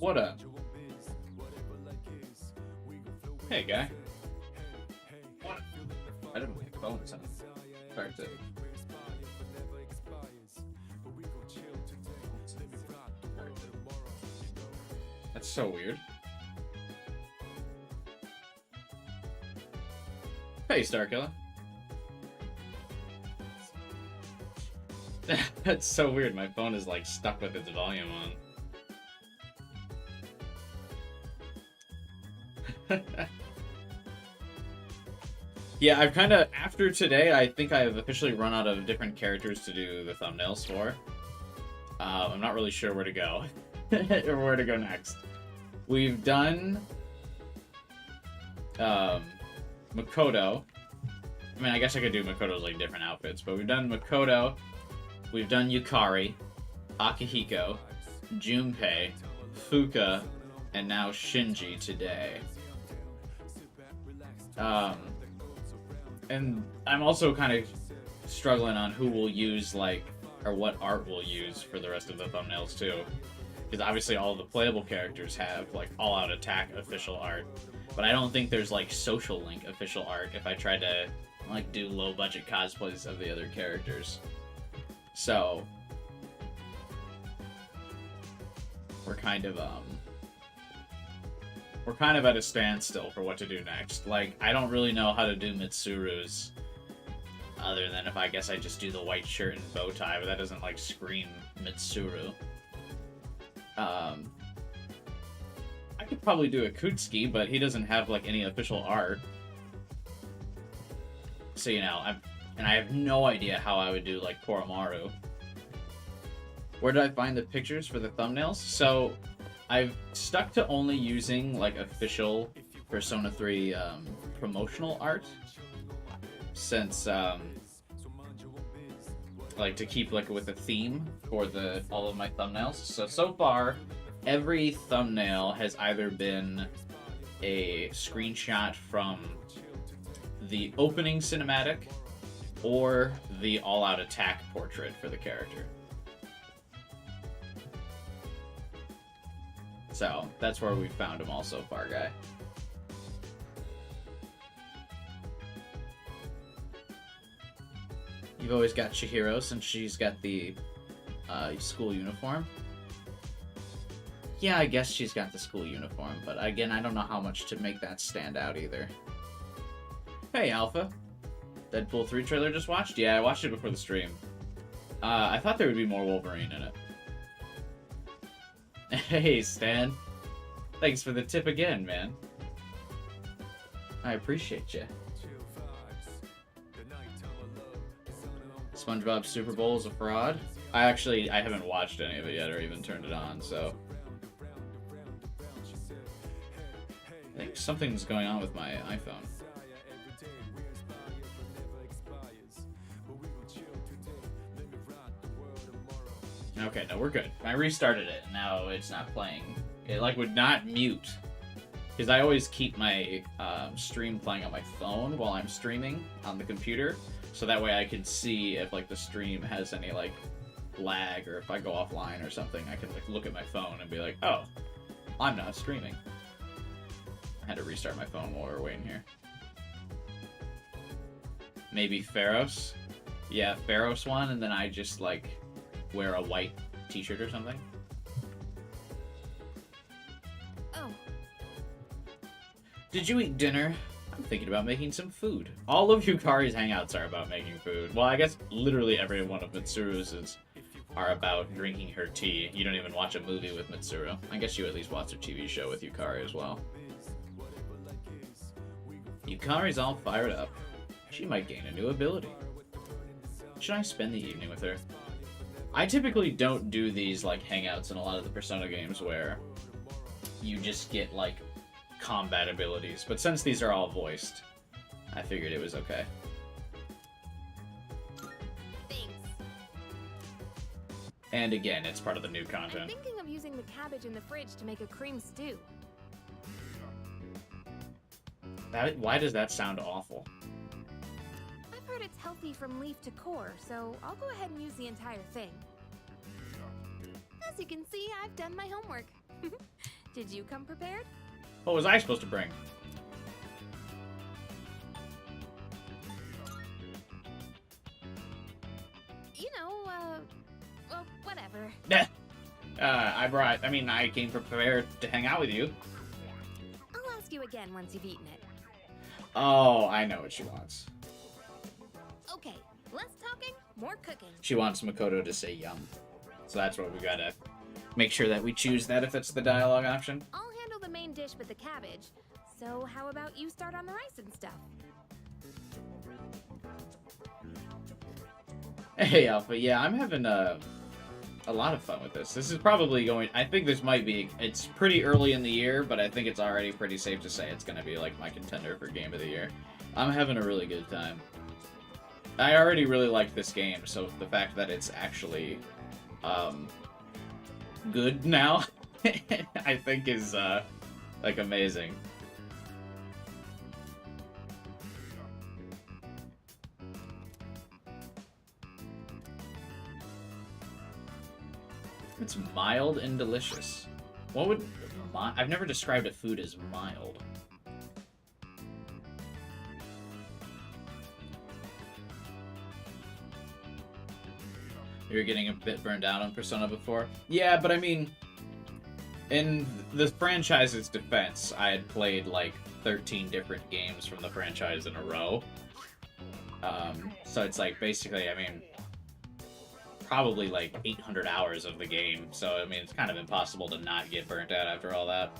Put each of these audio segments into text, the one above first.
What up? Hey, guy. What? I didn't make phone sound. Start to. That's so weird. Hey, Starkiller. That's so weird. My phone is like stuck with its volume on. Yeah, I've kind of, after today, I think I've officially run out of different characters to do the thumbnails for. I'm not really sure where to go. Or where to go next. We've done Makoto. I mean, I guess I could do Makoto's like different outfits, but we've done Makoto, we've done Yukari, Akihiko, Junpei, Fuka, and now Shinji today. And I'm also kind of struggling on who will use, like, or what art we'll use for the rest of the thumbnails, too. Because obviously all the playable characters have, like, all-out attack official art. But I don't think there's, like, social link official art if I try to, like, do low-budget cosplays of the other characters. So, we're kind of at a standstill for what to do next. Like, I don't really know how to do Mitsuru's, other than if I guess I just do the white shirt and bow tie, but that doesn't, like, scream Mitsuru. I could probably do Akutsuki, but he doesn't have, like, any official art. So, you know, I have no idea how I would do, like, Koromaru. Where did I find the pictures for the thumbnails? So, I've stuck to only using, like, official Persona 3 promotional art. Since, like, to keep, like, with a theme for all of my thumbnails. So far, every thumbnail has either been a screenshot from the opening cinematic or the all-out attack portrait for the character. So, that's where we found them all so far, guy. You've always got Chihiro since she's got the school uniform. Yeah, I guess she's got the school uniform, but again, I don't know how much to make that stand out either. Hey, Alpha. Deadpool 3 trailer just watched? Yeah, I watched it before the stream. I thought there would be more Wolverine in it. Hey, Stan. Thanks for the tip again, man. I appreciate you. SpongeBob Super Bowl is a fraud? I haven't watched any of it yet or even turned it on, so... I think something's going on with my iPhone. Okay, no, we're good. I restarted it, and now it's not playing. It, like, would not mute. Because I always keep my stream playing on my phone while I'm streaming on the computer. So that way I can see if, like, the stream has any, like, lag, or if I go offline or something, I can, like, look at my phone and be like, oh, I'm not streaming. I had to restart my phone while we were waiting here. Maybe Pharos? Yeah, Pharos one, and then I just, like, wear a white t-shirt or something. Oh. Did you eat dinner? I'm thinking about making some food. All of Yukari's hangouts are about making food. Well, I guess literally every one of Mitsuru's are about drinking her tea. You don't even watch a movie with Mitsuru. I guess you at least watch a TV show with Yukari as well. Yukari's all fired up. She might gain a new ability. Should I spend the evening with her? I typically don't do these, like, hangouts in a lot of the Persona games where you just get, like, combat abilities. But since these are all voiced, I figured it was okay. Thanks. And again, it's part of the new content. I'm thinking of using the cabbage in the fridge to make a cream stew. Why does that sound awful? I've heard it's healthy from leaf to core, so I'll go ahead and use the entire thing. As you can see, I've done my homework. Did you come prepared? What was I supposed to bring? You know, well, whatever. I came prepared to hang out with you. I'll ask you again once you've eaten it. Oh, I know what she wants. Okay, less talking, more cooking. She wants Makoto to say yum. So that's what we gotta make sure that we choose that if it's the dialogue option. I'll handle the main dish with the cabbage. So how about you start on the rice and stuff? Hey, Alpha. Yeah, I'm having a lot of fun with this. This is probably going... I think this might be... It's pretty early in the year, but I think it's already pretty safe to say it's going to be, like, my contender for Game of the Year. I'm having a really good time. I already really liked this game, so the fact that it's actually good now, I think is, like, amazing. It's mild and delicious. What would... I've never described a food as mild. You were getting a bit burned out on Persona before? Yeah, but I mean... In the franchise's defense, I had played, like, 13 different games from the franchise in a row. So it's like, basically, I mean... probably like 800 hours of the game, so I mean it's kind of impossible to not get burnt out after all that.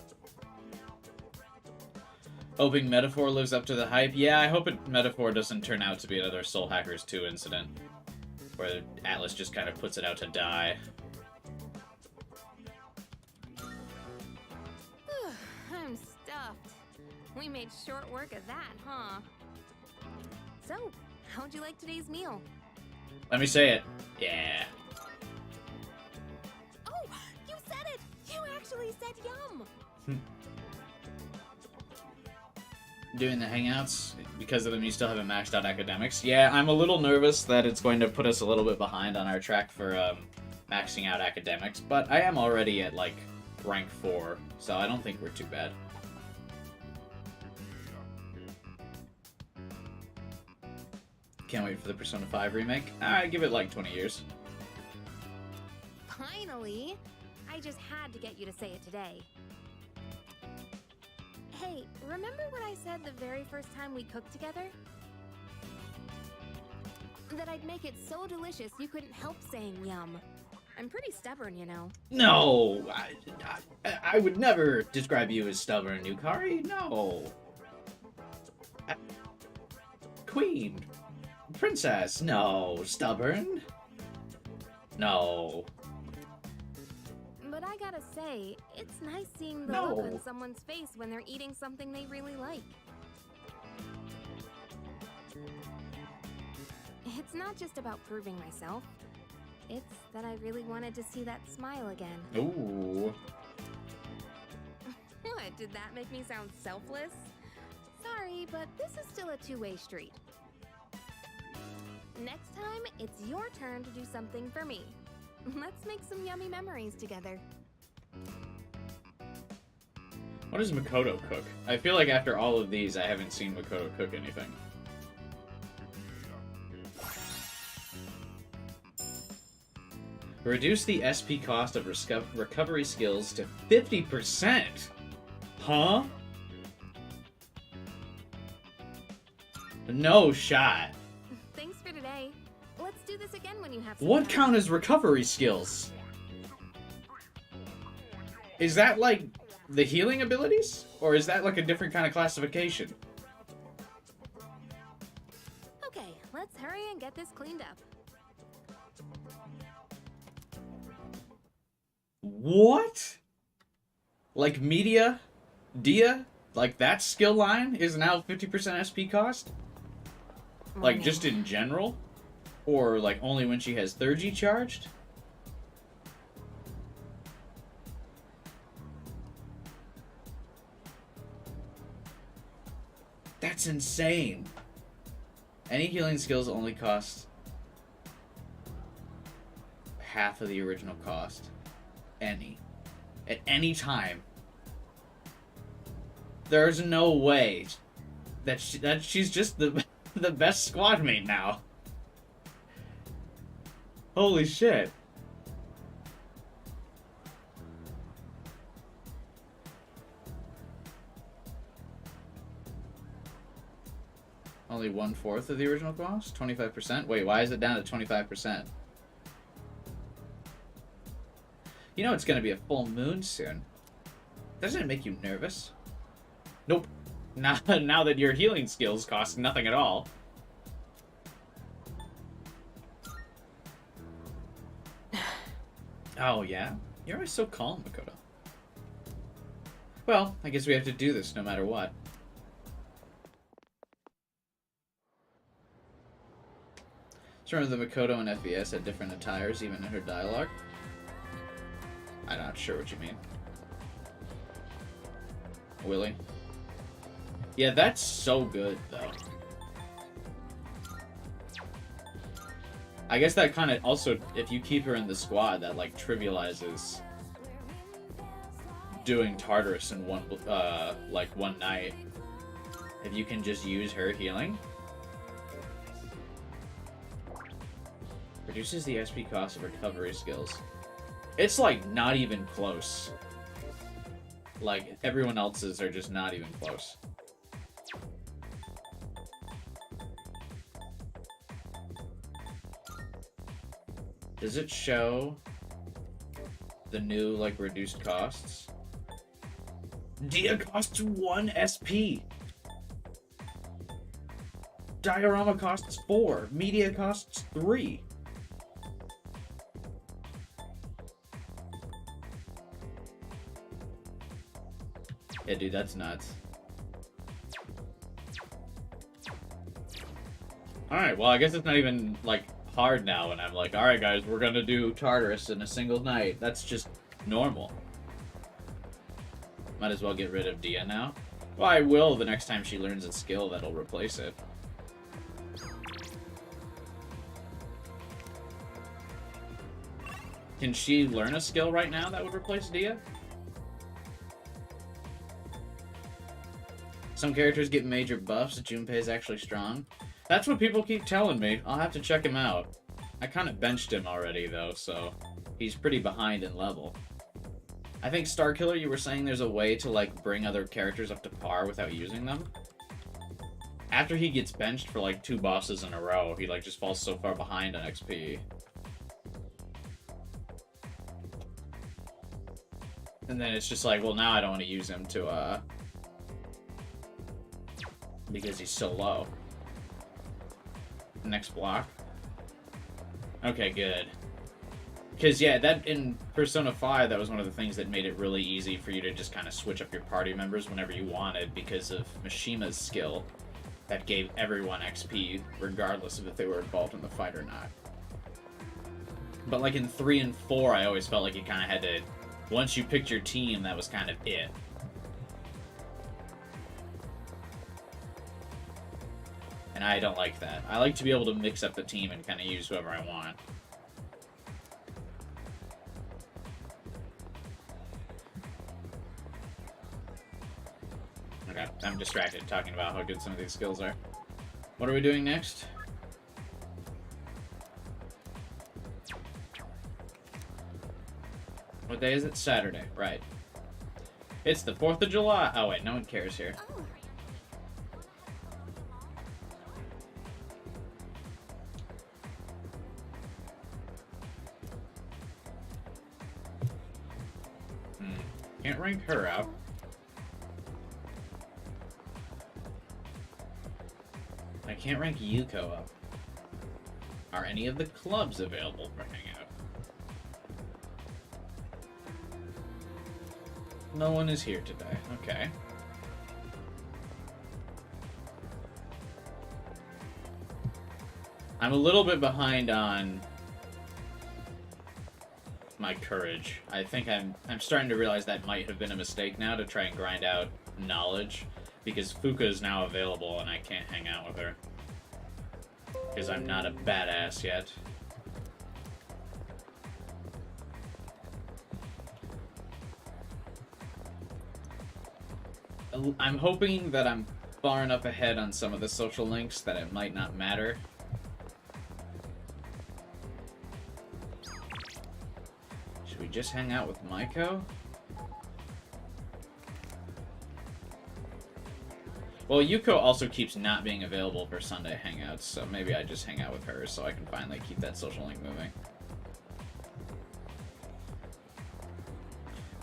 Hoping Metaphor lives up to the hype. Yeah, I hope Metaphor doesn't turn out to be another Soul Hackers 2 incident, where Atlas just kind of puts it out to die. I'm stuffed. We made short work of that, huh? So, how'd you like today's meal? Let me say it. Yeah. Oh, you said it! You actually said yum! Doing the hangouts, because of them you still haven't maxed out academics. Yeah, I'm a little nervous that it's going to put us a little bit behind on our track for maxing out academics, but I am already at, like, rank 4, so I don't think we're too bad. Can't wait for the Persona 5 remake. I give it like 20 years. Finally! I just had to get you to say it today. Hey, remember what I said the very first time we cooked together? That I'd make it so delicious you couldn't help saying yum. I'm pretty stubborn, you know. No! I would never describe you as stubborn, Yukari. No! Queen! Princess! No! Stubborn? No. But I gotta say, it's nice seeing the No. look on someone's face when they're eating something they really like. It's not just about proving myself. It's that I really wanted to see that smile again. Ooh. What, did that make me sound selfless? Sorry, but this is still a two-way street. Next time, it's your turn to do something for me. Let's make some yummy memories together. What does Makoto cook? I feel like after all of these, I haven't seen Makoto cook anything. Reduce the SP cost of recovery skills to 50%! Huh? No shot. Thanks for today. Let's do this again when you have some What time. count as recovery skills? Is that like the healing abilities? Or is that like a different kind of classification? Okay, let's hurry and get this cleaned up. What? Like media? Dia? Like that skill line is now 50% SP cost? Like Morning. just in general? Or like only when she has 3G charged? That's insane. Any healing skills only cost half of the original cost. Any. At any time. There's no way that she's just the the best squad mate now. Holy shit. Only 1/4 of the original cost? 25%? Wait, why is it down to 25%? You know it's gonna be a full moon soon. Doesn't it make you nervous? Nope. Now that your healing skills cost nothing at all. Oh, yeah? You're always so calm, Makoto. Well, I guess we have to do this no matter what. So remember the Makoto and FES had different attires, even in her dialogue? I'm not sure what you mean. Willie? Yeah, that's so good, though. I guess that kind of also, if you keep her in the squad, that, like, trivializes doing Tartarus in one night. If you can just use her healing. Reduces the SP cost of recovery skills. It's, like, not even close. Like, everyone else's are just not even close. Does it show the new, like, reduced costs? Dia costs 1 SP! Diorama costs 4. Media costs 3. Yeah, dude, that's nuts. Alright, well, I guess it's not even, like, hard now, and I'm like, alright, guys, we're gonna do Tartarus in a single night. That's just normal. Might as well get rid of Dia now. Well, I will the next time she learns a skill that'll replace it. Can she learn a skill right now that would replace Dia? Some characters get major buffs. Junpei is actually strong. That's what people keep telling me. I'll have to check him out. I kind of benched him already, though, so he's pretty behind in level. I think Starkiller, you were saying there's a way to, like, bring other characters up to par without using them? After he gets benched for, like, 2 bosses in a row, he, like, just falls so far behind on XP. And then it's just like, well, now I don't want to use him to, because he's so low. Next block. Okay, good. Because, yeah, that in Persona 5, that was one of the things that made it really easy for you to just kind of switch up your party members whenever you wanted because of Mishima's skill that gave everyone XP, regardless of if they were involved in the fight or not. But, like, in 3 and 4, I always felt like you kind of had to... Once you picked your team, that was kind of it. And I don't like that. I like to be able to mix up the team and kind of use whoever I want. Okay, I'm distracted talking about how good some of these skills are. What are we doing next? What day is it? Saturday, right. It's the 4th of July. Oh wait, no one cares here. Can't rank her out. I can't rank Yuko up. Are any of the clubs available for hangout? No one is here today. Okay. I'm a little bit behind on my courage. I think I'm starting to realize that might have been a mistake now to try and grind out knowledge because Fuka is now available and I can't hang out with her because I'm not a badass yet. I'm hoping that I'm far enough ahead on some of the social links that it might not matter. Should we just hang out with Maiko? Well, Yuko also keeps not being available for Sunday hangouts, so maybe I just hang out with her so I can finally keep that social link moving.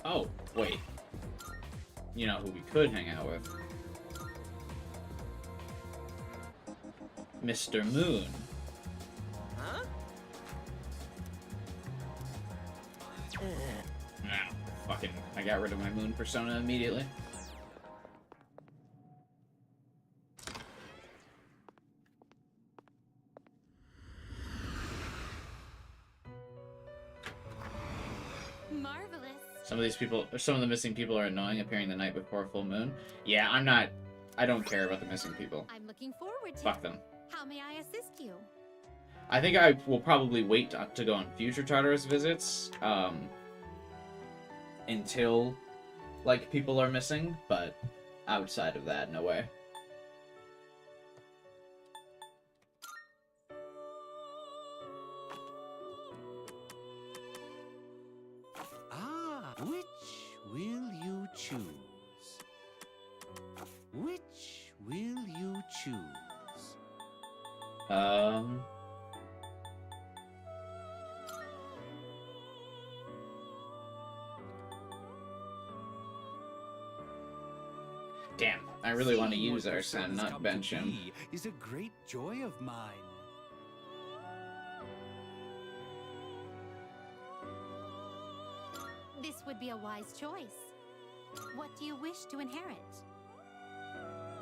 Oh, wait. You know who we could hang out with? Mr. Moon. Huh? Nah, fucking, I got rid of my Moon persona immediately. Marvelous. Some of these people, or some of the missing people are annoying, appearing the night before full moon. Yeah, I don't care about the missing people. I'm looking forward to Fuck it. them. How may I assist you? I think I will probably wait to go on future Tartarus visits, until, like, people are missing, but outside of that, no way. Ah, which will you choose? Which will you choose? Damn, I really want to Seeing use what our Persona's son, not come bench to him. be is a great joy of mine. This would be a wise choice. What do you wish to inherit?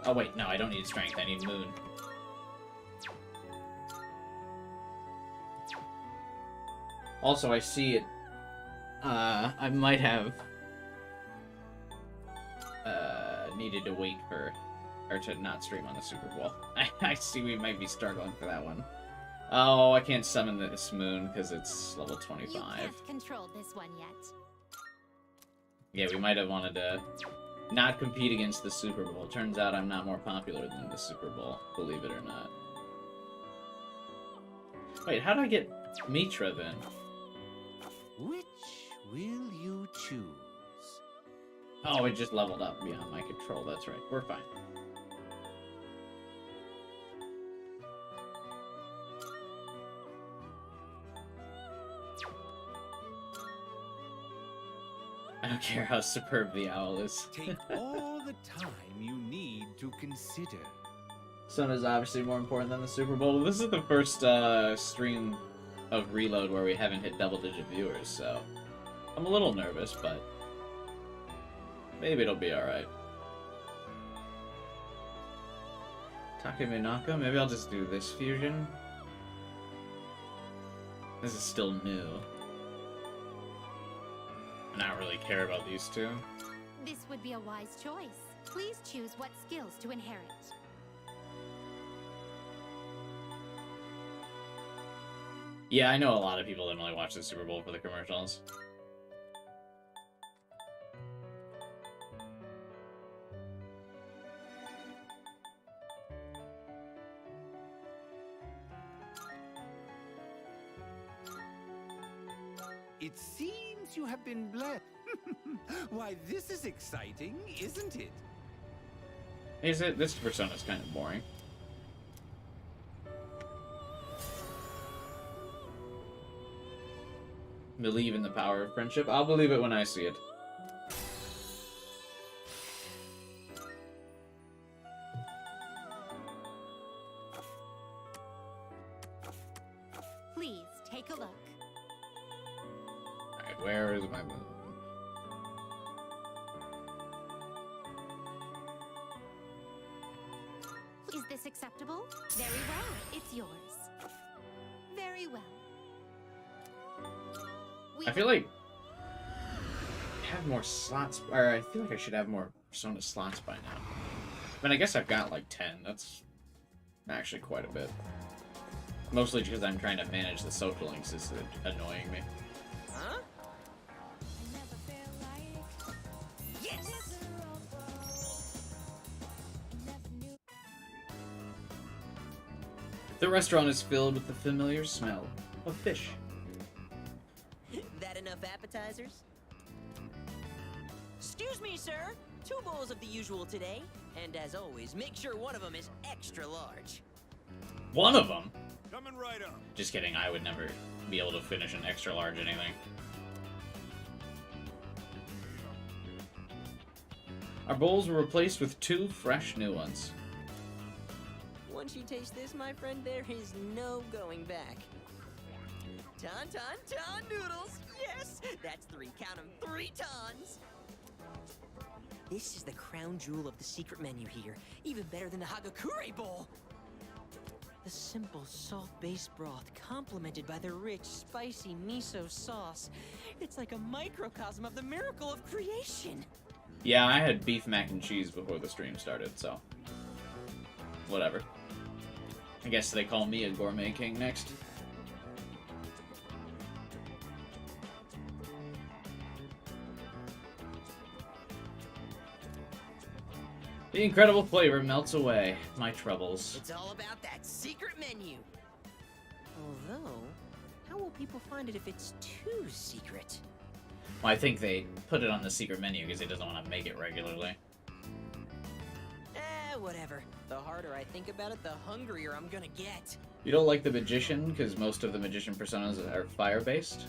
Oh wait, no, I don't need strength, I need moon. Also, I see it, I might have, needed to wait for, or to not stream on the Super Bowl. I see we might be struggling for that one. Oh, I can't summon this moon because it's level 25. You can't control this one yet. Yeah, we might have wanted to not compete against the Super Bowl. Turns out I'm not more popular than the Super Bowl, believe it or not. Wait, how did I get Mitra then? Which will you choose? Oh, it just leveled up beyond my control. That's right. We're fine. I don't care how superb the owl is. Take all the time you need to consider. Sun is obviously more important than the Super Bowl. This is the first stream of Reload where we haven't hit double-digit viewers, so I'm a little nervous, but maybe it'll be alright. Takeminaka? Maybe I'll just do this fusion. This is still new. I don't really care about these two. This would be a wise choice. Please choose what skills to inherit. Yeah, I know a lot of people didn't really watch the Super Bowl for the commercials. It seems you have been blessed. Why, this is exciting, isn't it? Is it? This persona's kind of boring. Believe in the power of friendship? I'll believe it when I see it. Please take a look. Alright, where is my moon? Is this acceptable? Very well. It's yours. Very well. I feel like I have more slots, or I feel like I should have more Persona slots by now. I mean, I guess I've got like 10. That's actually quite a bit. Mostly because I'm trying to manage the social links. It's annoying me. Huh? The restaurant is filled with the familiar smell of fish. That enough appetizers? Excuse me, sir. 2 bowls of the usual today. And as always, make sure one of them is extra large. One of them? Coming right up. Just kidding, I would never be able to finish an extra large anything. Our bowls were replaced with 2 fresh new ones. Once you taste this, my friend, there is no going back. Ton noodles! Yes! That's 3, count 'em, 3 tons! This is the crown jewel of the secret menu here. Even better than the Hagakure bowl! The simple salt-based broth complemented by the rich, spicy miso sauce. It's like a microcosm of the miracle of creation! Yeah, I had beef mac and cheese before the stream started, so... whatever. I guess they call me a gourmet king next. The incredible flavor melts away my troubles. It's all about that secret menu! Although, how will people find it if it's too secret? Well, I think they put it on the secret menu because he doesn't want to make it regularly. Whatever. The harder I think about it, the hungrier I'm gonna get. You don't like the magician because most of the magician personas are fire-based?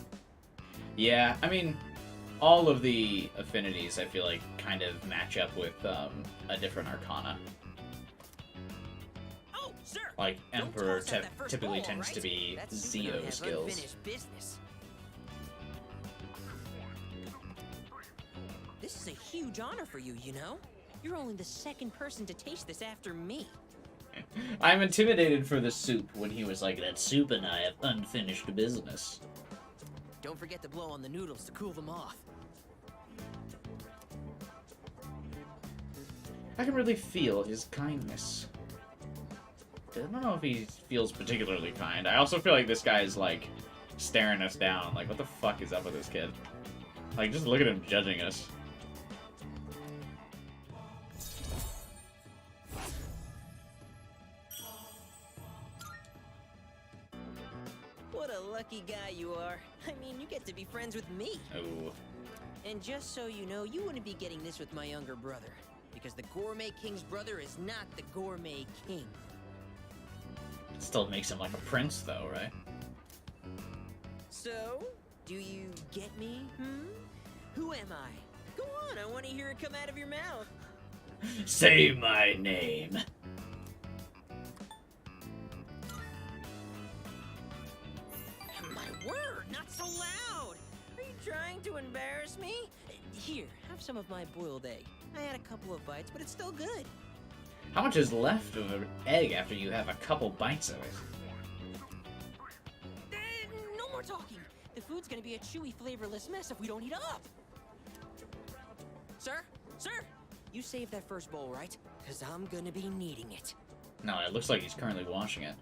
Yeah, I mean, all of the affinities I feel like kind of match up with a different arcana. Oh, sir! Like Emperor Don't toss out that first typically bowl, tends right? to be That super Zeo has skills. unfinished business. This is a huge honor for you, you know? You're only the 2nd person to taste this after me. I'm intimidated for the soup when he was like, that soup and I have unfinished business. Don't forget to blow on the noodles to cool them off. I can really feel his kindness. I don't know if he feels particularly kind. I also feel like this guy is like staring us down. Like, what the fuck is up with this kid? Like, just look at him judging us. What a lucky guy you are. I mean, you get to be friends with me. Oh. And just so you know, you wouldn't be getting this with my younger brother. Because the Gourmet King's brother is not the Gourmet King. Still makes him like a prince, though, right? So, do you get me, Who am I? Go on, I want to hear it come out of your mouth. Say my name. My word, not so loud! Are you trying to embarrass me? Here, have some of my boiled egg. I had a couple of bites, but it's still good. How much is left of an egg after you have a couple bites of it? No more talking. The food's gonna be a chewy, flavorless mess if we don't eat up. Sir? Sir? You saved that first bowl, right? Because I'm gonna be needing it. No, it looks like he's currently washing it.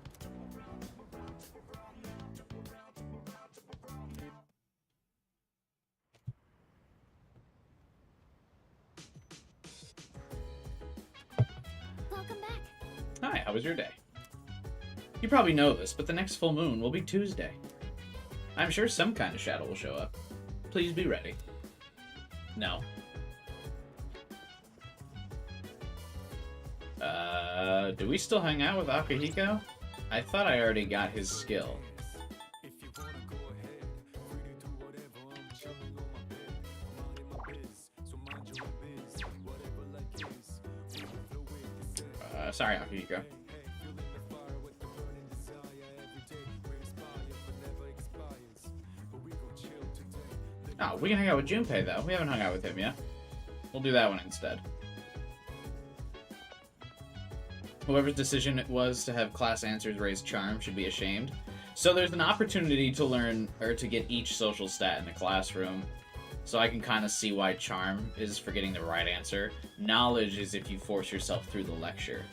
Welcome back. Hi, how was your day? You probably know this, but the next full moon will be Tuesday. I'm sure some kind of shadow will show up. Please be ready. No. Do we still hang out with Akihiko? I thought I already got his skill. Sorry, Akihiko. Oh, we can hang out with Junpei, though. We haven't hung out with him yet. We'll do that one instead. Whoever's decision it was to have class answers raise charm should be ashamed. So there's an opportunity to learn, or to get each social stat in the classroom. So I can kind of see why charm is for getting the right answer. Knowledge is if you force yourself through the lecture.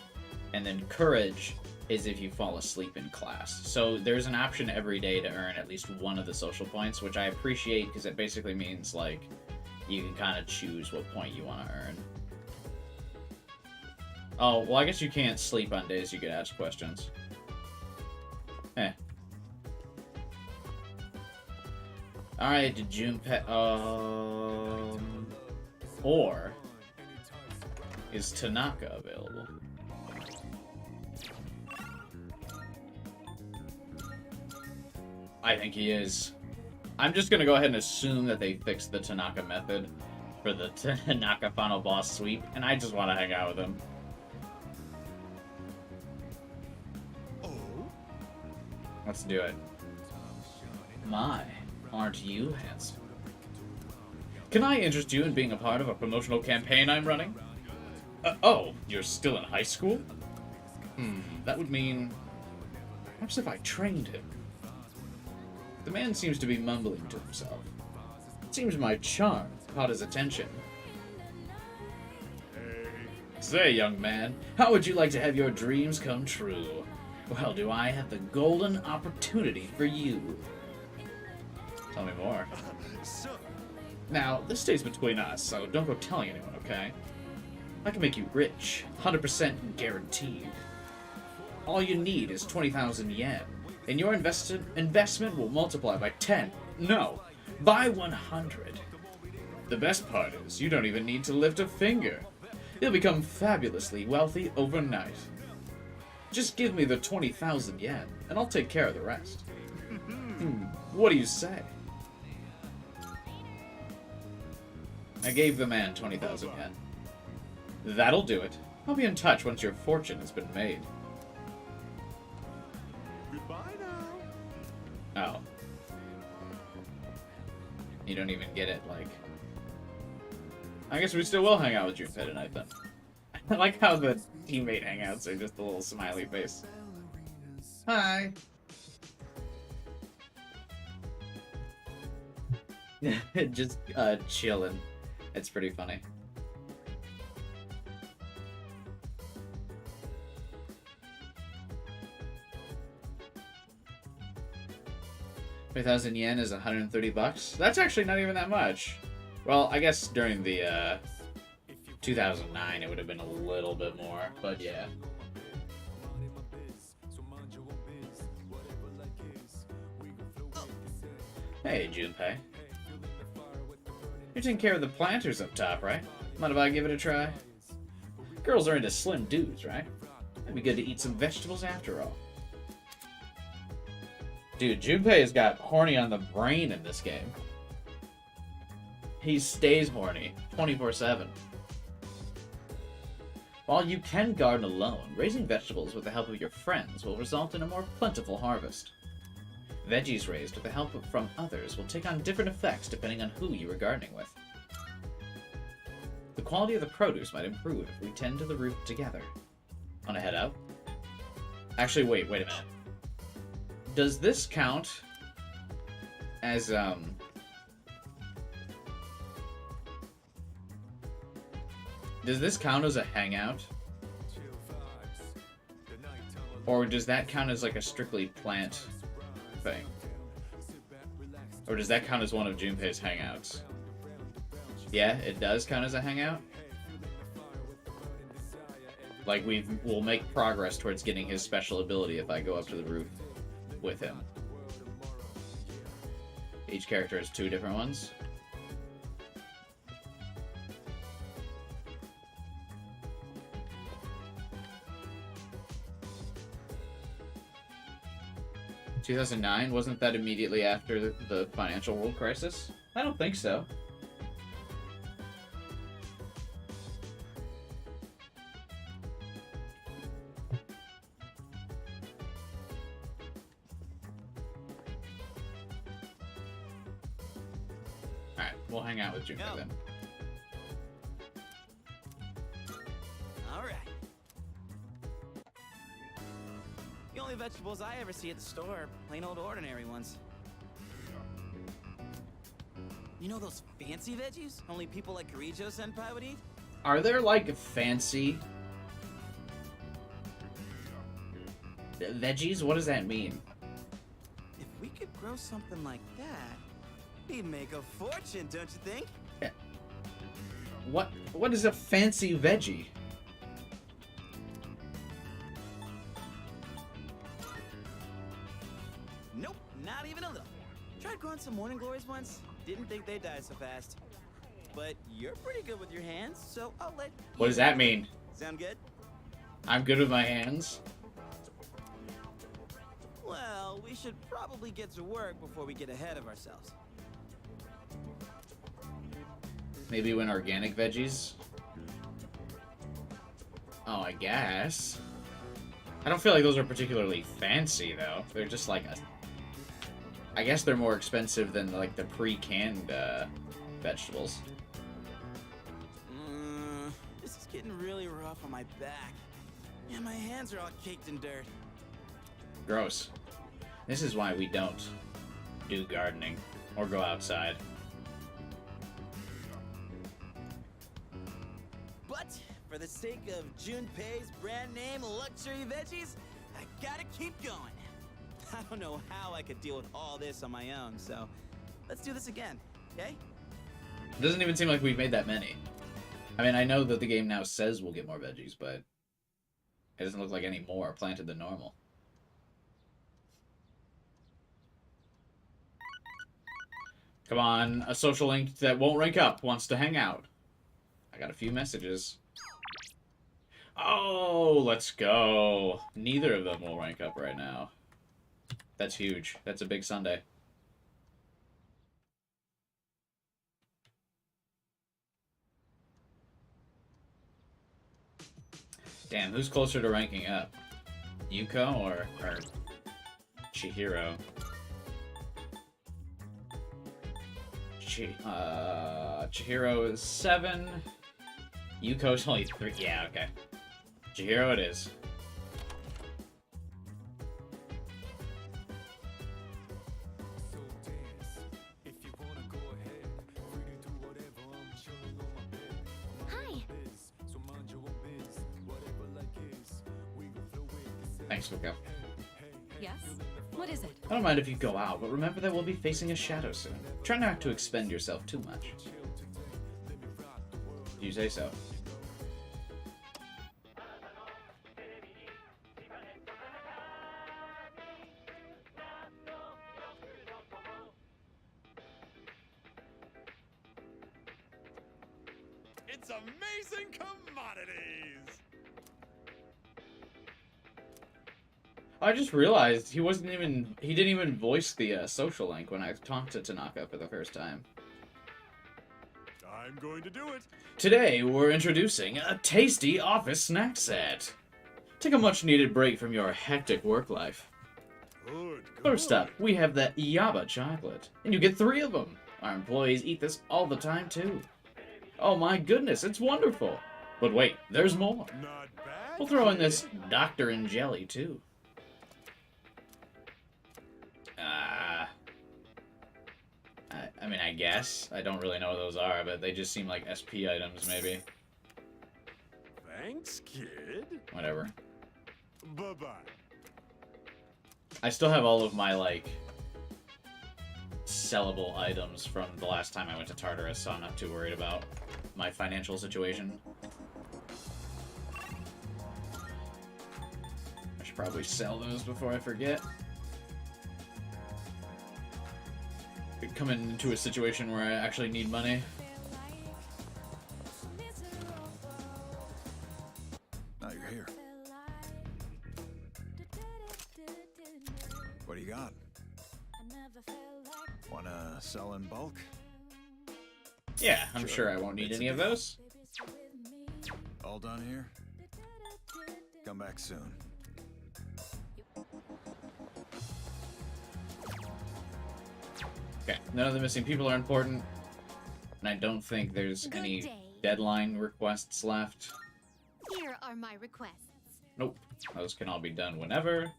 And then courage is if you fall asleep in class. So there's an option every day to earn at least one of the social points, which I appreciate because it basically means, like, you can kind of choose what point you want to earn. Oh, well, I guess you can't sleep on days you get asked questions. Eh. Alright, Junpei. Or is Tanaka available? I think he is. I'm just gonna go ahead and assume that they fixed the Tanaka method for the Tanaka final boss sweep, and I just want to hang out with him. Let's do it. My, aren't you handsome? Can I interest you in being a part of a promotional campaign I'm running? Oh, you're still in high school? That would mean... Perhaps if I trained him. The man seems to be mumbling to himself. It seems my charm caught his attention. Say, young man, how would you like to have your dreams come true? Well, do I have the golden opportunity for you? Tell me more. Now, this stays between us, so don't go telling anyone, okay? I can make you rich, 100% guaranteed. All you need is 20,000 yen, and your investment will multiply by 10. No, by 100. The best part is, you don't even need to lift a finger. You'll become fabulously wealthy overnight. Just give me the 20,000 yen, and I'll take care of the rest. What do you say? I gave the man 20,000 yen. That'll do it. I'll be in touch once your fortune has been made. Goodbye now. Oh. You don't even get it, like... I guess we still will hang out with Junpei tonight, then. I like how the teammate hangouts are just a little smiley face. Hi! Just, chilling. It's pretty funny. $3,000 yen is 130 bucks. That's actually not even that much. Well, I guess during the 2009 it would have been a little bit more, but yeah. Hey, Junpei. You're taking care of the planters up top, right? Mind if I give it a try? Girls are into slim dudes, right? It'd be good to eat some vegetables after all. Dude, Junpei has got horny on the brain in this game. He stays horny 24/7. While you can garden alone, raising vegetables with the help of your friends will result in a more plentiful harvest. Veggies raised with the help from others will take on different effects depending on who you are gardening with. The quality of the produce might improve if we tend to the root together. Wanna head out? Actually, wait a minute. Does this count as, does this count as a hangout? Or does that count as like a strictly plant thing? Or does that count as one of Junpei's hangouts? Yeah, it does count as a hangout? Like, we'll make progress towards getting his special ability if I go up to the roof with him. Each character has 2 different ones. In 2009, wasn't that immediately after the financial world crisis? I don't think so. We'll hang out with Junpei then. Alright. The only vegetables I ever see at the store are plain old ordinary ones. You know those fancy veggies only people like Kirijo-senpai would eat? Are there, like, fancy veggies? What does that mean? If we could grow something like that, we'd make a fortune, don't you think? Yeah. What is a fancy veggie? Nope, not even a little. Tried growing some morning glories once. Didn't think they'd die so fast. But you're pretty good with your hands, so I'll let you. What does that mean? Sound good? I'm good with my hands. Well, we should probably get to work before we get ahead of ourselves. Maybe win organic veggies? Oh, I guess. I don't feel like those are particularly fancy, though. They're just like a... I guess they're more expensive than, like, the pre-canned, vegetables. This is getting really rough on my back. Yeah, my hands are all caked in dirt. Gross. This is why we don't do gardening or go outside. But for the sake of Junpei's brand name luxury veggies, I gotta keep going. I don't know how I could deal with all this on my own, so let's do this again, okay? It doesn't even seem like we've made that many. I mean, I know that the game now says we'll get more veggies, but it doesn't look like any more are planted than normal. Come on, a social link that won't rank up wants to hang out. I got a few messages. Oh, let's go. Neither of them will rank up right now. That's huge. That's a big Sunday. Damn, who's closer to ranking up? Yuko or Chihiro? Chihiro is 7. Yuko's only 3. Yeah, okay. Chihiro it is. Hi. Thanks, Yuko. Yes? What is it? I don't mind if you go out, but remember that we'll be facing a shadow soon. Try not to expend yourself too much. You say so. It's amazing commodities! I just realized he didn't even voice the social link when I talked to Tanaka for the first time. I'm going to do it. Today, we're introducing a tasty office snack set. Take a much-needed break from your hectic work life. Good. First up, we have the Yaba chocolate, and you get 3 of them. Our employees eat this all the time, too. Oh my goodness, it's wonderful. But wait, there's more. Not bad. We'll throw in this Dr. in Jelly, too. I mean, I guess. I don't really know what those are, but they just seem like SP items, maybe. Thanks, kid. Whatever. Bye-bye. I still have all of my, like, sellable items from the last time I went to Tartarus, so I'm not too worried about my financial situation. I should probably sell those before I forget. Coming into a situation where I actually need money. Now you're here. What do you got? Wanna sell in bulk? Yeah, I'm sure I won't need It's a any of deal. those. All done here? Come back soon. Okay, none of the missing people are important. And I don't think there's Good any day. deadline requests left. Here are my requests. Nope. Those can all be done whenever.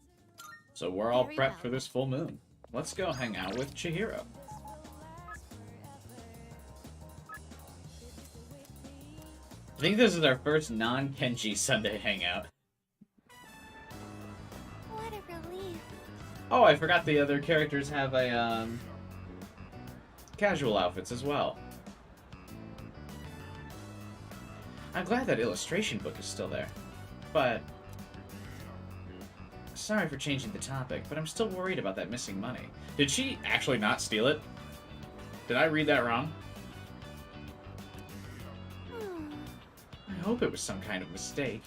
So we're all Very prepped well. for this full moon. Let's go hang out with Chihiro. I think this is our first non-Kenji Sunday hangout. What a relief. Oh, I forgot the other characters have a, casual outfits as well. I'm glad that illustration book is still there. But Sorry for changing the topic, but I'm still worried about that missing money. Did she actually not steal it? Did I read that wrong? I hope it was some kind of mistake.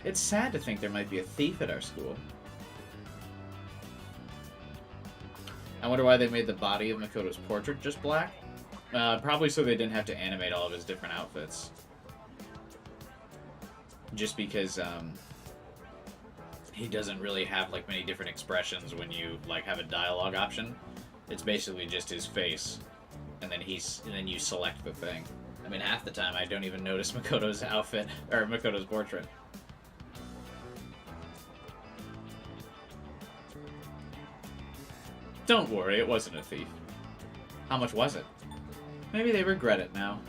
It's sad to think there might be a thief at our school. I wonder why they made the body of Makoto's portrait just black? Probably so they didn't have to animate all of his different outfits. Just because, he doesn't really have, like, many different expressions when you, like, have a dialogue option. It's basically just his face. And then you select the thing. I mean, half the time I don't even notice Makoto's outfit, or Makoto's portrait. Don't worry, it wasn't a thief. How much was it? Maybe they regret it now.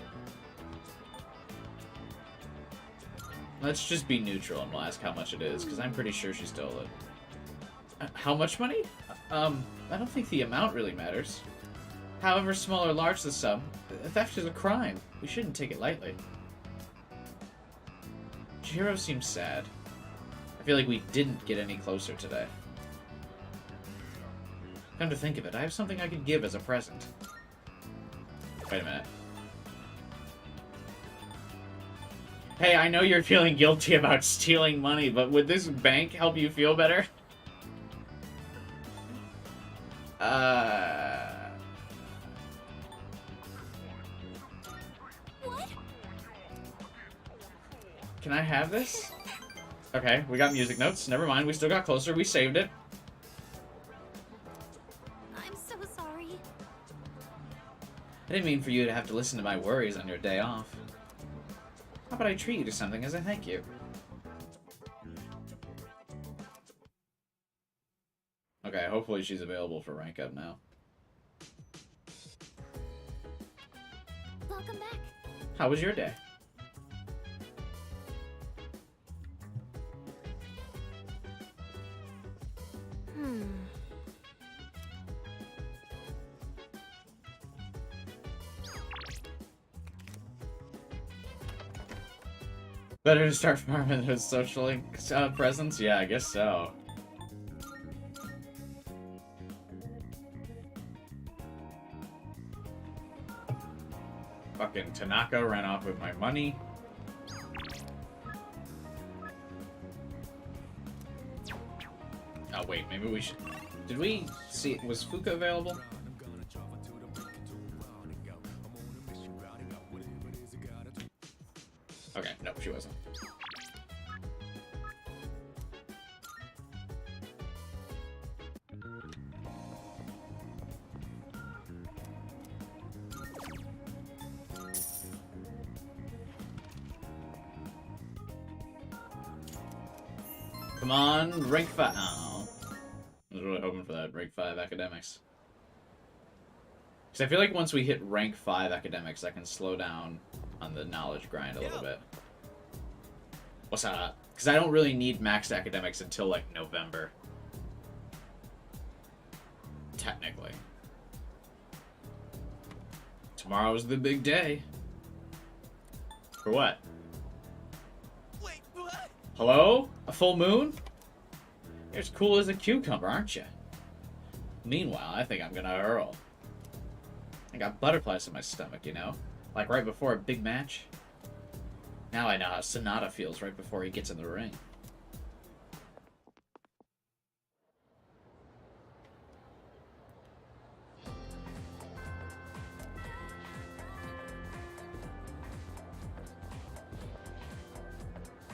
Let's just be neutral and we'll ask how much it is, because I'm pretty sure she stole it. How much money? I don't think the amount really matters. However small or large the sum, theft is a crime. We shouldn't take it lightly. Chihiro seems sad. I feel like we didn't get any closer today. Come to think of it, I have something I could give as a present. Wait a minute. Hey, I know you're feeling guilty about stealing money, but would this bank help you feel better? What? Can I have this? Okay, we got music notes. Never mind, we still got closer. We saved it. I'm so sorry. I didn't mean for you to have to listen to my worries on your day off. How about I treat you to something as a thank you? Okay, hopefully she's available for rank up now. Welcome back. How was your day? Better to start farming those social presence? Yeah, I guess so. Fucking Tanaka ran off with my money. Oh wait, maybe we should... Did we see... Was Fuka available? Okay, no, she wasn't. Come on, rank 5. Oh. I was really hoping for that rank 5 academics. Because I feel like once we hit rank 5 academics, I can slow down on the knowledge grind a little bit. What's that? Because I don't really need maxed academics until, like, November. Technically. Tomorrow's the big day. For what? Wait, what? Hello? A full moon? You're as cool as a cucumber, aren't you? Meanwhile, I think I'm gonna hurl. I got butterflies in my stomach, you know? Like right before a big match. Now I know how Sonata feels right before he gets in the ring.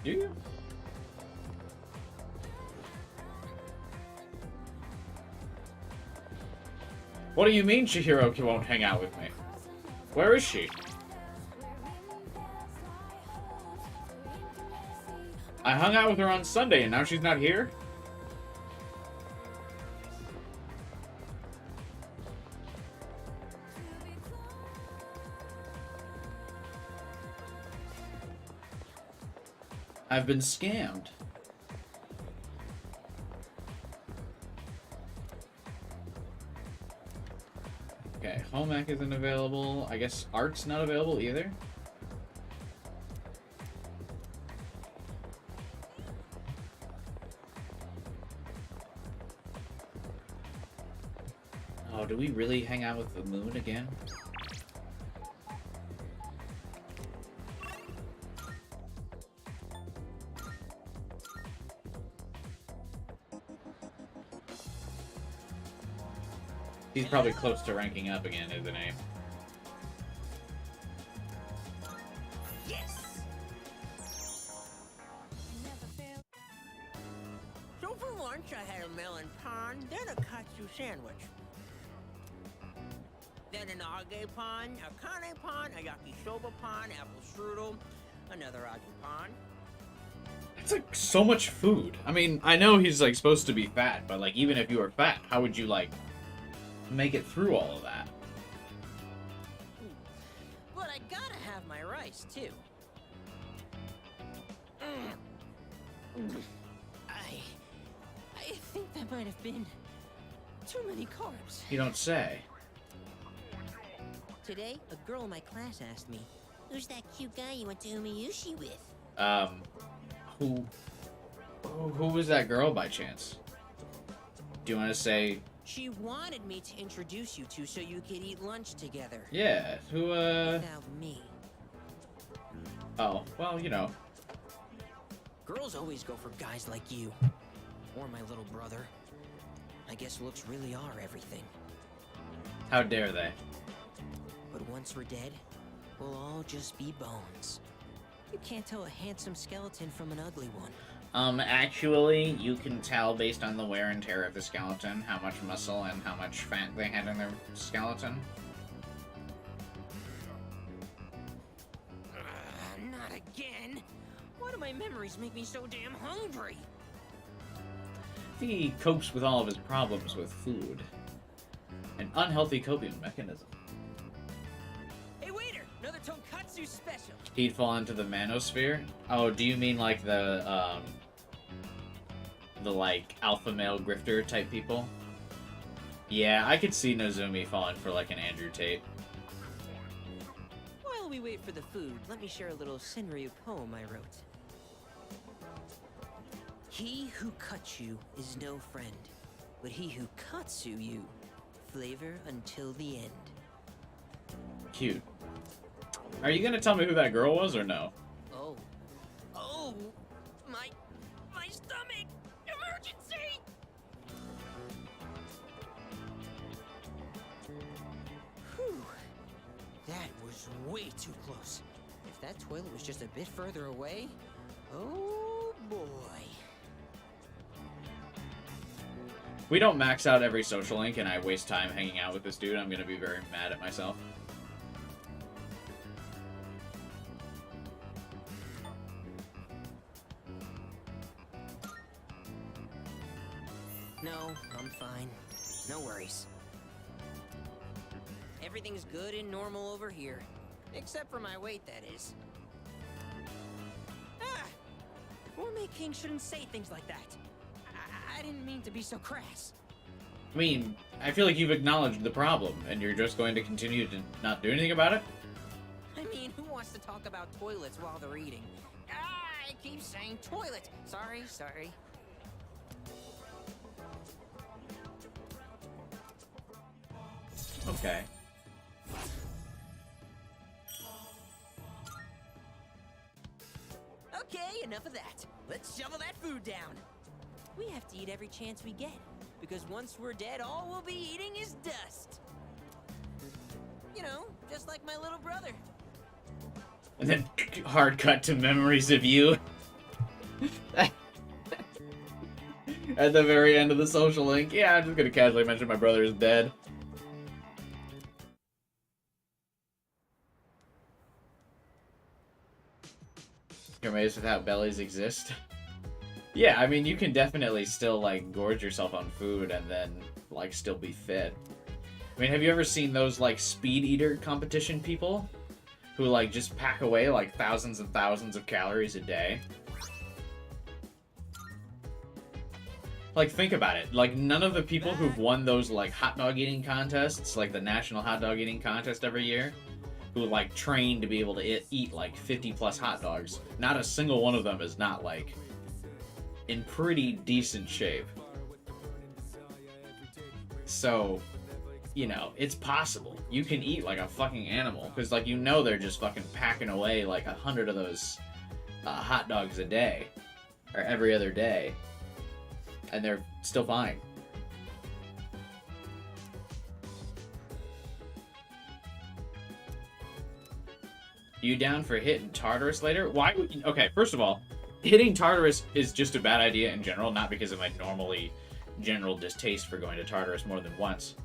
Do you? What do you mean Chihiro won't hang out with me? Where is she? I hung out with her on Sunday and now she's not here? I've been scammed. Okay, home ec isn't available. I guess art's not available either. Oh, do we really hang out with the moon again? He's probably close to ranking up again, isn't he? Yes! So for lunch, I had a melon pan, then a katsu sandwich. Then an age pan, a kane pan, a yakisoba pan, apple strudel, another age pan. It's like so much food. I mean, I know he's like supposed to be fat, but like even if you were fat, how would you like make it through all of that? But I gotta have my rice, too. I think that might have been too many carbs. You don't say. Today, a girl in my class asked me, "Who's that cute guy you went to Umiyushi with?" Who was that girl by chance? Do you want to say? She wanted me to introduce you to so you could eat lunch together. Yeah, who, Without me. Oh, well, you know. Girls always go for guys like you. Or my little brother. I guess looks really are everything. How dare they? But once we're dead, we'll all just be bones. You can't tell a handsome skeleton from an ugly one. Actually, you can tell based on the wear and tear of the skeleton how much muscle and how much fat they had in their skeleton. Not again! Why do my memories make me so damn hungry? He copes with all of his problems with food. An unhealthy coping mechanism. Hey waiter! Another tonkatsu special! He'd fall into the manosphere? Oh, do you mean like the like alpha male grifter type people? Yeah, I could see Nozomi falling for like an Andrew Tate. While we wait for the food, let me share a little Senryu poem I wrote. He who cuts you is no friend, but he who katsu you, flavor until the end. Cute. Are you gonna tell me who that girl was or no? Oh, my stomach! Emergency! Whew, that was way too close. If that toilet was just a bit further away, oh boy. We don't max out every social link and I waste time hanging out with this dude, I'm gonna be very mad at myself. No, I'm fine. No worries. Everything's good and normal over here. Except for my weight, that is. Ah! Gourmet King shouldn't say things like that. I didn't mean to be so crass. I mean, I feel like you've acknowledged the problem, and you're just going to continue to not do anything about it? I mean, who wants to talk about toilets while they're eating? I keep saying toilet. Sorry. Okay. Okay, enough of that. Let's shovel that food down. We have to eat every chance we get, because once we're dead, all we'll be eating is dust. You know, just like my little brother. And then hard cut to memories of you. At the very end of the social link. Yeah, I'm just gonna casually mention my brother is dead. You're amazed without bellies exist? Yeah, I mean, you can definitely still, like, gorge yourself on food and then, like, still be fit. I mean, have you ever seen those, like, speed eater competition people? Who, like, just pack away, like, thousands and thousands of calories a day? Like, think about it. Like, none of the people who've won those, like, hot dog eating contests, like the National Hot Dog Eating Contest every year, who, like, train to be able to eat like, 50-plus hot dogs, not a single one of them is not, like, in pretty decent shape. So, you know, it's possible. You can eat like a fucking animal. Because, like, you know they're just fucking packing away like 100 of those hot dogs a day. Or every other day. And they're still fine. You down for hitting Tartarus later? Why would you... Okay, first of all, hitting Tartarus is just a bad idea in general, not because of my general distaste for going to Tartarus more than once.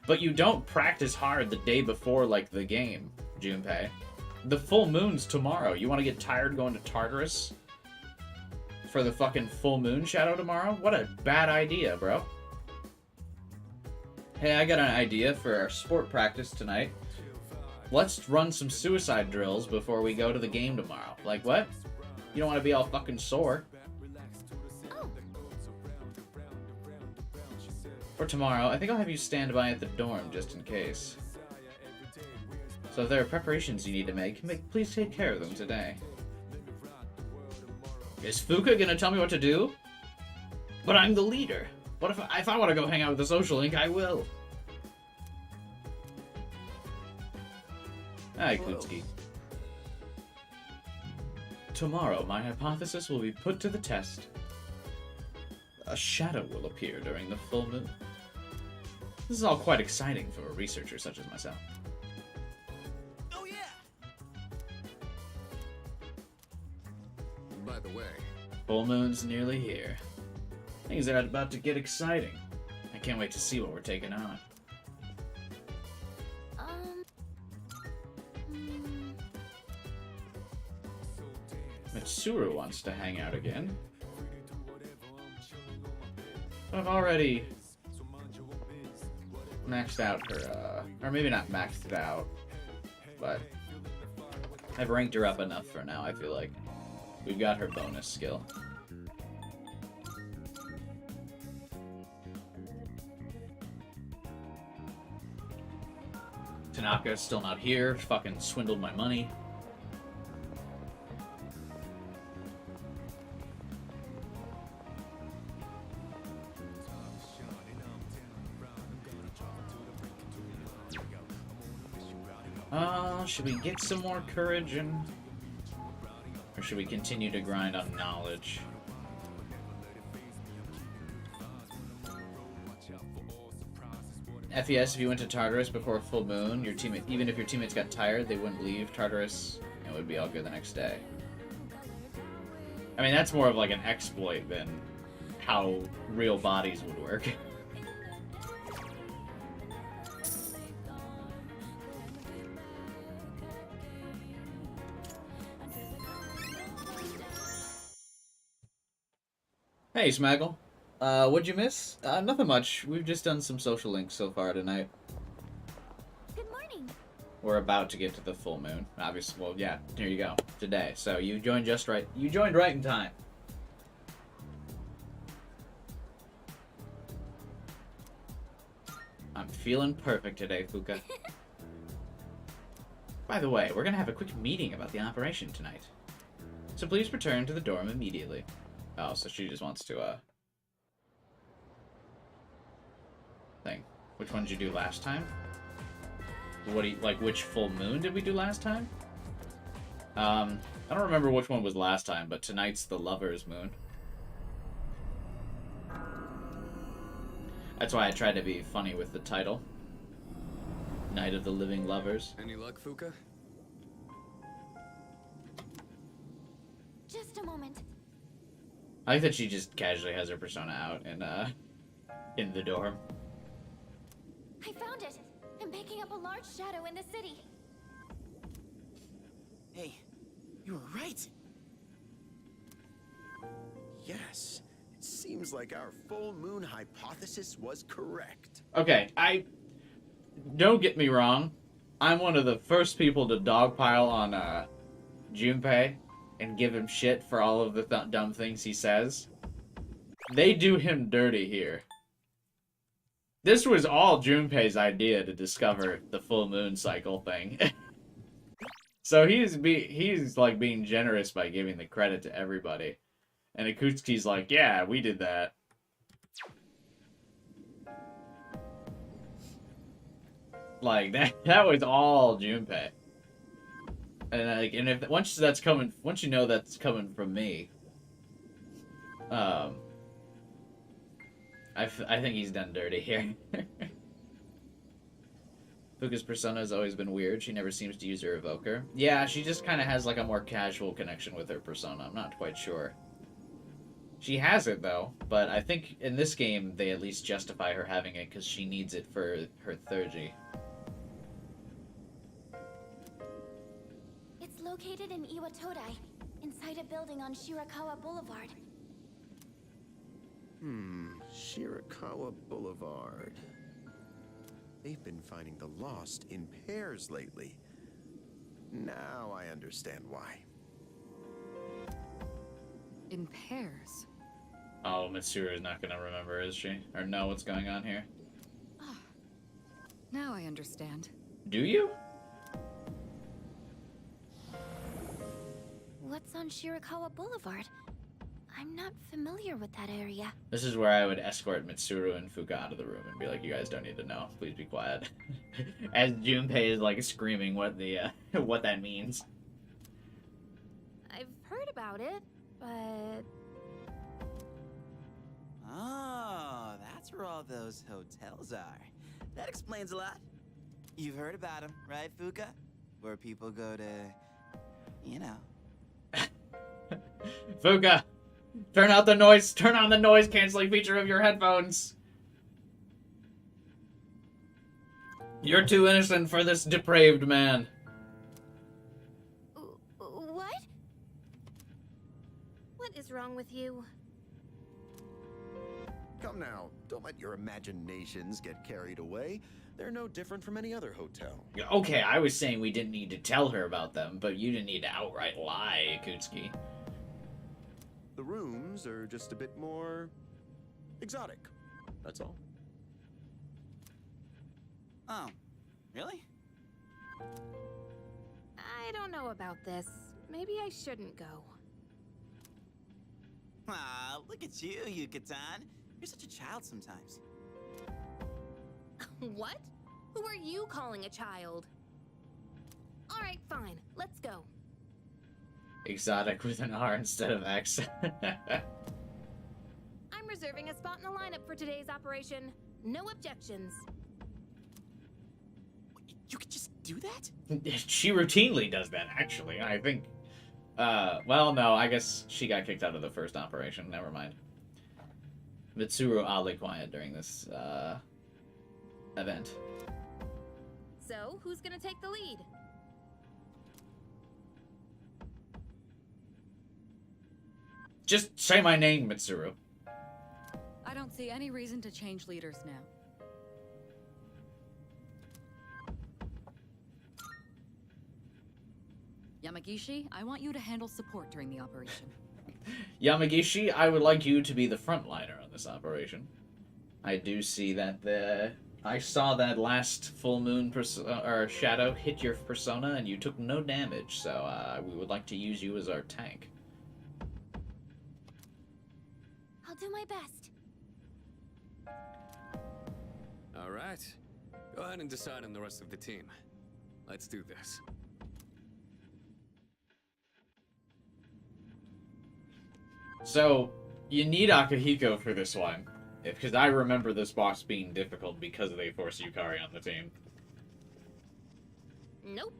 But you don't practice hard the day before, like, the game, Junpei. The full moon's tomorrow. You want to get tired going to Tartarus for the fucking full moon shadow tomorrow? What a bad idea, bro. Hey, I got an idea for our sport practice tonight. Let's run some suicide drills before we go to the game tomorrow. Like, what? You don't want to be all fucking sore. Oh. For tomorrow, I think I'll have you stand by at the dorm just in case. So if there are preparations you need to make, please take care of them today. Is Fuka gonna tell me what to do? But I'm the leader. What if I want to go hang out with the social link, I will. Hi, Kutsuki. Tomorrow, my hypothesis will be put to the test. A shadow will appear during the full moon. This is all quite exciting for a researcher such as myself. Oh yeah. By the way, Full moon's nearly here. Things are about to get exciting. I can't wait to see what we're taking on. Mitsuru wants to hang out again. I've already maxed out her, or maybe not maxed it out, but I've ranked her up enough for now, I feel like. We've got her bonus skill. Tanaka's still not here, fucking swindled my money. Should we get some more courage and... Or should we continue to grind on knowledge? FES, if you went to Tartarus before full moon, your teammate, even if your teammates got tired, they wouldn't leave Tartarus, and it would be all good the next day. I mean, that's more of like an exploit than how real bodies would work. Hey, Smaggle. What'd you miss? Nothing much. We've just done some social links so far tonight. Good morning. We're about to get to the full moon. Obviously, well, yeah, here you go. Today. So you joined just right. You joined right in time. I'm feeling perfect today, Fuka. By the way, we're gonna have a quick meeting about the operation tonight. So please return to the dorm immediately. Oh, so she just wants to, thing. Which one did you do last time? What do you, like, which full moon did we do last time? I don't remember which one was last time, but tonight's the Lover's Moon. That's why I tried to be funny with the title. Night of the Living Lovers. any luck, Fuka? Just a moment. I like that she just casually has her persona out in the dorm. I found it. I'm picking up a large shadow in the city. Hey, you were right. Yes, it seems like our full moon hypothesis was correct. Okay, don't get me wrong. I'm one of the first people to dogpile on Junpei and give him shit for all of the dumb things he says. They do him dirty here. This was all Junpei's idea to discover the full moon cycle thing. So he's like being generous by giving the credit to everybody. And Akutsuki's like, yeah, we did that. Like that was all Junpei. And if once you know that's coming from me, I think he's done dirty here. Fuka's persona has always been weird. She never seems to use her evoker. Yeah, she just kind of has like a more casual connection with her persona. I'm not quite sure. She has it though, but I think in this game they at least justify her having it because she needs it for her Thurgy. It's located in Iwatodai, inside a building on Shirakawa Boulevard. Shirakawa Boulevard. They've been finding the lost in pairs lately. Now I understand why. In pairs? Oh, Mitsuru is not going to remember, is she? Or know what's going on here? Oh, now I understand. Do you? What's on Shirakawa Boulevard? I'm not familiar with that area. This is where I would escort Mitsuru and Fuka out of the room and be like, you guys don't need to know. Please be quiet. As Junpei is like screaming what the what that means. I've heard about it, but... Oh, that's where all those hotels are. That explains a lot. You've heard about them, right, Fuka? Where people go to, you know. Fuka! Turn out the noise! Turn on the noise canceling feature of your headphones! You're too innocent for this depraved man. What? What is wrong with you? Come now, don't let your imaginations get carried away. They're no different from any other hotel. Okay, I was saying we didn't need to tell her about them, but you didn't need to outright lie, Akutsuki. The rooms are just a bit more exotic. That's all. Oh, really? I don't know about this. Maybe I shouldn't go. Ah, look at you, Yuka-tan. You're such a child sometimes. What? Who are you calling a child? Alright, fine. Let's go. Exotic with an R instead of X. I'm reserving a spot in the lineup for today's operation. No objections. You could just do that? She routinely does that, actually. I think... well, no, I guess she got kicked out of the first operation. Never mind. Mitsuru oddly quiet during this, event. So, who's gonna take the lead? Just say my name, Mitsuru. I don't see any reason to change leaders now. Yamagishi, I want you to handle support during the operation. Yamagishi, I would like you to be the frontliner on this operation. I do see that I saw that last full moon or shadow hit your persona and you took no damage, so we would like to use you as our tank. I'll do my best. All right. Go ahead and decide on the rest of the team. Let's do this. So, you need Akihiko for this one. Because I remember this boss being difficult because they forced Yukari on the team. Nope.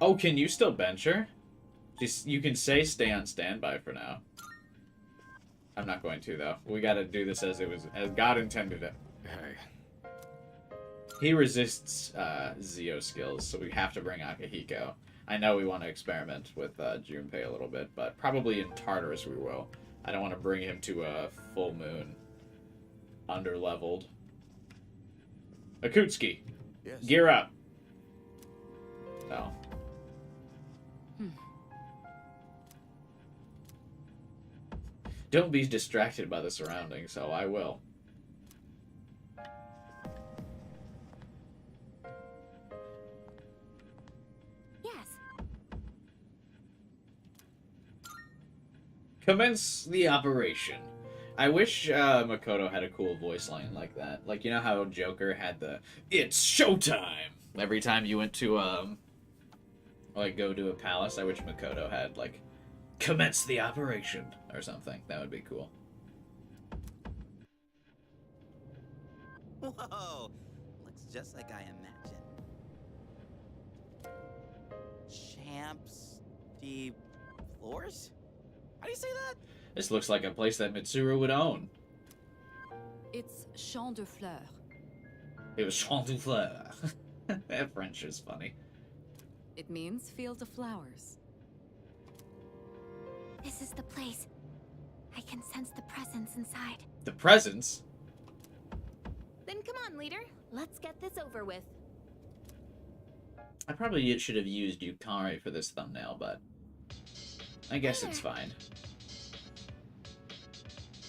Oh, can you still bench her? Just, you can say stay on standby for now. I'm not going to, though. We gotta do this as God intended it. Hey. He resists Zio skills, so we have to bring Akihiko. I know we want to experiment with Junpei a little bit, but probably in Tartarus we will. I don't want to bring him to a full moon. Under-leveled. Akutsuki, Yes. gear up. Oh. Don't be distracted by the surroundings, so I will. Yes. Commence the operation. I wish Makoto had a cool voice line like that. Like, you know how Joker had the "It's showtime" every time you went to like go to a palace. I wish Makoto had like "Commence the operation" or something. That would be cool. Whoa! Looks just like I imagined. Champs de floors? How do you say that? This looks like a place that Mitsuru would own. It's Champ de Fleurs. It was Champ de Fleurs. That French is funny. It means field of flowers. This is the place. I can sense the presence inside. The presence? Then come on, leader. Let's get this over with. I probably should have used Yukari for this thumbnail, but I guess it's fine.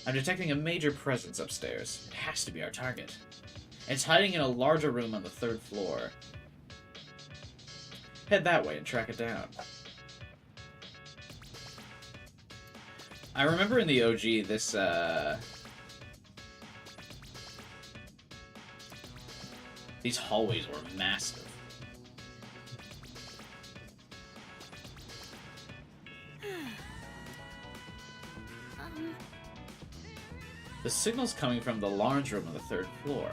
I'm detecting a major presence upstairs. It has to be our target. It's hiding in a larger room on the 3rd floor. Head that way and track it down. I remember in the OG this, these hallways were massive. The signal's coming from the large room on the 3rd floor.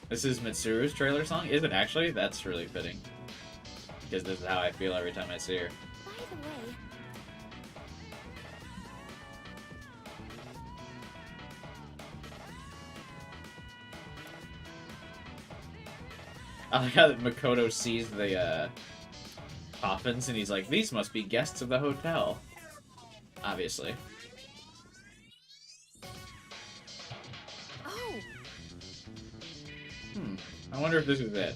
This is Mitsuru's trailer song? Is it actually? That's really fitting. Because this is how I feel every time I see her. By the way, I like how Makoto sees the coffins and he's like, these must be guests of the hotel. Obviously. Oh, I wonder if this is it.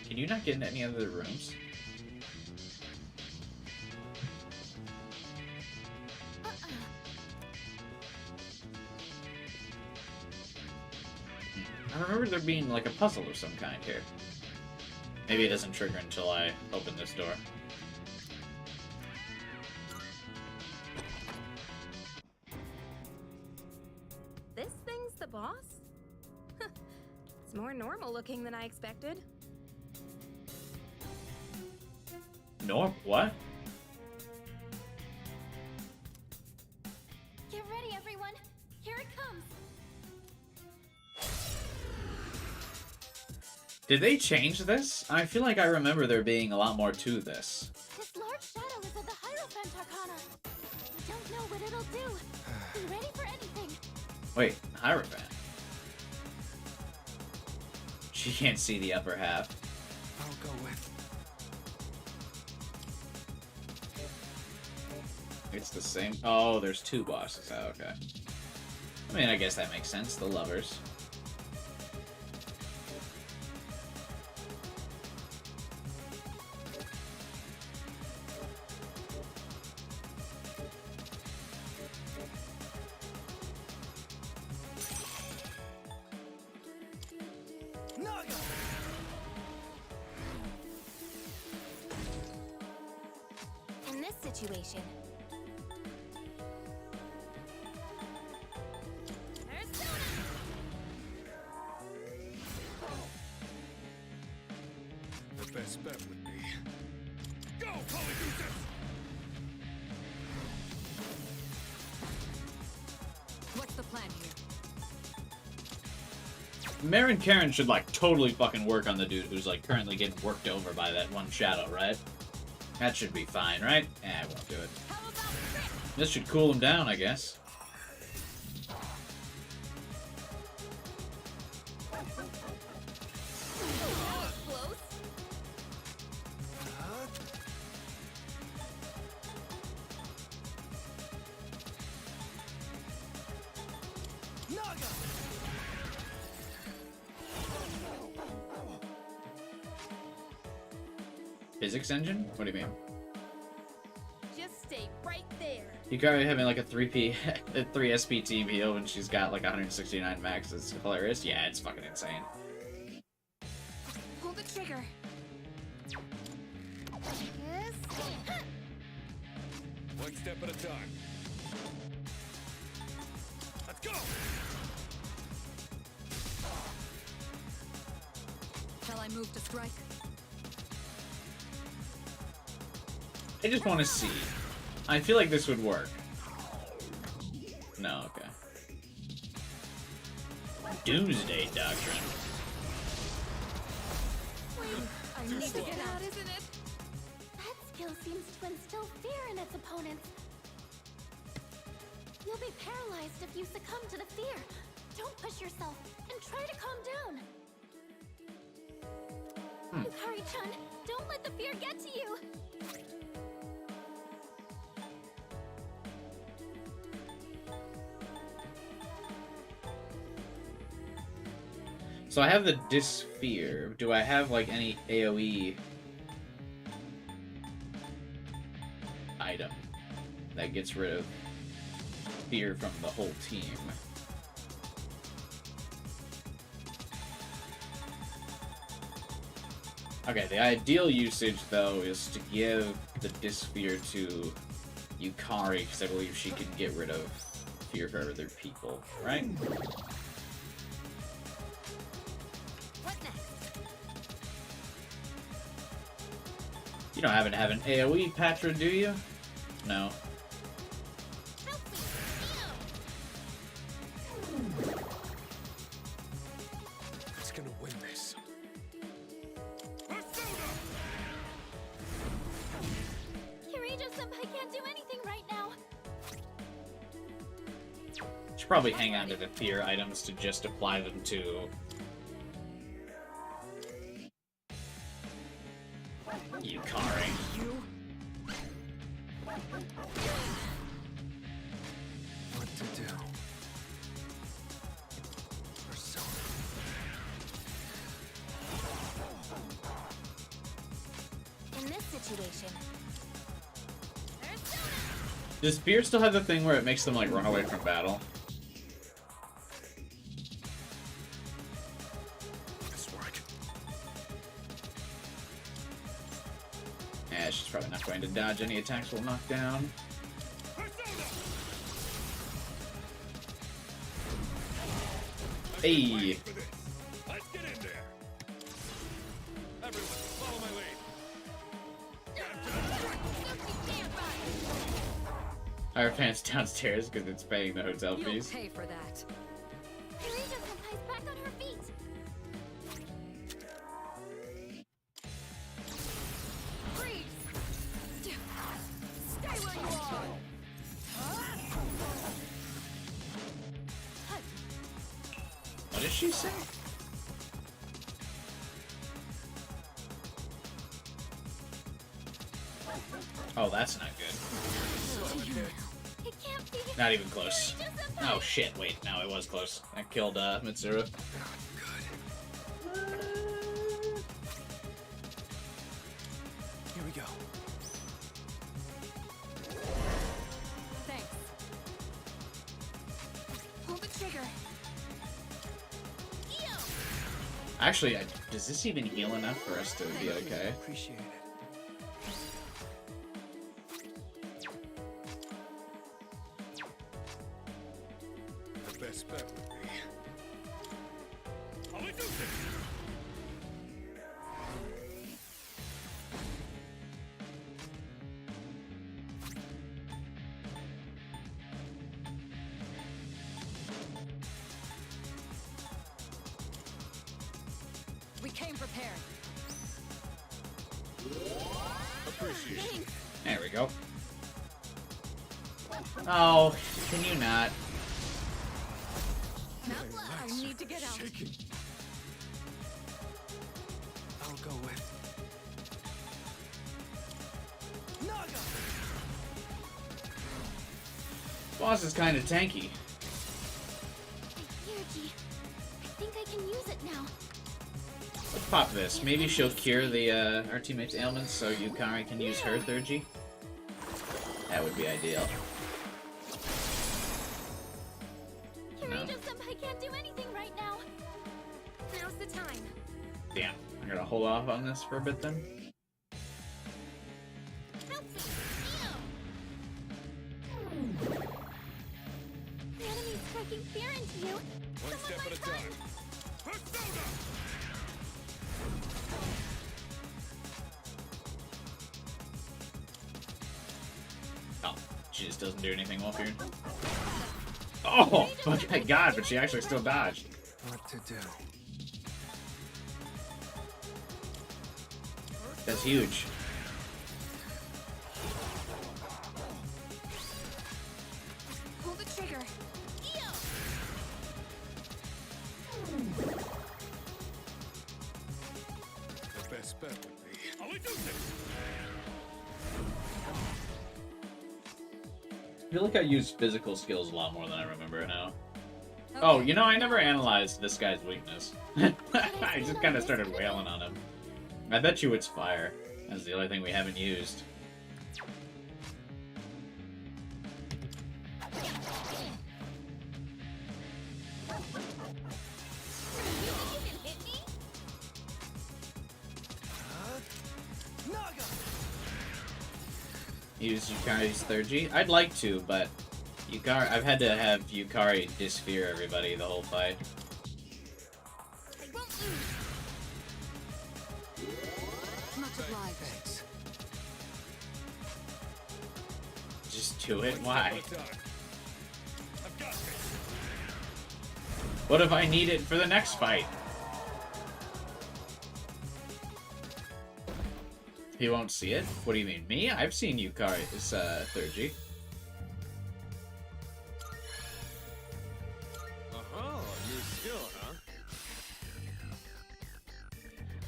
Can you not get into any other rooms? I remember there being like a puzzle of some kind here. Maybe it doesn't trigger until I open this door. this thing's the boss? It's more normal looking than I expected. What? get ready, everyone. Here it comes. Did they change this? I feel like I remember there being a lot more to this. This large shadow is of the Hierophant Arcana. We don't know what it'll do. Be ready for anything. Wait, Hierophant? She can't see the upper half. I'll go with. It's the same. Oh, there's 2 bosses. Oh, okay. I mean, I guess that makes sense. The lovers. In this situation, The best bet would be... Go, Polyjuices! What's the plan here? Marin Karen should, like, totally fucking work on the dude who's, like, currently getting worked over by that one shadow, right? That should be fine, right? I won't do it. This should cool him down, I guess. close. Physics engine? What do you mean? Just stay right there. Yukari having like a 3 SPT heal when she's got like 169 max is hilarious. Yeah, it's fucking insane. Pull the trigger. Yes. One step at a time. Let's go! Shall I move to strike? I just want to see. I feel like this would work. No, okay. Doomsday Doctrine. I need to get out. isn't it? That skill seems to instill fear in its opponents. You'll be paralyzed if you succumb to the fear. Don't push yourself and try to calm down. Yukari-chan, don't let the fear get to you. So I have the Dysphere. Do I have like any AoE item that gets rid of fear from the whole team? Okay, the ideal usage though is to give the Dysphere to Yukari because I believe she can get rid of fear for other people, right? What next? You don't happen to have an AoE, Patra, do you? No. Who's gonna win this? Kirijo-senpai can't do anything right now. Should probably hang on to the fear items to just apply them to Yukari. What to do? Persona. In this situation. Does fear still have the thing where it makes them like run away from battle? This work. Yeah, she's probably not going to dodge any attacks we'll knock down. Hey! Let's get in there. Everyone, follow my lead. Our pants downstairs because it's paying the hotel You'll fees. pay for that. Kirijo-senpai's back on her feet. Freeze! Stay where you are! What did she say? Oh, that's not good. It can't be. Not even close. Kirijo-senpai! Oh shit, wait, no, it was close. I killed Mitsuru. Here we go. Thanks. Pull the trigger. Actually, does this even heal enough for us to be okay? Appreciate it. The best bet would be. I'll do this. We came prepared. Appreciate it. There we go. Oh, can you not? I need to get out. Shaking. I'll go with. Naga! Boss is kind of tanky. Energy. I think I can use it now. Let's pop this. Maybe she'll cure the our teammate's ailments so Yukari can use her third G. That would be ideal. Kirijo-senpai can't do anything right now. Now's the time. Damn. I'm gonna hold off on this for a bit then. Help me. invoking fear into you. One step at a time. Persona! Oh, she just doesn't do anything while fearing. Oh, my God, but she actually still dodged. What to do? That's huge. Pull the trigger. The best bet would be. I'll do this! I feel like I use physical skills a lot more than I remember now. Oh, you know, I never analyzed this guy's weakness. I just kind of started wailing on him. I bet you it's fire. That's the only thing we haven't used. Use Yukari's third G? I'd like to, but Yukari, I've had to have Yukari disfear everybody the whole fight. Much obliged. Just do it? Why? I've got this. What if I need it for the next fight? He won't see it? What do you mean, me? I've seen Yukari's third G. New skill, huh?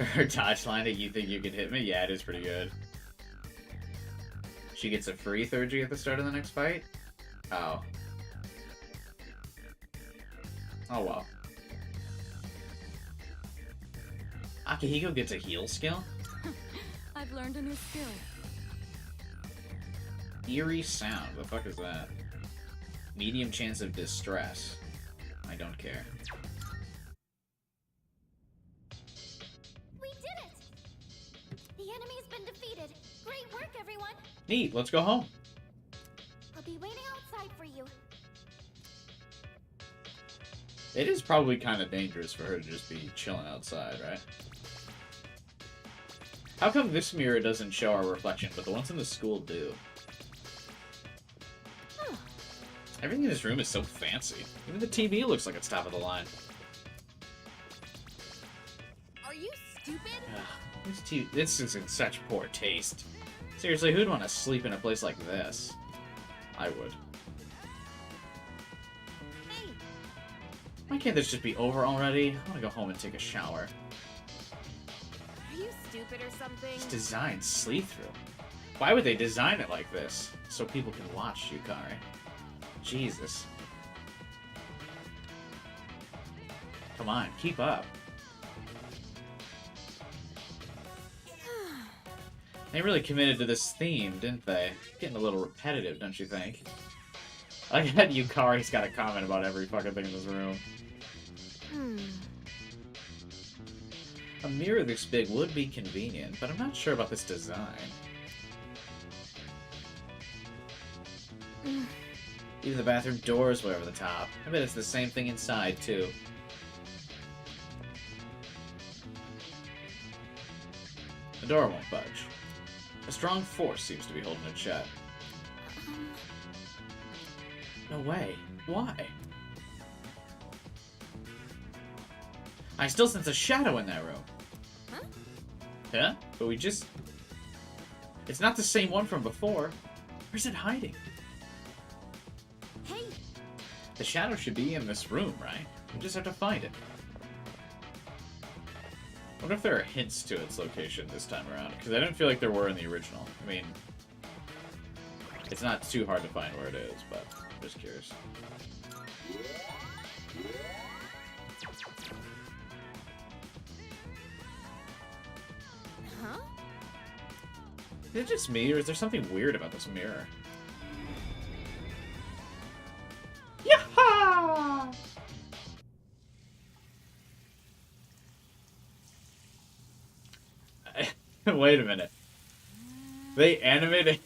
Her dodge line, you think you can hit me? Yeah, it is pretty good. She gets a free third G at the start of the next fight? Oh. Oh well. Akihiko gets a heal skill? I've learned a new skill. Eerie sound. The fuck is that? Medium chance of distress. I don't care. We did it! The enemy's been defeated. Great work, everyone. Neat, let's go home. I'll be waiting outside for you. It is probably kind of dangerous for her to just be chilling outside, right? How come this mirror doesn't show our reflection, but the ones in the school do? Huh. Everything in this room is so fancy. Even the TV looks like it's top of the line. Are you stupid? This is in such poor taste. Seriously, who'd want to sleep in a place like this? I would. Hey, Why can't this just be over already? I want to go home and take a shower. are you stupid or something? It's designed see-through. Why would they design it like this? So people can watch Yukari. Jesus. Come on, keep up. They really committed to this theme, didn't they? Getting a little repetitive, don't you think? I bet Yukari's got a comment about every fucking thing in this room. A mirror this big would be convenient, but I'm not sure about this design. Even the bathroom doors way over the top. I bet it's the same thing inside, too. The door won't budge. A strong force seems to be holding it shut. No way. Why? I still sense a shadow in that room. Huh? Huh? But we just... It's not the same one from before. Where's it hiding? Hey, The shadow should be in this room, right? We just have to find it. I wonder if there are hints to its location this time around, because I didn't feel like there were in the original. I mean, it's not too hard to find where it is, but I'm just curious. huh? Is it just me, or is there something weird about this mirror? Yaha! Wait a minute. They animated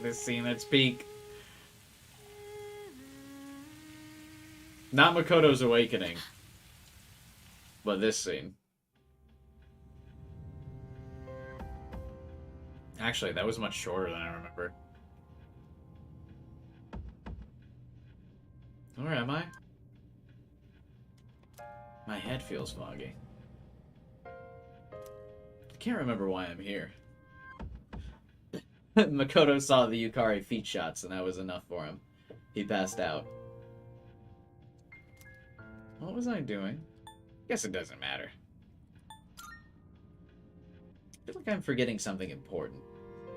this scene at its peak. Not Makoto's awakening. But this scene. Actually, that was much shorter than I remember. Where am I? My head feels foggy. I can't remember why I'm here. Makoto saw the Yukari feet shots, and that was enough for him. He passed out. What was I doing? Guess it doesn't matter. I feel like I'm forgetting something important.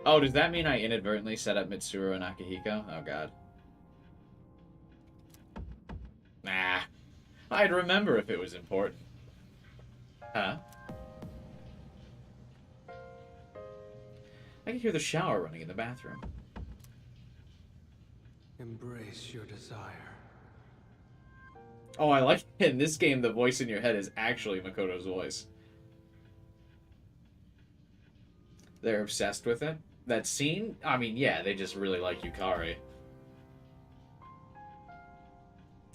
Oh, does that mean I inadvertently set up Mitsuru and Akihiko? Oh, God. Nah. I'd remember if it was important. Huh? I can hear the shower running in the bathroom. Embrace your desire. Oh, I like it. In this game, the voice in your head is actually Makoto's voice. They're obsessed with it. That scene? I mean, yeah, they just really like Yukari.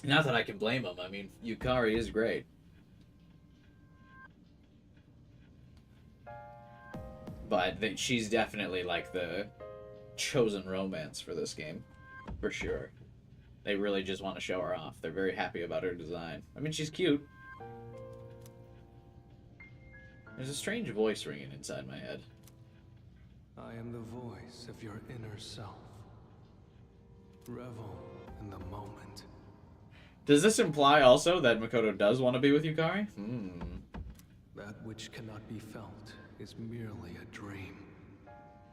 Not that I can blame them. I mean, Yukari is great. But she's definitely like the chosen romance for this game. For sure. They really just want to show her off. They're very happy about her design. I mean, she's cute. There's a strange voice ringing inside my head. I am the voice of your inner self. Revel in the moment. Does this imply also that Makoto does want to be with Yukari? That which cannot be felt is merely a dream.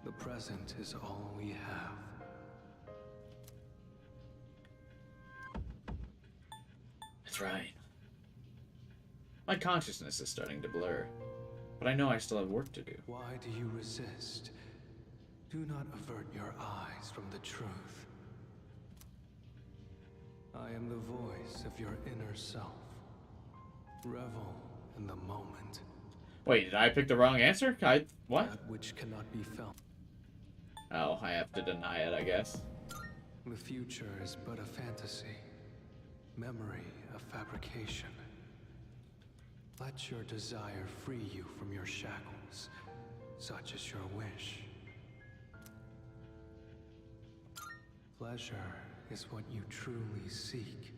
The present is all we have. That's right. My consciousness is starting to blur, but I know I still have work to do. Why do you resist? Do not avert your eyes from the truth. I am the voice of your inner self. Revel in the moment. Wait, did I pick the wrong answer? What? That which cannot be felt. Oh, I have to deny it, I guess. The future is but a fantasy. Memory a fabrication. Let your desire free you from your shackles. Such is your wish. Pleasure is what you truly seek.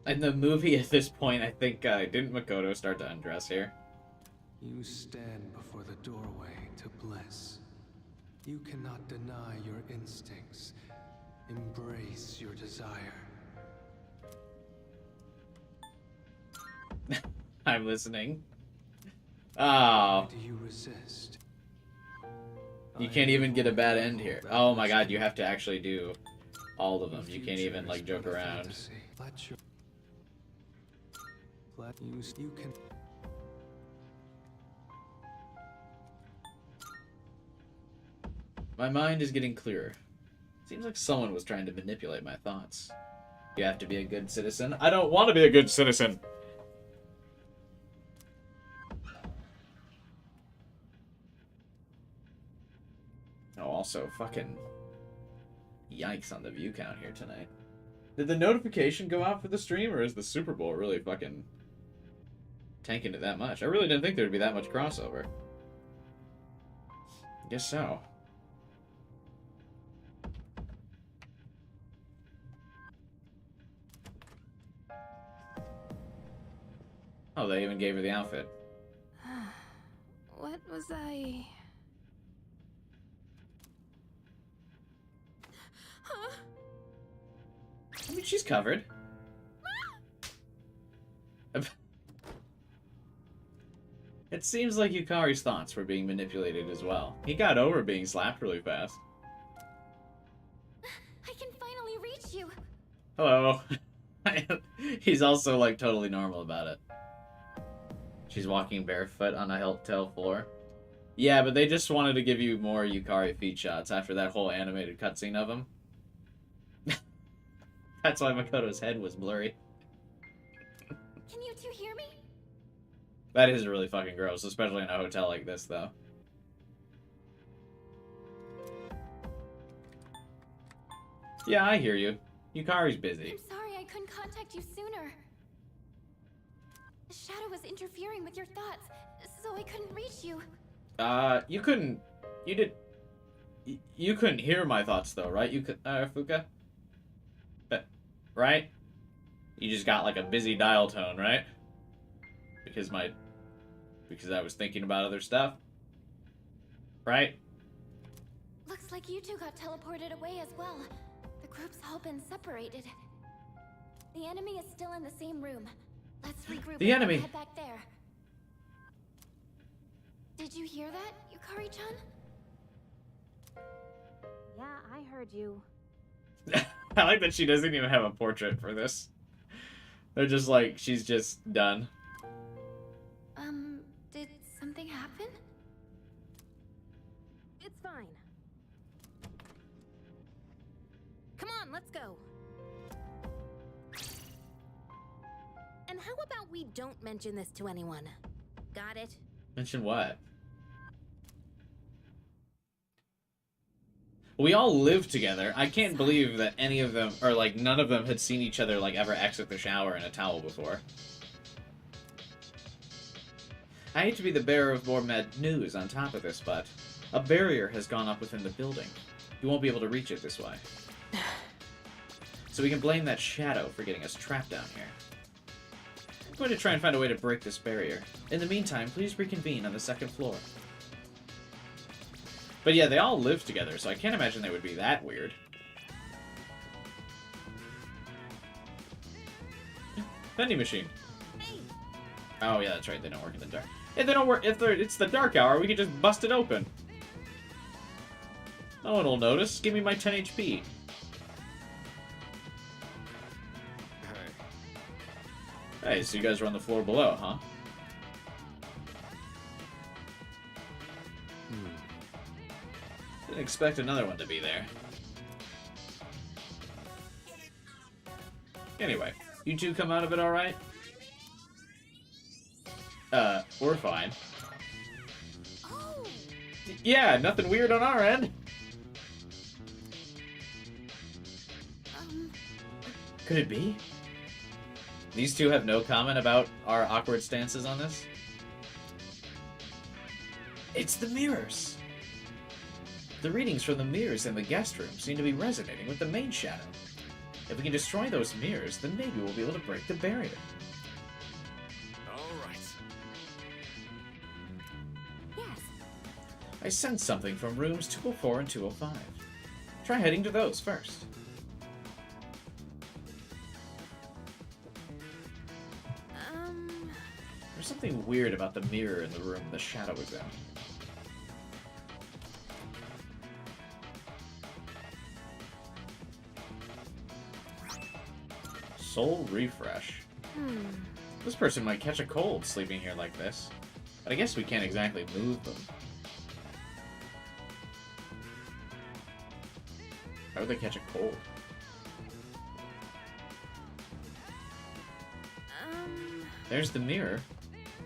In the movie at this point, I think, didn't Makoto start to undress here? You stand before the doorway to bliss. You cannot deny your instincts. Embrace your desire. I'm listening. Oh. Why do you resist? You can't even get a bad end here. Oh my god, you have to actually do all of them. You can't even, like, joke around. You can. My mind is getting clearer. Seems like someone was trying to manipulate my thoughts. You have to be a good citizen. I don't want to be a good citizen. Oh, also, fucking yikes on the view count here tonight. Did the notification go out for the stream, or is the Super Bowl really fucking tanking it that much? I really didn't think there'd be that much crossover. Guess so. Oh, they even gave her the outfit. What was I... Huh? I mean, she's covered. It seems like Yukari's thoughts were being manipulated as well. He got over being slapped really fast. I can finally reach you. Hello. He's also, like, totally normal about it. She's walking barefoot on a hotel floor. Yeah, but they just wanted to give you more Yukari feet shots after that whole animated cutscene of him. That's why Makoto's head was blurry. Can you two hear me? That is really fucking gross, especially in a hotel like this, though. Yeah, I hear you. Yukari's busy. I'm sorry I couldn't contact you sooner. The shadow was interfering with your thoughts, so I couldn't reach you. You couldn't... You couldn't hear my thoughts, though, right? You could... Fuka? But... Right? You just got, like, a busy dial tone, right? Because I was thinking about other stuff. Right? Looks like you two got teleported away as well. The group's all been separated. The enemy is still in the same room. Let's regroup The and enemy. head back there. Did you hear that, Yukari-chan? Yeah, I heard you. I like that she doesn't even have a portrait for this. They're just like, she's just done. Did something happen? It's fine. Come on, let's go. And how about we don't mention this to anyone? Got it? Mention what? We all live together. I can't believe that any of them, or like none of them had seen each other like ever exit the shower in a towel before. I hate to be the bearer of more bad news on top of this, but a barrier has gone up within the building. You won't be able to reach it this way. So we can blame that shadow for getting us trapped down here. I'm going to try and find a way to break this barrier. In the meantime, please reconvene on the second floor. But yeah, they all live together, so I can't imagine they would be that weird. Vending machine. Hey. Oh yeah, that's right. They don't work in the dark. If they don't work, it's the dark hour, we could just bust it open. No one will notice. Give me my 10 HP. Hey, so you guys are on the floor below, huh? Didn't expect another one to be there. Anyway, you two come out of it alright? We're fine. Oh! Yeah, nothing weird on our end. Could it be? These two have no comment about our awkward stances on this? It's the mirrors! The readings from the mirrors in the guest room seem to be resonating with the main shadow. If we can destroy those mirrors, then maybe we'll be able to break the barrier. Alright. Yes. I sense something from rooms 204 and 205. Try heading to those first. There's something weird about the mirror in the room the shadow is in. Soul refresh. This person might catch a cold sleeping here like this. But I guess we can't exactly move them. How would they catch a cold? There's the mirror.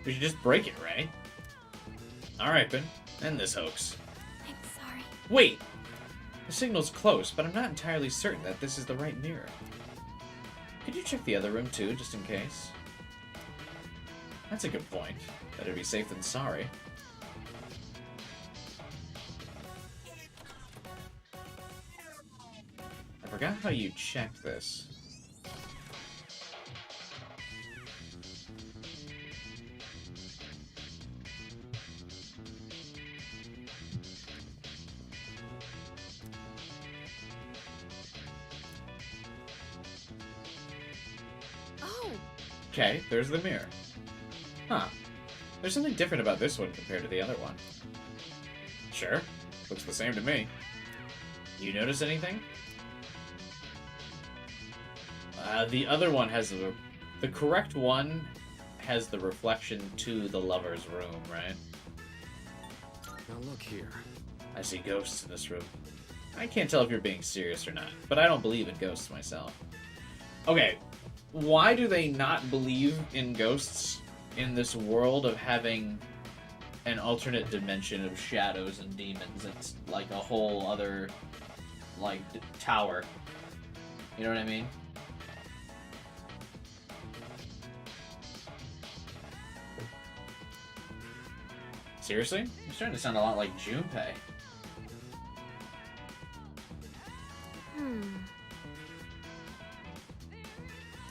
We should just break it, right? Alright then. End this hoax. I'm sorry. Wait! The signal's close, but I'm not entirely certain that this is the right mirror. Could you check the other room too, just in case? That's a good point. Better be safe than sorry. I forgot how you checked this. Okay, there's the mirror. Huh. There's something different about this one compared to the other one. Sure. Looks the same to me. You notice anything? The other one has the correct one has the reflection to the lover's room, right? Now look here. I see ghosts in this room. I can't tell if you're being serious or not, but I don't believe in ghosts myself. Okay. Why do they not believe in ghosts in this world of having an alternate dimension of shadows and demons? It's like a whole other, like, tower. You know what I mean? Seriously? You're starting to sound a lot like Junpei.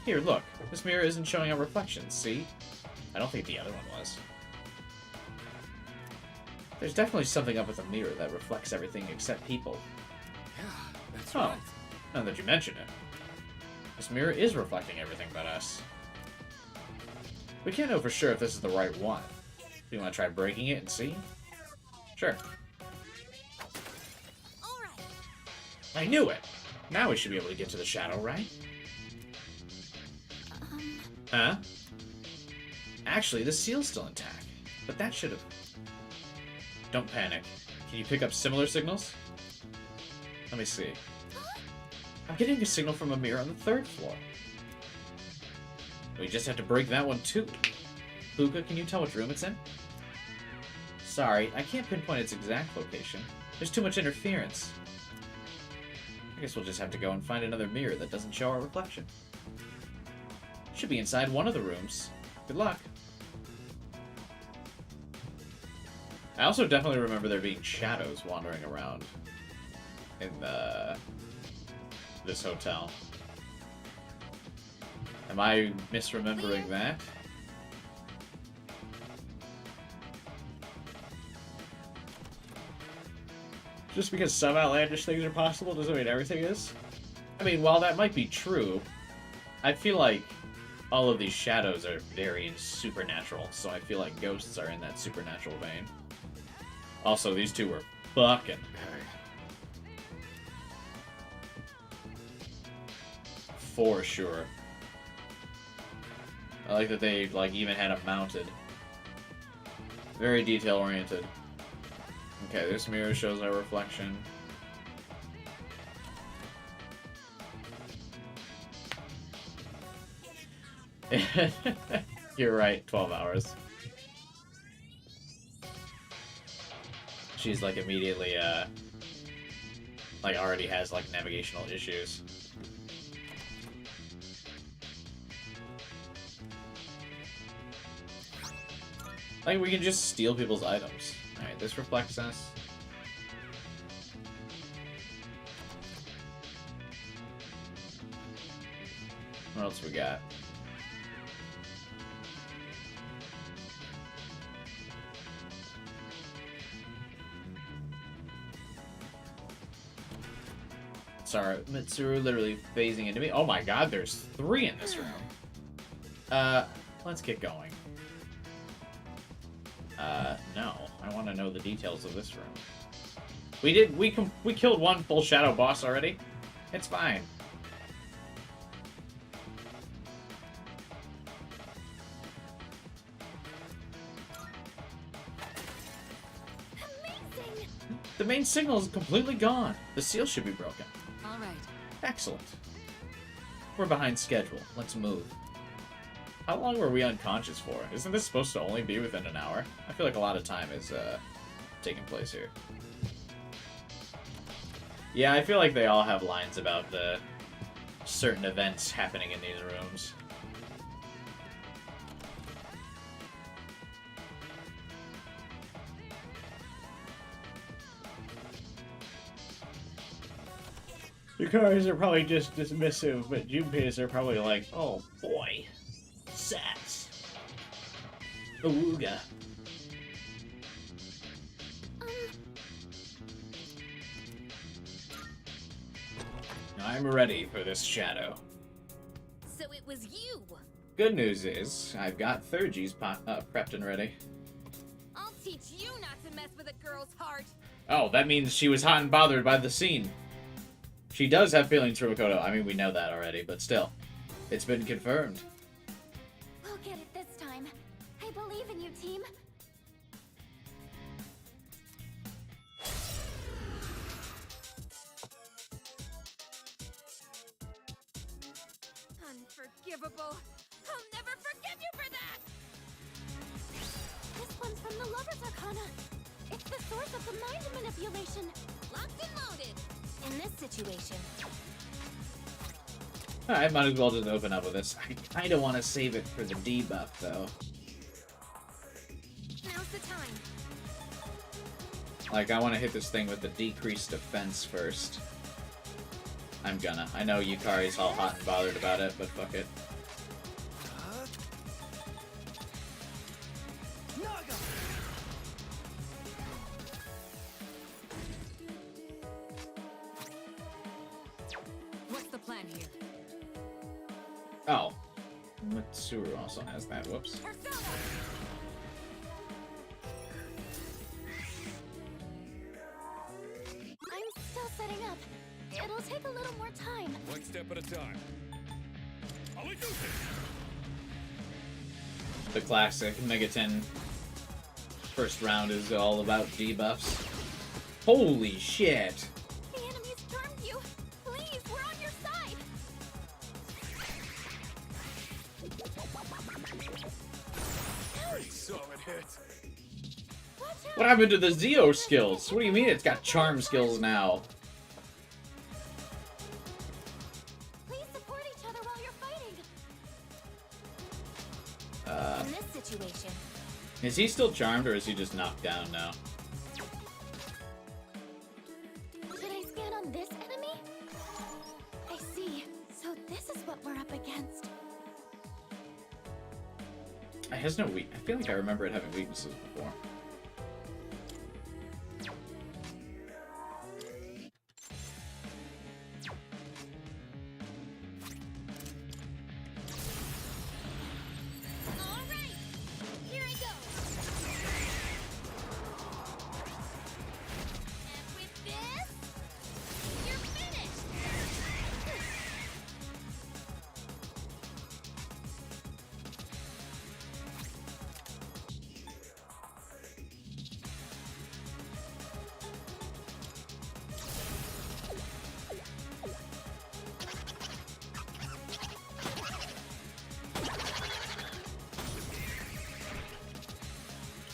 Here, look. This mirror isn't showing our reflections, see? I don't think the other one was. There's definitely something up with the mirror that reflects everything except people. Yeah, that's Oh, right. now that you mention it. This mirror is reflecting everything but us. We can't know for sure if this is the right one. Do you want to try breaking it and see? Sure. Alright. I knew it! Now we should be able to get to the shadow, right? Huh? Actually, the seal's still intact. But that should have... Don't panic. Can you pick up similar signals? Let me see. I'm getting a signal from a mirror on the 3rd floor. We just have to break that one too. Luca, can you tell which room it's in? Sorry, I can't pinpoint its exact location. There's too much interference. I guess we'll just have to go and find another mirror that doesn't show our reflection. Should be inside one of the rooms. Good luck. I also definitely remember there being shadows wandering around in this hotel. Am I misremembering that? Just because some outlandish things are possible doesn't mean everything is? I mean, while that might be true, I feel like all of these shadows are very supernatural, so I feel like ghosts are in that supernatural vein. Also, these two were fucking. For sure. I like that they even had it mounted. Very detail oriented. Okay, this mirror shows our reflection. You're right, 12 hours. She's immediately already has navigational issues. We can just steal people's items. Alright, this reflects us. What else we got? Sorry, Mitsuru literally phasing into me. Oh my god, there's 3 in this room. Let's get going. No. I want to know the details of this room. We killed one full shadow boss already. It's fine. Amazing! The main signal is completely gone. The seal should be broken. All right. Excellent. We're behind schedule. Let's move. How long were we unconscious for? Isn't this supposed to only be within an hour? I feel like a lot of time is taking place here. Yeah, I feel like they all have lines about the certain events happening in these rooms. Yukaris are probably just dismissive, but Junpei's are probably like, oh boy, sass. Awooga. I'm ready for this shadow. So it was you! Good news is, I've got Thurgies prepped and ready. I'll teach you not to mess with a girl's heart! Oh, that means she was hot and bothered by the scene. She does have feelings for Makoto. I mean, we know that already, but still. It's been confirmed. We'll get it this time. I believe in you, team. Unforgivable! I'll never forgive you for that! This one's from the Lover's Arcana. It's the source of the mind manipulation. Locked and loaded! In this situation, I might as well just open up with this. I kind of want to save it for the debuff, though. now's the time. Like, I want to hit this thing with the decreased defense first. I'm gonna. I know Yukari's all hot and bothered about it, but fuck it. What's the plan here? Oh. Mitsuru also has that. Whoops. I'm still setting up. It'll take a little more time. One step at a time. I'll do this. The classic Megaten first round is all about debuffs. Holy shit! The enemy's charmed you. Please, we're on your side. Solid hit. Watch out. What happened to the Zeo skills? What do you mean it's got charm skills now? Please support each other while you're fighting. In this situation, Is he still charmed or is he just knocked down now? should I scan on this enemy? I see. So this is what we're up against. It has no weak. I feel like I remember it having weaknesses before. All right, here I go. And with this, you're finished.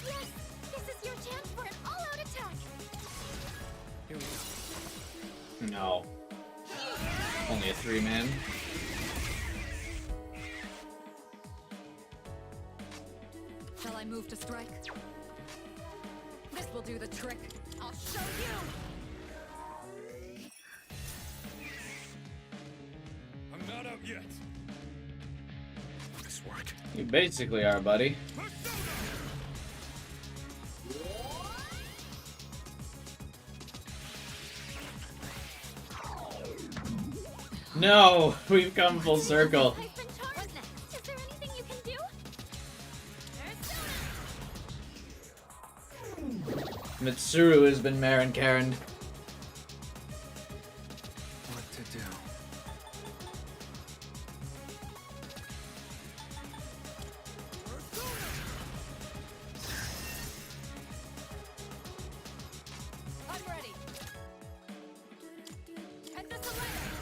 Yes, this is your chance for an all-out attack. Here we go. No. Only a 3-man. Shall I move to strike? This will do the trick. I'll show you! I'm not out yet. This work. You basically are, buddy. No! We've come full circle. I've been charged. Is there anything you can do? Mitsuru has been Marin Karen. What to do? I'm ready. And this will later.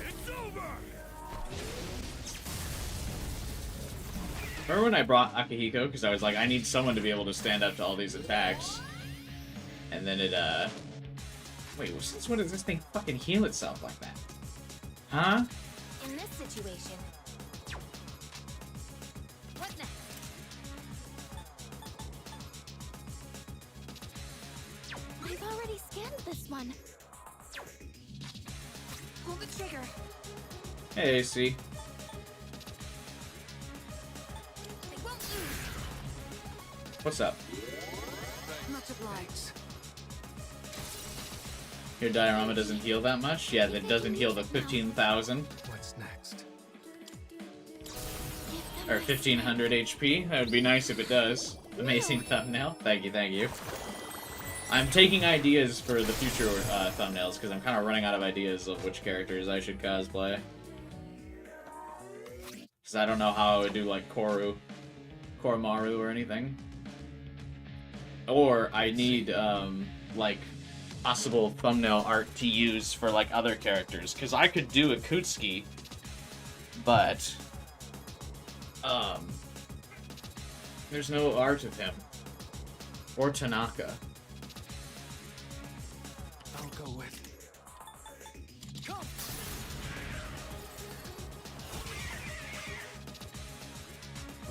It's over. Remember when I brought Akihiko? Because I was like, I need someone to be able to stand up to all these attacks. And then it, Wait, well, since when does this thing fucking heal itself like that? Huh? In this situation, what next? I've already scanned this one. Pull the trigger. Hey, AC. I won't lose. What's up? Much obliged. Your diorama doesn't heal that much? Yeah, that doesn't heal the 15,000. What's next? Or 1,500 HP. That would be nice if it does. Amazing thumbnail. Thank you, thank you. I'm taking ideas for the future thumbnails, because I'm kind of running out of ideas of which characters I should cosplay. Because I don't know how I would do, like, Koromaru or anything. Or I need, like, possible thumbnail art to use for, like, other characters. Because I could do Akutsuki, but there's no art of him. Or Tanaka. I'll go with.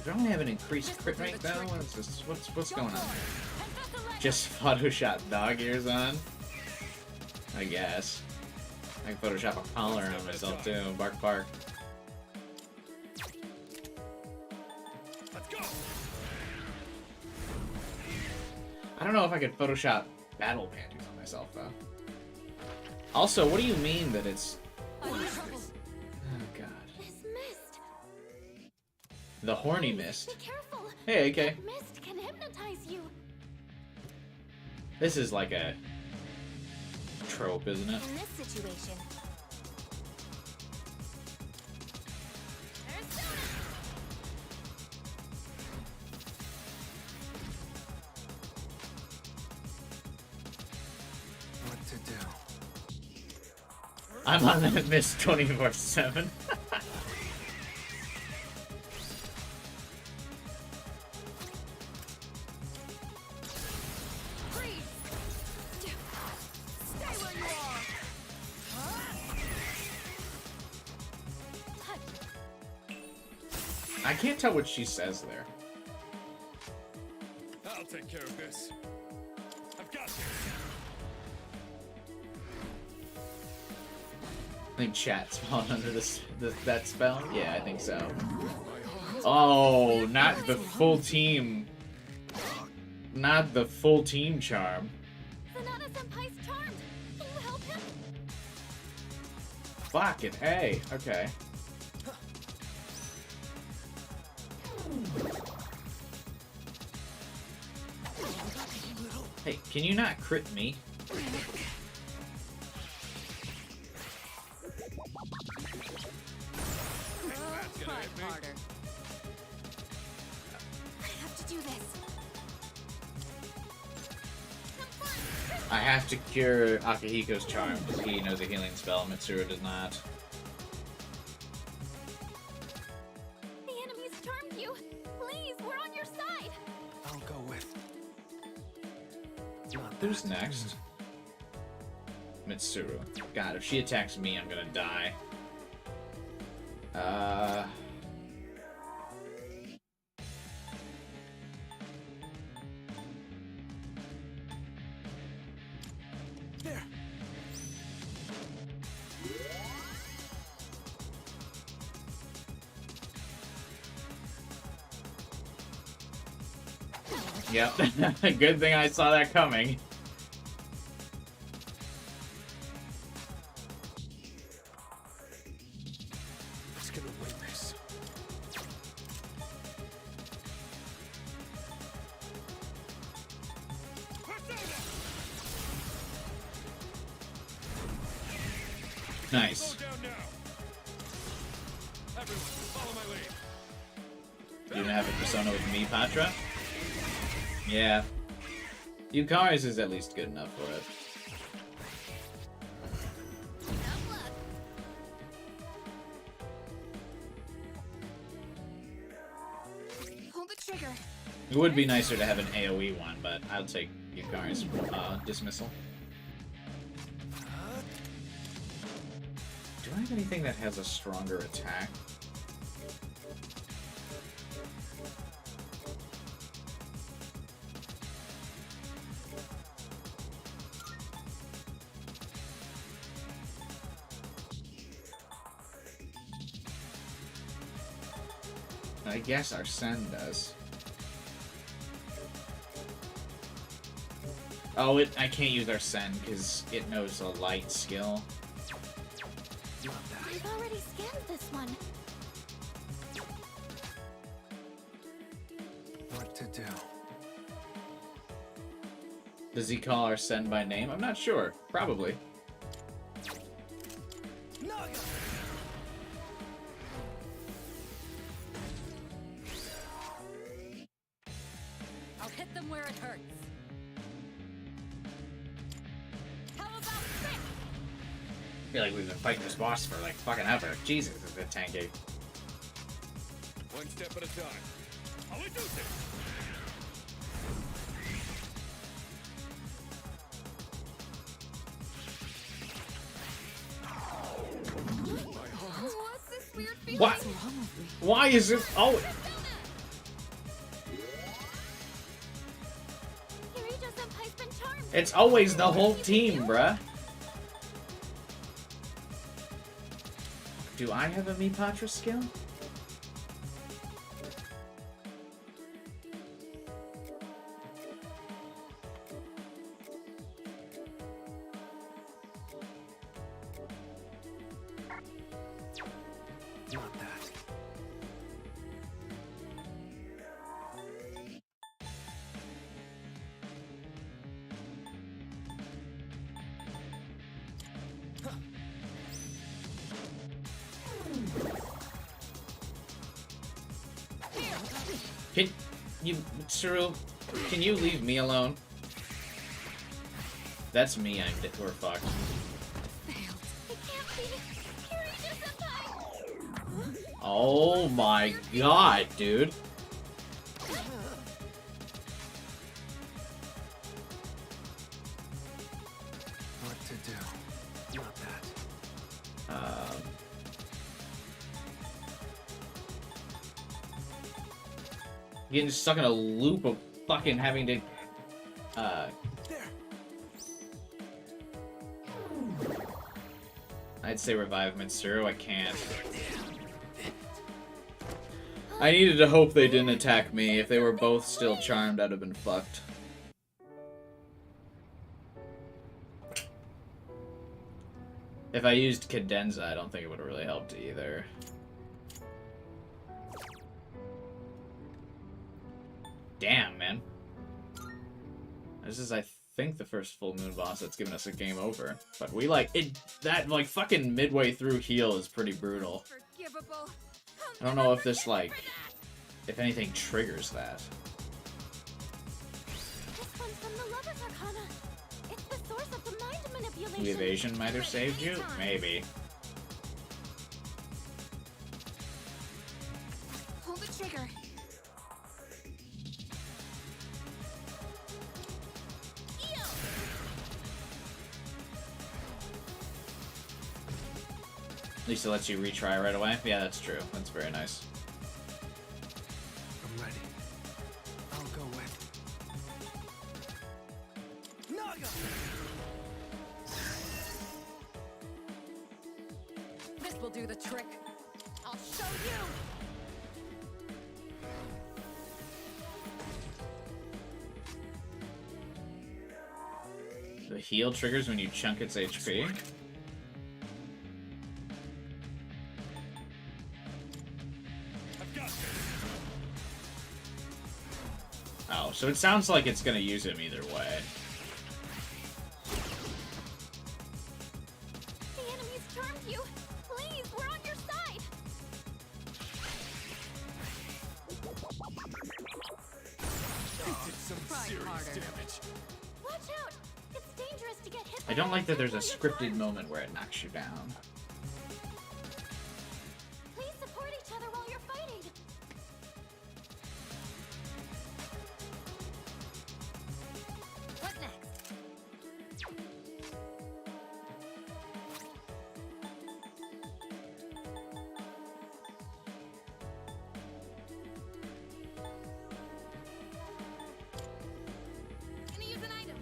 Don't we have an increased crit rate though? What is this? What's going on there? Just Photoshop dog ears on? I guess. I can Photoshop a collar on myself too. Bark bark. Let's go. I don't know if I could Photoshop battle panties on myself though. Also, what do you mean that it's... I'm in trouble. Oh god. This mist. The horny mist. Be careful. Hey, okay. That mist can hypnotize you. This is like a trope, isn't it? In this situation. What to do? I'm on that mist 24/7. Freeze! Stay where you are! I can't tell what she says there. I'll take care of this. I've got this. I think chat's falling under that spell. Yeah, I think so. Oh, not the full team. Not the full team charm. Sanada-senpai's charmed. Can you help him? Fucking hey. Okay. Hey, can you not crit me? Fight harder. I have to do this. I have to cure Akihiko's charm because he knows a healing spell, Mitsuru does not. The enemy's charmed you. Please, we're on your side. I'll go with. Not Who's that. next? Mitsuru. God, if she attacks me, I'm gonna die. There. Yep. Good thing I saw that coming. Who's gonna win this? Nice. Slow down now. Everyone, follow my lead. You gonna have a persona with me, Patra? Yeah. Yukari's is at least good enough for it. Pull the trigger. It would be nicer to have an AoE one, but I'll take Yukari's dismissal. Do I have anything that has a stronger attack? I guess our Sen does. Oh, I can't use our Sen because it knows a light skill. I've already scanned this one. What to do? Does he call our Sen by name? I'm not sure. Probably. I'll hit them where it hurts. How about this? I feel like we've been fighting this boss for like fucking ever. Jesus, it's a bit tanky. One step at a time. I'll reduce it. What? Why is it? Oh. Kirito-senpai's been charmed. It's always the whole team, bruh. Do I have a Mipatra skill? Not that. Can you, Mitsuru, can you leave me alone? That's me, we're fucked. It can't be. Kirito-senpai! Oh my god, dude. What to do? Not that. Getting stuck in a loop of fucking having to, I'd say revive Mitsuru, I can't. I needed to hope they didn't attack me. If they were both still charmed, I'd have been fucked. If I used Cadenza, I don't think it would have really helped either. Damn, man. This is, I think, the first full moon boss that's given us a game over. But we, like, that, like, fucking midway through heal is pretty brutal. Forgivable. I don't know if this, like, if anything triggers that. This one's from the Lover's Arcana. It's the source of the mind manipulation. The evasion might have saved you? Maybe. Pull the trigger. At least it lets you retry right away. Yeah, that's true. That's very nice. I'm ready. I'll go with. Naga! This will do the trick. I'll show you. The heal triggers when you chunk its HP. Oh, so it sounds like it's gonna use him either way. The enemy's charmed you. Please, we're on your side. Watch out. It's dangerous to get hit. I don't like that there's a scripted moment where it knocks you down. Please support each other while you're fighting. What next? Gonna use an item.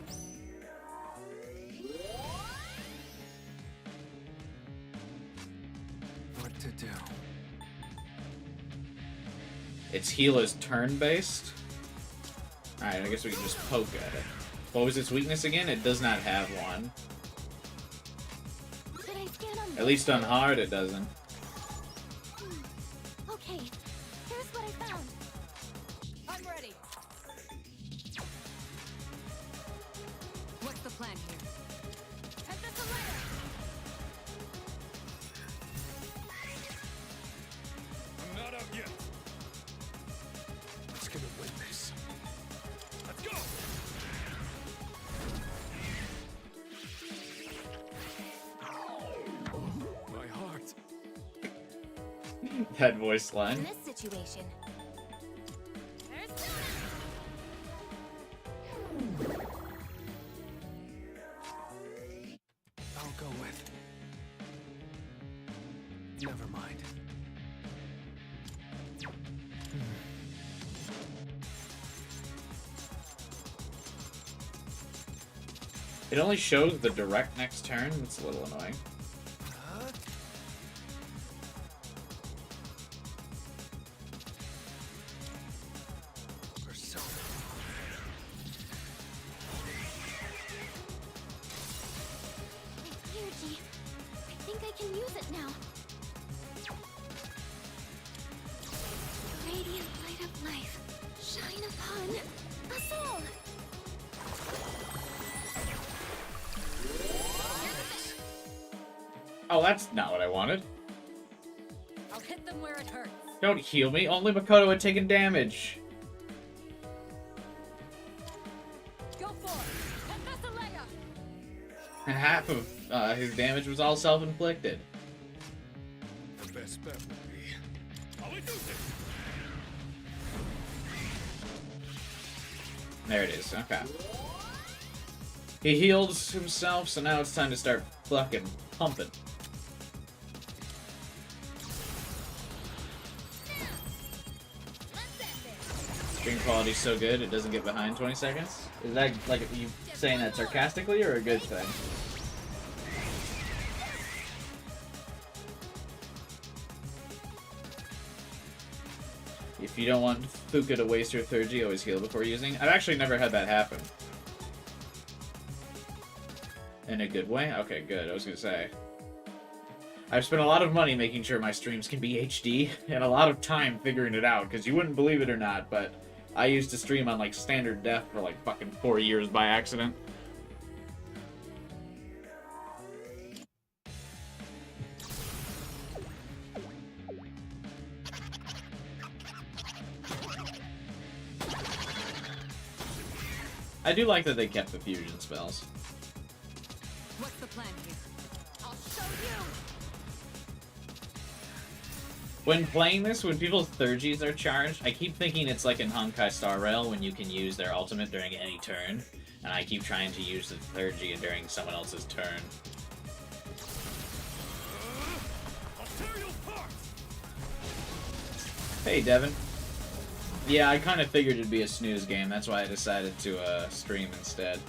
What to do? Its heal is turn-based. Alright, I guess we can just poke at it. What was its weakness again? It does not have one. Should I scan on At least on hard, it doesn't. Okay, here's what I found. I'm ready. What's the plan here? And this a letter. I'm not out yet. What's gonna win this? Let's go! My heart. That voice In line. this situation. I'll go with. Never mind. It only shows the direct next turn. That's a little annoying. Energy. I think I can use it now. Radiant light of life, shine upon us all. Oh, that's not what I wanted. I'll hit them where it hurts. Don't heal me. Only Makoto had taken damage. Go for it. Hephaestus. And half of his damage was all self-inflicted. The best bet would be... I'll do this. There it is. Okay. He healed himself, so now it's time to start fucking pumping. Stream quality's so good it doesn't get behind 20 seconds? Is that like you saying that sarcastically or a good thing? If you don't want Fuka to waste your third G, always heal before using. I've actually never had that happen. In a good way? Okay, good. I was gonna say. I've spent a lot of money making sure my streams can be HD, and a lot of time figuring it out, because you wouldn't believe it or not, but I used to stream on, like, standard def for, like, fucking 4 years by accident. I do like that they kept the fusion spells. What's the plan here? I'll show you. When playing this, when people's third Gs are charged, I keep thinking it's like in Honkai Star Rail when you can use their ultimate during any turn, and I keep trying to use the third G during someone else's turn. Hey, Devin. Yeah, I kind of figured it'd be a snooze game. That's why I decided to stream instead.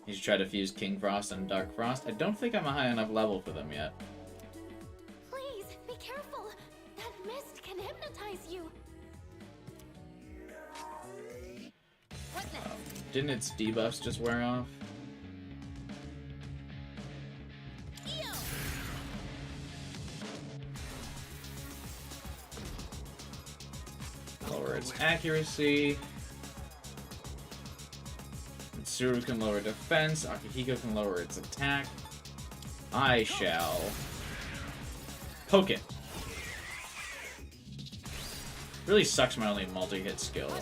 You should try to fuse King Frost and Dark Frost. I don't think I'm a high enough level for them yet. Please, be careful. That mist can hypnotize you. What next? Didn't its debuffs just wear off? Lower its accuracy. Mitsuru can lower defense. Akihiko can lower its attack. I shall poke it. Really sucks my only multi-hit skill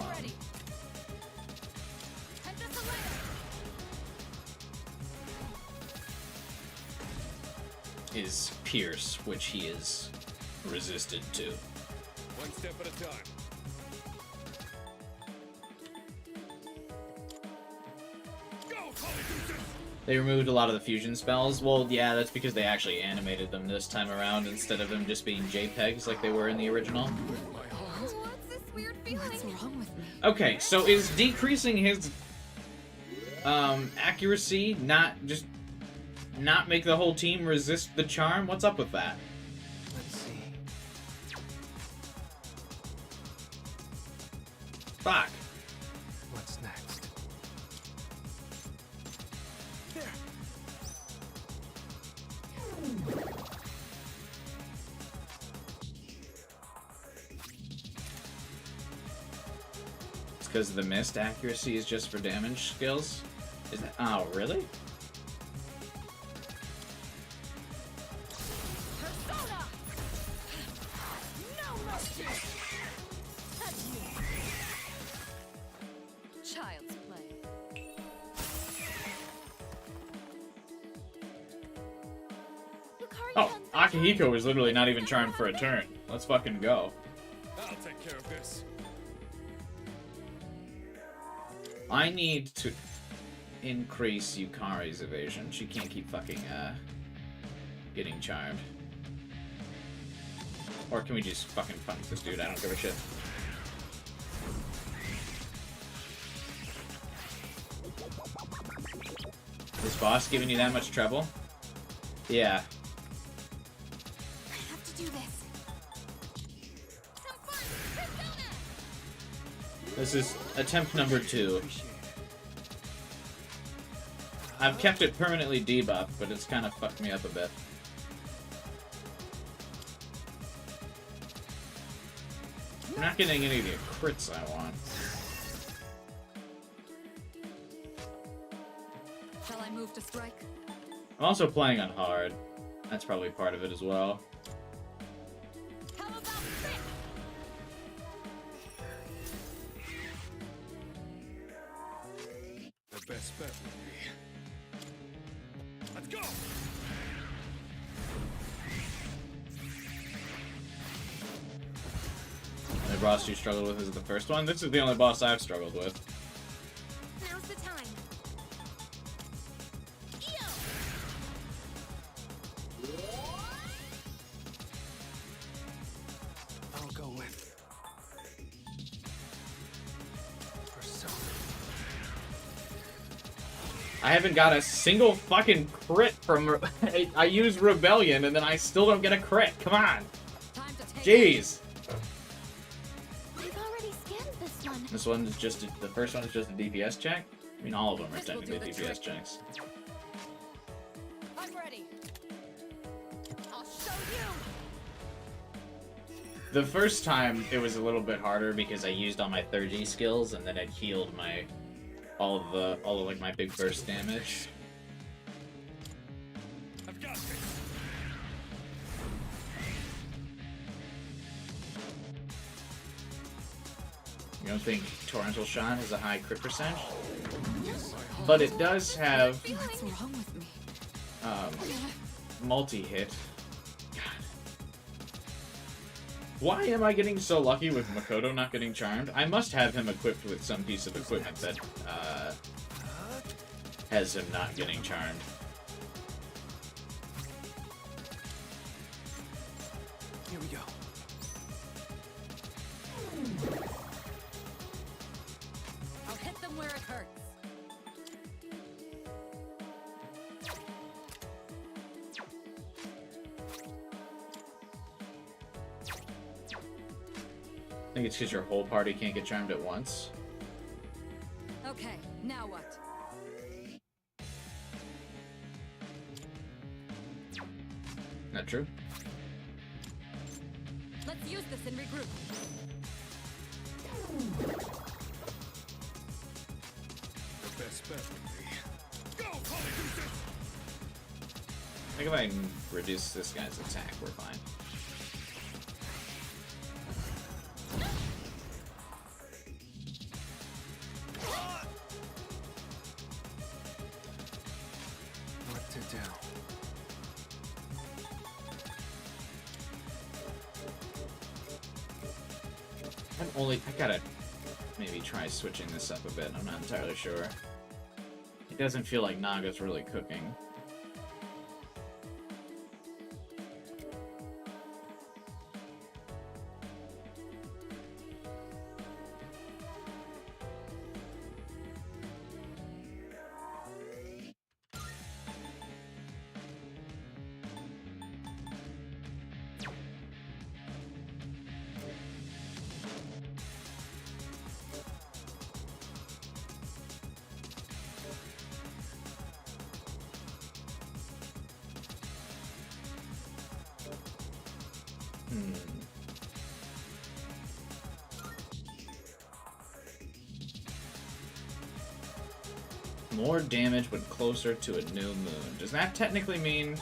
is Pierce, which he is resisted to. One step at a time. They removed a lot of the fusion spells. Well, yeah, that's because they actually animated them this time around instead of them just being JPEGs like they were in the original. What's this weird feeling? What's wrong with me? Okay, so is decreasing his accuracy not make the whole team resist the charm? What's up with that? Let's see. Fuck. What's next? It's because the mist accuracy is just for damage skills? Is that? Oh, really? Persona! No mercy! Child's play. Oh, Akihiko is literally not even charmed for a turn. Let's fucking go. I'll take care of this. I need to increase Yukari's evasion. She can't keep fucking, getting charmed. Or can we just fucking punch this dude? I don't give a shit. This boss giving you that much trouble? Yeah. I have to do this. This is attempt number 2. I've kept it permanently debuffed, but it's kind of fucked me up a bit. I'm not getting any of the crits I want. Shall I move to strike? I'm also playing on hard. That's probably part of it as well. How about this? The best bet would be... Let's go! The boss you struggled with is the first one. This is the only boss I've struggled with. Now's the time. I'll go with Persona. I haven't got a single fucking crit from... I use Rebellion and then I still don't get a crit. Come on. Time to take Jeez. I've already scanned this one. This one is just... The first one is just a DPS check? I mean, all of them are This will technically do the DPS trick. checks. I'm ready. I'll show you. The first time, it was a little bit harder because I used all my 30 skills and then it healed my... all of like my big burst damage. I've got this! You don't think Torrential Shot has a high crit percentage? But it does have What's wrong with me? multi-hit. God. Why am I getting so lucky with Makoto not getting charmed? I must have him equipped with some piece of equipment that has him not getting charmed. Here we go. I'll hit them where it hurts. I think it's because your whole party can't get charmed at once. Okay, now what? Not true? Let's use this and regroup. The best bet would be... Go, Polyjuices! I think if I reduce this guy's attack, we're fine. What to do? I gotta maybe try switching this up a bit. I'm not entirely sure. It doesn't feel like Naga's really cooking. More damage but closer to a new moon. Does that technically mean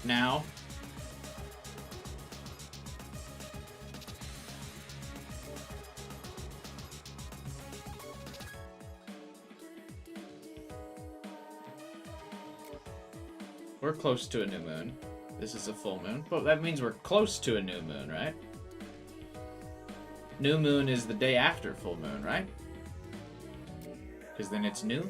now? We're close to a new moon. This is a full moon, but that means we're close to a new moon, right? New moon is the day after full moon, right? Because then it's new?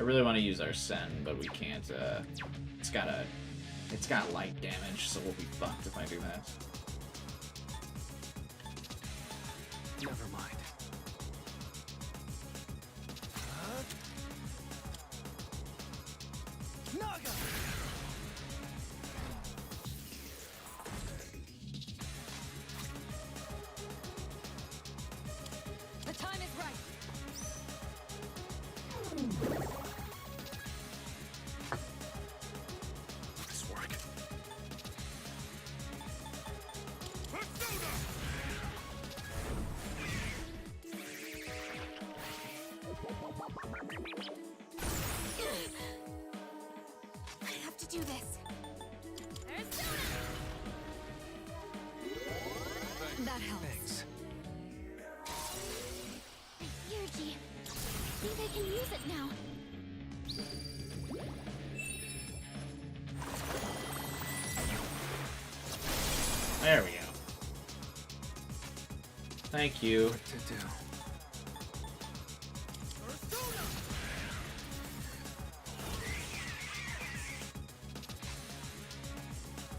I really want to use our Sen, but we can't. It's got light damage, so we'll be fucked if I do that. Never mind. Naga! The time is right. This work. I have to do this. That helps. Thanks. Yuji. I think I can use it now. There we go. Thank you. What to do?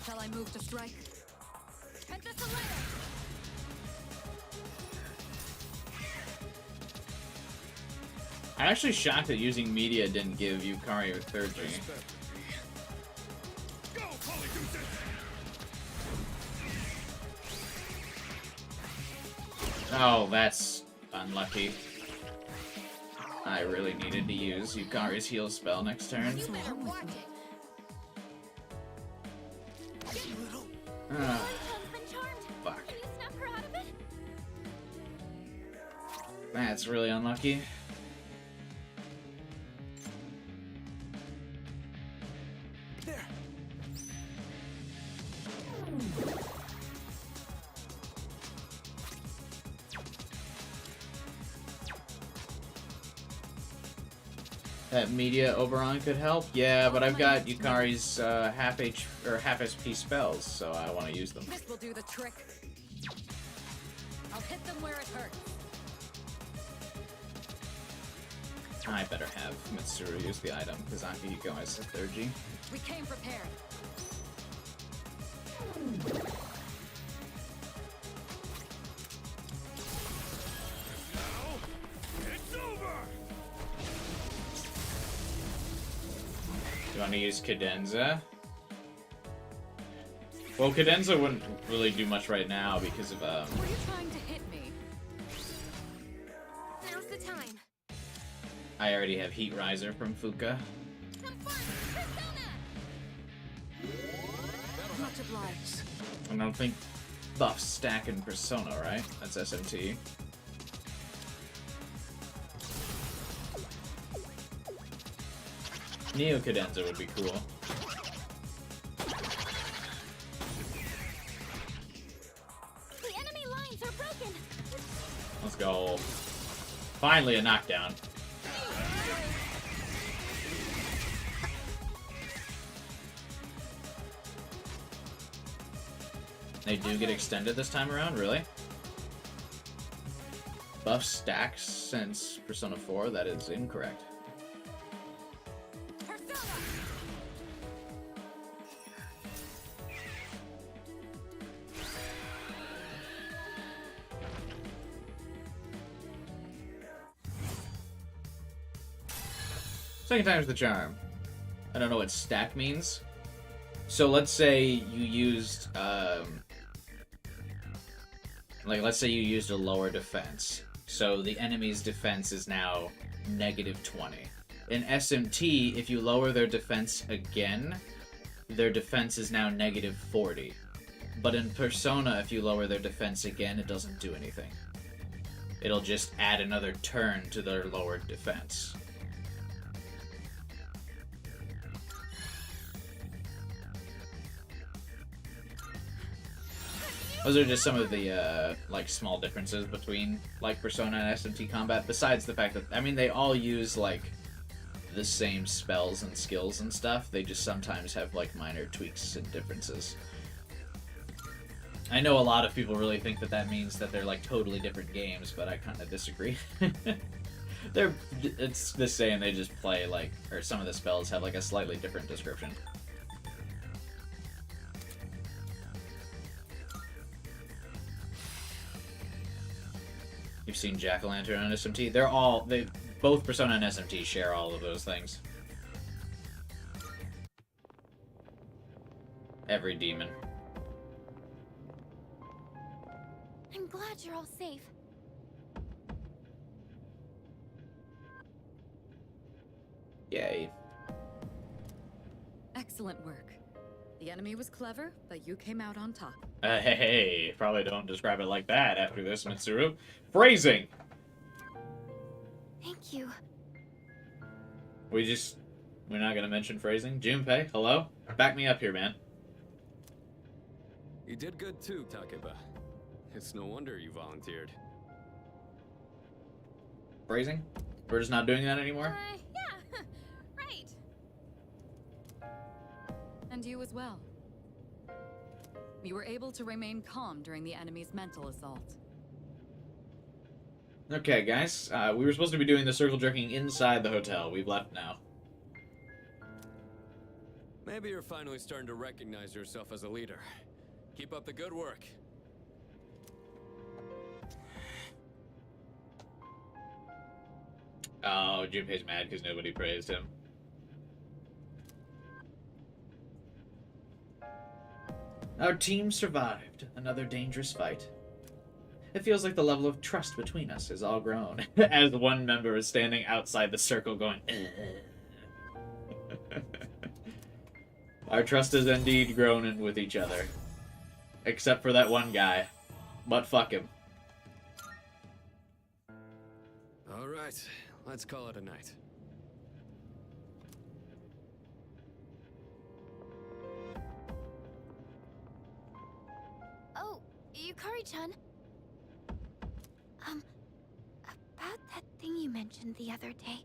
Shall I move to strike? I'm actually shocked that using media didn't give Yukari her third G. Oh, that's unlucky. I really needed to use Yukari's heal spell next turn. You better watch it. Ah, Tongue's been charmed. fuck. Can you snap her out of it? That's really unlucky. There! That media Oberon could help? Yeah, but I've got Yukari's half SP spells, so I want to use them. This will do the trick. I'll hit them where it hurts. I better have Mitsuru use the item, because Akihiko has the third G. We came prepared. You want to use Cadenza? Well, Cadenza wouldn't really do much right now because of, Were you trying to hit me? Now's the time. I already have Heat Riser from Fuka. Some fun! Persona! Much obliged. I don't think buffs stack in Persona, right? That's SMT. Neo Cadenza would be cool. The enemy lines are broken. Let's go. Finally a knockdown. They do get extended this time around, really? Buff stacks since Persona 4? That is incorrect. Second time's the charm. I don't know what stack means. So let's say you used, let's say you used a lower defense. So the enemy's defense is now -20. In SMT, if you lower their defense again, their defense is now -40. But in Persona, if you lower their defense again, it doesn't do anything. It'll just add another turn to their lowered defense. Those are just some of the, small differences between, Persona and SMT combat, besides the fact that, I mean, they all use, the same spells and skills and stuff. They just sometimes have, minor tweaks and differences. I know a lot of people really think that that means that they're, totally different games, but I kind of disagree. It's the same, they just play like, or some of the spells have like a slightly different description. You've seen Jack-o'-lantern on SMT. Both Persona and SMT share all of those things. Every demon. I'm glad you're all safe. Yay. Excellent work. The enemy was clever, but you came out on top. Hey, probably don't describe it like that after this, Mitsuru. Phrasing! Thank you. We're not gonna mention phrasing? Junpei, hello? Back me up here, man. You did good too, Takeba. It's no wonder you volunteered. Phrasing? We're just not doing that anymore? Yeah, right. And you as well. You were able to remain calm during the enemy's mental assault. Okay, guys. We were supposed to be doing the circle jerking inside the hotel. We've left now. Maybe you're finally starting to recognize yourself as a leader. Keep up the good work. Oh, Junpei's mad because nobody praised him. Our team survived another dangerous fight. It feels like the level of trust between us has all grown, as one member is standing outside the circle going, Our trust has indeed grown in with each other. Except for that one guy. But fuck him. Alright, let's call it a night. Oh, Yukari-chan. About that thing you mentioned the other day.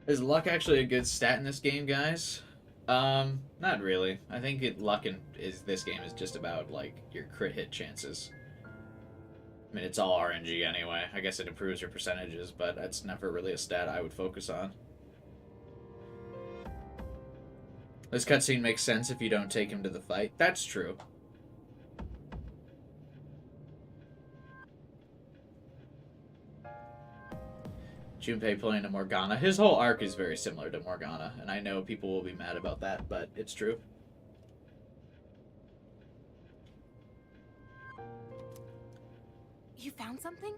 Is luck actually a good stat in this game, guys? Not really. I think this game is just about, like, your crit hit chances. I mean, it's all RNG anyway. I guess it improves your percentages, but that's never really a stat I would focus on. This cutscene makes sense if you don't take him to the fight. That's true. Junpei playing a Morgana. His whole arc is very similar to Morgana, and I know people will be mad about that, but it's true. You found something?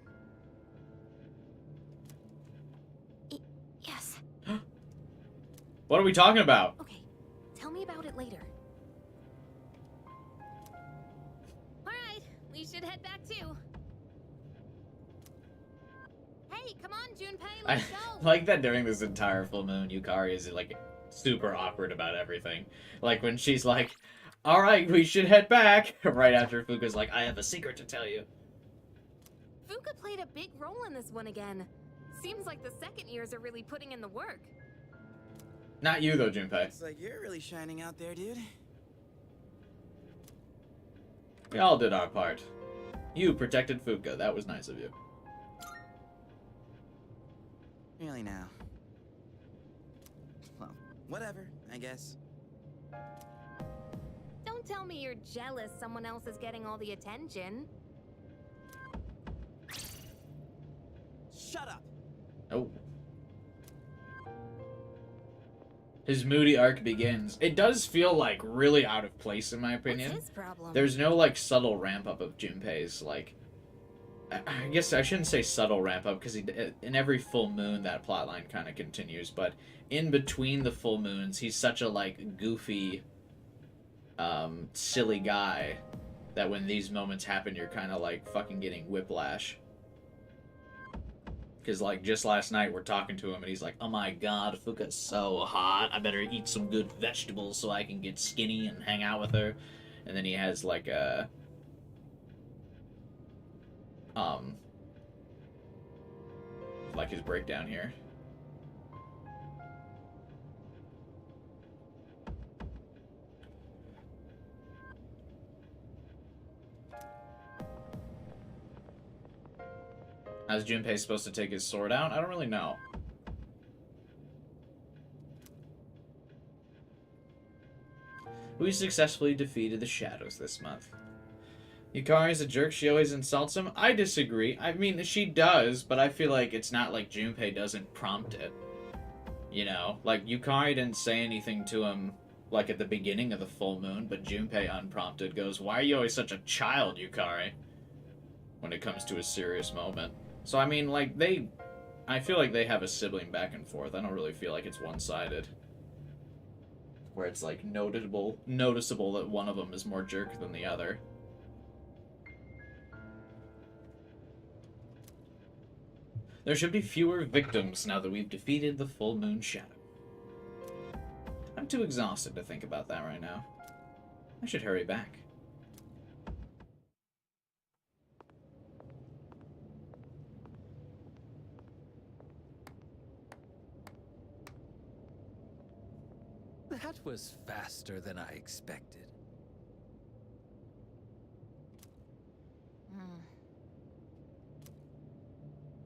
Yes. What are we talking about? Okay, tell me about it later. Alright, we should head back too. Hey, come on, Junpei, let's go! I like that during this entire full moon, Yukari is, like, super awkward about everything. Like, when she's like, alright, we should head back, right after Fuka's like, I have a secret to tell you. Fuka played a big role in this one again. Seems like the second years are really putting in the work. Not you, though, Junpei. It's like you're really shining out there, dude. We all did our part. You protected Fuka. That was nice of you. Really now. Well, whatever, I guess. Don't tell me you're jealous someone else is getting all the attention. Shut up! Oh. His moody arc begins. It does feel, like, really out of place, in my opinion. What's his problem? There's no, like, subtle ramp-up of Junpei's, like... I guess I shouldn't say subtle ramp-up, because in every full moon, that plotline kind of continues, but in between the full moons, he's such a, like, goofy, silly guy that when these moments happen, you're kind of, like, fucking getting whiplash. Because, like, just last night, we're talking to him, and he's like, oh my god, Fuka's so hot. I better eat some good vegetables so I can get skinny and hang out with her. And then he has, like, a... like his breakdown here. How's Junpei supposed to take his sword out? I don't really know. We successfully defeated the shadows this month. Yukari's a jerk. She always insults him. I disagree. I mean, she does, but I feel like it's not like Junpei doesn't prompt it. You know? Like, Yukari didn't say anything to him, like, at the beginning of the full moon, but Junpei unprompted goes, "Why are you always such a child, Yukari?" When it comes to a serious moment. So, I mean, like, I feel like they have a sibling back and forth. I don't really feel like it's one-sided. Where it's, like, noticeable that one of them is more jerk than the other. There should be fewer victims now that we've defeated the full moon shadow. I'm too exhausted to think about that right now. I should hurry back. That was faster than I expected.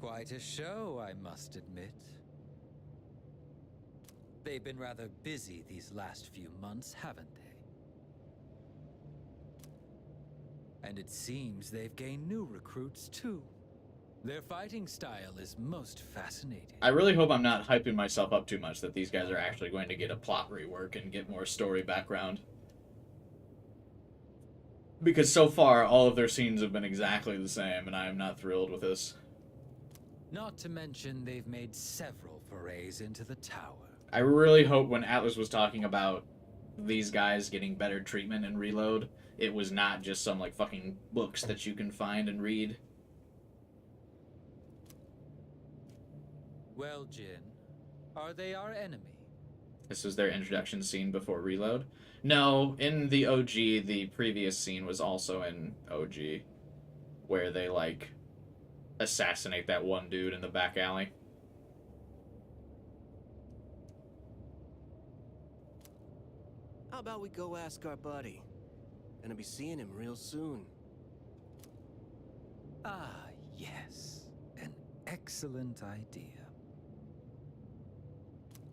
Quite a show, I must admit. They've been rather busy these last few months, haven't they? And it seems they've gained new recruits, too. Their fighting style is most fascinating. I really hope I'm not hyping myself up too much that these guys are actually going to get a plot rework and get more story background. Because so far, all of their scenes have been exactly the same, and I am not thrilled with this. Not to mention they've made several forays into the tower. I really hope when Atlas was talking about these guys getting better treatment in Reload, it was not just some, like, fucking books that you can find and read. Well, Jin, are they our enemy? This was their introduction scene before Reload? No, in the OG, the previous scene was also in OG, where they, like, assassinate that one dude in the back alley. How about we go ask our buddy? Gonna be seeing him real soon. Ah, yes. An excellent idea.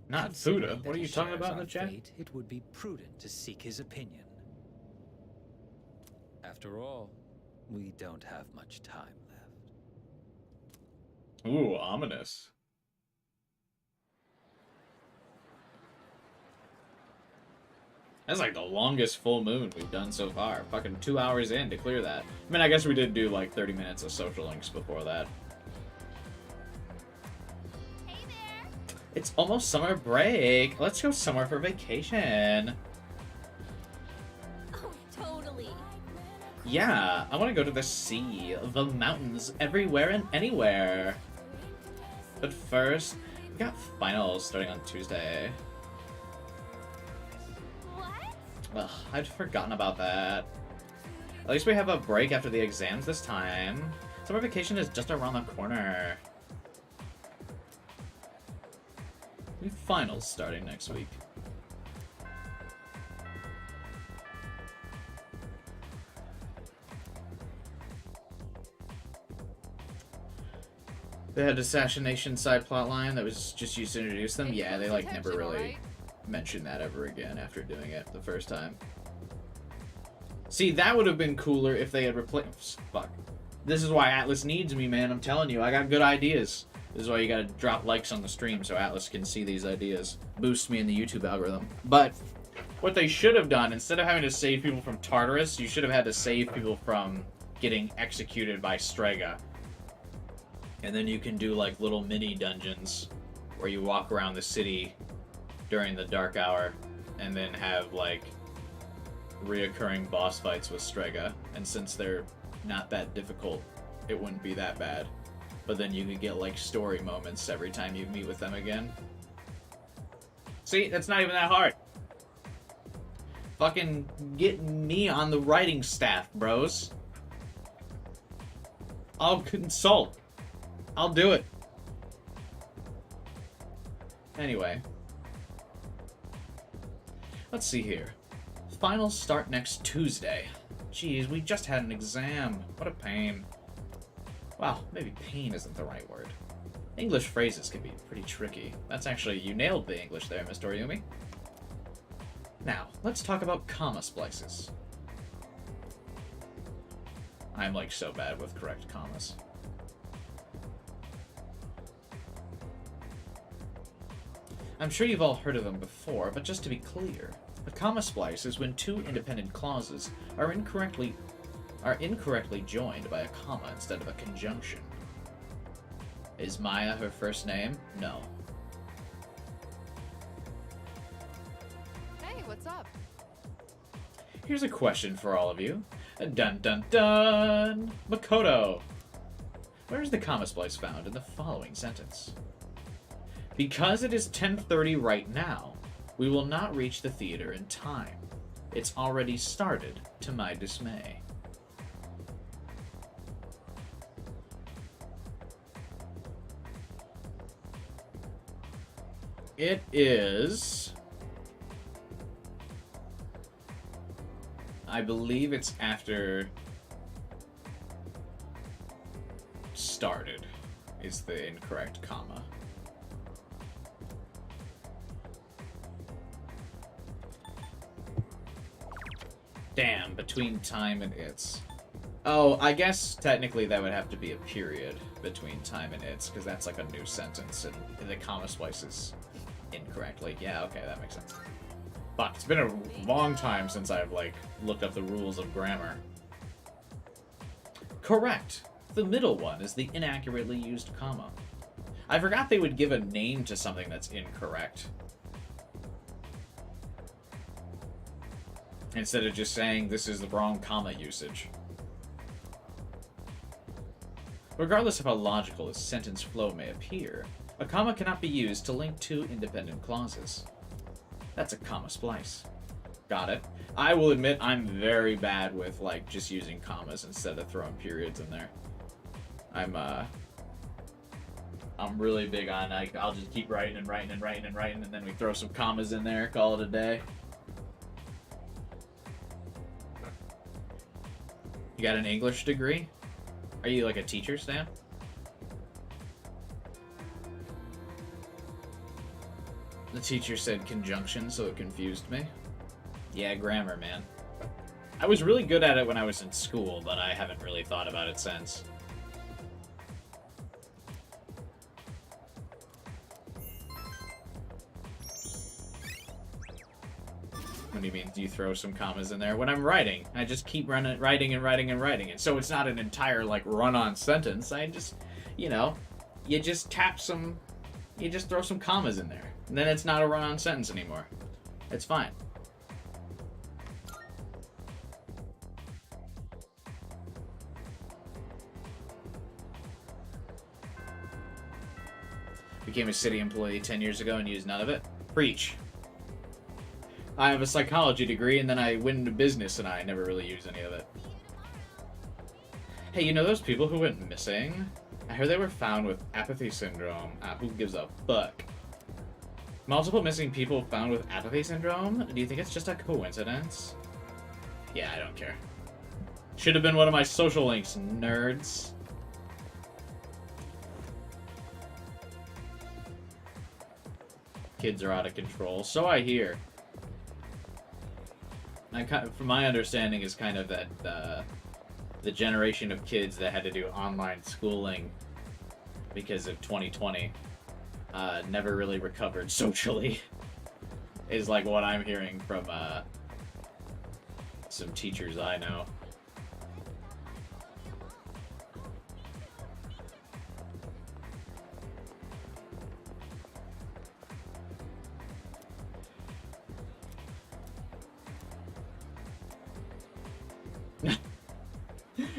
Not Fuda. What are you talking about in the chat? Fate, it would be prudent to seek his opinion. After all, we don't have much time left. Ooh, ominous. That's like the longest full moon we've done so far. Fucking 2 hours in to clear that. I mean, I guess we did do like 30 minutes of social links before that. Hey there! It's almost summer break. Let's go somewhere for vacation. Oh, totally. Yeah, I want to go to the sea, the mountains, everywhere and anywhere. But first, we got finals starting on Tuesday. Ugh, I'd forgotten about that. At least we have a break after the exams this time. Summer vacation is just around the corner. We have finals starting next week. They had assassination side plotline that was just used to introduce them. Yeah, they like never really mentioned that ever again after doing it the first time. See, that would have been cooler if they had replaced... Fuck. This is why Atlas needs me, man. I'm telling you, I got good ideas. This is why you gotta drop likes on the stream so Atlas can see these ideas. Boost me in the YouTube algorithm. But what they should have done, instead of having to save people from Tartarus, you should have had to save people from getting executed by Strega. And then you can do like little mini dungeons where you walk around the city during the dark hour and then have like reoccurring boss fights with Strega. And since they're not that difficult, it wouldn't be that bad. But then you could get like story moments every time you meet with them again. See, that's not even that hard. Fucking get me on the writing staff, bros. I'll consult. I'll do it. Anyway. Let's see here. Finals start next Tuesday. Jeez, we just had an exam. What a pain. Wow, maybe pain isn't the right word. English phrases can be pretty tricky. That's actually, you nailed the English there, Mr. Oyumi. Now, let's talk about comma splices. I'm like so bad with correct commas. I'm sure you've all heard of them before, but just to be clear, a comma splice is when two independent clauses are incorrectly joined by a comma instead of a conjunction. Is Maya her first name? No. Hey, what's up? Here's a question for all of you. Dun dun dun! Makoto! Where is the comma splice found in the following sentence? Because it is 10:30 right now, we will not reach the theater in time. It's already started, to my dismay. It is... I believe it's after started is the incorrect comma. Damn, between time and its. Oh, I guess technically that would have to be a period between time and its, because that's like a new sentence, and the comma splices incorrectly. Yeah, okay, that makes sense. Fuck, it's been a long time since I've, like, looked up the rules of grammar. Correct! The middle one is the inaccurately used comma. I forgot they would give a name to something that's incorrect. Instead of just saying, this is the wrong comma usage. Regardless of how logical a sentence flow may appear, a comma cannot be used to link two independent clauses. That's a comma splice. Got it. I will admit I'm very bad with, like, just using commas instead of throwing periods in there. I'm really big on, like, I'll just keep writing and writing and writing and writing, and then we throw some commas in there, call it a day. You got an English degree? Are you like a teacher, Stan? The teacher said conjunction, so it confused me. Yeah, grammar, man. I was really good at it when I was in school, but I haven't really thought about it since. What do you mean, do you throw some commas in there? When I'm writing, I just keep writing and writing and writing. And so it's not an entire, like, run-on sentence. I just, you know, you just tap some, you just throw some commas in there. And then it's not a run-on sentence anymore. It's fine. Became a city employee 10 years ago and used none of it. Preach. I have a psychology degree, and then I went into business, and I never really used any of it. Hey, you know those people who went missing? I heard they were found with apathy syndrome. Who gives a fuck? Multiple missing people found with apathy syndrome? Do you think it's just a coincidence? Yeah, I don't care. Should have been one of my social links, nerds. Kids are out of control. So I hear. From my understanding is kind of that the generation of kids that had to do online schooling because of 2020 never really recovered socially is like what I'm hearing from some teachers I know.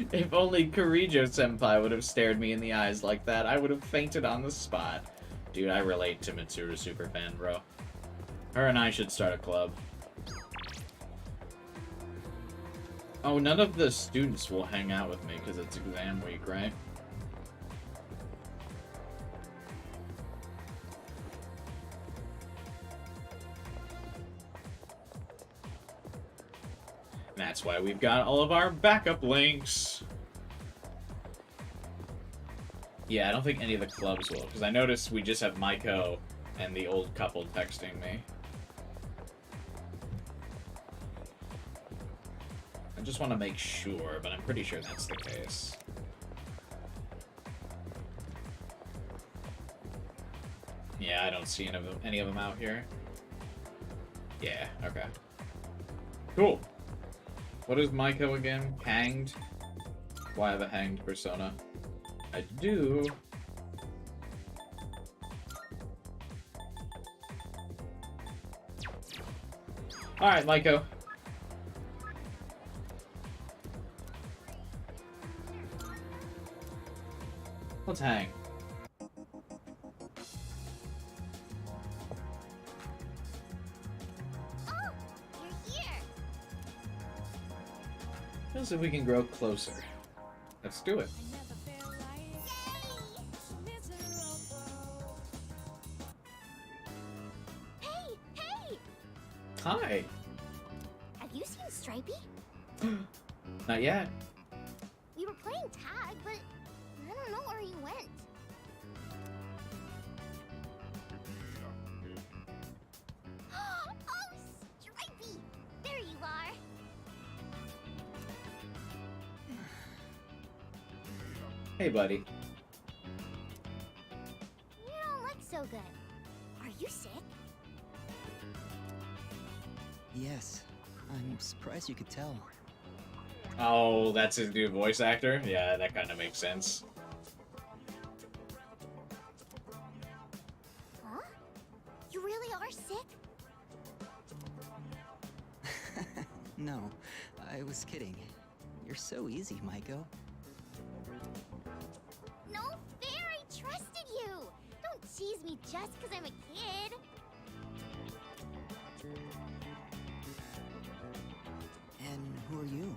If only Kirijo-senpai would have stared me in the eyes like that, I would have fainted on the spot. Dude, I relate to Mitsuru Superfan, bro. Her and I should start a club. Oh, none of the students will hang out with me because it's exam week, right? That's why we've got all of our backup links. Yeah, I don't think any of the clubs will, because I noticed we just have Maiko and the old couple texting me. I just want to make sure, but I'm pretty sure that's the case. Yeah, I don't see any of them out here. Yeah, okay. Cool. What is Maiko again? Hanged? Why have a hanged persona? I do. Alright, Maiko. Let's hang. Oh, you're here. Let's see if we can grow closer. Let's do it. Hey, hey! Hi. Have you seen Stripey? Not yet. We were playing tag, but I don't know where he went. Oh, Stripey! There you are. Hey, buddy. You don't look so good. Are you sick? Yes. I'm surprised you could tell. Oh, that's his new voice actor? Yeah, that kind of makes sense. Huh? You really are sick? No, I was kidding. You're so easy, Maiko. No fair, I trusted you! Don't tease me just because I'm a kid! And who are you?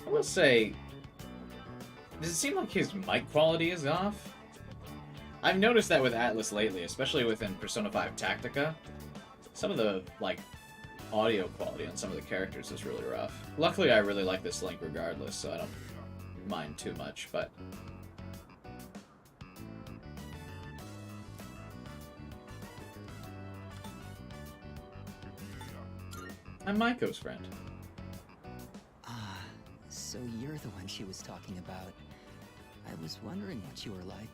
I will say, does it seem like his mic quality is off? I've noticed that with Atlas lately, especially within Persona 5 Tactica. Some of the, like, audio quality on some of the characters is really rough. Luckily, I really like this Link regardless, so I don't mind too much, but... I'm Maiko's friend. Ah, so you're the one she was talking about. I was wondering what you were like.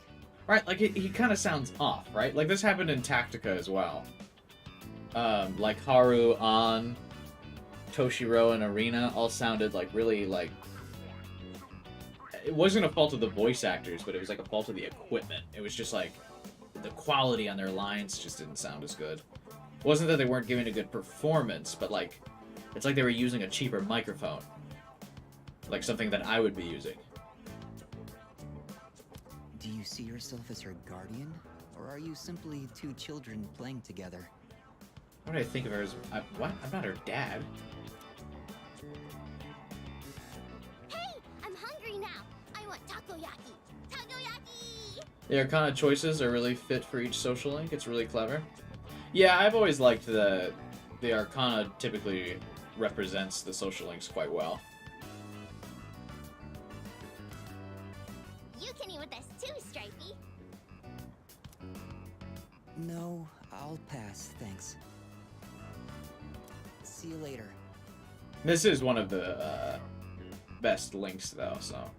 Right, like, he kind of sounds off, right? Like, this happened in Tactica as well. Like, Haru, An, Toshiro, and Arena all sounded, like, really, like... It wasn't a fault of the voice actors, but it was, like, a fault of the equipment. It was just, like, the quality on their lines just didn't sound as good. It wasn't that they weren't giving a good performance, but, like, it's like they were using a cheaper microphone. Like, something that I would be using. Do you see yourself as her guardian? Or are you simply two children playing together? What do I think of her as... what? I'm not her dad. Hey, I'm hungry now. I want takoyaki. Takoyaki! The Arcana choices are really fit for each social link. It's really clever. Yeah, I've always liked the Arcana typically represents the social links quite well. You can eat with us too, Stripey. No, I'll pass, thanks. See you later. This is one of the best links, though, so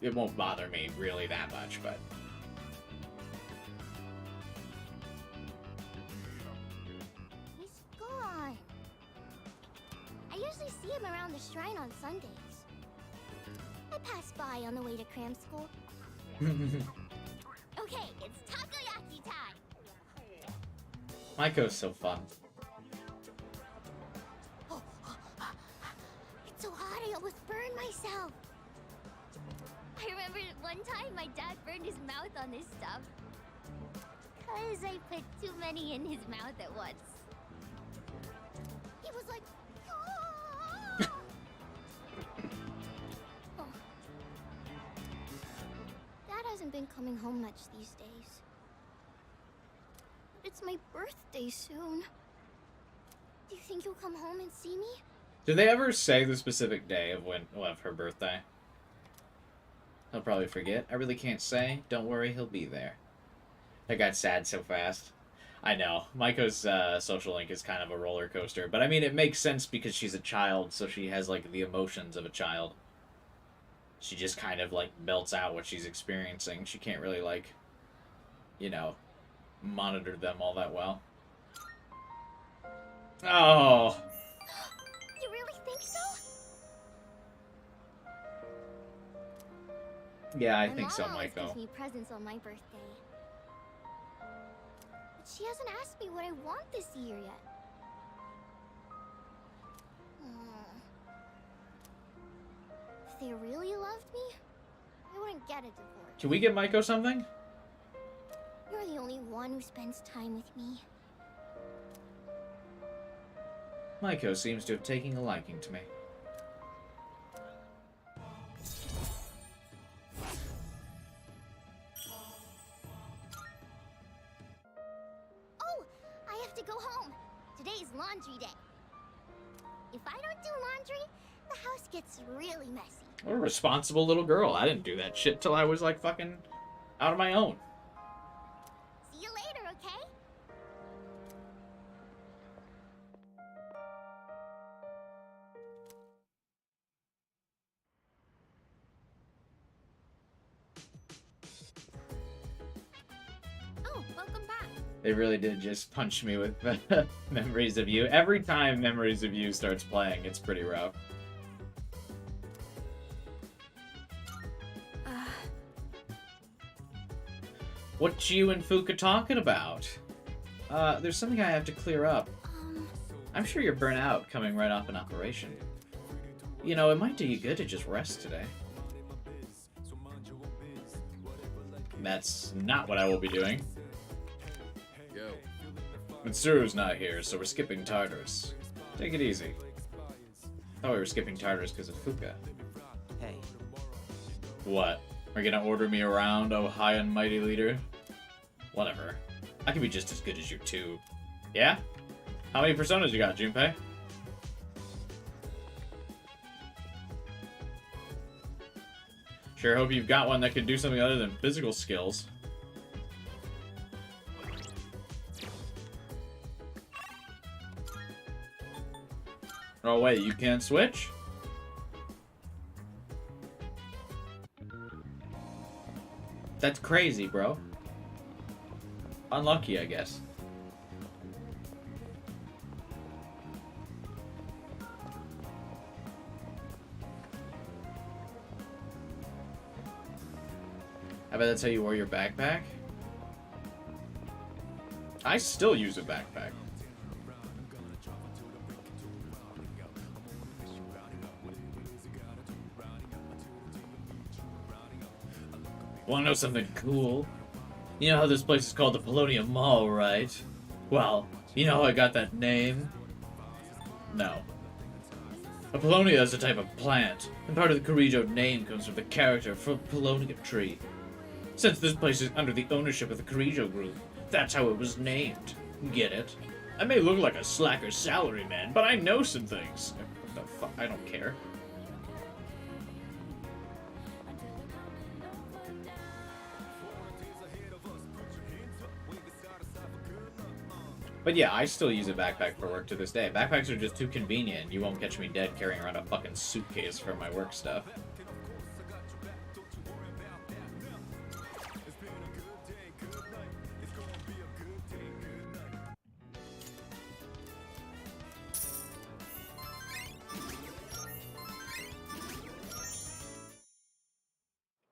it won't bother me really that much, but... He's gone. I usually see him around the shrine on Sundays. I pass by on the way to cram school. Okay, it's takoyaki time. Maiko's so fun. It's so hot, I almost burned myself. I remember one time my dad burned his mouth on this stuff. 'Cause I put too many in his mouth at once. He was like, "Ah!" Oh. Dad hasn't been coming home much these days. But it's my birthday soon. Do you think you'll come home and see me? Did they ever say the specific day of her birthday? He'll probably forget. I really can't say. Don't worry, he'll be there. That got sad so fast. I know. Maiko's social link is kind of a roller coaster. But I mean, it makes sense because she's a child, so she has, like, the emotions of a child. She just kind of, like, belts out what she's experiencing. She can't really, like, you know, monitor them all that well. Oh! You really think so? Yeah, I think so, My mom always Maiko. gives me presents on my birthday. But she hasn't asked me what I want this year yet. If they really loved me, I wouldn't get a divorce. Can we get Maiko something? You're the only one who spends time with me. Maiko seems to have taken a liking to me. Oh, I have to go home. Today's laundry day. If I don't do laundry, the house gets really messy. What a responsible little girl. I didn't do that shit till I was, like, fucking out of my own. See you later, okay? Oh, welcome back. They really did just punch me with Memories of You. Every time Memories of You starts playing, it's pretty rough. What you and Fuka talking about? There's something I have to clear up. I'm sure you're burnt out coming right off an operation. You know, it might do you good to just rest today. That's not what I will be doing. Go. Mitsuru's not here, so we're skipping Tartarus. Take it easy. Thought we were skipping Tartarus because of Fuka. Hey, What? Are you gonna order me around, oh high and mighty leader? Whatever. I can be just as good as you too. Yeah? How many personas you got, Junpei? Sure hope you've got one that can do something other than physical skills. Oh wait, you can't switch? That's crazy, bro. Unlucky, I guess. I bet that's how you wore your backpack? I still use a backpack. Wanna know something cool? You know how this place is called the Polonium Mall, right? Well, you know how I got that name? No. A Polonia is a type of plant, and part of the Kirijo name comes from the character from Polonia tree. Since this place is under the ownership of the Kirijo group, that's how it was named. Get it? I may look like a slacker salaryman, but I know some things. What the fuck? I don't care. But yeah, I still use a backpack for work to this day. Backpacks are just too convenient. You won't catch me dead carrying around a fucking suitcase for my work stuff.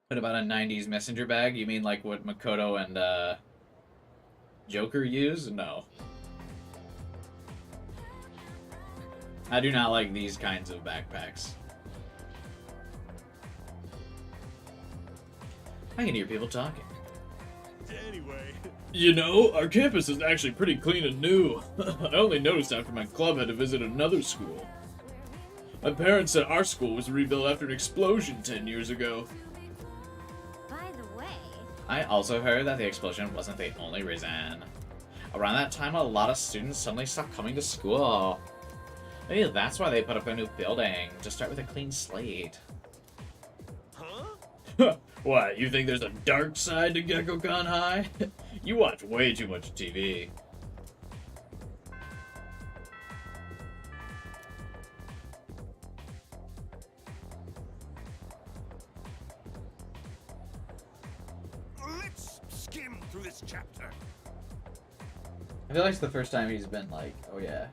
What about a 90s messenger bag? You mean like what Makoto and Joker use? No. I do not like these kinds of backpacks. I can hear people talking. Anyway. You know, our campus is actually pretty clean and new. I only noticed after my club had to visit another school. My parents said our school was rebuilt after an explosion 10 years ago. By the way, I also heard that the explosion wasn't the only reason. Around that time, a lot of students suddenly stopped coming to school. Maybe that's why they put up a new building, to start with a clean slate. Huh? What, you think there's a dark side to Gekkokan High? You watch way too much TV. Let's skim through this chapter. I feel like it's the first time he's been like, oh yeah.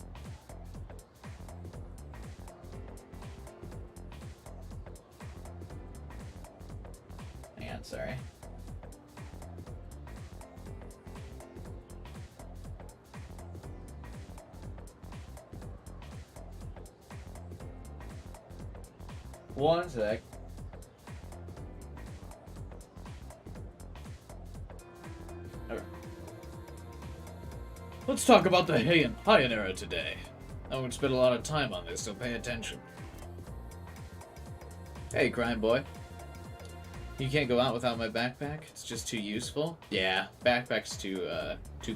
Hang on, sorry. One sec. Okay. Let's talk about the Heian era today. I won't spend a lot of time on this, so pay attention. Hey, crime boy. You can't go out without my backpack? It's just too useful? Yeah, backpack's too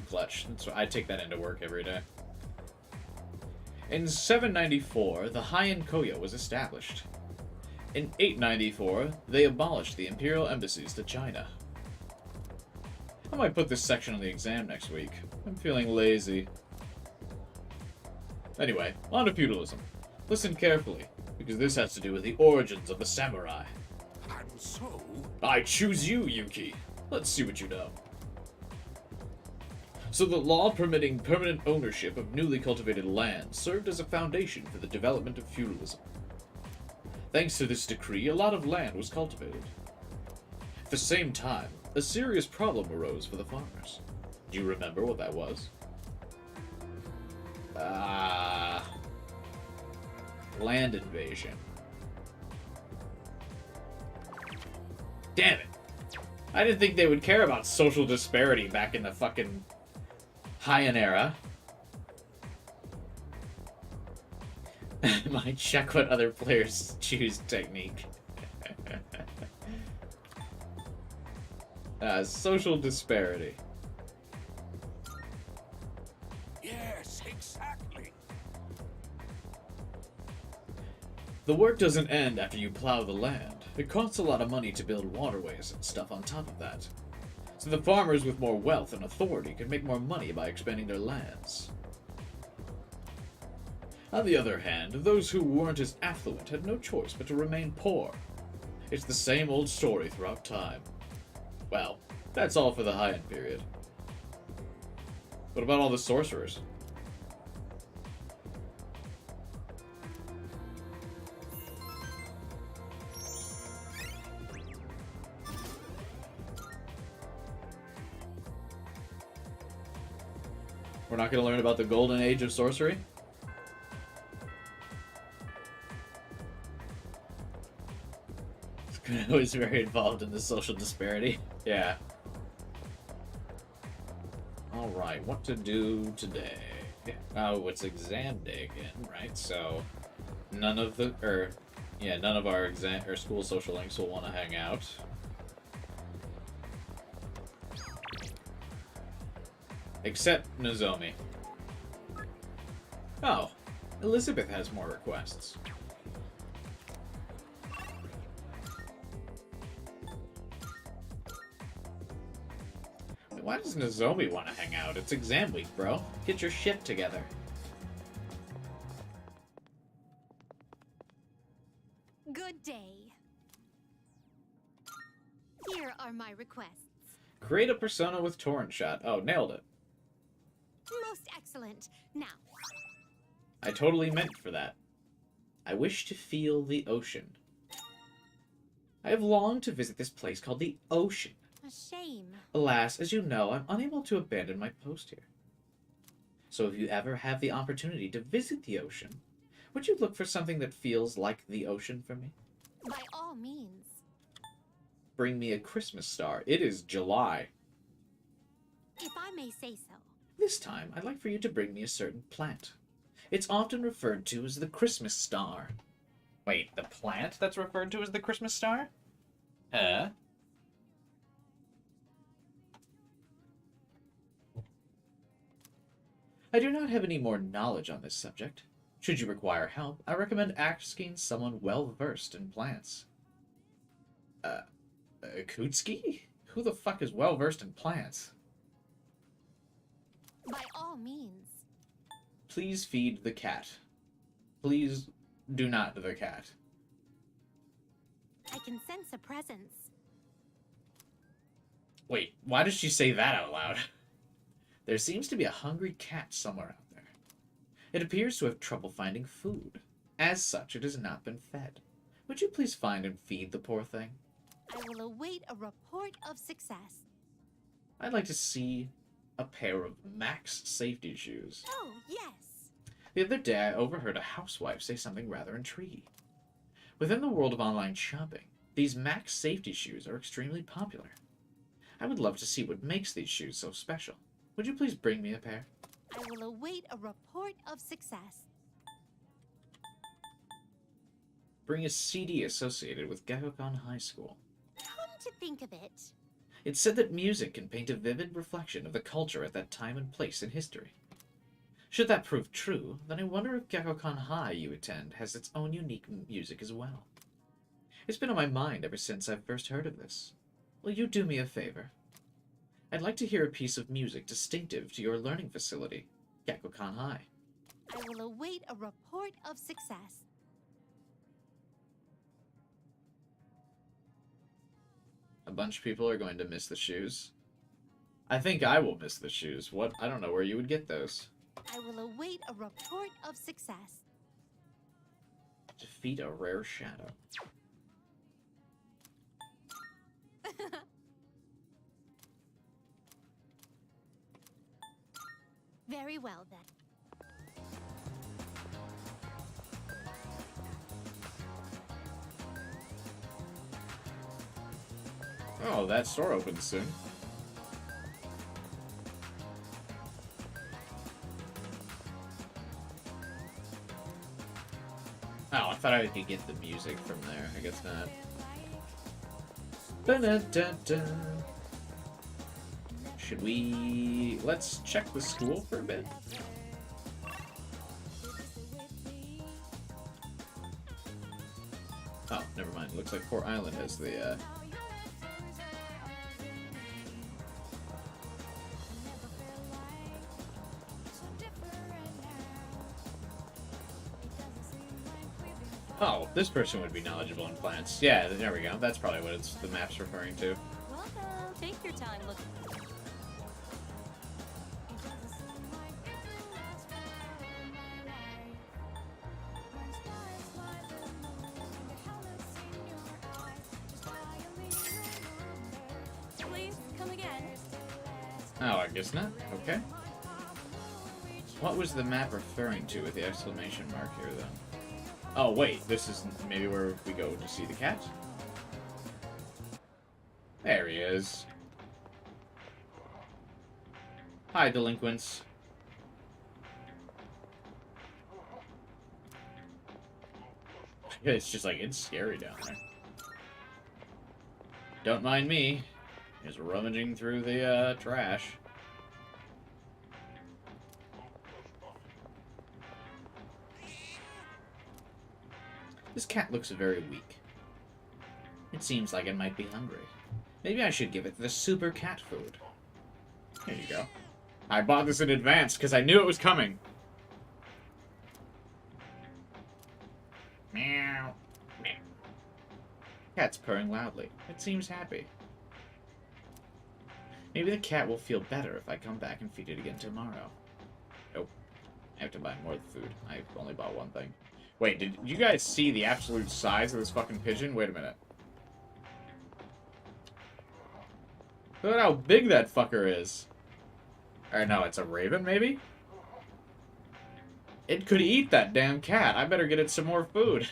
clutch. That's why I take that into work every day. In 794, the Heian Koya was established. In 894, they abolished the imperial embassies to China. I might put this section on the exam next week. I'm feeling lazy. Anyway, on to feudalism. Listen carefully, because this has to do with the origins of the samurai. And so? I choose you, Yuki. Let's see what you know. So the law permitting permanent ownership of newly cultivated land served as a foundation for the development of feudalism. Thanks to this decree, a lot of land was cultivated. At the same time, a serious problem arose for the farmers. Do you remember what that was? Land invasion. Damn it. I didn't think they would care about social disparity back in the fucking Heian era. Might check what other players choose technique. Social disparity. Yes, exactly. The work doesn't end after you plow the land. It costs a lot of money to build waterways and stuff on top of that. So the farmers with more wealth and authority can make more money by expanding their lands. On the other hand, those who weren't as affluent had no choice but to remain poor. It's the same old story throughout time. Well, that's all for the Heian period. What about all the sorcerers? We're not going to learn about the golden age of sorcery? Kuno is very involved in the social disparity. Yeah. Alright, what to do today? Oh, it's exam day again, right? So, none of our exam or school social links will want to hang out. Except Nozomi. Oh, Elizabeth has more requests. Why does Nozomi want to hang out? It's exam week, bro. Get your shit together. Good day. Here are my requests. Create a persona with torrent shot. Oh, nailed it. Most excellent. Now. I totally meant for that. I wish to feel the ocean. I have longed to visit this place called the ocean. A shame. Alas, as you know, I'm unable to abandon my post here. So if you ever have the opportunity to visit the ocean, would you look for something that feels like the ocean for me? By all means. Bring me a Christmas star. It is July. If I may say so. This time, I'd like for you to bring me a certain plant. It's often referred to as the Christmas star. Wait, the plant that's referred to as the Christmas star? Huh? I do not have any more knowledge on this subject. Should you require help, I recommend asking someone well-versed in plants. Kutsuki? Who the fuck is well versed in plants? By all means. Please feed the cat. Please do not the cat. I can sense a presence. Wait, why does she say that out loud? There seems to be a hungry cat somewhere out there. It appears to have trouble finding food. As such, it has not been fed. Would you please find and feed the poor thing? I will await a report of success. I'd like to see a pair of Max safety shoes. Oh, yes. The other day, I overheard a housewife say something rather intriguing. Within the world of online shopping, these Max safety shoes are extremely popular. I would love to see what makes these shoes so special. Would you please bring me a pair? I will await a report of success. Bring a CD associated with Gekkokan High School. Come to think of it. It's said that music can paint a vivid reflection of the culture at that time and place in history. Should that prove true, then I wonder if Gekkokan High you attend has its own unique music as well. It's been on my mind ever since I first heard of this. Will you do me a favor? I'd like to hear a piece of music distinctive to your learning facility, Gekkokan High. I will await a report of success. A bunch of people are going to miss the shoes. I think I will miss the shoes. What? I don't know where you would get those. I will await a report of success. Defeat a rare shadow. Very well, then. Oh, that store opens soon. Oh, I thought I could get the music from there. I guess not. Ba-da-da-da. Should we... Let's check the school for a bit. Oh, never mind. Looks like Port Island has the, Oh, this person would be knowledgeable in plants. Yeah, there we go. That's probably what the map's referring to. Welcome. Take your time. Look. Please come again. Oh, I guess not. Okay. What was the map referring to with the exclamation mark here, then? Oh, wait. This is maybe where we go to see the cat? There he is. Hi, delinquents. It's just like, it's scary down there. Don't mind me. Just rummaging through the, trash. This cat looks very weak. It seems like it might be hungry. Maybe I should give it the super cat food. There you go. I bought this in advance because I knew it was coming. Meow. Meow. Cat's purring loudly. It seems happy. Maybe the cat will feel better if I come back and feed it again tomorrow. Nope. I have to buy more food. I only bought one thing. Wait, did you guys see the absolute size of this fucking pigeon? Wait a minute. Look at how big that fucker is. Or no, it's a raven, maybe? It could eat that damn cat. I better get it some more food.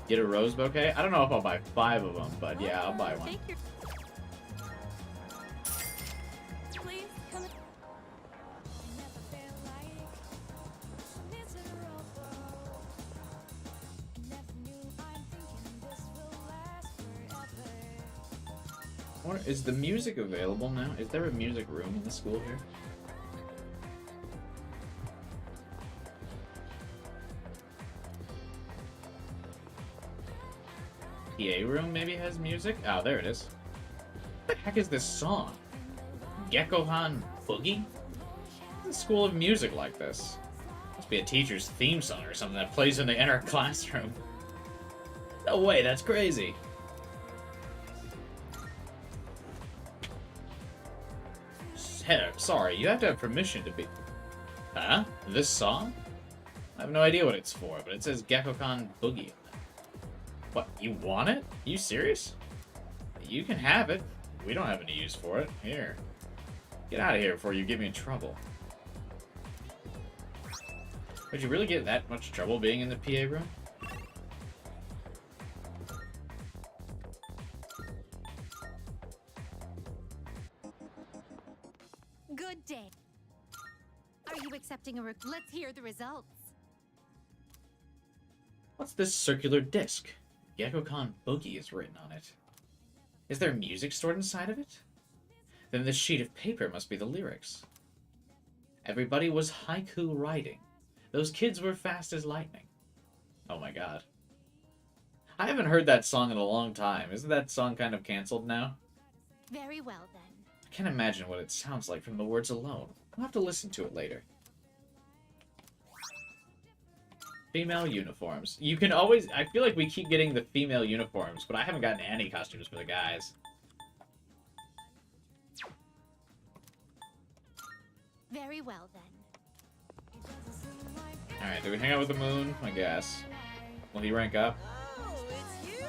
Get a rose bouquet? I don't know if I'll buy 5 of them, but yeah, I'll buy one. Please come. Is the music available now? Is there a music room in the school here? PA room maybe has music? Oh, there it is. What the heck is this song? Gekkohan Boogie? What's a school of music like this? Must be a teacher's theme song or something that plays when they enter a classroom. No way, that's crazy. Sorry, you have to have permission to be... Huh? This song? I have no idea what it's for, but it says Gekkokan Boogie on it. What, you want it? Are you serious? You can have it. We don't have any use for it. Here. Get out of here before you get me in trouble. Would you really get that much trouble being in the PA room? Good day. Are you accepting a Let's hear the results. What's this circular disc? Gekkokan Boogie is written on it. Is there music stored inside of it? Then this sheet of paper must be the lyrics. Everybody was haiku writing. Those kids were fast as lightning. Oh my god. I haven't heard that song in a long time. Isn't that song kind of canceled now? Very well then. I can't imagine what it sounds like from the words alone. I'll have to listen to it later. Female uniforms. You can always... I feel like we keep getting the female uniforms, but I haven't gotten any costumes for the guys. Very well then. Alright, do we hang out with the moon? I guess. Will he rank up? Oh, it's you!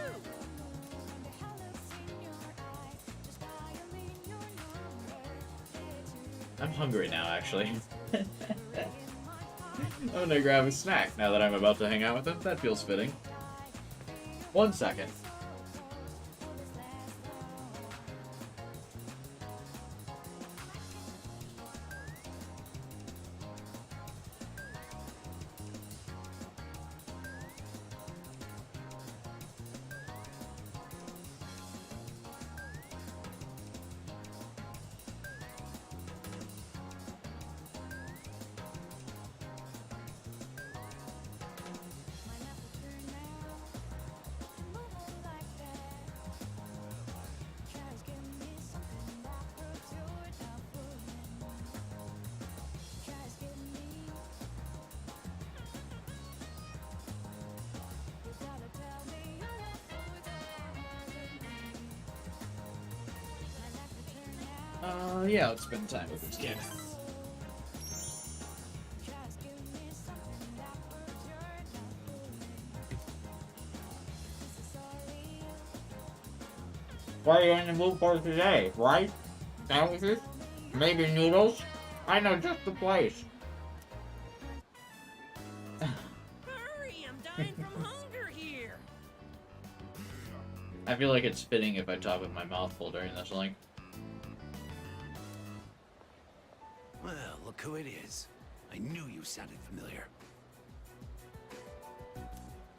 I'm hungry now, actually. I'm gonna grab a snack now that I'm about to hang out with him. That feels fitting. 1 second. Yeah, let's spend time with this kid. Why are you in the mood for today, right? Sandwiches? Maybe noodles? I know just the place. Hurry, I'm dying from hunger here. I feel like it's fitting if I talk with my mouth full during this link. Well, look who it is. I knew you sounded familiar.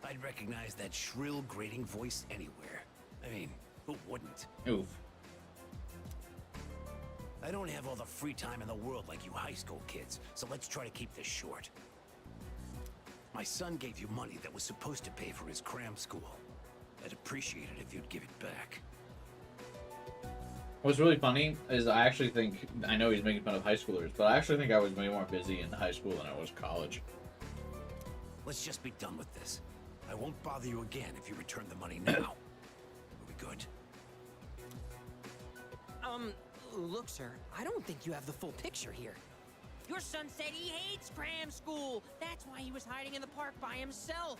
I'd recognize that shrill, grating voice anywhere. I mean, who wouldn't? Oof. I don't have all the free time in the world like you high school kids, so let's try to keep this short. My son gave you money that was supposed to pay for his cram school. I'd appreciate it if you'd give it back. What's really funny is I actually think, I know he's making fun of high schoolers, but I actually think I was way more busy in high school than I was college. Let's just be done with this. I won't bother you again if you return the money now. Are we good? Look, sir, I don't think you have the full picture here. Your son said he hates cram school. That's why he was hiding in the park by himself.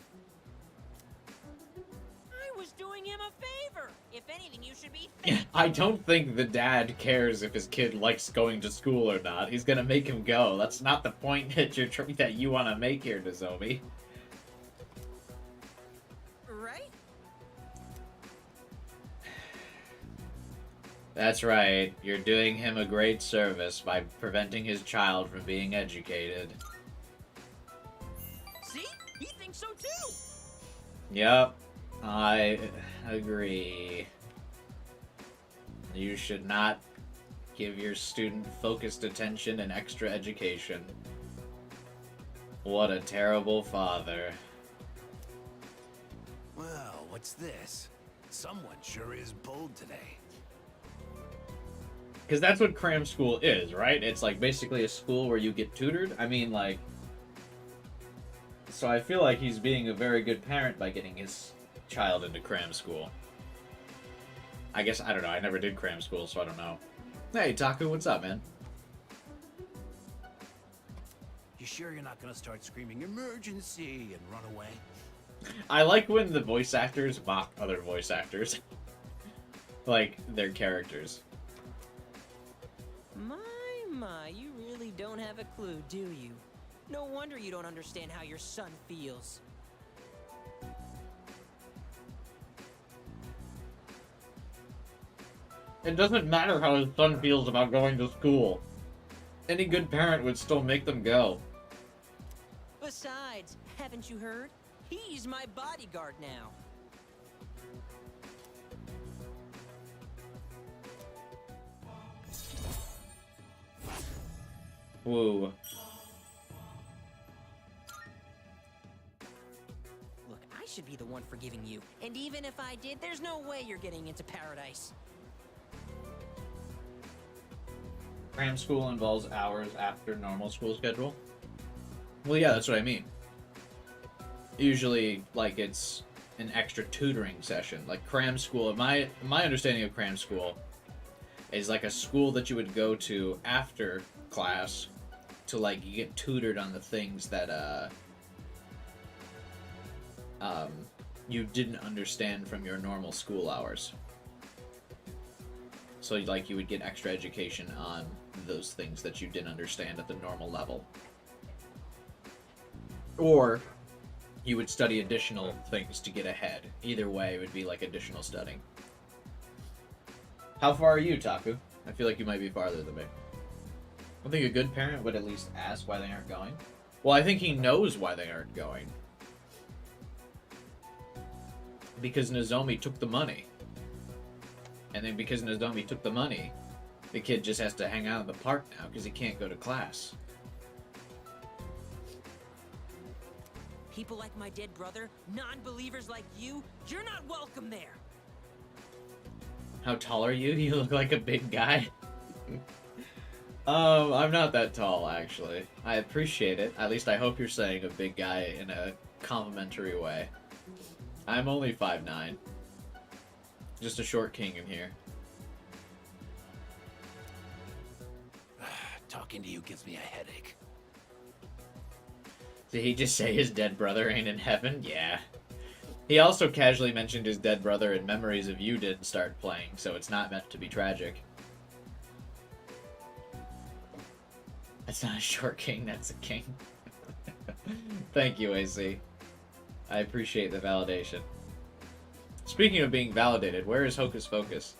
I was doing him a favor. If anything, you should be thankful. I don't think the dad cares if his kid likes going to school or not. He's gonna make him go. That's not the point that you want to make here, Nozomi. Right? That's right. You're doing him a great service by preventing his child from being educated. See? He thinks so too. Yep. I agree. You should not give your student focused attention and extra education. What a terrible father. Well, what's this? Someone sure is bold today. Because that's what cram school is, right? It's like basically a school where you get tutored. I mean, like... So I feel like he's being a very good parent by getting his child into cram school. I guess, I don't know. I never did cram school, so I don't know. Hey, Taku, what's up, man? You sure you're not gonna start screaming emergency and run away? I like when the voice actors mock other voice actors. Like, their characters. My, you really don't have a clue, do you? No wonder you don't understand how your son feels. It doesn't matter how his son feels about going to school. Any good parent would still make them go. Besides, haven't you heard? He's my bodyguard now. Woo. Look, I should be the one forgiving you. And even if I did, there's no way you're getting into paradise. Cram school involves hours after normal school schedule? Well, yeah, that's what I mean. Usually, like, it's an extra tutoring session. Like, cram school, my understanding of cram school is like a school that you would go to after class to, like, you get tutored on the things that, you didn't understand from your normal school hours. So, like, you would get extra education on those things that you didn't understand at the normal level. Or you would study additional things to get ahead. Either way, it would be like additional studying. How far are you, Taku? I feel like you might be farther than me. I think a good parent would at least ask why they aren't going. Well, I think he knows why they aren't going. Because Nozomi took the money. And then because Nozomi took the money, the kid just has to hang out in the park now because he can't go to class. People like my dead brother, non-believers like you, you're not welcome there. How tall are you? You look like a big guy. I'm not that tall, actually. I appreciate it. At least I hope you're saying a big guy in a complimentary way. I'm only 5'9". Just a short king in here. Talking to you gives me a headache. Did he just say his dead brother ain't in heaven? Yeah. He also casually mentioned his dead brother in Memories of You didn't start playing, so it's not meant to be tragic. That's not a short king, that's a king. Thank you, AC. I appreciate the validation. Speaking of being validated, where is Hocus Pocus?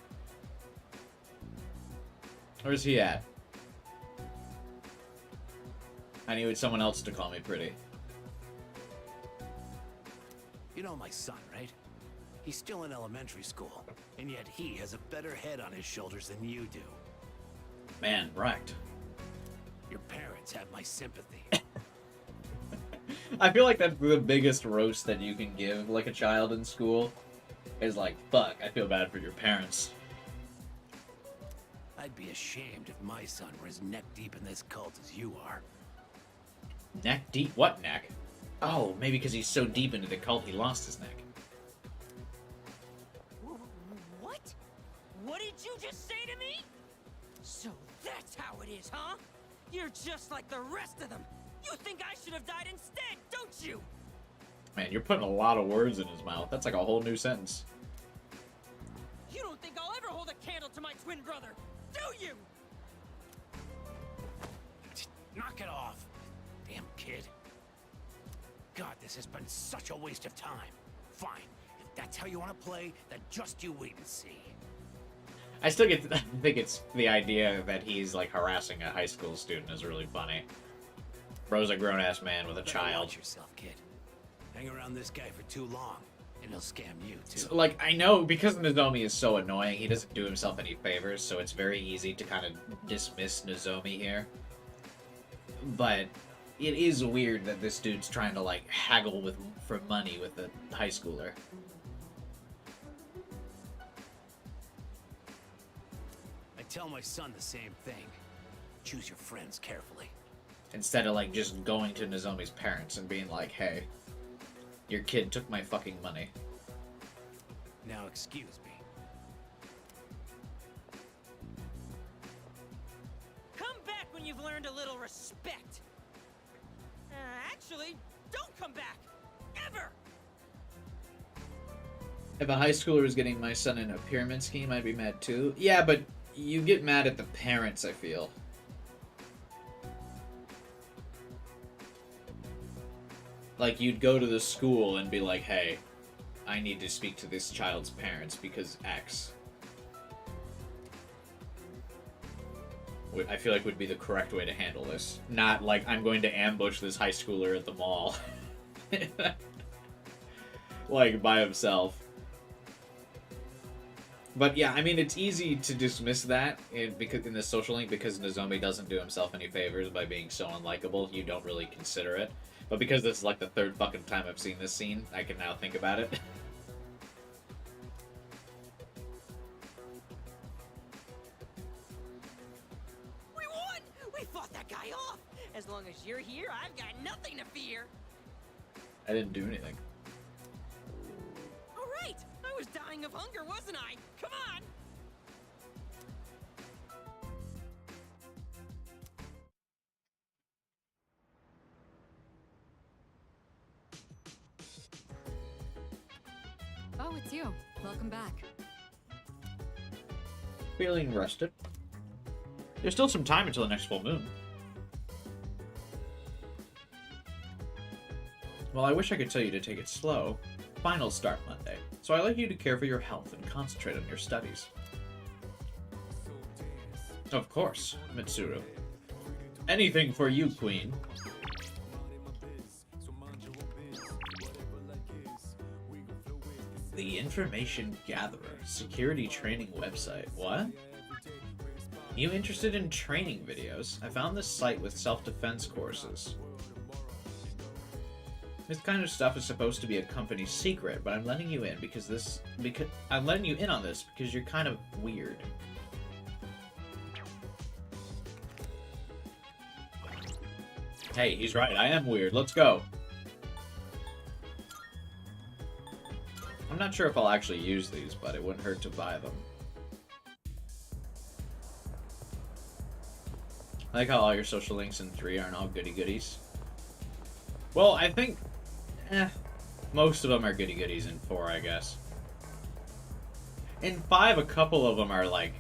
Where's he at? I needed someone else to call me pretty. You know my son, right? He's still in elementary school, and yet he has a better head on his shoulders than you do. Man, right. Your parents have my sympathy. I feel like that's the biggest roast that you can give, like, a child in school. Is like, fuck, I feel bad for your parents. I'd be ashamed if my son were as neck deep in this cult as you are. Neck deep? What neck? Oh, maybe because he's so deep into the cult he lost his neck. What? What did you just say to me? So that's how it is, huh? You're just like the rest of them. You think I should have died instead, don't you? Man, you're putting a lot of words in his mouth. That's like a whole new sentence. You don't think I'll ever hold a candle to my twin brother, do you? Knock it off, damn kid. God, this has been such a waste of time. Fine, if that's how you want to play, then just you wait and see. I still think it's the idea that he's like harassing a high school student is really funny. Bro's a grown-ass man with a child. Watch yourself, kid. Hang around this guy for too long, and he'll scam you, too. So, like, I know, because Nozomi is so annoying, he doesn't do himself any favors, so it's very easy to kind of dismiss Nozomi here. But it is weird that this dude's trying to, like, haggle for money with a high schooler. Tell my son the same thing. Choose your friends carefully. Instead of, like, just going to Nozomi's parents and being like, hey, your kid took my fucking money. Now excuse me. Come back when you've learned a little respect. Actually, don't come back. Ever! If a high schooler was getting my son in a pyramid scheme, I'd be mad too. Yeah, but you get mad at the parents, I feel. Like, you'd go to the school and be like, hey, I need to speak to this child's parents because X. I feel like would be the correct way to handle this. Not like, I'm going to ambush this high schooler at the mall. Like, by himself. But yeah, I mean, it's easy to dismiss that in the social link because Nozomi doesn't do himself any favors by being so unlikable. You don't really consider it. But because this is like the third fucking time I've seen this scene, I can now think about it. We won! We fought that guy off! As long as you're here, I've got nothing to fear! I didn't do anything. Alright! I was dying of hunger, wasn't I? Come on! Oh, it's you. Welcome back. Feeling rested. There's still some time until the next full moon. Well, I wish I could tell you to take it slow. Finals start Monday, so I'd like you to care for your health and concentrate on your studies. Of course, Mitsuru. Anything for you, Queen. The Information Gatherer, security training website. What? You interested in training videos? I found this site with self-defense courses. This kind of stuff is supposed to be a company secret, but I'm letting you in because I'm letting you in on this because you're kind of weird. Hey, he's right. I am weird. Let's go. I'm not sure if I'll actually use these, but it wouldn't hurt to buy them. I like how all your social links in 3 aren't all goody-goodies. Well, I think... most of them are goody-goodies in 4, I guess. In 5, a couple of them are, like,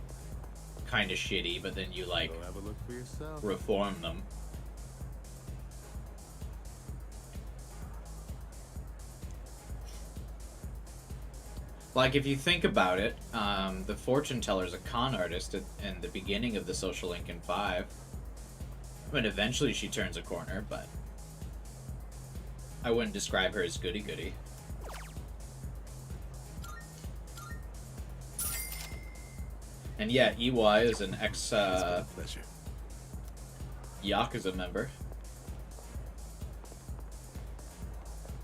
kind of shitty, but then you, like, Go have a look for yourself. reform them. Like, if you think about it, the fortune teller is a con artist in the beginning of the social link in 5. I mean, eventually she turns a corner, but I wouldn't describe her as goody-goody. And yeah, EY is an ex-Yakuza member.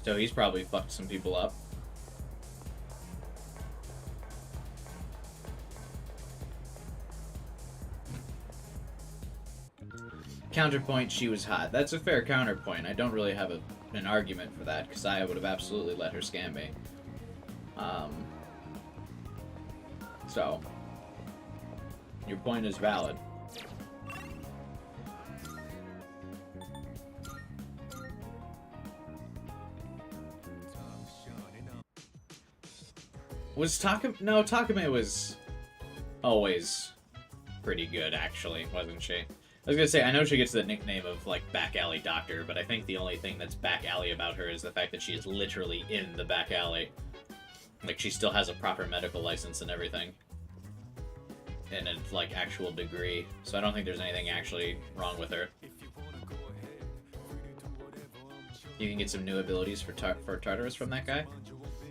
So he's probably fucked some people up. Counterpoint, she was hot. That's a fair counterpoint. I don't really have an argument for that, because I would have absolutely let her scam me. So, your point is valid. Was Takame... No, Takame was always pretty good, actually, wasn't she? I was gonna say, I know she gets the nickname of, like, back alley doctor, but I think the only thing that's back alley about her is the fact that she is literally in the back alley. Like, she still has a proper medical license and everything. And a, like, actual degree. So I don't think there's anything actually wrong with her. You can get some new abilities for Tartarus from that guy?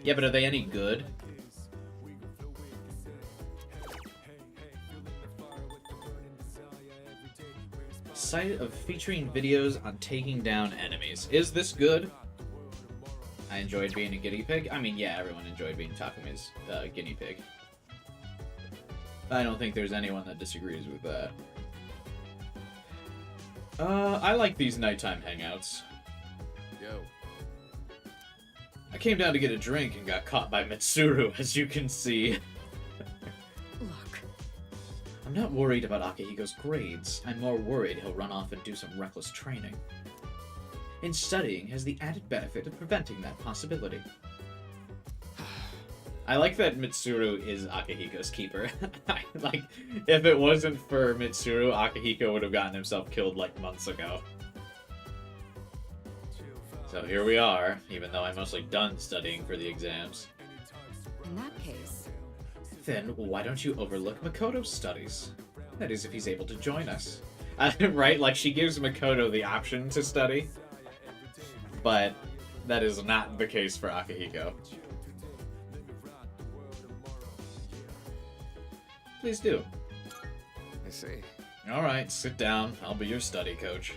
Yeah, but are they any good? Site of featuring videos on taking down enemies. Is this good? I enjoyed being a guinea pig. I mean, yeah, everyone enjoyed being Takame's guinea pig. I don't think there's anyone that disagrees with that. I like these nighttime hangouts. Yo. I came down to get a drink and got caught by Mitsuru, as you can see. Look. I'm not worried about Akihiko's grades. I'm more worried he'll run off and do some reckless training. And studying has the added benefit of preventing that possibility. I like that Mitsuru is Akihiko's keeper. Like, if it wasn't for Mitsuru, Akihiko would have gotten himself killed like months ago. So here we are, even though I'm mostly done studying for the exams. In that case... Then why don't you overlook Makoto's studies? That is, if he's able to join us. Right? Like, she gives Makoto the option to study. But that is not the case for Akihiko. Please do. I see. Alright, sit down. I'll be your study coach.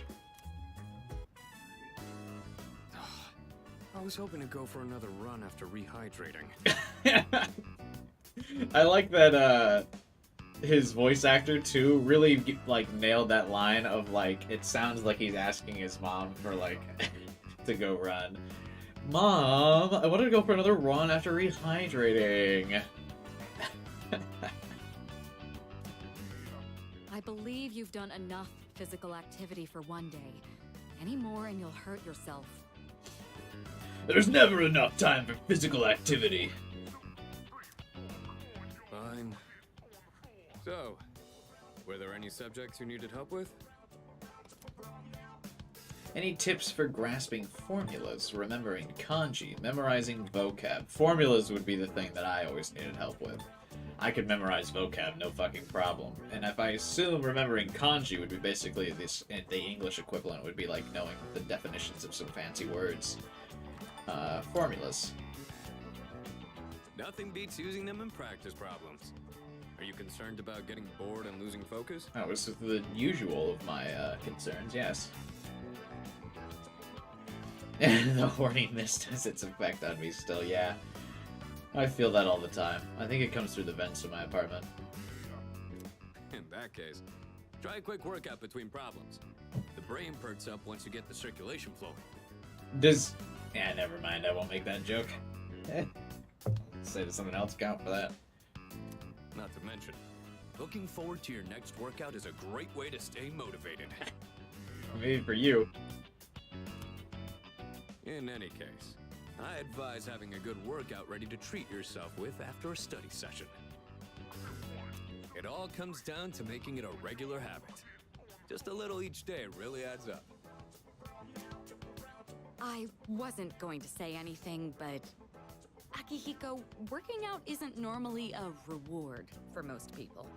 I was hoping to go for another run after rehydrating. I like that, his voice actor, too, really, like, nailed that line of, like, it sounds like he's asking his mom for, like, to go run. Mom, I wanted to go for another run after rehydrating. I believe you've done enough physical activity for one day. Any more and you'll hurt yourself. There's never enough time for physical activity. Fine. So, were there any subjects you needed help with? Any tips for grasping formulas, remembering kanji, memorizing vocab? Formulas would be the thing that I always needed help with. I could memorize vocab, no fucking problem. And if I assume remembering kanji would be basically this, the English equivalent would be like knowing the definitions of some fancy words. Formulas. Nothing beats using them in practice problems. Are you concerned about getting bored and losing focus? That was the usual of my concerns, yes. The horny mist has its effect on me still, yeah. I feel that all the time. I think it comes through the vents of my apartment. In that case, try a quick workout between problems. The brain perks up once you get the circulation flowing. Does... Yeah, never mind. I won't make that joke. Say to someone else, count for that. Not to mention, looking forward to your next workout is a great way to stay motivated. Maybe for you. In any case, I advise having a good workout ready to treat yourself with after a study session. It all comes down to making it a regular habit. Just a little each day really adds up. I wasn't going to say anything, but... Akihiko, working out isn't normally a reward for most people.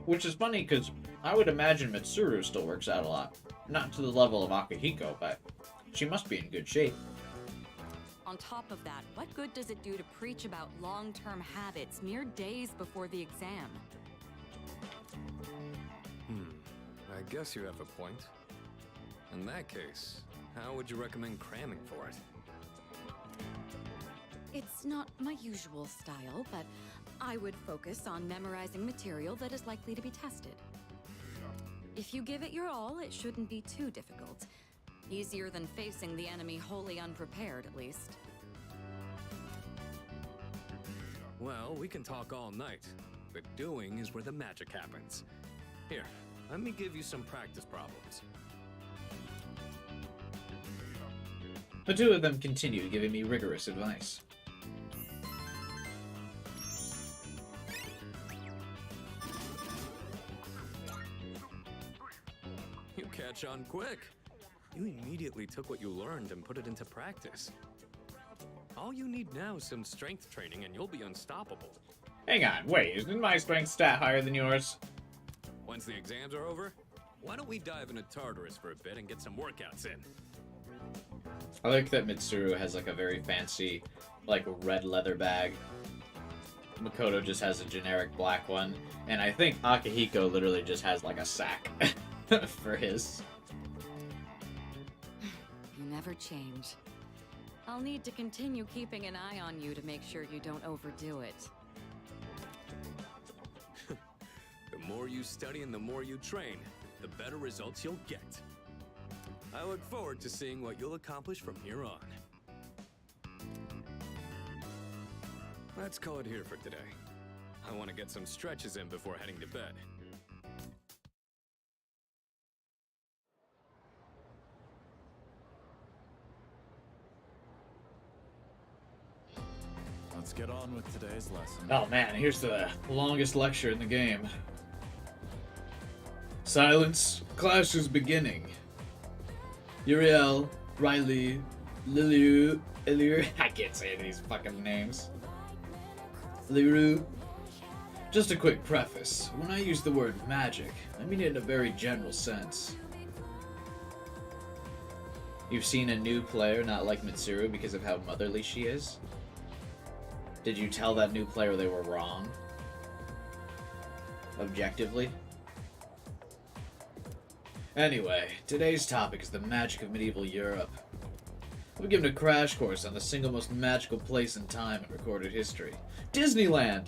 Which is funny, because I would imagine Mitsuru still works out a lot. Not to the level of Akihiko, but she must be in good shape. On top of that, what good does it do to preach about long-term habits mere days before the exam? I guess you have a point. In that case, how would you recommend cramming for it? It's not my usual style, but I would focus on memorizing material that is likely to be tested. If you give it your all, it shouldn't be too difficult. Easier than facing the enemy wholly unprepared, at least. Well, we can talk all night, but doing is where the magic happens. Here, let me give you some practice problems. The two of them continue giving me rigorous advice. You catch on quick. You immediately took what you learned and put it into practice. All you need now is some strength training and you'll be unstoppable. Hang on, wait, isn't my strength stat higher than yours? Once the exams are over, why don't we dive into Tartarus for a bit and get some workouts in? I like that Mitsuru has like a very fancy, like red leather bag. Makoto just has a generic black one, and I think Akihiko literally just has like a sack for his. You never change. I'll need to continue keeping an eye on you to make sure you don't overdo it. The more you study and the more you train, the better results you'll get. I look forward to seeing what you'll accomplish from here on. Let's call it here for today. I want to get some stretches in before heading to bed. Let's get on with today's lesson. Oh man, here's the longest lecture in the game. Silence. Class is beginning. Uriel, Riley, Liliu, I can't say these fucking names. Liru. Just a quick preface. When I use the word magic, I mean it in a very general sense. You've seen a new player not like Mitsuru because of how motherly she is? Did you tell that new player they were wrong? Objectively? Anyway, today's topic is the magic of medieval Europe. We're given a crash course on the single most magical place in time in recorded history, Disneyland!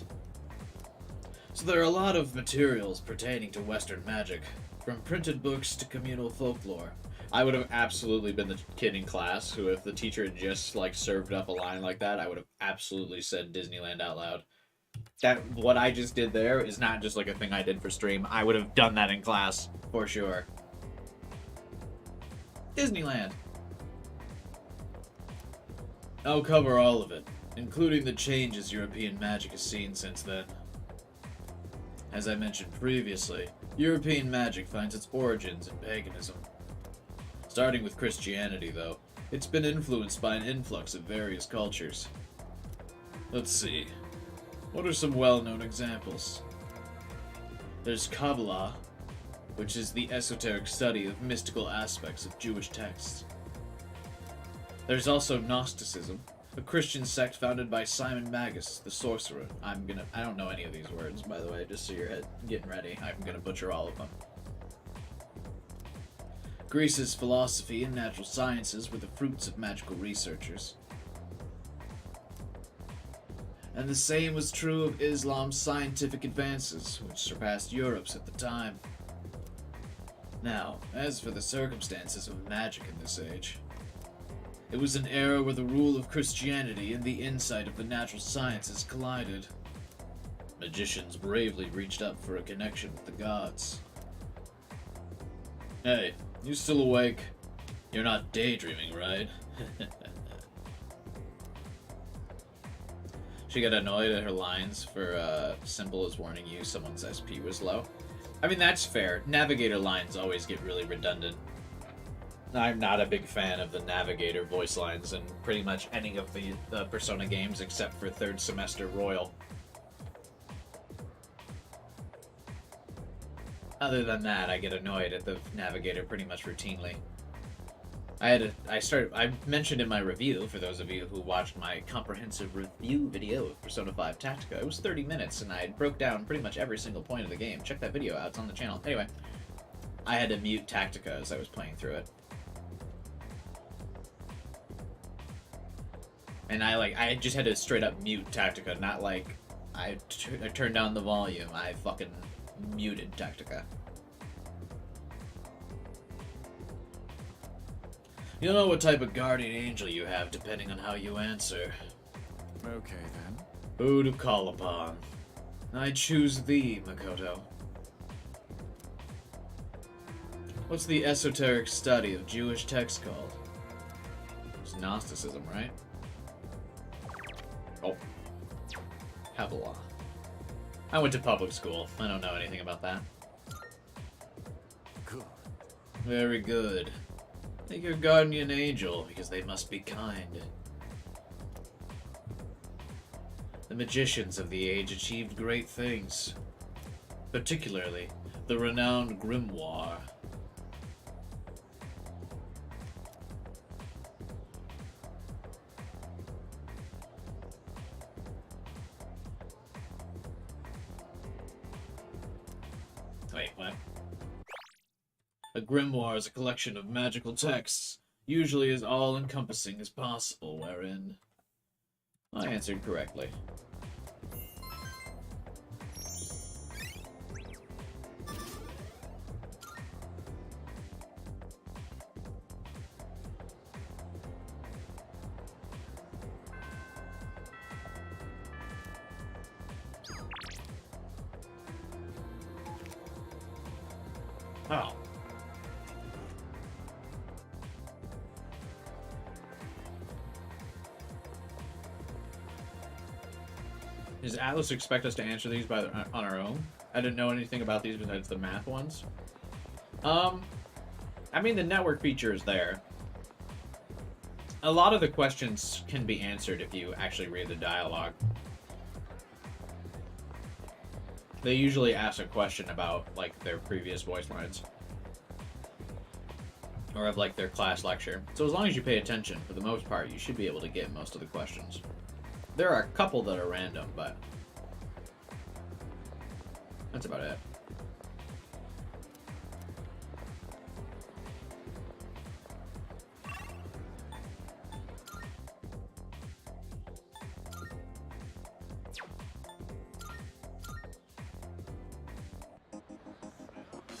So there are a lot of materials pertaining to Western magic, from printed books to communal folklore. I would have absolutely been the kid in class who, if the teacher had just, like, served up a line like that, I would have absolutely said Disneyland out loud. What I just did there is not just, like, a thing I did for stream. I would have done that in class, for sure. Disneyland! I'll cover all of it, including the changes European magic has seen since then. As I mentioned previously, European magic finds its origins in paganism. Starting with Christianity, though, it's been influenced by an influx of various cultures. Let's see. What are some well-known examples? There's Kabbalah, which is the esoteric study of mystical aspects of Jewish texts. There's also Gnosticism, a Christian sect founded by Simon Magus, the sorcerer. I don't know any of these words, by the way, just so you're getting ready. I'm gonna butcher all of them. Greece's philosophy and natural sciences were the fruits of magical researchers. And the same was true of Islam's scientific advances, which surpassed Europe's at the time. Now, as for the circumstances of magic in this age, it was an era where the rule of Christianity and the insight of the natural sciences collided. Magicians bravely reached up for a connection with the gods. Hey, you still awake? You're not daydreaming, right? She got annoyed at her lines for simple as warning you someone's SP was low. I mean, that's fair. Navigator lines always get really redundant. I'm not a big fan of the Navigator voice lines in pretty much any of the Persona games except for Third Semester Royal. Other than that, I get annoyed at the Navigator pretty much routinely. I mentioned in my review, for those of you who watched my comprehensive review video of Persona 5 Tactica, it was 30 minutes and I broke down pretty much every single point of the game. Check that video out, it's on the channel. Anyway, I had to mute Tactica as I was playing through it. And I just had to straight up mute Tactica, not like I turned down the volume, I fucking muted Tactica. You'll know what type of guardian angel you have depending on how you answer. Okay, then. Who to call upon? I choose thee, Makoto. What's the esoteric study of Jewish texts called? It's Gnosticism, right? Oh. Kabbalah. I went to public school. I don't know anything about that. Good. Very good. Make your guardian angel, because they must be kind. The magicians of the age achieved great things. Particularly, the renowned grimoire. Wait, what? A grimoire is a collection of magical texts, usually as all-encompassing as possible, wherein... I answered correctly. Oh. Does Atlas expect us to answer these on our own? I didn't know anything about these besides the math ones. I mean, the network feature is there. A lot of the questions can be answered if you actually read the dialogue. They usually ask a question about, like, their previous voice lines. Or of, like, their class lecture. So as long as you pay attention, for the most part, you should be able to get most of the questions. There are a couple that are random, but that's about it.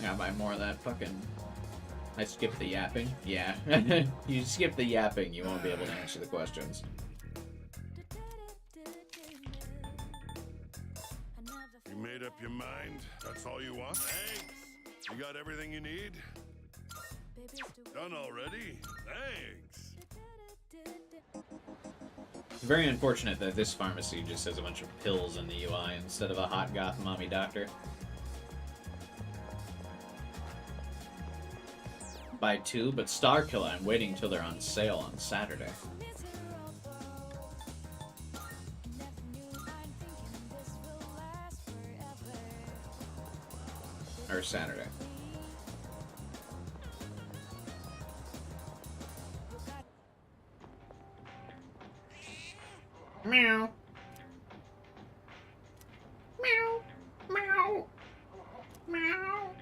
Yeah, buy more of that fucking... I skipped the yapping? Yeah. You skip the yapping, you won't be able to answer the questions. You made up your mind? That's all you want? Thanks! You got everything you need? Done already? Thanks! It's very unfortunate that this pharmacy just has a bunch of pills in the UI instead of a hot goth mommy doctor. Buy 2, but Star Killer, I'm waiting till they're on sale on Saturday. Or Saturday. Meow. Meow. Meow. Meow.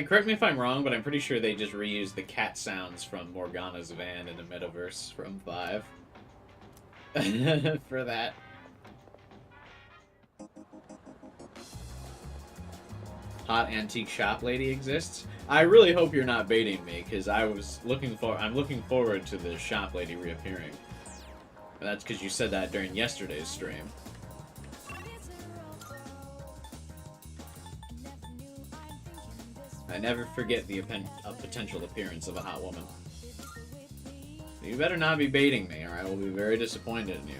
Correct me if I'm wrong, but I'm pretty sure they just reused the cat sounds from Morgana's van in the metaverse from 5. For that. Hot antique shop lady exists? I really hope you're not baiting me, because I'm looking forward to the shop lady reappearing. And that's because you said that during yesterday's stream. I never forget the potential appearance of a hot woman. You better not be baiting me, or I will be very disappointed in you.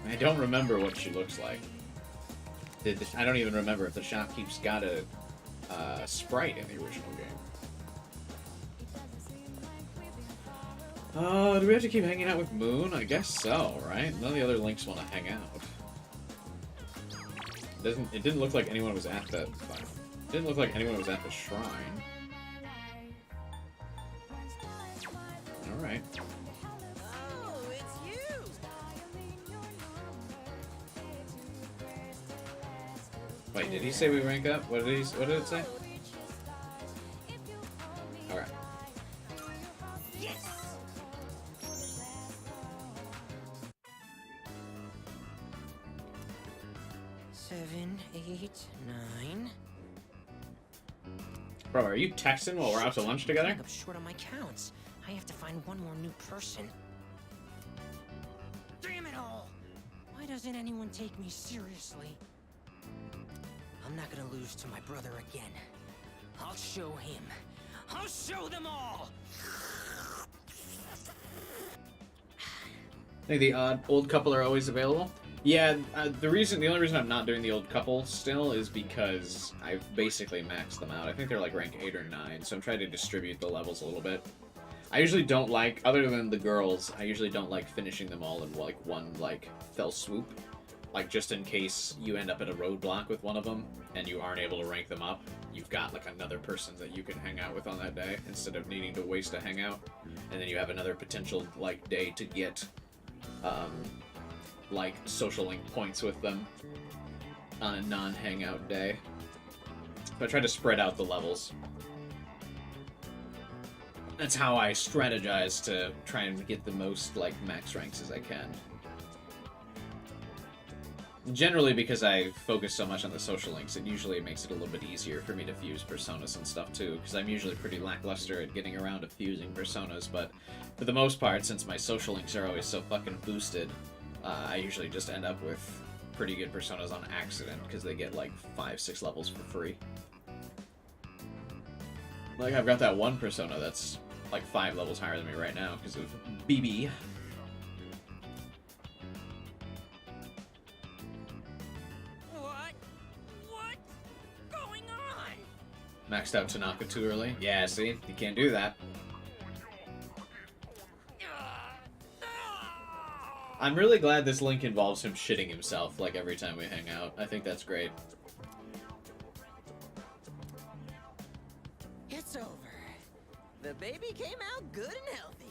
I don't remember what she looks like. I don't even remember if the shopkeep's got a sprite in the original game. Do we have to keep hanging out with Moon? I guess so, right? None of the other Links want to hang out. It didn't look like anyone was at that. It didn't look like anyone was at the shrine. All right. Oh, it's you. Wait, did he say we rank up? What did it say? All right. Yes. Seven, 8, 9. Bro, are you texting while we're out to lunch together? I'm short on my counts. I have to find one more new person. Damn it all! Why doesn't anyone take me seriously? I'm not gonna lose to my brother again. I'll show him. I'll show them all! I think the old couple are always available. Yeah, the only reason I'm not doing the old couple still is because I've basically maxed them out. I think they're like rank 8 or 9, so I'm trying to distribute the levels a little bit. I usually don't like, other than the girls, I usually don't like finishing them all in like one like fell swoop. Like just in case you end up at a roadblock with one of them and you aren't able to rank them up, you've got like another person that you can hang out with on that day instead of needing to waste a hangout. And then you have another potential like day to get like social link points with them on a non-hangout day. So I try to spread out the levels. That's how I strategize to try and get the most like max ranks as I can. Generally, because I focus so much on the social links, it usually makes it a little bit easier for me to fuse personas and stuff too, because I'm usually pretty lackluster at getting around to fusing personas, but for the most part, since my social links are always so fucking boosted, I usually just end up with pretty good personas on accident, because they get like 5-6 levels for free. Like, I've got that one persona that's like 5 levels higher than me right now, because of BB. Maxed out Tanaka too early? Yeah, see? You can't do that. I'm really glad this link involves him shitting himself, like, every time we hang out. I think that's great. It's over. The baby came out good and healthy.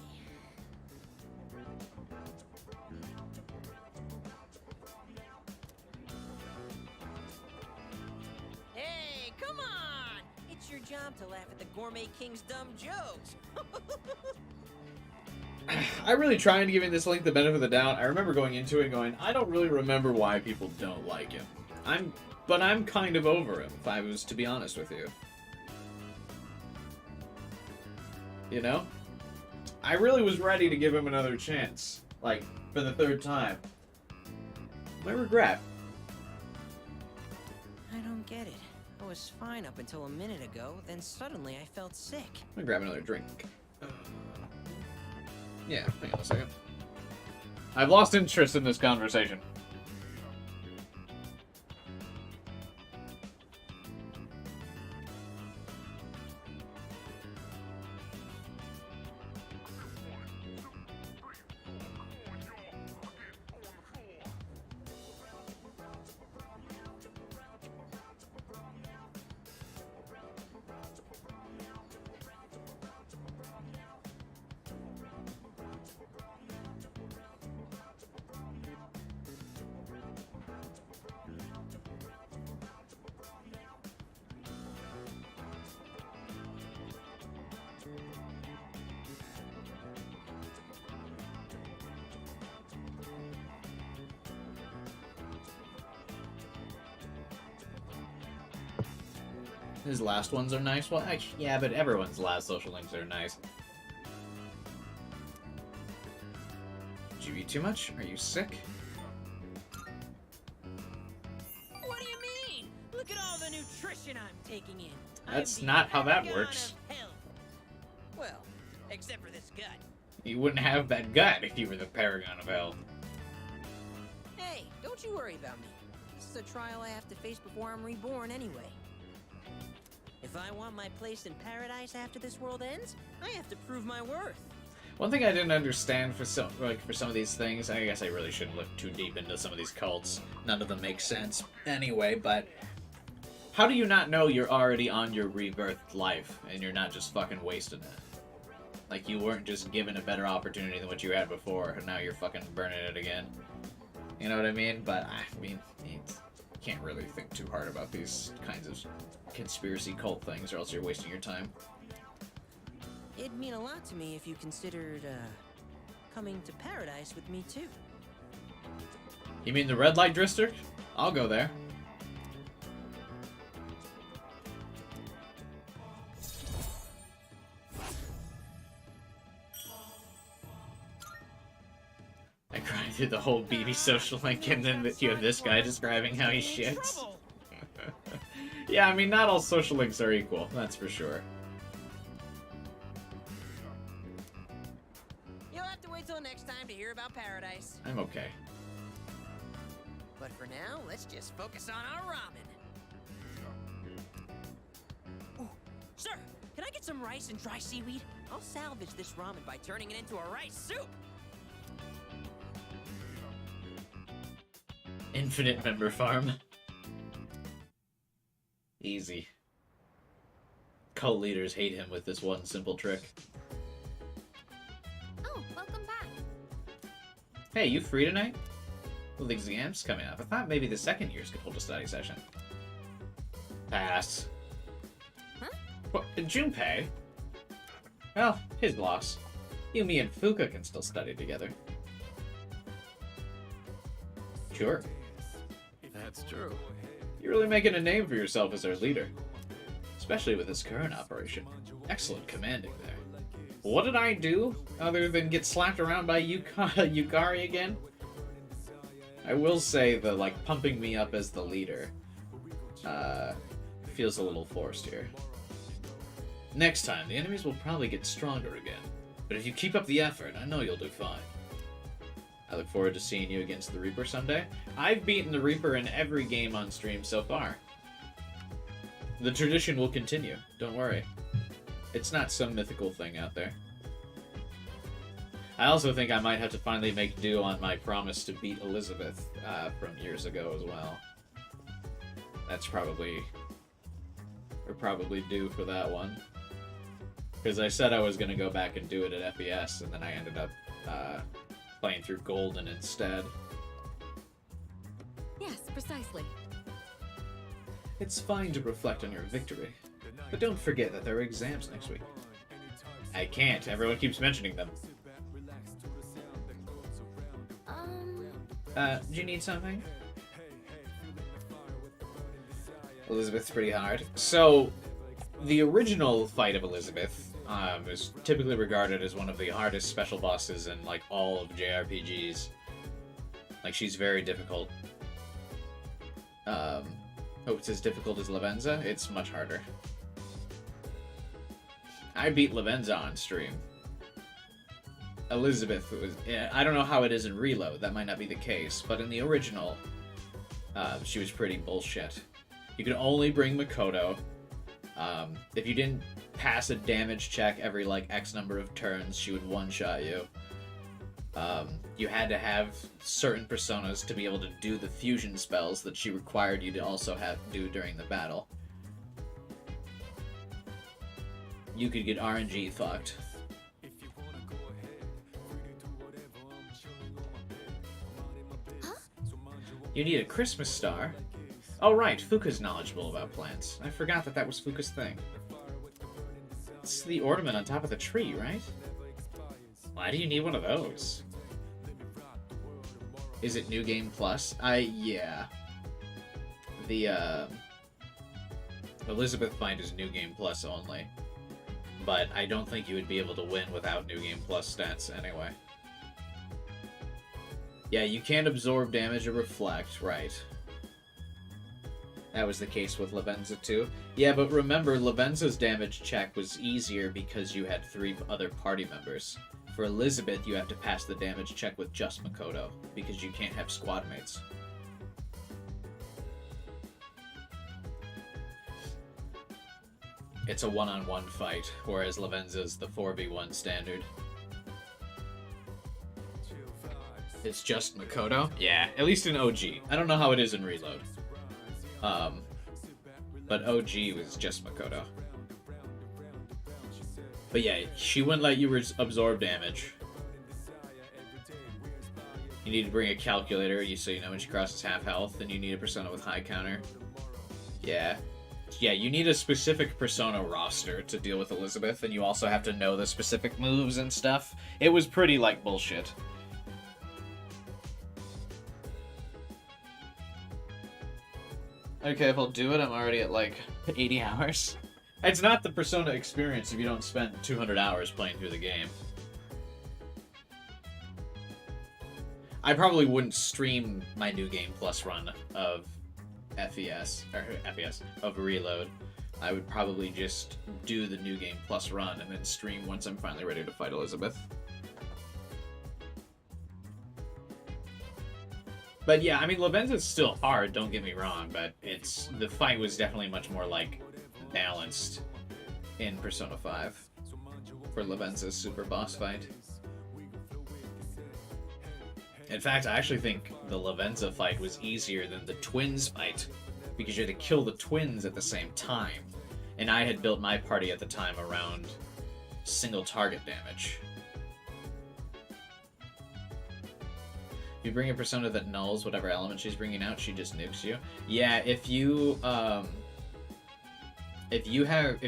Hey, come on! It's your job to laugh at the Gourmet King's dumb jokes. I'm really trying to give him this link the benefit of the doubt. I remember going into it going, I don't really remember why people don't like him. But I'm kind of over him, if I was to be honest with you. You know? I really was ready to give him another chance. Like, for the 3rd time. My regret. I don't get it. I was fine up until a minute ago, then suddenly I felt sick. I'm gonna grab another drink. Yeah, hang on a second. I've lost interest in this conversation. His last ones are nice. Well, actually, yeah, but everyone's last social links are nice. Did you eat too much? Are you sick? What do you mean? Look at all the nutrition I'm taking in. That's not how that works. Well, except for this gut. You wouldn't have that gut if you were the paragon of health. Hey, don't you worry about me. This is a trial I have to face before I'm reborn anyway. If I want my place in paradise after this world ends, I have to prove my worth. One thing I didn't understand for some of these things, I guess I really shouldn't look too deep into some of these cults. None of them make sense anyway, but how do you not know you're already on your rebirthed life and you're not just fucking wasting it? Like you weren't just given a better opportunity than what you had before, and now you're fucking burning it again. You know what I mean? But I mean, you can't really think too hard about these kinds of conspiracy cult things, or else you're wasting your time. It'd mean a lot to me if you considered, coming to paradise with me too. You mean the red light district? I'll go there. I cried through the whole BB social link, and then you have this guy describing how he shits. Yeah, I mean, not all social links are equal, that's for sure. You'll have to wait till next time to hear about paradise. I'm okay. But for now, let's just focus on our ramen. Ooh, sir, can I get some rice and dry seaweed? I'll salvage this ramen by turning it into a rice soup. Infinite member farm. Easy. Cult leaders hate him with this one simple trick. Oh, welcome back. Hey, you free tonight? With exams coming up, I thought maybe the second years could hold a study session. Pass. Huh? What, Junpei? Well, his loss. You, me, and Fuka can still study together. Sure. That's true. You're really making a name for yourself as our leader. Especially with this current operation. Excellent commanding there. What did I do, other than get slapped around by Yukari again? I will say that, like, pumping me up as the leader feels a little forced here. Next time, the enemies will probably get stronger again. But if you keep up the effort, I know you'll do fine. I look forward to seeing you against the Reaper someday. I've beaten the Reaper in every game on stream so far. The tradition will continue, don't worry. It's not some mythical thing out there. I also think I might have to finally make do on my promise to beat Elizabeth from years ago as well. That's probably... We're probably due for that one. Because I said I was going to go back and do it at FES, and then I ended up playing through Golden instead. Yes, precisely. It's fine to reflect on your victory, but don't forget that there are exams next week. I can't. Everyone keeps mentioning them. Do you need something? Elizabeth's pretty hard. So, the original fight of Elizabeth is typically regarded as one of the hardest special bosses in, like, all of JRPGs. Like, she's very difficult. Hope it's as difficult as Lavenza. It's much harder. I beat Lavenza on stream. Elizabeth was... I don't know how it is in Reload. That might not be the case. But in the original, she was pretty bullshit. You could only bring Makoto. If you didn't pass a damage check every, like, X number of turns, she would one-shot you. You had to have certain personas to be able to do the fusion spells that she required you to also have do during the battle. You could get RNG fucked. Huh? You need a Christmas star? Oh right, Fuka's knowledgeable about plants. I forgot that was Fuka's thing. It's the ornament on top of the tree, right? Why do you need one of those? Is it New Game Plus? Yeah. The, Elizabeth fight is New Game Plus only. But I don't think you would be able to win without New Game Plus stats anyway. Yeah, you can't absorb damage or reflect, right. That was the case with Lavenza too. Yeah, but remember, Lavenza's damage check was easier because you had 3 other party members. For Elizabeth, you have to pass the damage check with just Makoto, because you can't have squad mates. It's a one-on-one fight, whereas Lavenza's the 4v1 standard. It's just Makoto? Yeah, at least in OG. I don't know how it is in Reload. But OG was just Makoto. But yeah, she wouldn't let you absorb damage. You need to bring a calculator, so you know when she crosses half health, and you need a persona with high counter. Yeah. Yeah, you need a specific persona roster to deal with Elizabeth, and you also have to know the specific moves and stuff. It was pretty, like, bullshit. Okay, if I'll do it, I'm already at, like, 80 hours. It's not the Persona experience if you don't spend 200 hours playing through the game. I probably wouldn't stream my New Game Plus run of of Reload. I would probably just do the New Game Plus run and then stream once I'm finally ready to fight Elizabeth. But yeah, I mean, Lavenza's still hard, don't get me wrong, but the fight was definitely much more, like, balanced in Persona 5 for Lavenza's super boss fight. In fact, I actually think the Lavenza fight was easier than the twins fight, because you had to kill the twins at the same time, and I had built my party at the time around single target damage. If you bring a persona that nulls whatever element she's bringing out, she just nukes you. Yeah, if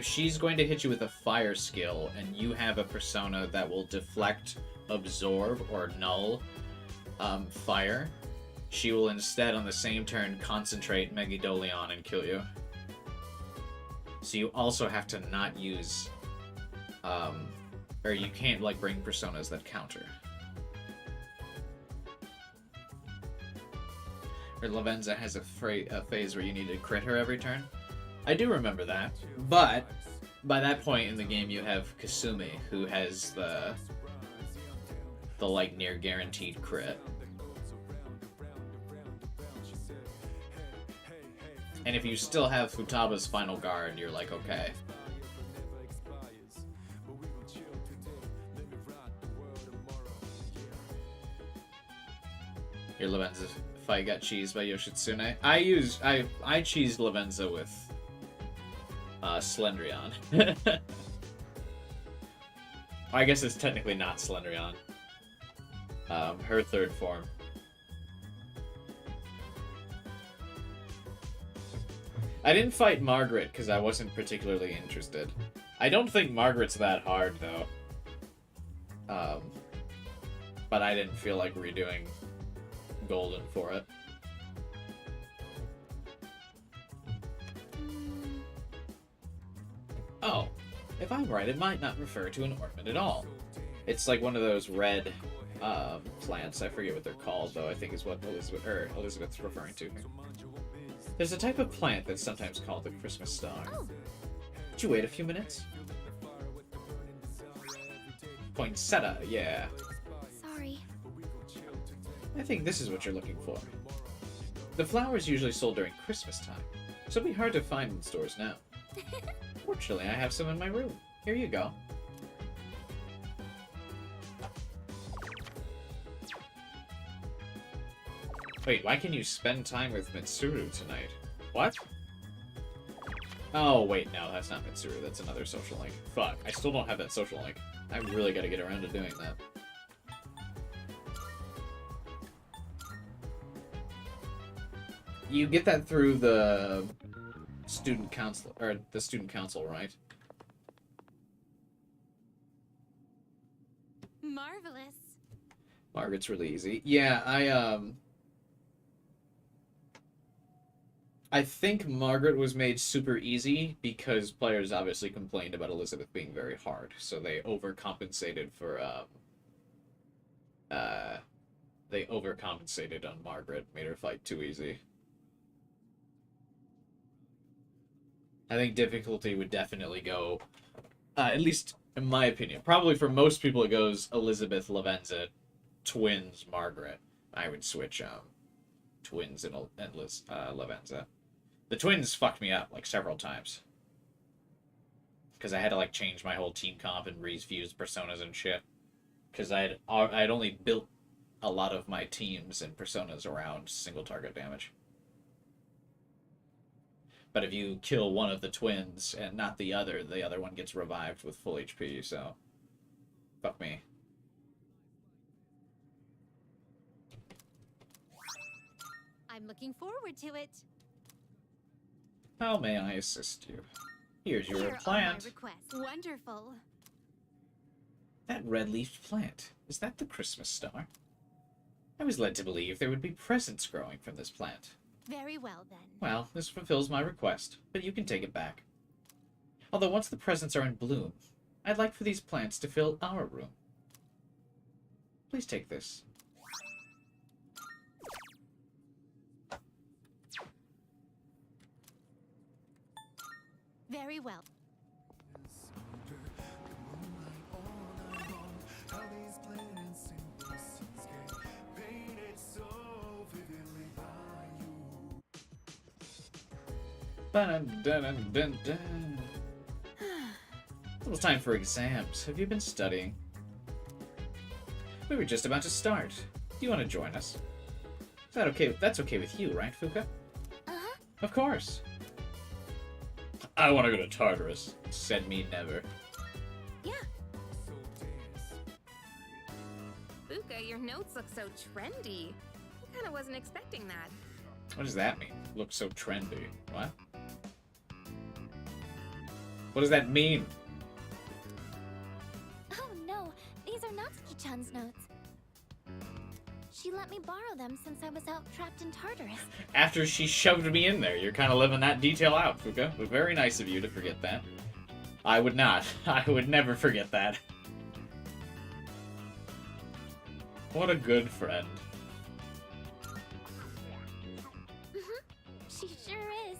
she's going to hit you with a fire skill, and you have a persona that will deflect, absorb, or null fire, she will instead on the same turn concentrate Megidolion and kill you. So you also have to not use, or you can't like bring personas that counter. Or Lavenza has a phase where you need to crit her every turn. I do remember that, but by that point in the game you have Kasumi, who has the like near guaranteed crit. And if you still have Futaba's final guard, you're like, okay. Your Lavenza fight got cheesed by Yoshitsune. I cheesed Lavenza with Slendrion. I guess it's technically not Slendrion. Her third form. I didn't fight Margaret because I wasn't particularly interested. I don't think Margaret's that hard, though. But I didn't feel like redoing Golden for it. Oh, if I'm right, it might not refer to an ornament at all. It's like one of those red plants. I forget what they're called, though. I think is what Elizabeth's referring to. There's a type of plant that's sometimes called the Christmas star. Oh. Would you wait a few minutes? Poinsettia, yeah. Sorry. I think this is what you're looking for. The flower is usually sold during Christmas time, so it'll be hard to find in stores now. Fortunately, I have some in my room. Here you go. Wait, why can you spend time with Mitsuru tonight? What? Oh, wait, no, that's not Mitsuru. That's another social link. Fuck, I still don't have that social link. I really gotta get around to doing that. You get that through the student council, or the student council, right? Marvelous. Margaret's really easy. Yeah, I think Margaret was made super easy because players obviously complained about Elizabeth being very hard, so they overcompensated for, they overcompensated on Margaret, made her fight too easy. I think difficulty would definitely go, at least in my opinion, probably for most people it goes Elizabeth, Lavenza, twins, Margaret. I would switch, twins and Lavenza. The twins fucked me up, like, several times. Because I had to, like, change my whole team comp and refuse personas and shit. Because I'd only built a lot of my teams and personas around single target damage. But if you kill one of the twins and not the other one gets revived with full HP, so... Fuck me. I'm looking forward to it. How may I assist you? Here's your Here are plant. my requests. Wonderful. That red-leafed plant. Is that the Christmas star? I was led to believe there would be presents growing from this plant. Very well, then. Well, this fulfills my request, but you can take it back. Although once the presents are in bloom, I'd like for these plants to fill our room. Please take this. Very well. Dun-dun-dun-dun-dun. It's time for exams. Have you been studying? We were just about to start. Do you want to join us? Is that okay? That's okay with you, right, Fuka? Uh-huh. Of course. I want to go to Tartarus. Said me never. Yeah. Fuka, your notes look so trendy. I kinda wasn't expecting that. What does that mean? Look so trendy. What? What does that mean? Oh no, these are Natsuki-chan's notes. She let me borrow them since I was out trapped in Tartarus. After she shoved me in there. You're kind of living that detail out, Fuka. But very nice of you to forget that. I would not. I would never forget that. What a good friend. She sure is.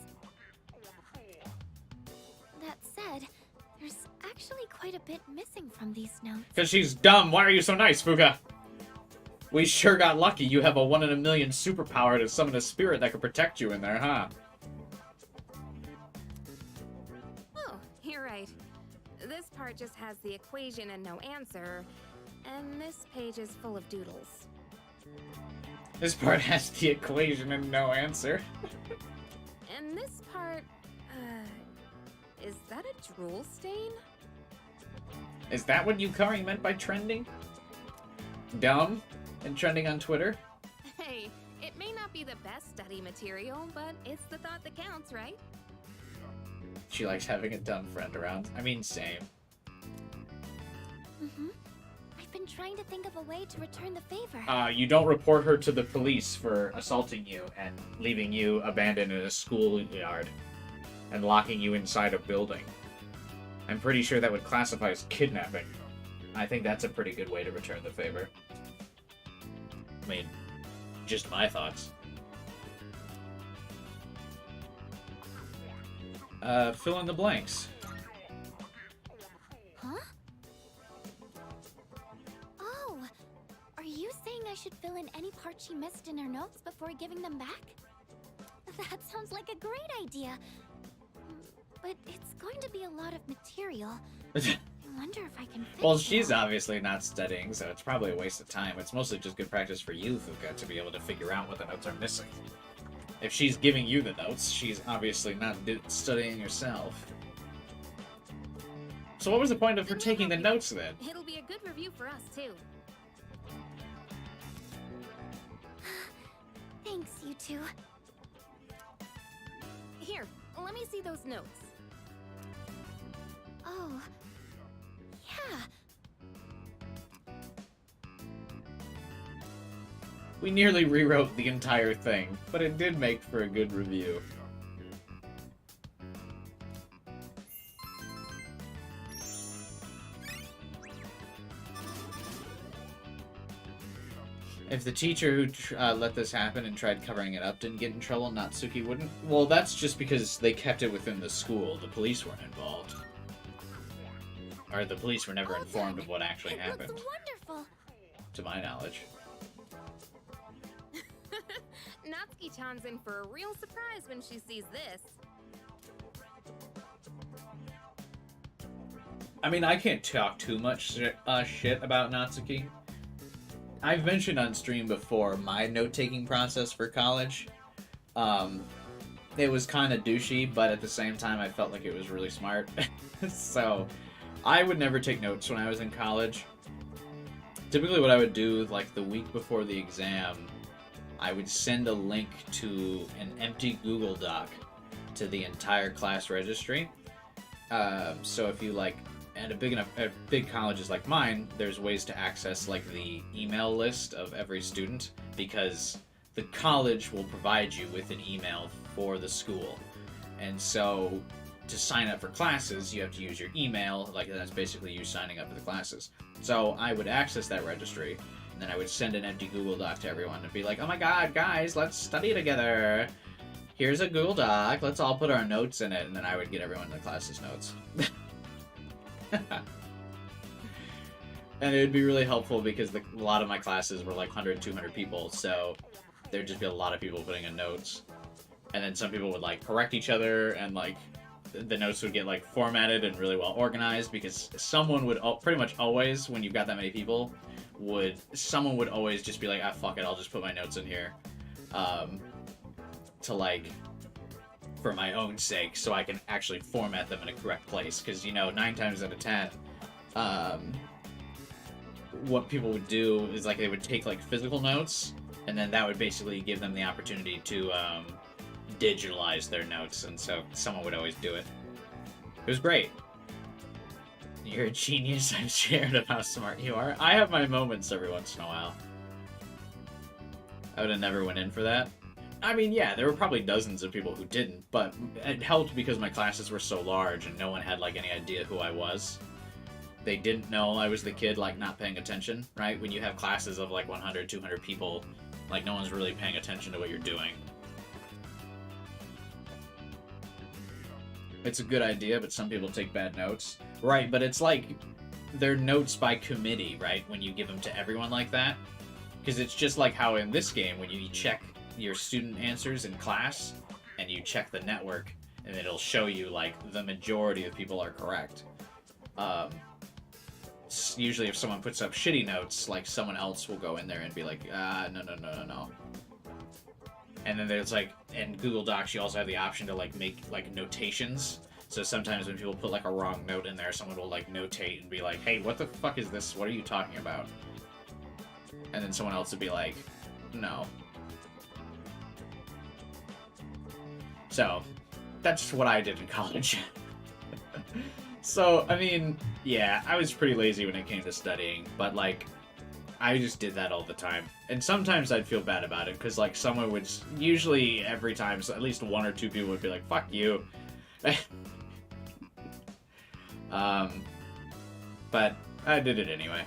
That said, there's actually quite a bit missing from these notes. Because she's dumb. Why are you so nice, Fuka? We sure got lucky. You have a 1 in a million superpower to summon a spirit that could protect you in there, huh? Oh, you're right. This part just has the equation and no answer, and this page is full of doodles. This part has the equation and no answer. And this part, is that a drool stain? Is that what Yukari meant by trending? Dumb? And trending on Twitter? Hey, it may not be the best study material, but it's the thought that counts, right? She likes having a dumb friend around. I mean, same. I've been trying to think of a way to return the favor. You don't report her to the police for assaulting you and leaving you abandoned in a schoolyard and locking you inside a building. I'm pretty sure that would classify as kidnapping. I think that's a pretty good way to return the favor. I mean, just my thoughts. Fill in the blanks. Huh? Oh, are you saying I should fill in any part she missed in her notes before giving them back? That sounds like a great idea. But it's going to be a lot of material. I wonder if I can fix Well, she's obviously not studying, so it's probably a waste of time. It's mostly just good practice for you, Fuka, to be able to figure out what the notes are missing. If she's giving you the notes, she's obviously not studying herself. So what was the point of her taking the notes, then? It'll be a good review for us, too. Thanks, you two. Here, let me see those notes. Oh, yeah. We nearly rewrote the entire thing, but it did make for a good review. If the teacher who let this happen and tried covering it up didn't get in trouble, Natsuki wouldn't? Well, that's just because they kept it within the school. The police weren't involved. Or the police were never informed of what actually happened. Looks wonderful. To my knowledge. Natsuki-chan's in for a real surprise when she sees this. I mean, I can't talk too much shit about Natsuki. I've mentioned on stream before my note-taking process for college. It was kind of douchey, but at the same time, I felt like it was really smart. So, I would never take notes when I was in college. Typically what I would do, like, the week before the exam, I would send a link to an empty Google Doc to the entire class registry. So if you, like, at big colleges like mine, there's ways to access, like, the email list of every student, because the college will provide you with an email for the school. And so to sign up for classes, you have to use your email. Like, that's basically you signing up for the classes. So I would access that registry, and then I would send an empty Google Doc to everyone and be like, oh my god, guys, let's study together. Here's a Google Doc. Let's all put our notes in it. And then I would get everyone in the class's notes. And it would be really helpful because a lot of my classes were like 100, 200 people. So there'd just be a lot of people putting in notes. And then some people would, like, correct each other, and, like, the notes would get, like, formatted and really well organized, because someone would pretty much always, when you've got that many people, someone would always just be like, ah, fuck it, I'll just put my notes in here. To, like, for my own sake, so I can actually format them in a correct place. Because, you know, 9 times out of 10, what people would do is, like, they would take, like, physical notes, and then that would basically give them the opportunity to, digitalize their notes, and so someone would always do it. It was great. You're a genius. I've shared of how smart you are. I have my moments every once in a while. I would have never went in for that. I mean, yeah, there were probably dozens of people who didn't, but it helped because my classes were so large and no one had, like, any idea who I was. They didn't know I was the kid, like, not paying attention, right? When you have classes of, like, 100, 200 people, like, no one's really paying attention to what you're doing. It's a good idea, but some people take bad notes. Right, but it's like, they're notes by committee, right? When you give them to everyone like that. Because it's just like how in this game, when you check your student answers in class, and you check the network, and it'll show you, like, the majority of people are correct. Usually if someone puts up shitty notes, like, someone else will go in there and be like, no. And then there's, like, in Google Docs, you also have the option to, like, make, like, notations. So sometimes when people put, like, a wrong note in there, someone will, like, notate and be like, hey, what the fuck is this? What are you talking about? And then someone else would be like, no. So, that's what I did in college. So, I mean, yeah, I was pretty lazy when it came to studying, but, like, I just did that all the time. And sometimes I'd feel bad about it, because, like, someone would, usually every time, so at least one or two people would be like, fuck you. But I did it anyway.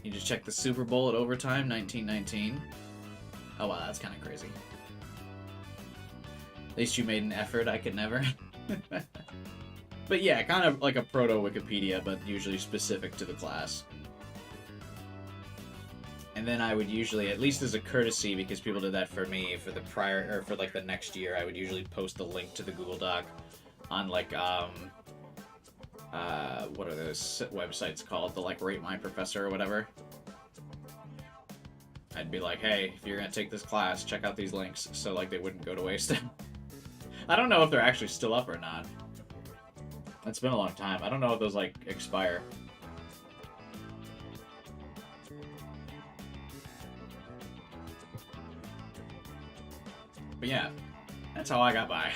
You just check the Super Bowl at overtime, 1919. Oh wow, that's kind of crazy. At least you made an effort, I could never. But yeah, kind of like a proto-Wikipedia, but usually specific to the class. And then I would usually, at least as a courtesy, because people did that for me for the prior, or for like the next year, I would usually post the link to the Google Doc on like, what are those websites called? The like Rate My Professor or whatever. I'd be like, hey, if you're gonna take this class, check out these links, so like they wouldn't go to waste. I don't know if they're actually still up or not. It's been a long time. I don't know if those like expire. But yeah, that's how I got by.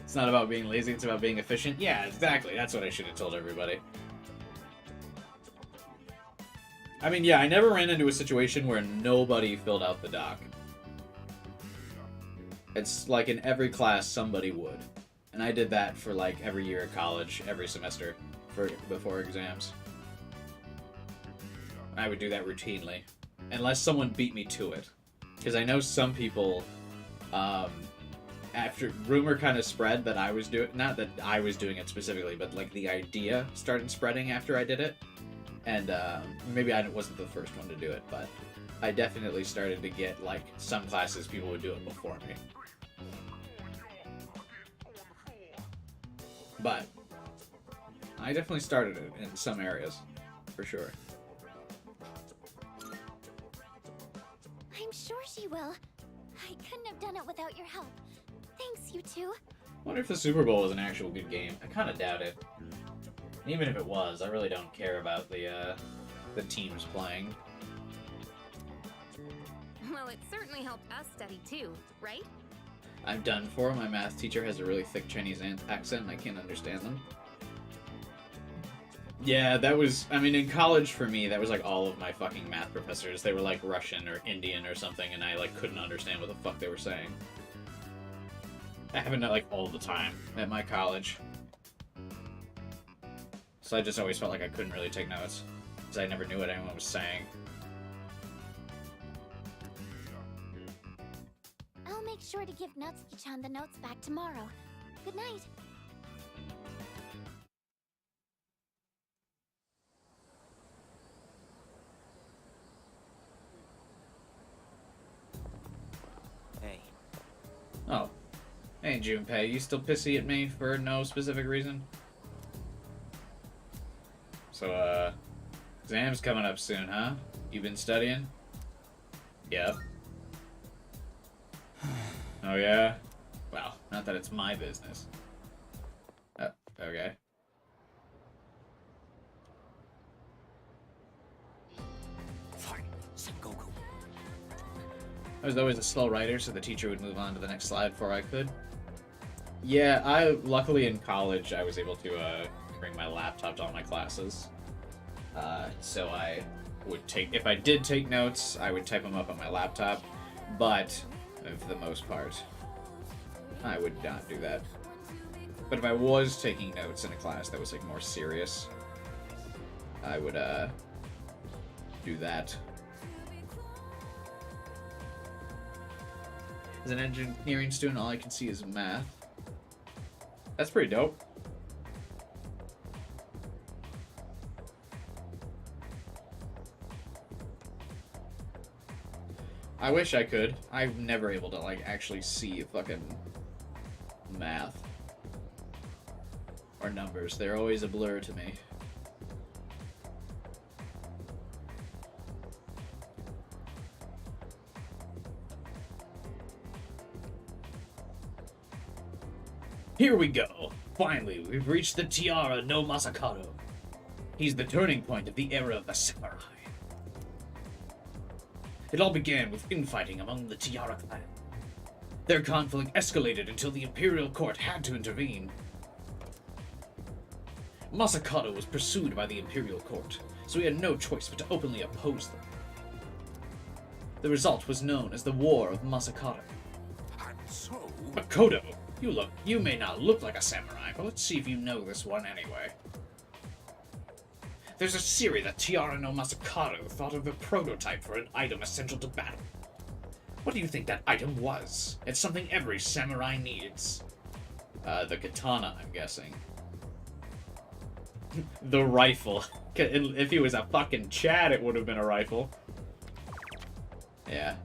It's not about being lazy, it's about being efficient. Yeah, exactly. That's what I should have told everybody. I mean, yeah, I never ran into a situation where nobody filled out the doc. It's like in every class, somebody would. And I did that for like every year of college, every semester, before exams. I would do that routinely. Unless someone beat me to it. Because I know some people, after rumor kind of spread that I was doing, not that I was doing it specifically, but like the idea started spreading after I did it. And maybe I wasn't the first one to do it, but I definitely started to get like some classes people would do it before me. But I definitely started it in some areas, for sure. I'm sure she will. I couldn't have done it without your help. Thanks, you two. I wonder if the Super Bowl was an actual good game. I kind of doubt it. And even if it was, I really don't care about the teams playing. Well, it certainly helped us study too, right? I'm done for. My math teacher has a really thick Chinese accent and I can't understand them. Yeah, that was, I mean, in college for me, that was like all of my fucking math professors. They were like Russian or Indian or something, and I like couldn't understand what the fuck they were saying. That happened like all the time at my college. So I just always felt like I couldn't really take notes, because I never knew what anyone was saying. I'll make sure to give Natsuki-chan the notes back tomorrow. Good night. Hey. Oh. Hey, Junpei, you still pissy at me for no specific reason? So, exams coming up soon, huh? You been studying? Yep. Oh, yeah? Well, not that it's my business. Okay. Fine, Sengoku. I was always a slow writer, so the teacher would move on to the next slide before I could. Yeah, luckily in college, I was able to, bring my laptop to all my classes. So I would take, if I did take notes, I would type them up on my laptop, but for the most part, I would not do that. But if I was taking notes in a class that was like more serious, I would do that. As an engineering student, all I can see is math. That's pretty dope. I wish I could. I'm never able to, like, actually see fucking math. Or numbers. They're always a blur to me. Here we go. Finally, we've reached the Tiara no Masakado. He's the turning point of the era of the samurai. It all began with infighting among the Tiara clan. Their conflict escalated until the Imperial Court had to intervene. Masakado was pursued by the Imperial Court, so he had no choice but to openly oppose them. The result was known as the War of Masakado. And so... Makoto, you may not look like a samurai, but let's see if you know this one anyway. There's a theory that Tiara no Masakado thought of a prototype for an item essential to battle. What do you think that item was? It's something every samurai needs. The katana, I'm guessing. The rifle. If he was a fucking Chad, it would have been a rifle. Yeah.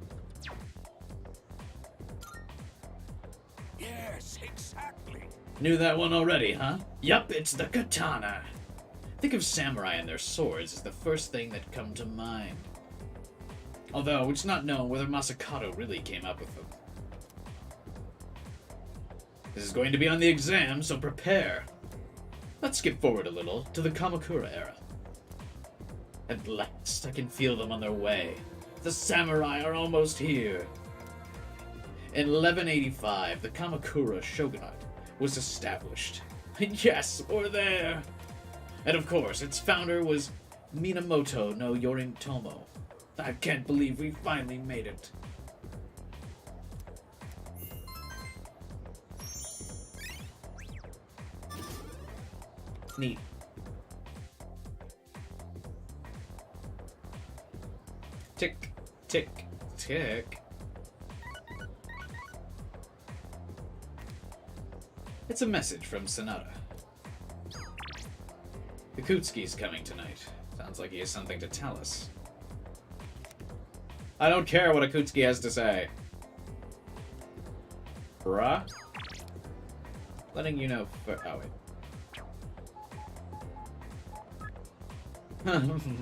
Yes, exactly. Knew that one already, huh? Yup, it's the katana. Think of samurai and their swords as the first thing that come to mind. Although, it's not known whether Masakado really came up with them. This is going to be on the exam, so prepare. Let's skip forward a little to the Kamakura era. At last, I can feel them on their way. The samurai are almost here. In 1185, the Kamakura shogunate was established. Yes, we're there! And of course, its founder was Minamoto no Yoritomo. I can't believe we finally made it. Neat. Tick, tick, tick. It's a message from Sonata. Kukutsuki's coming tonight. Sounds like he has something to tell us. I don't care what Akutsuki has to say. Bruh? Letting you know for— oh, wait.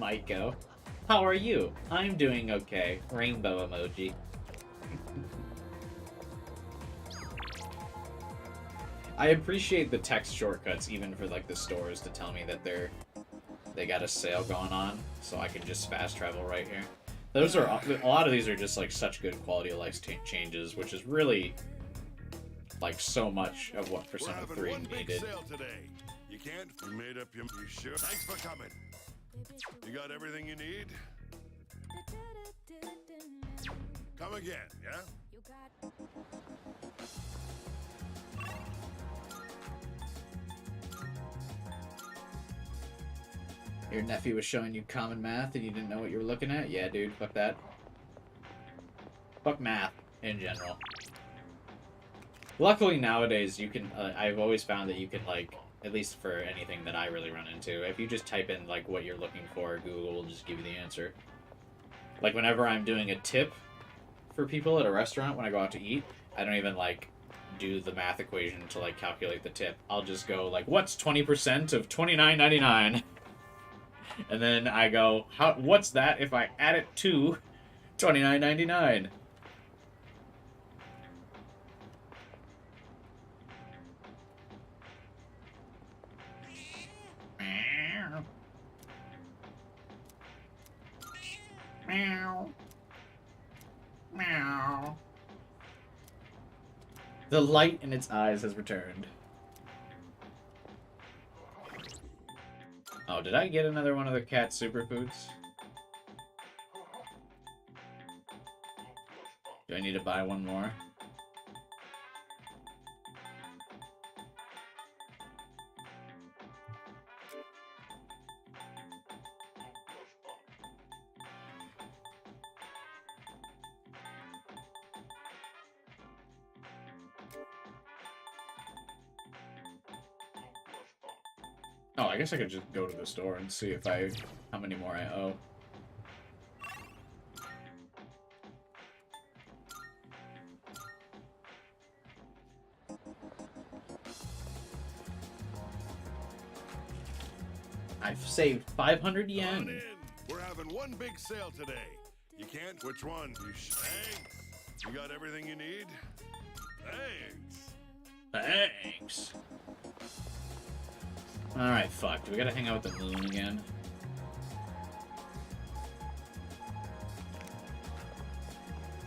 Maiko. How are you? I'm doing okay. Rainbow emoji. I appreciate the text shortcuts even for like the stores to tell me that they got a sale going on, so I can just fast travel right here. Those are a lot of these are just like such good quality of life changes, which is really like so much of what Persona 3 needed. You can't. You made up your. You sure? Thanks for coming. You got everything you need? Come again, yeah? Your nephew was showing you common math and you didn't know what you were looking at? Yeah, dude, fuck that. Fuck math, in general. Luckily, nowadays, you can, I've always found that you can, like, at least for anything that I really run into, if you just type in, like, what you're looking for, Google will just give you the answer. Like, whenever I'm doing a tip for people at a restaurant when I go out to eat, I don't even, like, do the math equation to, like, calculate the tip. I'll just go, like, what's 20% of $29.99? And then I go, what's that if I add it to $29.99? Meow. Meow. The light in its eyes has returned. Oh, did I get another one of the cat superfoods? Do I need to buy one more? Oh, I guess I could just go to the store and see if how many more I owe. I've saved 500 yen. Come on in. We're having one big sale today. You can't? Which one? Thanks. You got everything you need? Thanks. Thanks. Alright, fuck. Do we gotta hang out with the moon again?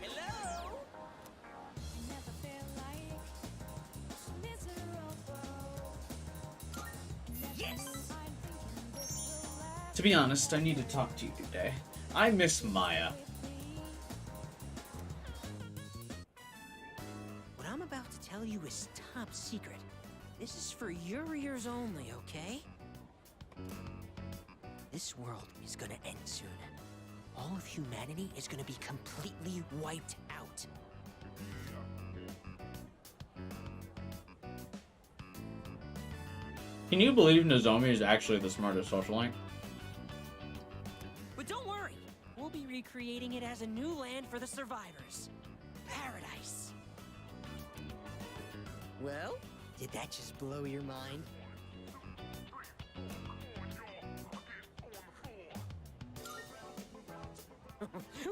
Hello? Yes! To be honest, I need to talk to you today. I miss Maya. What I'm about to tell you is top secret. This is for your ears only, okay? This world is gonna end soon. All of humanity is gonna be completely wiped out. Can you believe Nozomi is actually the smartest socialite? But don't worry, we'll be recreating it as a new land for the survivors. Paradise. Well, did that just blow your mind?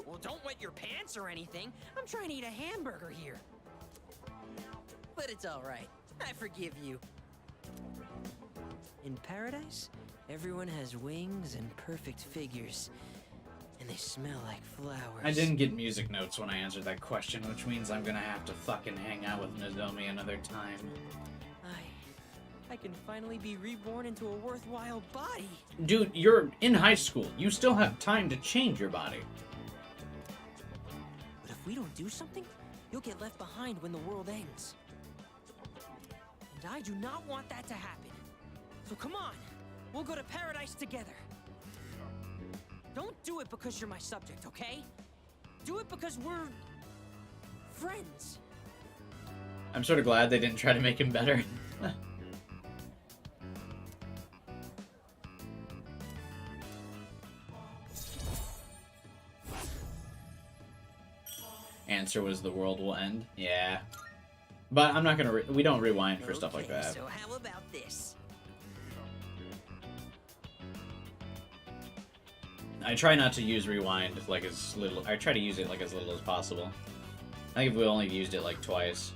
Well, don't wet your pants or anything. I'm trying to eat a hamburger here. But it's all right. I forgive you. In paradise, everyone has wings and perfect figures. And they smell like flowers. I didn't get music notes when I answered that question, which means I'm gonna have to fucking hang out with Nozomi another time. I can finally be reborn into a worthwhile body. Dude, you're in high school. You still have time to change your body. But if we don't do something, you'll get left behind when the world ends. And I do not want that to happen. So come on, we'll go to paradise together. Don't do it because you're my subject, okay? Do it because we're friends. I'm sort of glad they didn't try to make him better. Answer was the world will end. Yeah. But I'm not gonna we don't rewind for stuff like that. So how about this? I try not to use rewind like as little. I try to use it like as little as possible. I think if we only used it like twice.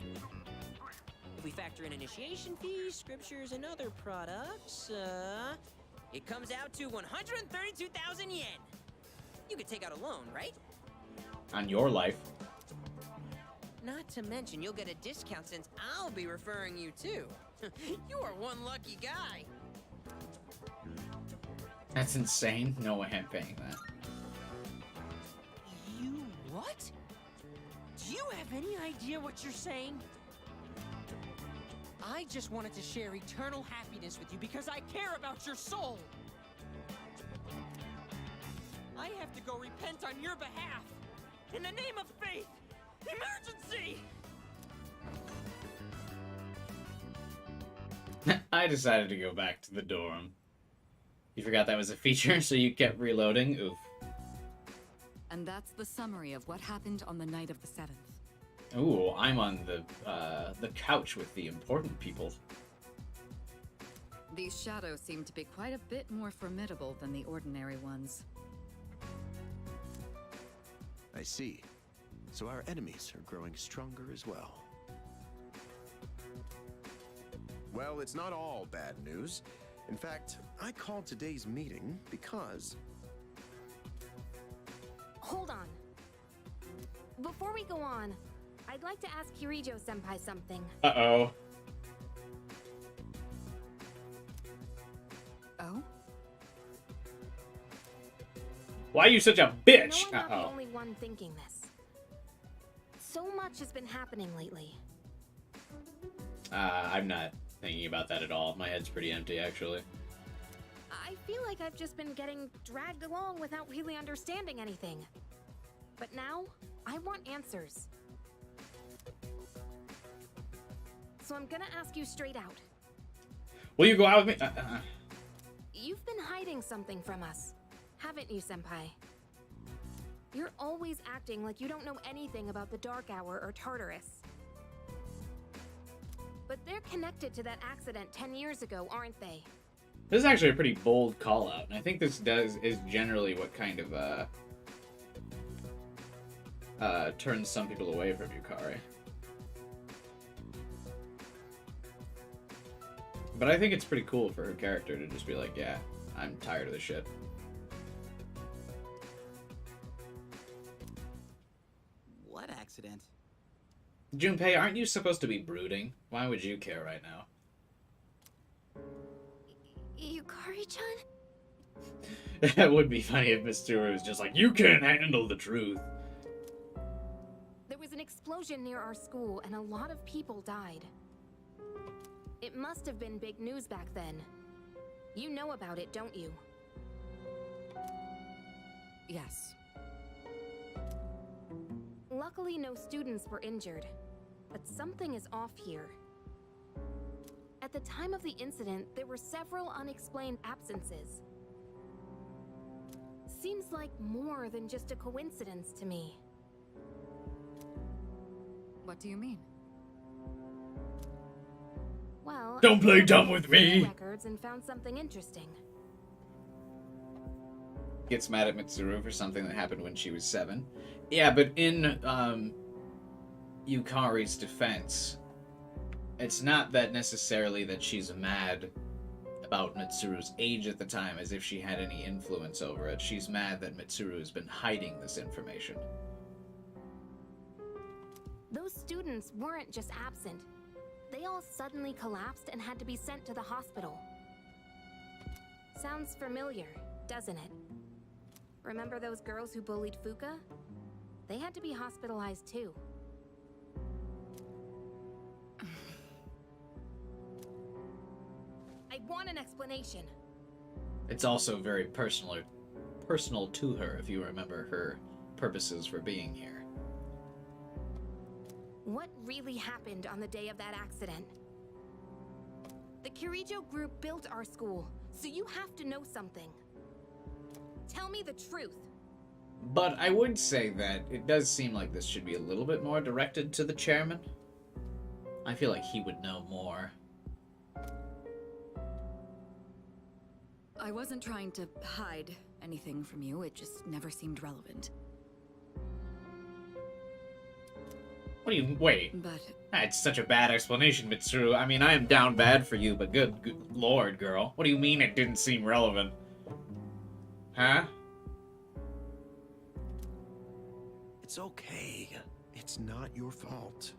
If we factor in initiation fees, scriptures, and other products, it comes out to 132,000 yen. You could take out a loan, right? On your life. Not to mention, you'll get a discount since I'll be referring you too. You are one lucky guy. That's insane. No way I'm paying that. You what? Do you have any idea what you're saying? I just wanted to share eternal happiness with you because I care about your soul. I have to go repent on your behalf. In the name of faith. Emergency! I decided to go back to the dorm. You forgot that was a feature, so you kept reloading? Oof. And that's the summary of what happened on the night of the 7th. Ooh, I'm on the couch with the important people. These shadows seem to be quite a bit more formidable than the ordinary ones. I see. So our enemies are growing stronger as well. Well, it's not all bad news. In fact, I called today's meeting because... Hold on. Before we go on, I'd like to ask Kirijo-senpai something. Uh-oh. Oh? Why are you such a I bitch? know I'm not the Uh-oh. only one thinking this. So much has been happening lately. I'm not thinking about that at all. My head's pretty empty, actually. I feel like I've just been getting dragged along without really understanding anything. But now, I want answers. So I'm gonna ask you straight out. Will you go out with me? You've been hiding something from us, haven't you, Senpai? You're always acting like you don't know anything about the Dark Hour or Tartarus. But they're connected to that accident 10 years ago, aren't they? This is actually a pretty bold call out, and I think this is generally what kind of turns some people away from Yukari. But I think it's pretty cool for her character to just be like, yeah, I'm tired of this shit. What accident? Junpei, aren't you supposed to be brooding? Why would you care right now? Yukari-chan? That would be funny if Mitsuru was just like, you can't handle the truth. There was an explosion near our school and a lot of people died. It must have been big news back then. You know about it, don't you? Yes. Luckily, no students were injured, but something is off here. At the time of the incident, there were several unexplained absences. Seems like more than just a coincidence to me. What do you mean? Well, Don't play I looked dumb at with school me. records and found something interesting. Gets mad at Mitsuru for something that happened when she was 7. Yeah, but in Yukari's defense, it's not that necessarily that she's mad about Mitsuru's age at the time as if she had any influence over it. She's mad that Mitsuru has been hiding this information. Those students weren't just absent. They all suddenly collapsed and had to be sent to the hospital. Sounds familiar, doesn't it? Remember those girls who bullied Fuka? They had to be hospitalized too. I want an explanation. It's also very personal to her, if you remember her purposes for being here. What really happened on the day of that accident? The Kirijo group built our school, so you have to know something. Tell me the truth. But I would say that it does seem like this should be a little bit more directed to the chairman. I feel like he would know more. I wasn't trying to hide anything from you, it just never seemed relevant. What do you... Wait. But... That's such a bad explanation, Mitsuru. I mean, I am down bad for you, but good lord, girl. What do you mean it didn't seem relevant? Huh? It's okay. It's not your fault.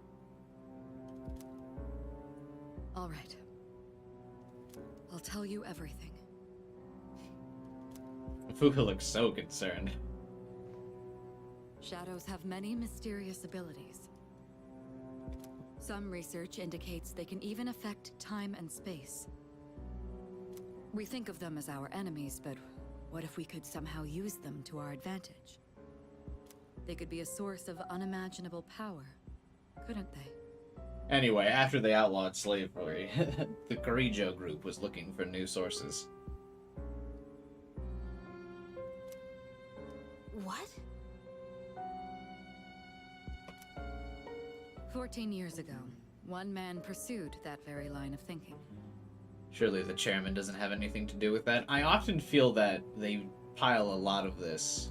All right. I'll tell you everything. Fuka looks so concerned. Shadows have many mysterious abilities. Some research indicates they can even affect time and space. We think of them as our enemies, but what if we could somehow use them to our advantage? They could be a source of unimaginable power, couldn't they? Anyway, after they outlawed slavery, the Kirijo group was looking for new sources. What? 14 years ago, one man pursued that very line of thinking. Surely the chairman doesn't have anything to do with that. I often feel that they pile a lot of this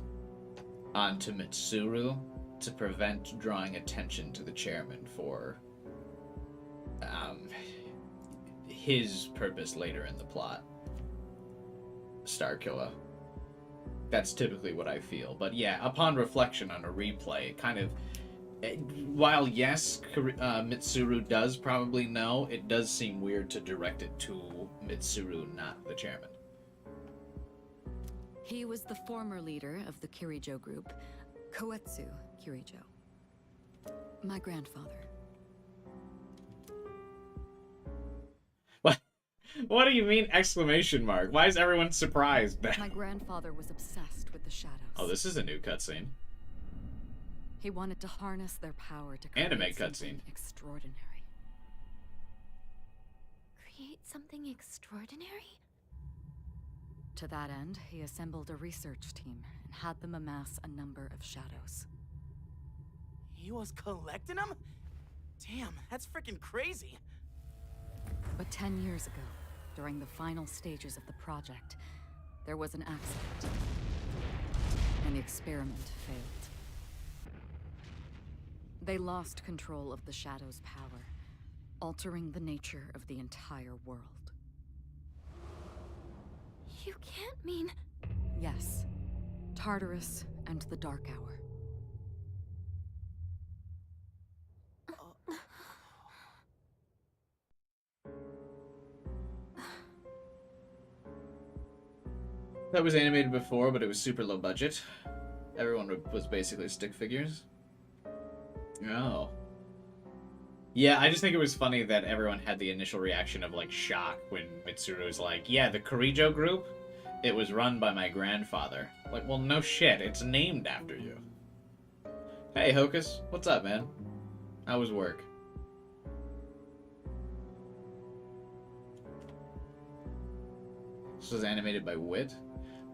onto Mitsuru to prevent drawing attention to the chairman for his purpose later in the plot. Starkiller. That's typically what I feel. But yeah, upon reflection on a replay, it kind of... While yes, Mitsuru does probably know, it does seem weird to direct it to Mitsuru, not the chairman. He was the former leader of the Kirijo group, Koetsu Kirijo. My grandfather. What do you mean exclamation mark? Why is everyone surprised? My grandfather was obsessed with the shadows. Oh, this is a new cutscene. He wanted to harness their power to create Anime something cutscene. extraordinary. Create something extraordinary? To that end, he assembled a research team and had them amass a number of shadows. He was collecting them? Damn, that's freaking crazy. But 10 years ago, during the final stages of the project, there was an accident, and the experiment failed. They lost control of the Shadow's power, altering the nature of the entire world. You can't mean... Yes, Tartarus and the Dark Hour. That was animated before, but it was super low budget. Everyone was basically stick figures. Oh. Yeah, I just think it was funny that everyone had the initial reaction of, like, shock when Mitsuru was like, yeah, the Kirijo group, it was run by my grandfather. Like, well, no shit, it's named after you. Hey, Hocus. What's up, man? How was work? This was animated by Wit.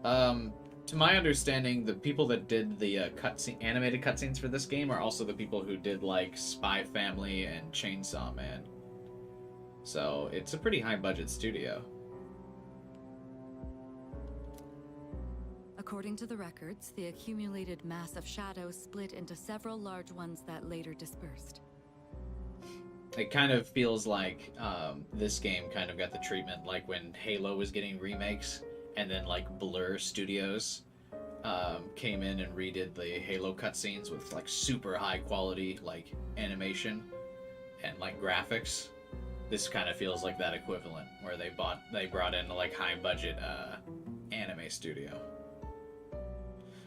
To my understanding, the people that did the animated cutscenes for this game are also the people who did, like, Spy Family and Chainsaw Man. So, it's a pretty high-budget studio. According to the records, the accumulated mass of shadows split into several large ones that later dispersed. It kind of feels like this game kind of got the treatment like when Halo was getting remakes, and then, like, Blur Studios came in and redid the Halo cutscenes with, like, super high quality, like, animation and, like, graphics. This kind of feels like that equivalent, where they brought in, like, high budget anime studio.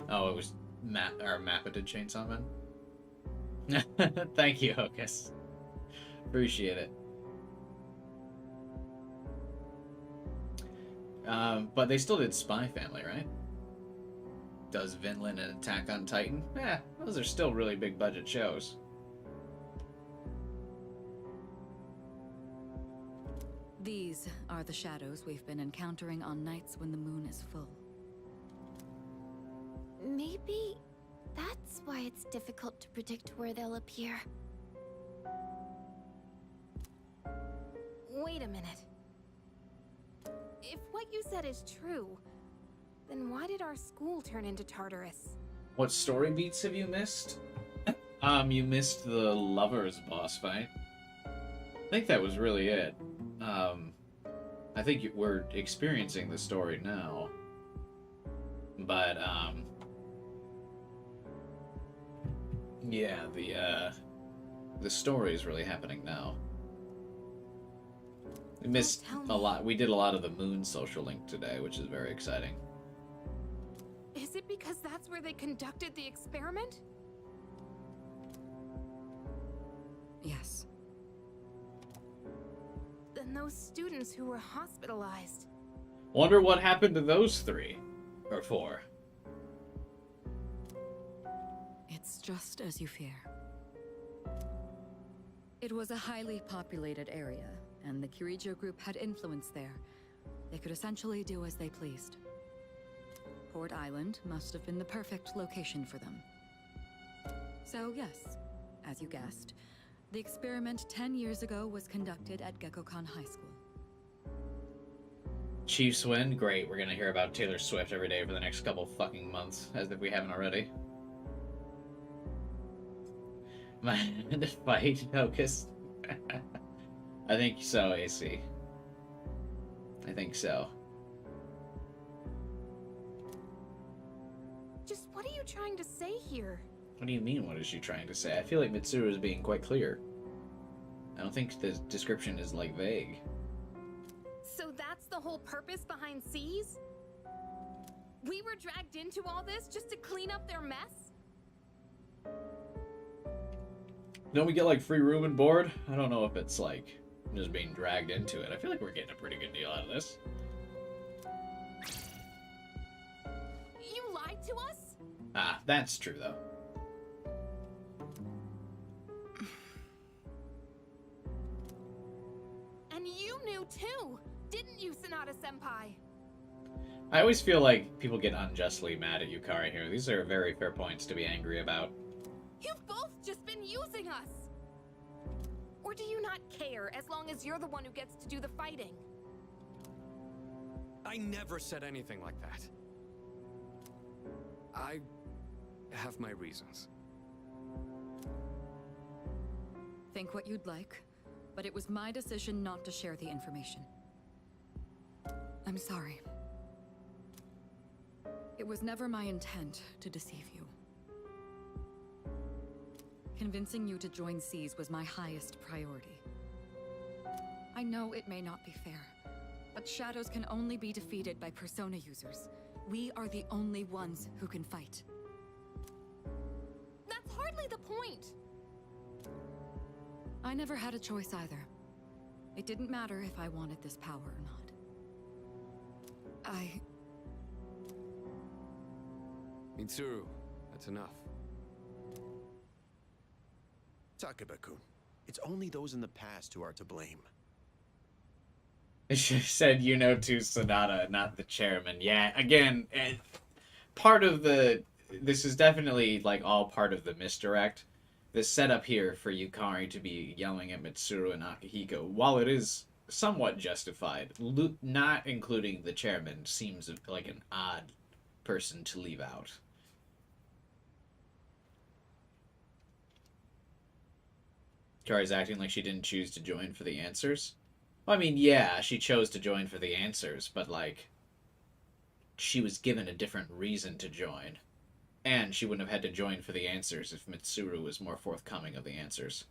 Oh, it was Mappa did Chainsaw Man? Thank you, Hocus. Appreciate it. But they still did Spy Family, right? Does Vinland and Attack on Titan? Yeah, those are still really big budget shows. These are the shadows we've been encountering on nights when the moon is full. Maybe that's why it's difficult to predict where they'll appear. Wait a minute. If what you said is true, then why did our school turn into Tartarus? What story beats have you missed? You missed the Lovers boss fight. I think that was really it. I think we're experiencing the story now. But, yeah, the story is really happening now. We missed a lot. We did a lot of the Moon social link today, which is very exciting. Is it because that's where they conducted the experiment? Yes. Then those students who were hospitalized. Wonder what happened to those 3 or 4. It's just as you fear. It was a highly populated area, and the Kirijo group had influence there. They could essentially do as they pleased. Port Island must have been the perfect location for them. So yes, as you guessed, the experiment 10 years ago was conducted at Gekkokan High School. Chiefs win? Great, we're gonna hear about Taylor Swift every day for the next couple fucking months, as if we haven't already. The fight, Hocus? I think so, AC. I think so. Just what are you trying to say here? What do you mean, what is she trying to say? I feel like Mitsuru is being quite clear. I don't think the description is, like, vague. So that's the whole purpose behind C's? We were dragged into all this just to clean up their mess? Don't we get like free room and board? I don't know if it's like just being dragged into it. I feel like we're getting a pretty good deal out of this. You lied to us? Ah, that's true though. And you knew too, didn't you, Sanada-senpai? I always feel like people get unjustly mad at Yukari here. These are very fair points to be angry about. You've both just been using us! Or do you not care as long as you're the one who gets to do the fighting? I never said anything like that. I have my reasons. Think what you'd like, but it was my decision not to share the information. I'm sorry. It was never my intent to deceive you. Convincing you to join Seas was my highest priority. I know it may not be fair, but shadows can only be defeated by persona users. We are the only ones who can fight. That's hardly the point! I never had a choice either. It didn't matter if I wanted this power or not. Mitsuru, that's enough. Takeba-kun, it's only those in the past who are to blame. She said, you know, to Sonata, not the chairman. Yeah, again, part of the... This is definitely, like, all part of the misdirect. The setup here for Yukari to be yelling at Mitsuru and Akihiko, while it is somewhat justified, not including the chairman seems like an odd person to leave out. Yukari's acting like she didn't choose to join for the answers. Well, I mean, yeah, she chose to join for the answers, but, like, she was given a different reason to join. And she wouldn't have had to join for the answers if Mitsuru was more forthcoming of the answers.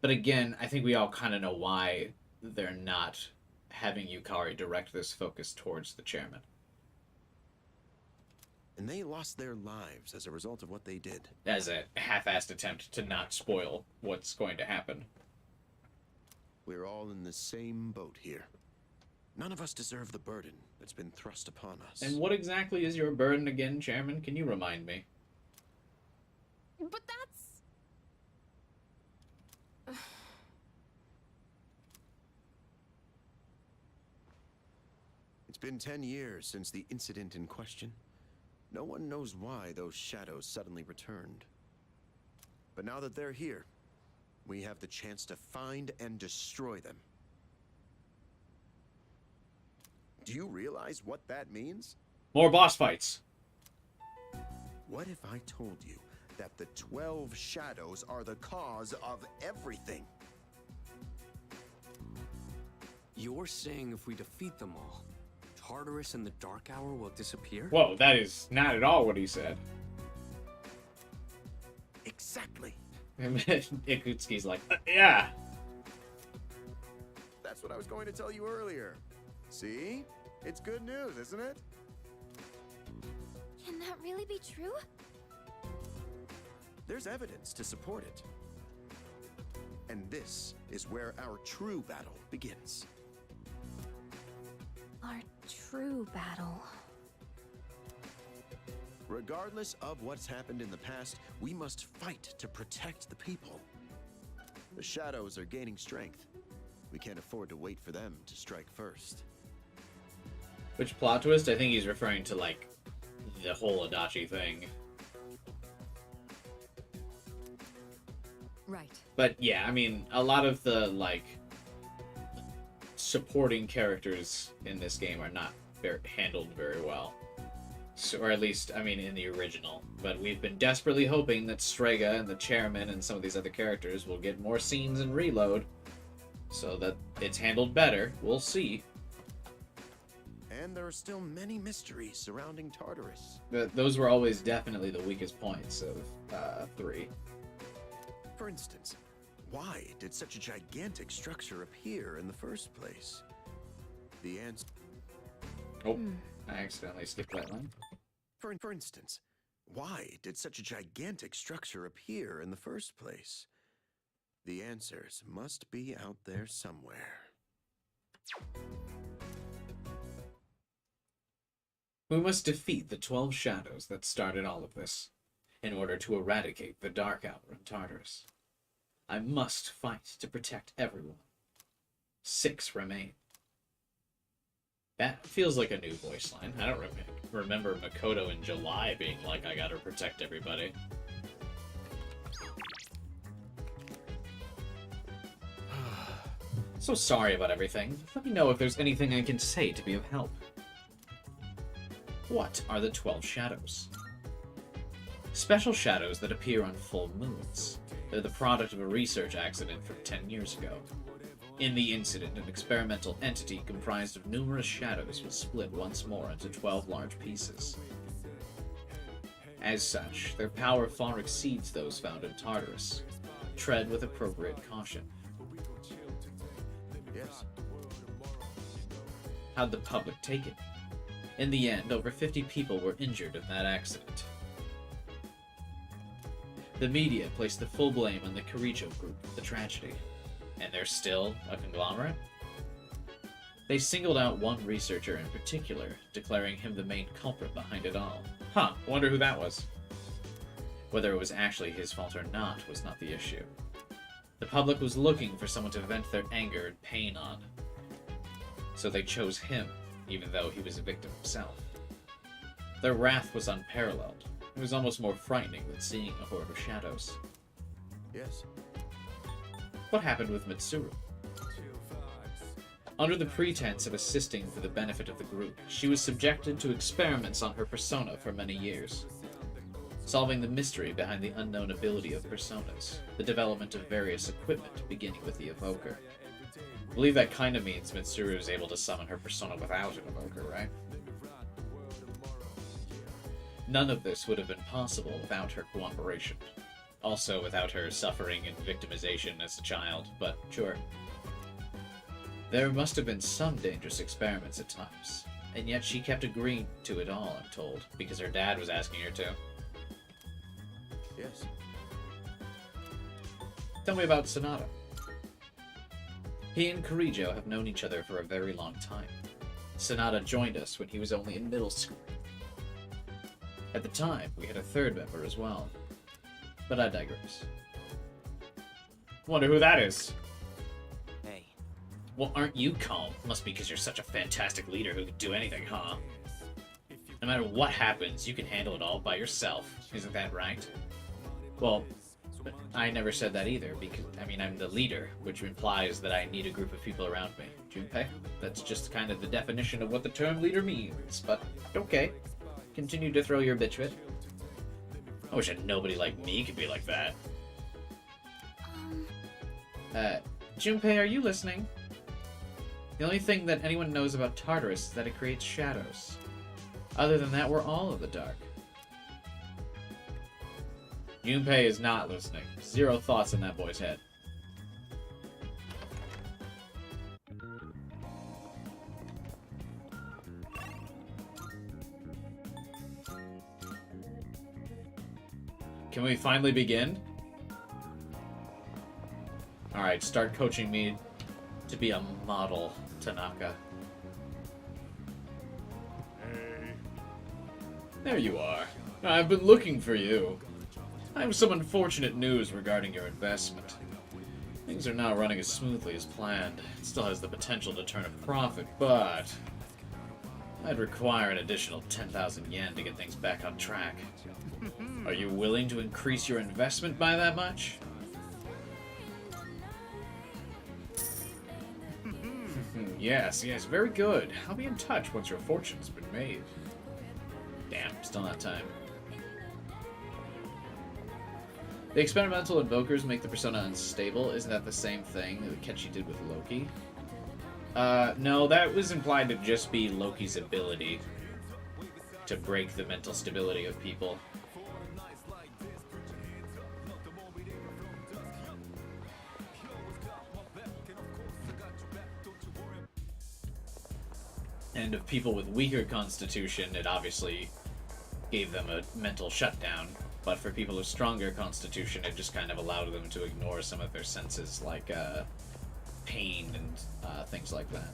But again, I think we all kind of know why they're not having Yukari direct this focus towards the chairman. And they lost their lives as a result of what they did. As a half-assed attempt to not spoil what's going to happen. We're all in the same boat here. None of us deserve the burden that's been thrust upon us. And what exactly is your burden again, Chairman? Can you remind me? But that's... It's been 10 years since the incident in question. No one knows why those shadows suddenly returned. But now that they're here, we have the chance to find and destroy them. Do you realize what that means? More boss fights. What if I told you that the 12 shadows are the cause of everything? You're saying if we defeat them all, Tartarus and the Dark Hour will disappear? Whoa, that is not at all what he said. Exactly. Ikutsuki's like, yeah. That's what I was going to tell you earlier. See? It's good news, isn't it? Can that really be true? There's evidence to support it. And this is where our true battle begins. Our true battle. Regardless of what's happened in the past, we must fight to protect the people. The shadows are gaining strength. We can't afford to wait for them to strike first. Which plot twist? I think he's referring to, like, the whole Adachi thing. Right. But yeah, I mean, a lot of the, like, supporting characters in this game are not handled very well. So, or at least, I mean, in the original. But we've been desperately hoping that Strega and the chairman and some of these other characters will get more scenes in Reload so that it's handled better. We'll see. And there are still many mysteries surrounding Tartarus. Those were always definitely the weakest points of 3. For instance, why did such a gigantic structure appear in the first place? The answer... Oh. I accidentally skipped that line. For instance, why did such a gigantic structure appear in the first place? The answers must be out there somewhere. We must defeat the 12 shadows that started all of this, in order to eradicate the Dark Hour in Tartarus. I must fight to protect everyone. 6 remain. That feels like a new voice line. I don't remember Makoto in July being like, I gotta protect everybody. So sorry about everything. Let me know if there's anything I can say to be of help. What are the 12 shadows? Special shadows that appear on full moons. They're the product of a research accident from 10 years ago. In the incident, an experimental entity comprised of numerous shadows was split once more into 12 large pieces. As such, their power far exceeds those found in Tartarus. Tread with appropriate caution. Yes. How'd the public take it? In the end, over 50 people were injured in that accident. The media placed the full blame on the Chihiro group for the tragedy. And they're still a conglomerate? They singled out one researcher in particular, declaring him the main culprit behind it all. Huh, wonder who that was. Whether it was actually his fault or not was not the issue. The public was looking for someone to vent their anger and pain on. So they chose him, even though he was a victim himself. Their wrath was unparalleled. It was almost more frightening than seeing a horde of shadows. Yes. What happened with Mitsuru? Under the pretense of assisting for the benefit of the group, she was subjected to experiments on her persona for many years. Solving the mystery behind the unknown ability of personas, the development of various equipment beginning with the evoker. I believe that kind of means Mitsuru is able to summon her persona without an evoker, right? None of this would have been possible without her cooperation. Also without her suffering and victimization as a child, but sure. There must have been some dangerous experiments at times, and yet she kept agreeing to it all, I'm told, because her dad was asking her to. Yes. Tell me about Sonata. He and Chihiro have known each other for a very long time. Sonata joined us when he was only in middle school. At the time, we had a third member as well. But I digress. Wonder who that is. Hey. Well, aren't you calm? Must be because you're such a fantastic leader who can do anything, huh? No matter what happens, you can handle it all by yourself. Isn't that right? Well, I never said that either, because, I mean, I'm the leader, which implies that I need a group of people around me. Junpei? That's just kind of the definition of what the term leader means, but okay. Continue to throw your bitch fit. I wish nobody like me could be like that. Junpei, are you listening? The only thing that anyone knows about Tartarus is that it creates shadows. Other than that, we're all in the dark. Junpei is not listening. 0 thoughts in that boy's head. Can we finally begin? Alright, start coaching me to be a model, Tanaka. Hey. There you are. I've been looking for you. I have some unfortunate news regarding your investment. Things are not running as smoothly as planned. It still has the potential to turn a profit, but I'd require an additional 10,000 yen to get things back on track. Are you willing to increase your investment by that much? Yes, very good. I'll be in touch once your fortune's been made. Damn, still not time. The experimental invokers make the persona unstable. Isn't that the same thing that Ketchi did with Loki? No, that was implied to just be Loki's ability to break the mental stability of people. And of people with weaker constitution, it obviously gave them a mental shutdown. But for people with stronger constitution, it just kind of allowed them to ignore some of their senses, like pain and things like that.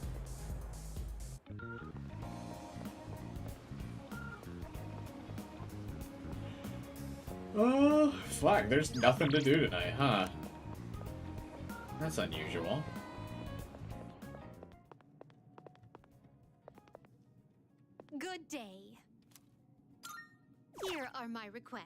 Oh, fuck, there's nothing to do tonight, huh? That's unusual. Good day. Here are my requests.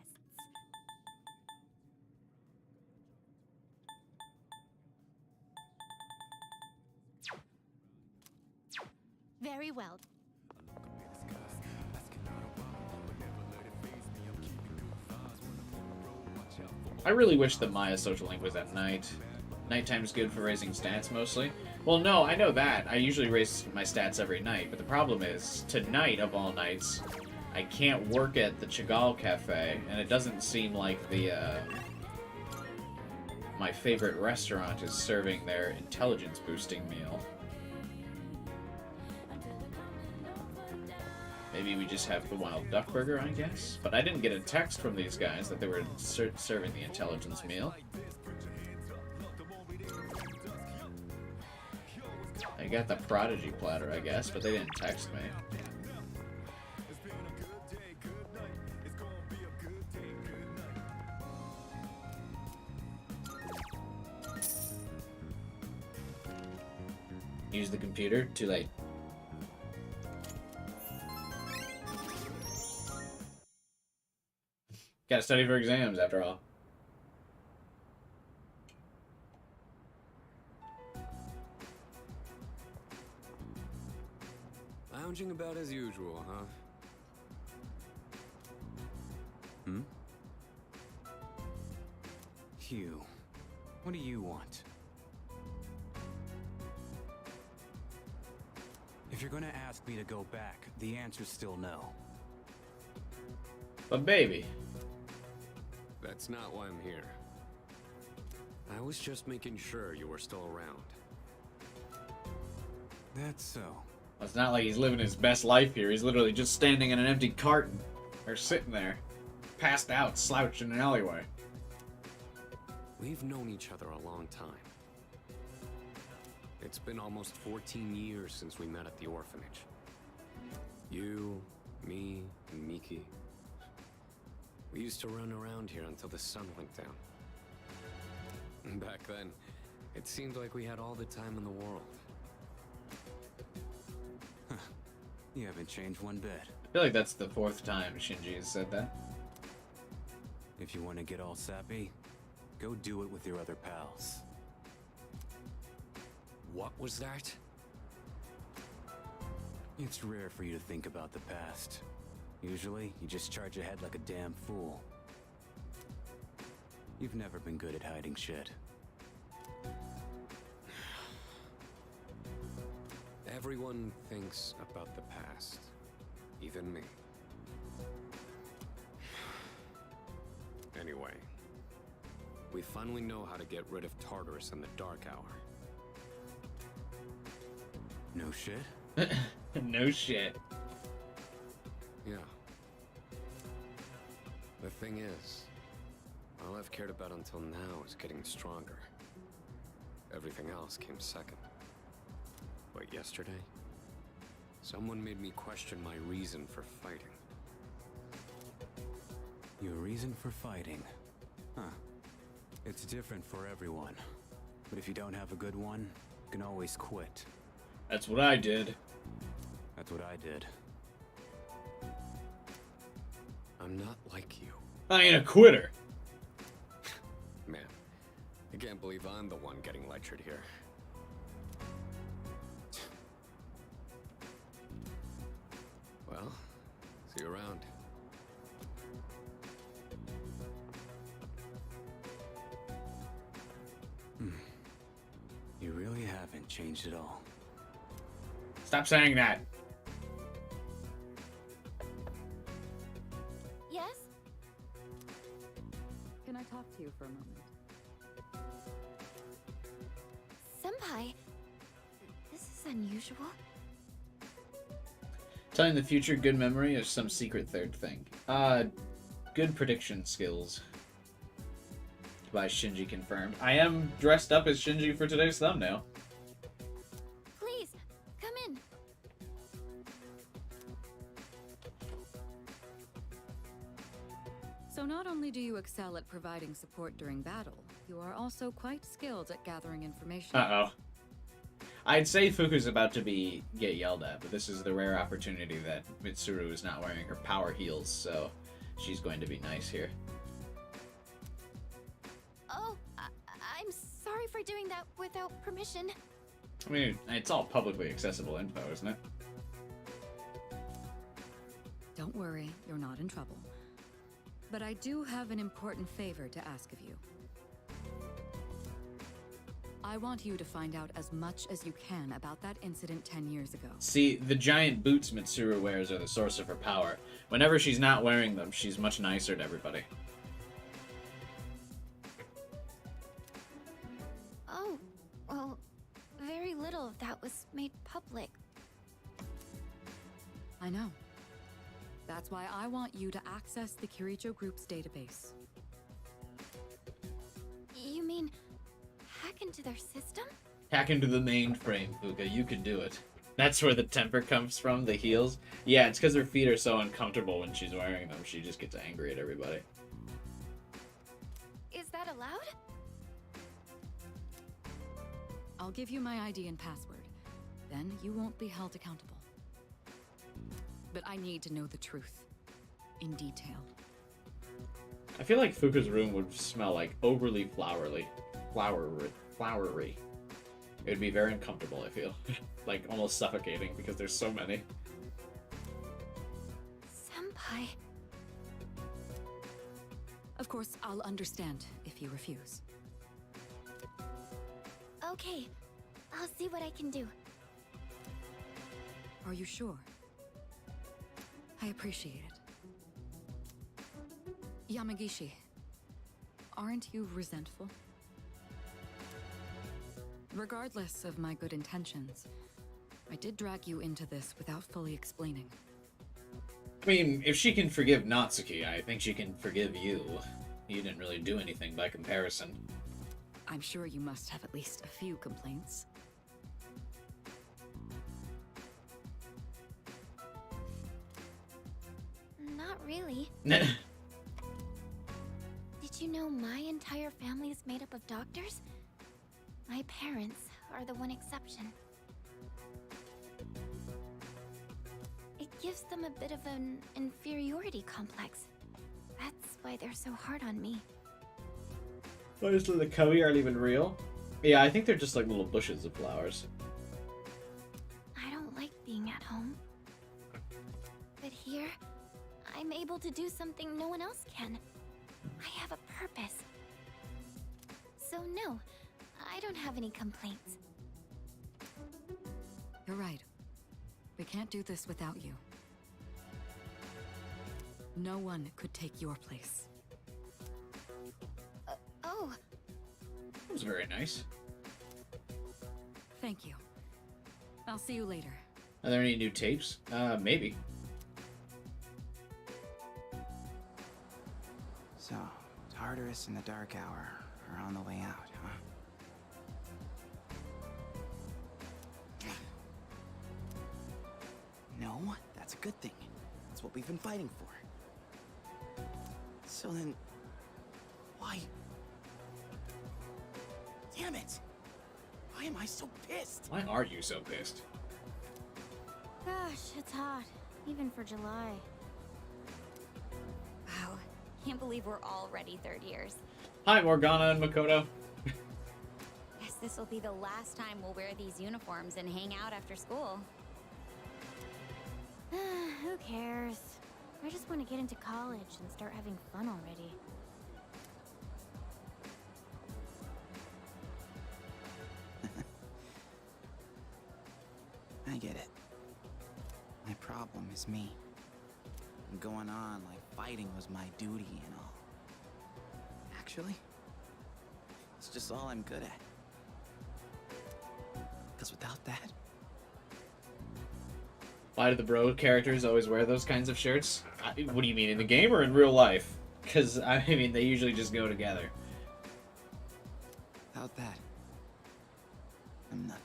Very well. I really wish that Maya Social Link was at night. Nighttime's good for raising stats, mostly. Well, no, I know that. I usually raise my stats every night, but the problem is, tonight, of all nights, I can't work at the Chagall Cafe, and it doesn't seem like the, my favorite restaurant is serving their intelligence-boosting meal. Maybe we just have the Wild Duck Burger, I guess? But I didn't get a text from these guys that they were serving the intelligence meal. I got the Prodigy platter, I guess, but they didn't text me. Use the computer? Too late. Gotta study for exams, after all. Lounging about as usual, huh? Hmm? Hugh, what do you want? If you're gonna ask me to go back, the answer's still no. But baby. That's not why I'm here. I was just making sure you were still around. That's so. It's not like he's living his best life here. He's literally just standing in an empty carton. Or sitting there. Passed out, slouched in an alleyway. We've known each other a long time. It's been almost 14 years since we met at the orphanage. You, me, and Miki. We used to run around here until the sun went down. Back then, it seemed like we had all the time in the world. You haven't changed one bit. I feel like that's the 4th time Shinji has said that. If you want to get all sappy, go do it with your other pals. What was that? It's rare for you to think about the past. Usually, you just charge ahead like a damn fool. You've never been good at hiding shit. Everyone thinks about the past. Even me. Anyway, we finally know how to get rid of Tartarus in the Dark Hour. No shit? No shit. Yeah. The thing is, all I've cared about until now is getting stronger. Everything else came second. But yesterday, someone made me question my reason for fighting. Your reason for fighting? Huh. It's different for everyone. But if you don't have a good one, you can always quit. That's what I did. That's what I did. I'm not like you. I ain't a quitter. Man, I can't believe I'm the one getting lectured here. Well, see you around. You really haven't changed at all. Stop saying that. Yes? Can I talk to you for a moment? Senpai, this is unusual. Telling the future, good memory, or some secret third thing? Good prediction skills. By Shinji confirmed. I am dressed up as Shinji for today's thumbnail. Please, come in. So not only do you excel at providing support during battle, you are also quite skilled at gathering information. Uh-oh. I'd say Fuku's about to get yelled at, but this is the rare opportunity that Mitsuru is not wearing her power heels, so she's going to be nice here. Oh, I'm sorry for doing that without permission. I mean, it's all publicly accessible info, isn't it? Don't worry, you're not in trouble. But I do have an important favor to ask of you. I want you to find out as much as you can about that incident 10 years ago. See, the giant boots Mitsuru wears are the source of her power. Whenever she's not wearing them, she's much nicer to everybody. Oh, well, very little of that was made public. I know. That's why I want you to access the Kirijo Group's database. You mean hack into their system? Hack into the mainframe, Fuka. You can do it. That's where the temper comes from, the heels. Yeah, it's because her feet are so uncomfortable when she's wearing them. She just gets angry at everybody. Is that allowed? I'll give you my ID and password. Then you won't be held accountable. But I need to know the truth. In detail. I feel like Fuka's room would smell like overly flowery. It would be very uncomfortable, I feel. Like almost suffocating because there's so many. Senpai. Of course, I'll understand if you refuse. Okay, I'll see what I can do. Are you sure? I appreciate it. Yamagishi, aren't you resentful? Regardless of my good intentions, I did drag you into this without fully explaining. I mean, if she can forgive Natsuki, I think she can forgive you. You didn't really do anything by comparison. I'm sure you must have at least a few complaints. Not really. Did you know my entire family is made up of doctors? My parents are the one exception. It gives them a bit of an inferiority complex. That's why they're so hard on me. Honestly, the Koi aren't even real. Yeah, I think they're just like little bushes of flowers. I don't like being at home. But here, I'm able to do something no one else can. I have a purpose. So no, I don't have any complaints. You're right. We can't do this without you. No one could take your place. Oh. That was very nice. Thank you. I'll see you later. Are there any new tapes? Maybe. So, Tartarus and the Dark Hour are on the way out, huh? No, that's a good thing. That's what we've been fighting for. So then, why? Damn it! Why am I so pissed? Why are you so pissed? Gosh, it's hot. Even for July. Wow. Can't believe we're already third years. Hi, Morgana and Makoto. Guess this will be the last time we'll wear these uniforms and hang out after school. Who cares? I just want to get into college and start having fun already. I get it. My problem is me. I'm going on like fighting was my duty and all. Actually, it's just all I'm good at. Because without that, Why do the bro characters always wear those kinds of shirts? What do you mean, in the game or in real life? Because, I mean, they usually just go together. How'd that? I'm nothing.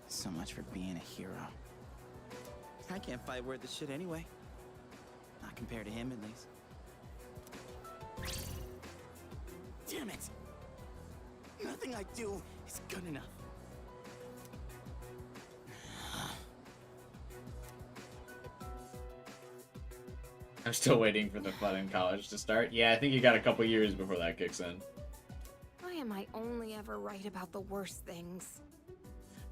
So much for being a hero. I can't fight worth the shit anyway. Not compared to him, at least. Damn it! Nothing I do is good enough. I'm still waiting for the fun in college to start. Yeah, I think you got a couple years before that kicks in. Why am I only ever right about the worst things?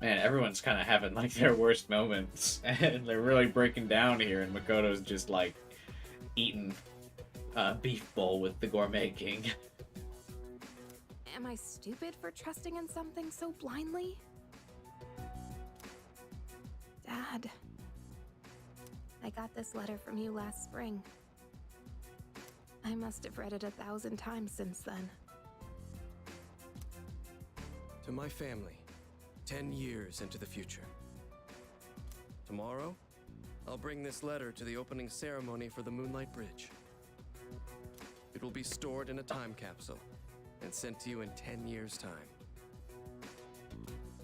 Man, everyone's kind of having, like, their worst moments. And they're really breaking down here, and Makoto's just, like, eating a beef bowl with the Gourmet King. Am I stupid for trusting in something so blindly? Dad, I got this letter from you last spring. I must have read it 1,000 times since then. To my family, 10 years into the future. Tomorrow, I'll bring this letter to the opening ceremony for the Moonlight Bridge. It will be stored in a time capsule and sent to you in 10 years' time.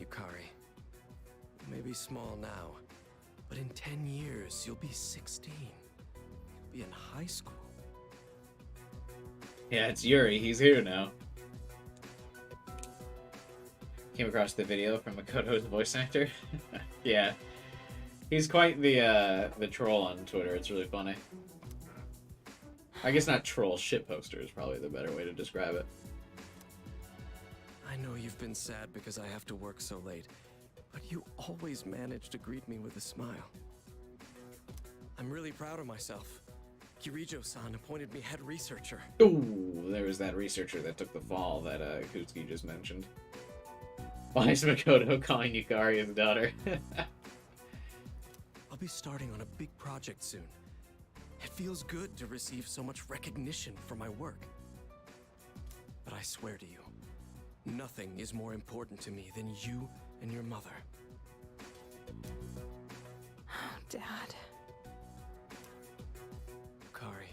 Yukari, you may be small now, but in 10 years, you'll be 16. You'll be in high school. Yeah, it's Yuri. He's here now. Came across the video from Makoto's voice actor. Yeah. He's quite the troll on Twitter. It's really funny. I guess not troll, shitposter is probably the better way to describe it. I know you've been sad because I have to work so late, but you always manage to greet me with a smile. I'm really proud of myself. Kirijo-san appointed me head researcher. Ooh, there was that researcher that took the fall that Kutsuki just mentioned. Why is Makoto calling Yukari his daughter? I'll be starting on a big project soon. It feels good to receive so much recognition for my work. But I swear to you, nothing is more important to me than you and your mother. Oh, Dad. Yukari,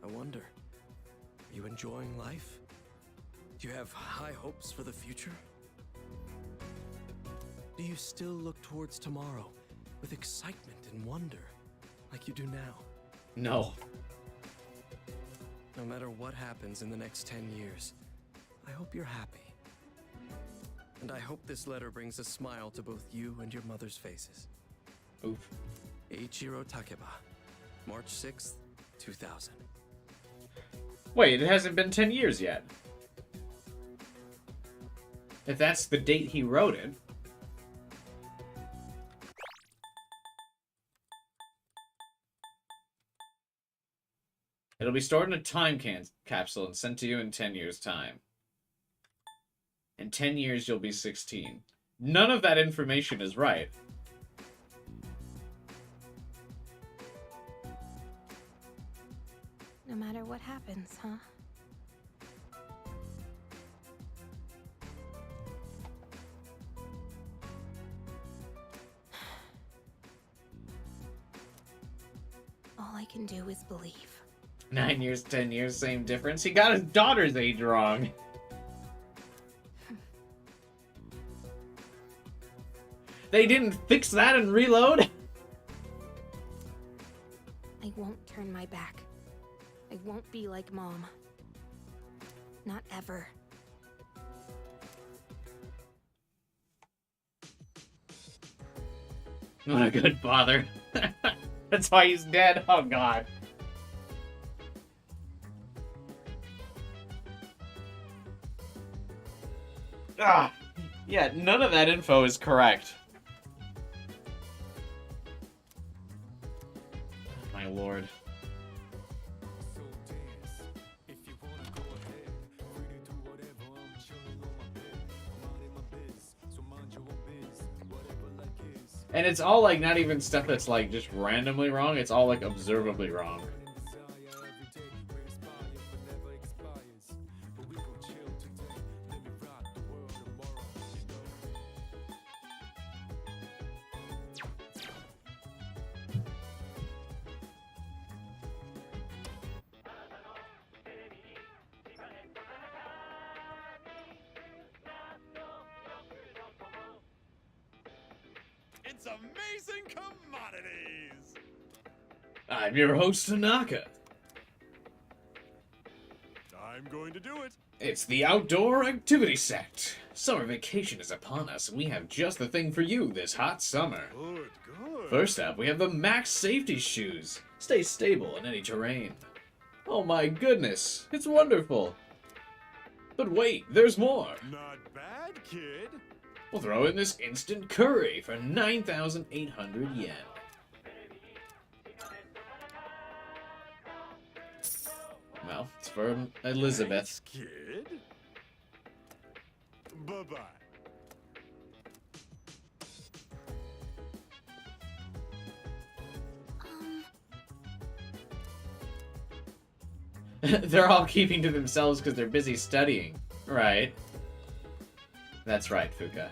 I wonder, are you enjoying life? Do you have high hopes for the future? Do you still look towards tomorrow with excitement and wonder like you do now? No. No matter what happens in the next 10 years, I hope you're happy. And I hope this letter brings a smile to both you and your mother's faces. Oof. Eiichiro Takeba, March 6th, 2000. Wait, it hasn't been 10 years yet. If that's the date he wrote it. It'll be stored in a time capsule and sent to you in 10 years' time. In 10 years, you'll be 16. None of that information is right. No matter what happens, huh? All I can do is believe. 9 years, 10 years, same difference. He got his daughter's age wrong. They didn't fix that in Reload? I won't turn my back. I won't be like Mom. Not ever. Not a good father. That's why he's dead. Oh, God. Ah, yeah, none of that info is correct. My lord. And it's all, like, not even stuff that's, like, just randomly wrong. It's all, like, observably wrong. It's amazing commodities! I'm your host, Tanaka. I'm going to do it. It's the Outdoor Activity Sect. Summer vacation is upon us, and we have just the thing for you this hot summer. Good, good. First up, we have the Max Safety Shoes. Stay stable in any terrain. Oh my goodness, it's wonderful. But wait, there's more. Not bad, kid. We'll throw in this instant curry for 9,800 yen. Well, it's for Elizabeth. Kid? Bye-bye. They're all keeping to themselves because they're busy studying. Right. That's right, Fuka.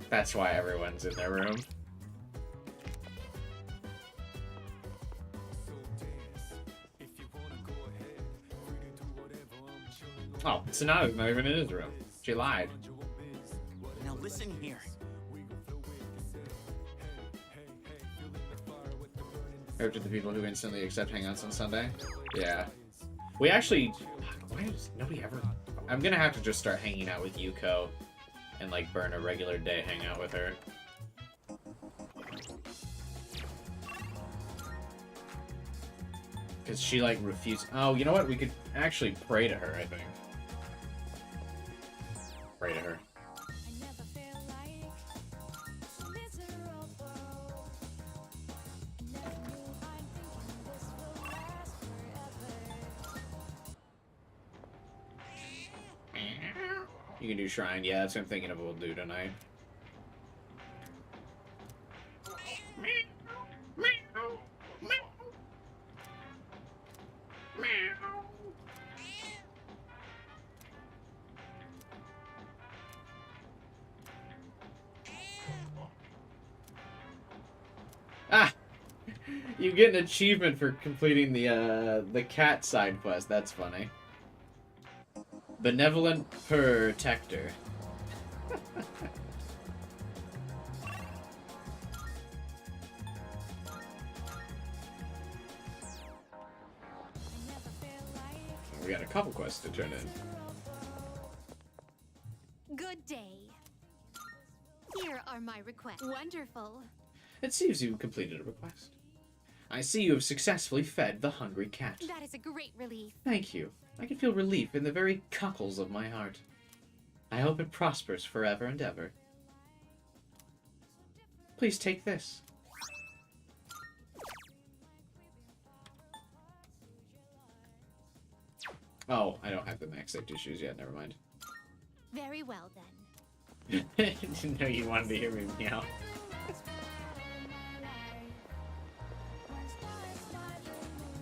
That's why everyone's in their room. Oh, Sonata's not even in his room. She lied. Now listen here. Or to the people who instantly accept hangouts on Sunday? Yeah. We actually... Why does nobody ever... I'm gonna have to just start hanging out with Yuko and, like, burn a regular day hangout with her. Because she, like, refuses... Oh, you know what? We could actually pray to her, I think. Pray to her. You can do shrine. Yeah, that's what I'm thinking of what we'll do tonight. Ah! You get an achievement for completing the cat side quest. That's funny. Benevolent Protector. We got a couple quests to turn in. Good day. Here are my requests. Wonderful. It seems you've completed a request. I see you have successfully fed the hungry cat. That is a great relief. Thank you. I can feel relief in the very cockles of my heart. I hope it prospers forever and ever. Please take this. Oh, I don't have the max safety shoes yet, never mind. Very well then. Didn't know you wanted to hear me meow.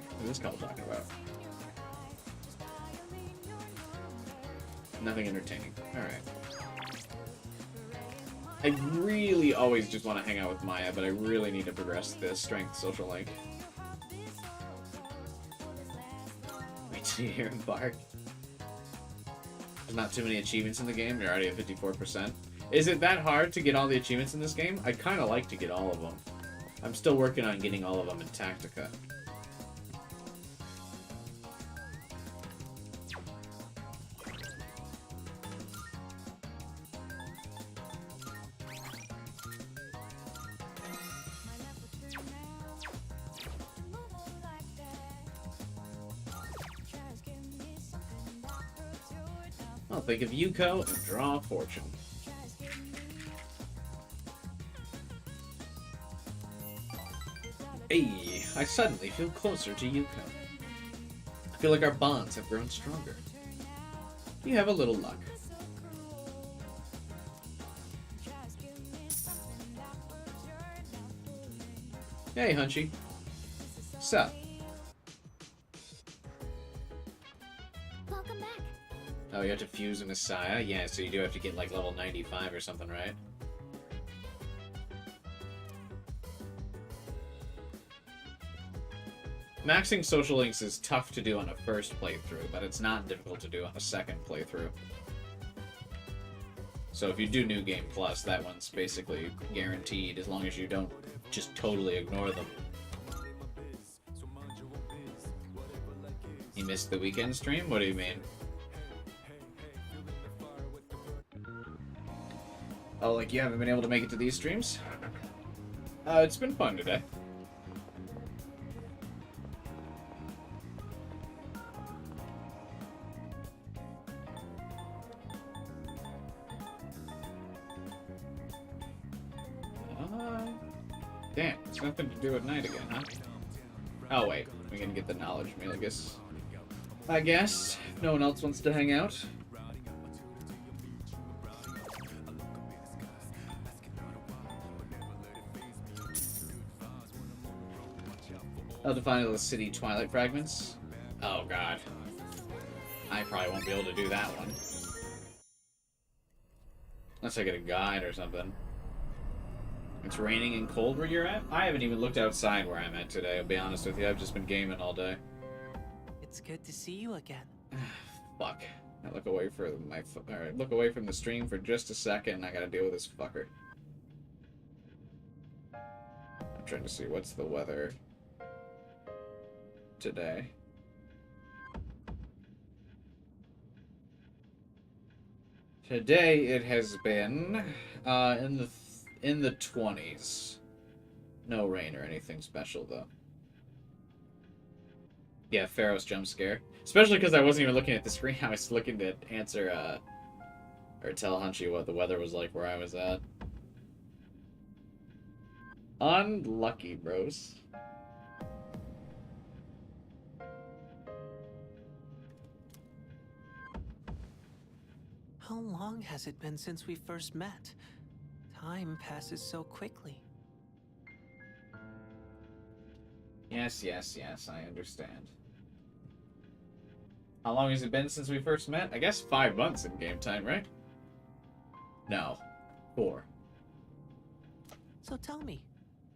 What is this couple talking about? Nothing entertaining. Alright. I really always just want to hang out with Maya, but I really need to progress this strength social link. Wait till you hear him bark. There's not too many achievements in the game. You're already at 54%. Is it that hard to get all the achievements in this game? I'd kind of like to get all of them. I'm still working on getting all of them in Tactica. I'll think of Yuko and draw a fortune. Hey, I suddenly feel closer to Yuko. I feel like our bonds have grown stronger. You have a little luck. Hey, Hunchy. Sup? Welcome back. Oh, you have to fuse a Messiah? Yeah, so you do have to get like level 95 or something, right? Maxing social links is tough to do on a first playthrough, but it's not difficult to do on a second playthrough. So if you do New Game Plus, that one's basically guaranteed as long as you don't just totally ignore them. You missed the weekend stream? What do you mean? Oh, like you haven't been able to make it to these streams? It's been fun today. Damn, it's nothing to do at night again, huh? Oh wait, we're gonna get the knowledge meal, I guess. If no one else wants to hang out. I'll define the city twilight fragments. Oh god. I probably won't be able to do that one. Unless I get a guide or something. It's raining and cold where you're at? I haven't even looked outside where I'm at today, I'll be honest with you. I've just been gaming all day. It's good to see you again. Fuck. I look away from look away from the stream for just a second and I gotta deal with this fucker. I'm trying to see what's the weather today. Today it has been in the 20s. No rain or anything special though. Yeah, Pharaoh's jump scare. Especially because I wasn't even looking at the screen. I was looking to answer or tell Hunchy what the weather was like where I was at. Unlucky, bros. How long has it been since we first met? Time passes so quickly. Yes, I understand. How long has it been since we first met? I guess 5 months in game time, right? No. 4. So tell me,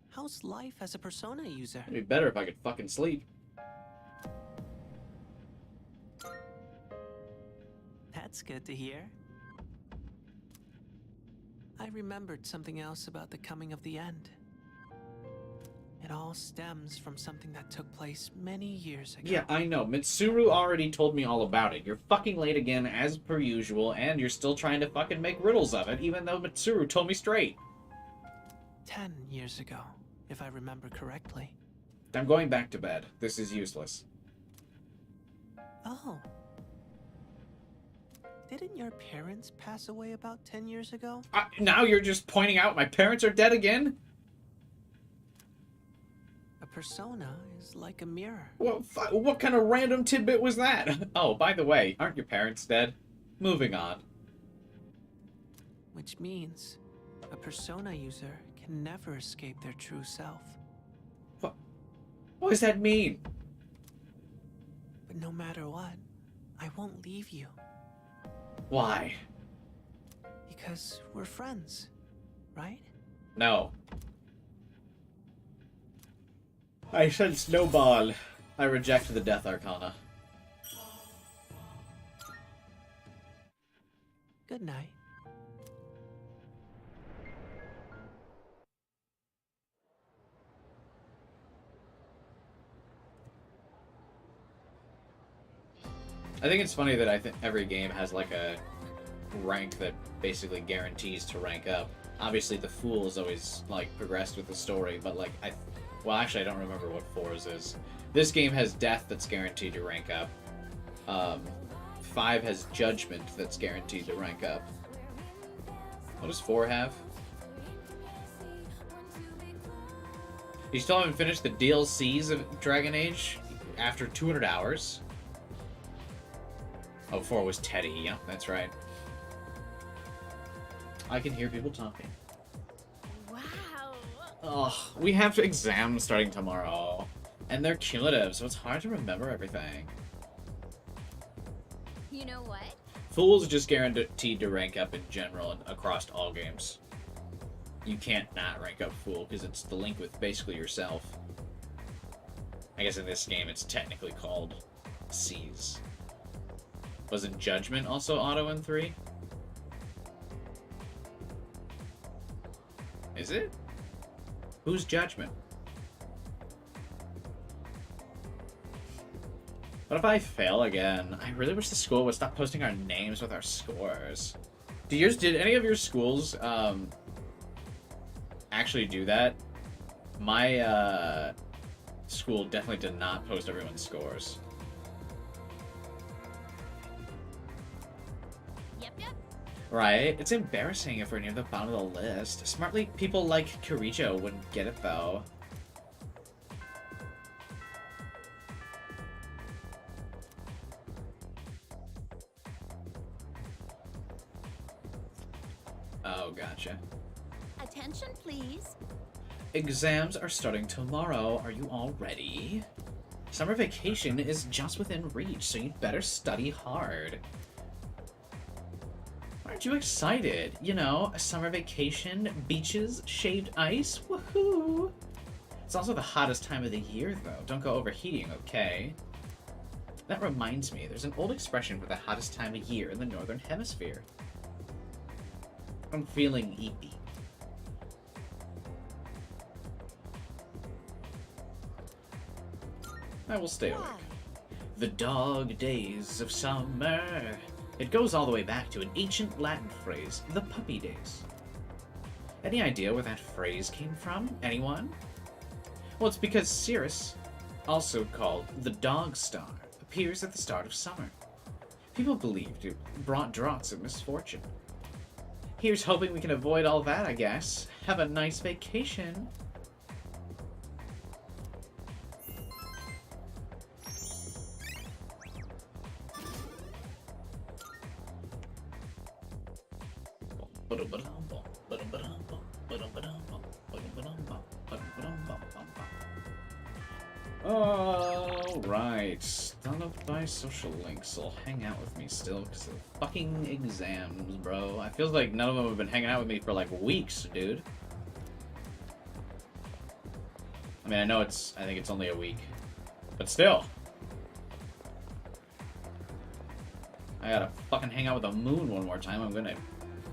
how's life as a Persona user? It'd be better if I could fucking sleep. That's good to hear. I remembered something else about the coming of the end. It all stems from something that took place many years ago. Yeah, I know. Mitsuru already told me all about it. You're fucking late again, as per usual, and you're still trying to fucking make riddles of it, even though Mitsuru told me straight. 10 years ago, if I remember correctly. I'm going back to bed. This is useless. Oh. Didn't your parents pass away about 10 years ago? Now you're just pointing out my parents are dead again? A persona is like a mirror. Well, what kind of random tidbit was that? Oh, by the way, aren't your parents dead? Moving on. Which means a persona user can never escape their true self. What does that mean? But no matter what, I won't leave you. Why? Because we're friends, right? No. I said snowball. I reject the Death Arcana. Good night. I think it's funny that I think every game has like a rank that basically guarantees to rank up. Obviously, the Fool has always like progressed with the story, but like well, actually, I don't remember what 4's is. This game has Death that's guaranteed to rank up. 5 has Judgment that's guaranteed to rank up. What does 4 have? You still haven't finished the DLCs of Dragon Age after 200 hours? Oh, 4 was Teddy. Yep, that's right. I can hear people talking. Wow. Oh, we have exams starting tomorrow. And they're cumulative, so it's hard to remember everything. You know what? Fool's just guaranteed to rank up in general and across all games. You can't not rank up Fool, because it's the link with basically yourself. I guess in this game it's technically called C's. Wasn't Judgment also auto in 3? Is it? Whose judgment? What if I fail again? I really wish the school would stop posting our names with our scores. Did any of your schools actually do that? My school definitely did not post everyone's scores. Yep. Right? It's embarrassing if we're near the bottom of the list. Smartly, people like Kirijo wouldn't get it though. Oh, gotcha. Attention, please. Exams are starting tomorrow. Are you all ready? Summer vacation is just within reach, so you'd better study hard. Aren't you excited? You know, a summer vacation, beaches, shaved ice, woohoo! It's also the hottest time of the year, though. Don't go overheating, okay? That reminds me, there's an old expression for the hottest time of year in the Northern Hemisphere. I'm feeling eepy. I will stay awake. The dog days of summer. It goes all the way back to an ancient Latin phrase, the puppy days. Any idea where that phrase came from? Anyone? Well, it's because Cirrus, also called the dog star, appears at the start of summer. People believed it brought draughts of misfortune. Here's hoping we can avoid all that, I guess. Have a nice vacation. Alright, none of my social links will hang out with me still because of fucking exams, bro. I feel like none of them have been hanging out with me for like weeks, dude. I mean, I think it's only a week, but still. I gotta fucking hang out with the moon one more time. I'm gonna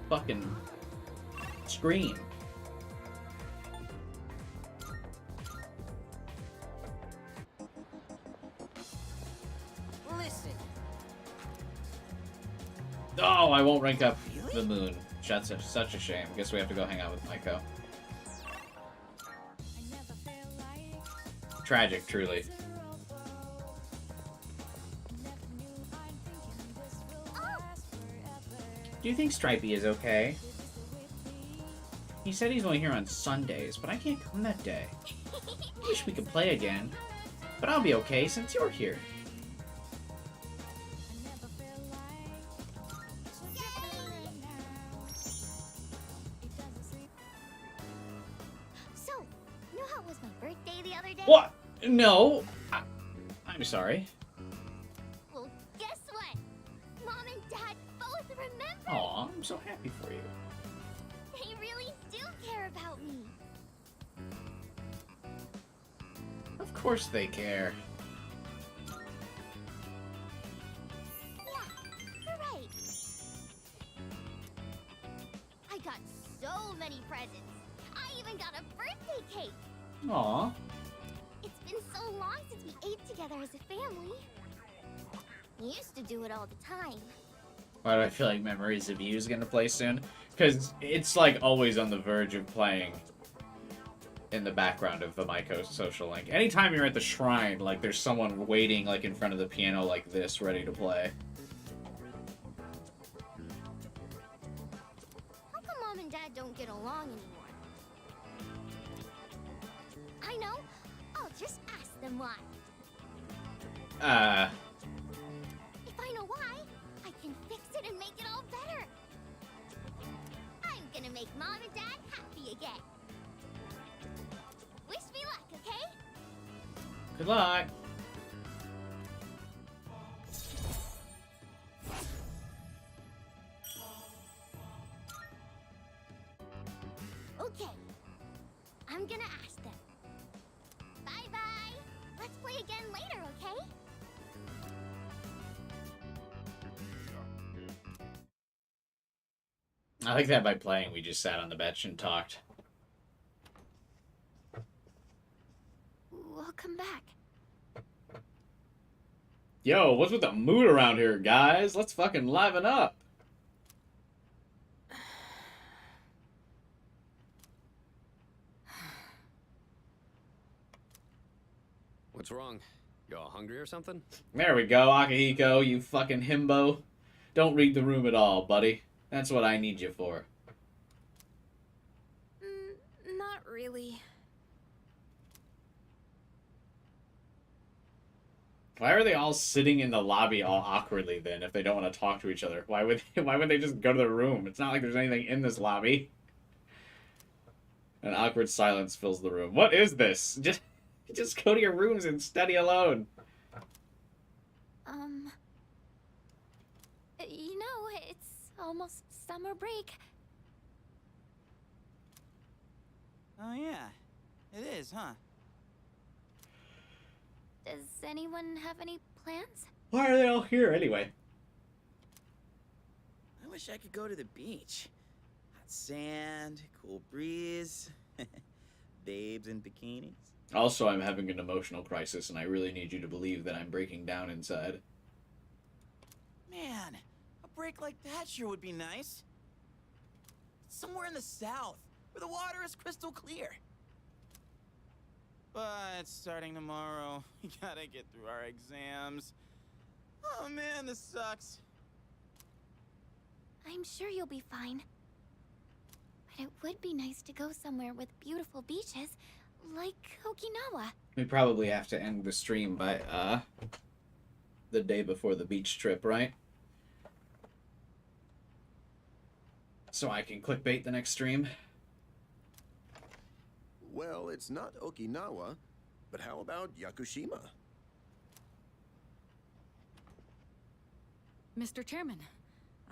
fucking scream. Listen. Oh, I won't rank up the moon. That's such a shame. Guess we have to go hang out with Maiko. Tragic, truly. Do you think Stripey is okay? He said he's only here on Sundays, but I can't come that day. Wish we could play again. But I'll be okay since you're here. So, you know how it was my birthday the other day? What? No. I'm sorry. Well, guess what? Mom and Dad both remember. Aw, I'm so happy for you. They really do care about me. Of course they care. Yeah, you're right. I got so many presents. I even got a birthday cake. Aw. It's been so long since we ate together as a family. We used to do it all the time. Why do I feel like Memories of You is gonna play soon? Because it's like always on the verge of playing in the background of the Maiko social link. Anytime you're at the shrine, like there's someone waiting like in front of the piano like this, ready to play. How come Mom and Dad don't get along anymore? I know. I'll just ask them why. If I know why, I can fix it and make it all better. I'm gonna make Mom and Dad happy again. Wish me luck, okay? Good luck. Okay. I'm gonna ask them. Bye-bye. Let's play again later, okay? I like that by playing, we just sat on the bench and talked. come back. Yo, what's with the mood around here, guys? Let's fucking liven up. What's wrong? Y'all hungry or something? There we go, Akihiko, you fucking himbo. Don't read the room at all, buddy. That's what I need you for. Not really. Why are they all sitting in the lobby all awkwardly then if they don't want to talk to each other? Why would they just go to their room? It's not like there's anything in this lobby. An awkward silence fills the room. What is this? Just go to your rooms and study alone. You know, it's almost summer break. Oh yeah, it is, huh? Does anyone have any plans? Why are they all here anyway? I wish I could go to the beach. Hot sand, cool breeze, babes in bikinis. Also, I'm having an emotional crisis, and I really need you to believe that I'm breaking down inside. Man, a break like that sure would be nice. Somewhere in the south, where the water is crystal clear. But starting tomorrow, we gotta get through our exams. Oh man, this sucks. I'm sure you'll be fine. But it would be nice to go somewhere with beautiful beaches, like Okinawa. We probably have to end the stream by, the day before the beach trip, right? So I can clickbait the next stream. Well, it's not Okinawa, but how about Yakushima? Mr. Chairman,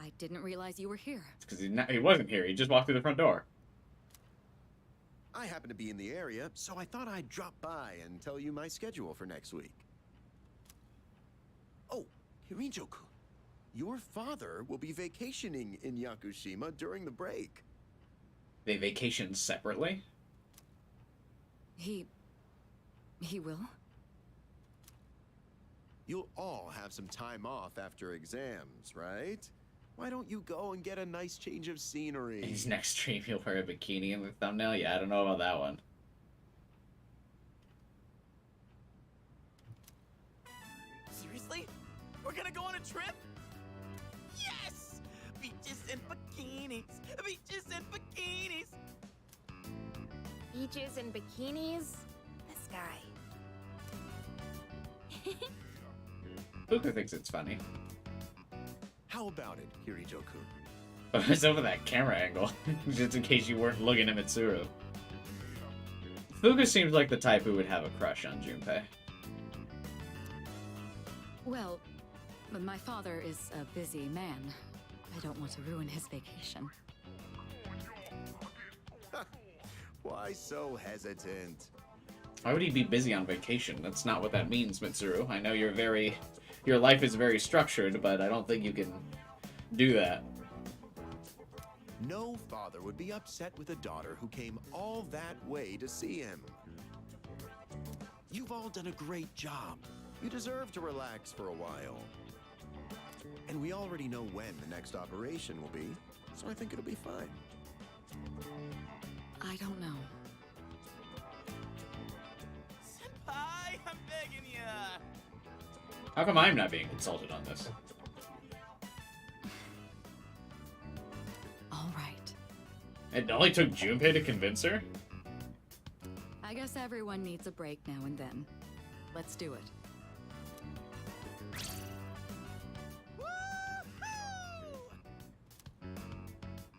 I didn't realize you were here. It's because he wasn't here. He just walked through the front door. I happen to be in the area, so I thought I'd drop by and tell you my schedule for next week. Oh, Hirijo-kun, your father will be vacationing in Yakushima during the break. They vacation separately? He will? You'll all have some time off after exams, right? Why don't you go and get a nice change of scenery? His next stream, he'll wear a bikini in the thumbnail? Yeah, I don't know about that one. Seriously? We're gonna go on a trip? Yes! Beaches and bikinis! Beaches and bikinis! Beaches and bikinis? This guy. Luca thinks it's funny. How about it, Hirijo-kun? It's over that camera angle, just in case you weren't looking at Mitsuru. Fuga seems like the type who would have a crush on Junpei. Well, my father is a busy man. I don't want to ruin his vacation. Why so hesitant? Why would he be busy on vacation? That's not what that means, Mitsuru. I know your life is very structured, but I don't think you can do that. No father would be upset with a daughter who came all that way to see him. You've all done a great job. You deserve to relax for a while. And we already know when the next operation will be, so I think it'll be fine. I don't know. Senpai, I'm begging ya! How come I'm not being consulted on this? All right. It only took Junpei to convince her? I guess everyone needs a break now and then. Let's do it.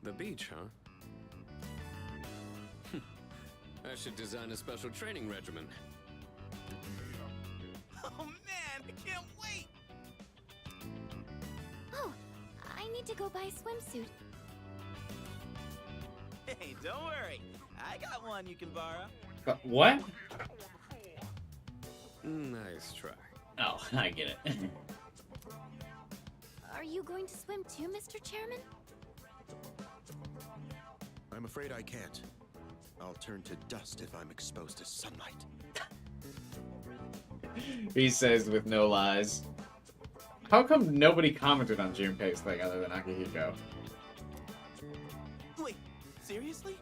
The beach, huh? I should design a special training regimen. Oh man, I can't wait! Oh, I need to go buy a swimsuit. Hey, don't worry. I got one you can borrow. What? Nice try. Oh, I get it. Are you going to swim too, Mr. Chairman? I'm afraid I can't. I'll turn to dust if I'm exposed to sunlight. He says with no lies. How come nobody commented on Junpei's thing other than Akihiko? Wait, seriously?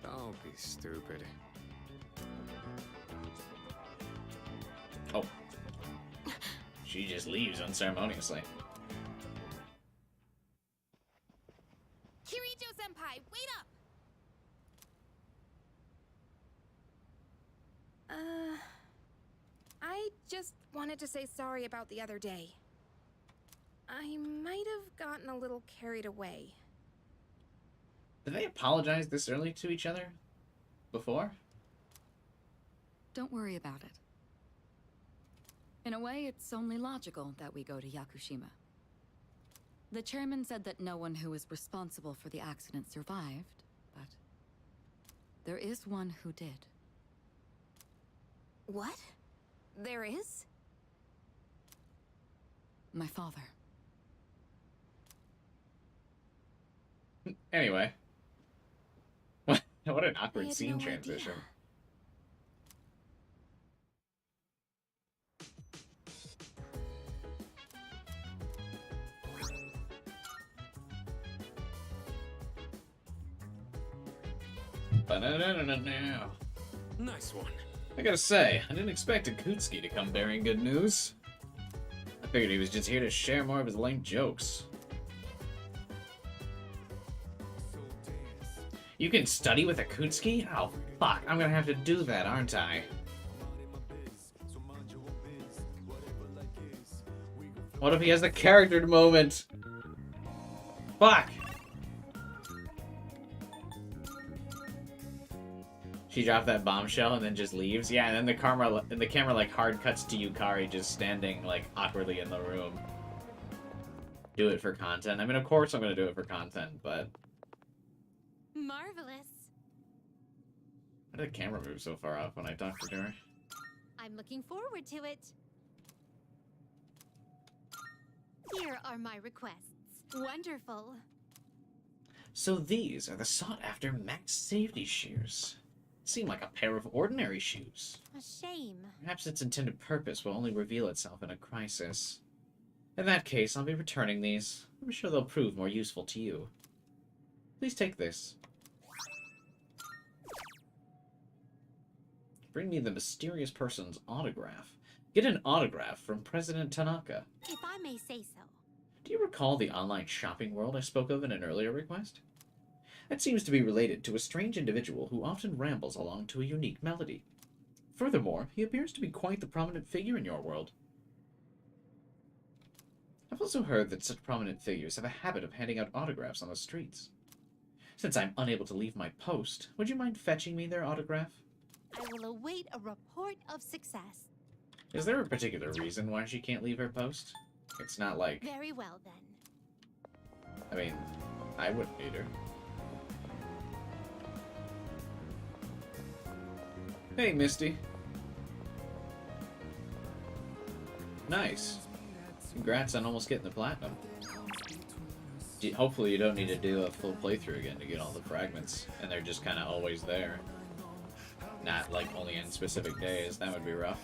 Don't be stupid. Oh. She just leaves unceremoniously. Kirijo-senpai, wait up! I just wanted to say sorry about the other day. I might have gotten a little carried away. Did they apologize this early to each other? Before? Don't worry about it. In a way, it's only logical that we go to Yakushima. The chairman said that no one who was responsible for the accident survived, but there is one who did. What? There is? My father. Anyway. What an awkward had scene no transition. idea. Ba-na-na-na-na-na. Nice one. I gotta say, I didn't expect Akutsuki to come bearing good news. I figured he was just here to share more of his lame jokes. You can study with Akutsuki? Oh, fuck. I'm gonna have to do that, aren't I? What if he has a character moment? Fuck! She dropped that bombshell and then just leaves. Yeah, and then the camera like hard cuts to Yukari just standing like awkwardly in the room. Do it for content. I mean, of course I'm gonna do it for content, but Marvelous. why did the camera move so far off when I talked to her? I'm looking forward to it. Here are my requests. Wonderful. So these are the sought-after max safety shoes. Seem like a pair of ordinary shoes. A shame. Perhaps its intended purpose will only reveal itself in a crisis. In that case, I'll be returning these. I'm sure they'll prove more useful to you. Please take this. Bring me the mysterious person's autograph. Get an autograph from President Tanaka. If I may say so. Do you recall the online shopping world I spoke of in an earlier request? That seems to be related to a strange individual who often rambles along to a unique melody. Furthermore, he appears to be quite the prominent figure in your world. I've also heard that such prominent figures have a habit of handing out autographs on the streets. Since I'm unable to leave my post, would you mind fetching me their autograph? I will await a report of success. Is there a particular reason why she can't leave her post? It's not like... Very well, then. I mean, I wouldn't either. Hey, Misty. Nice. Congrats on almost getting the platinum. Hopefully you don't need to do a full playthrough again to get all the fragments, and they're just kind of always there. Not like only in specific days. That would be rough.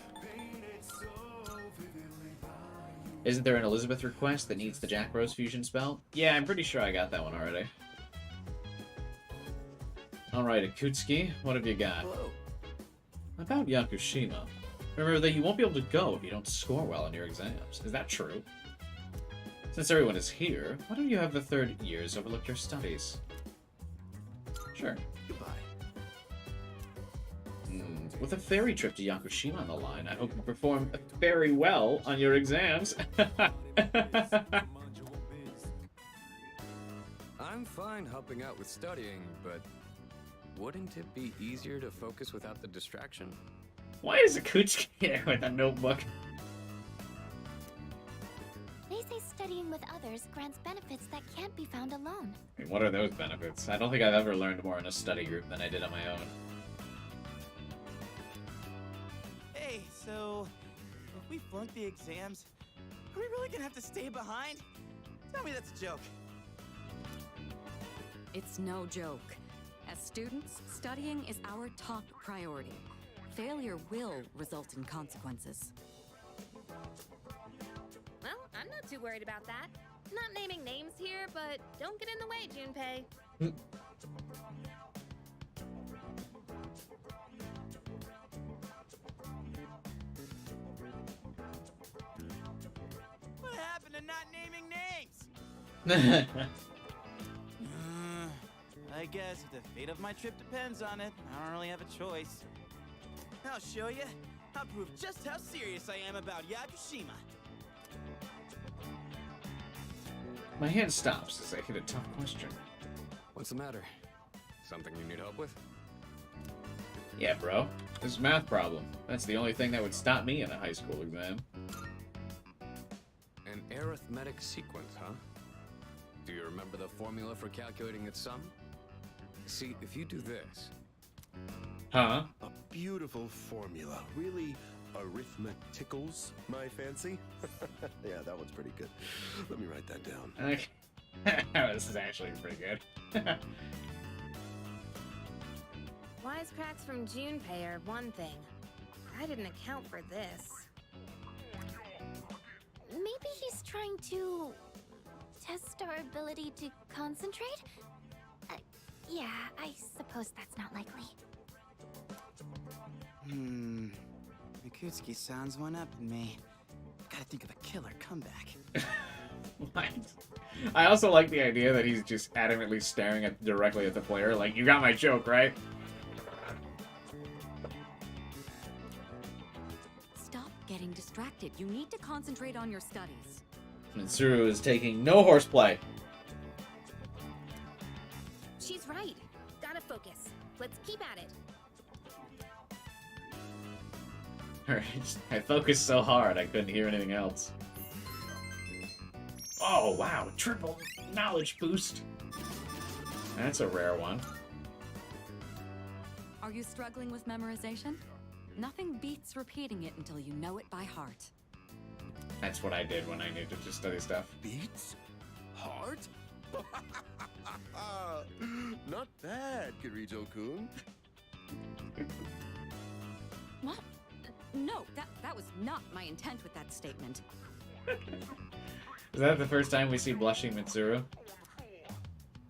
Isn't there an Elizabeth request that needs the Jack Rose fusion spell? Yeah, I'm pretty sure I got that one already. Alright, Akutsuki, what have you got? Hello. About Yakushima. Remember that you won't be able to go if you don't score well on your exams. Is that true? Since everyone is here, why don't you have the third years overlook your studies? Sure. Goodbye. With a ferry trip to Yakushima on the line, I hope you perform very well on your exams. I'm fine helping out with studying, but wouldn't it be easier to focus without the distraction? Why is Akutsuki here with a notebook? They say studying with others grants benefits that can't be found alone. I mean, what are those benefits? I don't think I've ever learned more in a study group than I did on my own. Hey, so if we flunk the exams, are we really gonna have to stay behind? Tell me that's a joke. It's no joke. As students, studying is our top priority. Failure will result in consequences. Well, I'm not too worried about that. Not naming names here, but don't get in the way, Junpei. What happened to not naming names? I guess if the fate of my trip depends on it, I don't really have a choice. I'll show you. I'll prove just how serious I am about Yakushima. My hand stops as I hit a tough question. What's the matter? Something you need help with? Yeah, bro. This is a math problem. That's the only thing that would stop me in a high school exam. An arithmetic sequence, huh? Do you remember the formula for calculating its sum? See, if you do this... Huh? A beautiful formula. Really arithmeticals my fancy. Yeah, that one's pretty good. Let me write that down. Okay. This is actually pretty good. Wisecracks from Junpei are one thing. I didn't account for this. Maybe he's trying to test our ability to concentrate? Yeah, I suppose that's not likely. Mikutsuki sounds one up in me. Gotta think of a killer comeback. What? I also like the idea that he's just adamantly staring directly at the player, like, you got my joke, right? Stop getting distracted. You need to concentrate on your studies. Mitsuru is taking no horseplay. She's right. Gotta focus. Let's keep at it. Alright, I focused so hard I couldn't hear anything else. Oh, wow, triple knowledge boost. That's a rare one. Are you struggling with memorization? Nothing beats repeating it until you know it by heart. That's what I did when I needed to study stuff. Beats? Heart? Not bad, Kirito-kun. What? No, that was not my intent with that statement. Is that the first time we see blushing Mitsuru?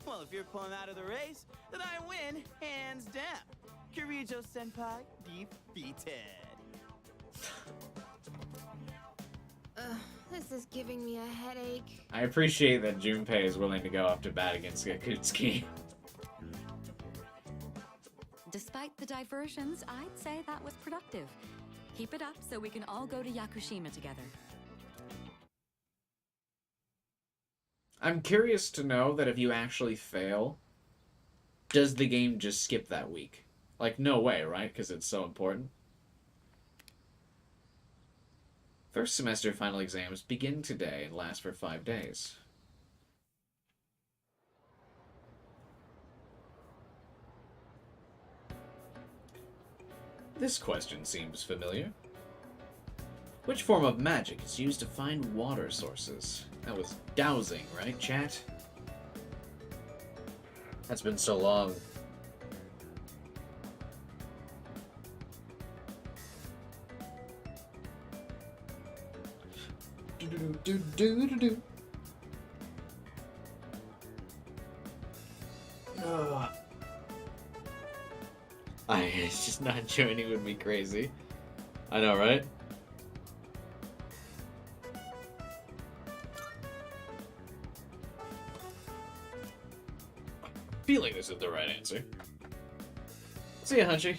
Well, if you're pulling out of the race, then I win, hands down. Kirijo-senpai defeated. This is giving me a headache. I appreciate that Junpei is willing to go up to bat against Yakutsuki. Despite the diversions, I'd say that was productive. Keep it up so we can all go to Yakushima together. I'm curious to know that if you actually fail, does the game just skip that week? Like, no way, right? Because it's so important. First semester final exams begin today and last for 5 days. This question seems familiar. Which form of magic is used to find water sources? That was dowsing, right, chat? That's been so long. Do-do-do-do-do-do. It's just not joining with me crazy. I know, right? Feeling this is the right answer. See ya, Hunchy.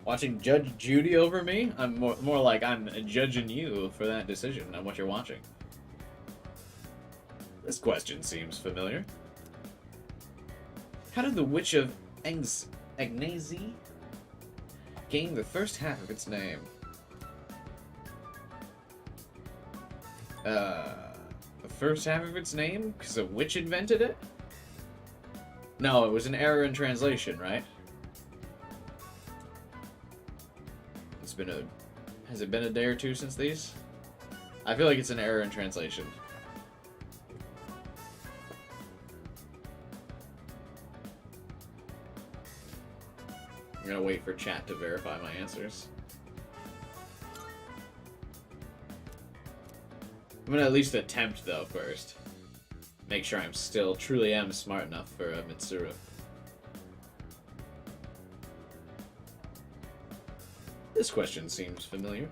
Watching Judge Judy over me? I'm more like I'm judging you for that decision on what you're watching. This question seems familiar. How did the Witch of Agnazi gain the first half of its name? The first half of its name? Because a witch invented it? No, it was an error in translation, right? Has it been a day or two since these? I feel like it's an error in translation. I'm gonna wait for chat to verify my answers. I'm gonna at least attempt, though, first. Make sure I'm still, truly am smart enough for Mitsuru. This question seems familiar.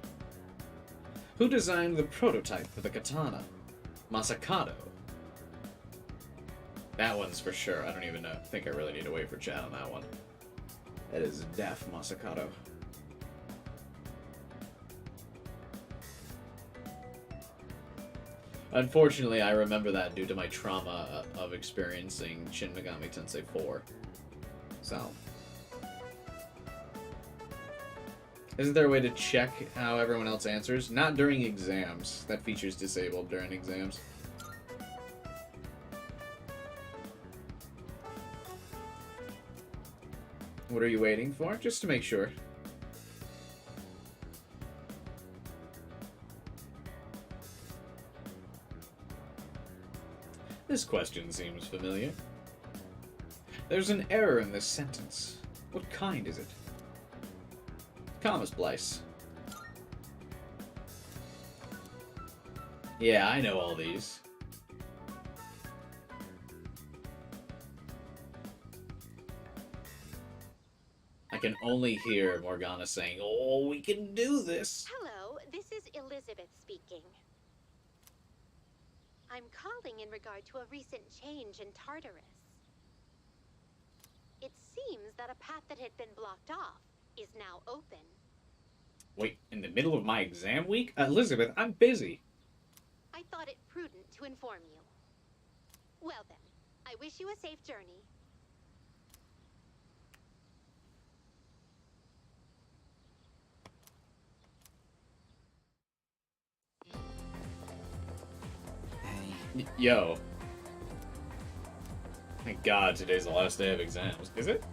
Who designed the prototype for the katana? Masakado. That one's for sure. I don't even know. Think I really need to wait for chat on that one. That is def Masakado. Unfortunately, I remember that due to my trauma of experiencing Shin Megami Tensei 4. So. Isn't there a way to check how everyone else answers? Not during exams. That feature's disabled during exams. What are you waiting for? Just to make sure. This question seems familiar. There's an error in this sentence. What kind is it? Comma splice. Yeah, I know all these. I can only hear Morgana saying, "Oh, we can do this." Hello, this is Elizabeth speaking. I'm calling in regard to a recent change in Tartarus. It seems that a path that had been blocked off is now open. Wait, in the middle of my exam week? Elizabeth, I'm busy. I thought it prudent to inform you. Well then, I wish you a safe journey. Yo. Thank God today's the last day of exams. Is it?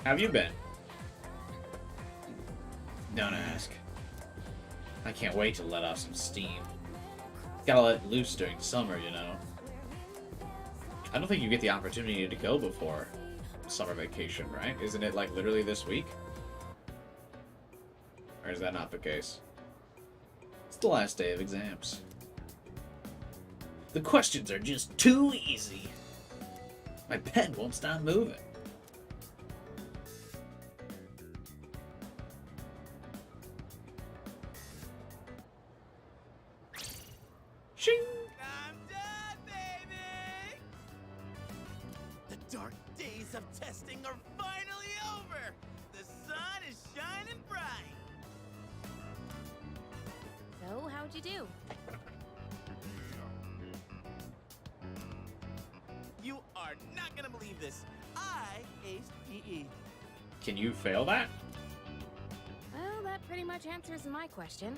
How have you been? Don't ask. I can't wait to let off some steam. Gotta let loose during summer, you know. I don't think you get the opportunity to go before summer vacation, right? Isn't it like literally this week? Or is that not the case? It's the last day of exams. The questions are just too easy. My pen won't stop moving. Shing! I'm done, baby! The dark days of testing are finally over! The sun is shining bright! So, how'd you do? You are not gonna believe this. I aced PE. Can you fail that? Well, that pretty much answers my question.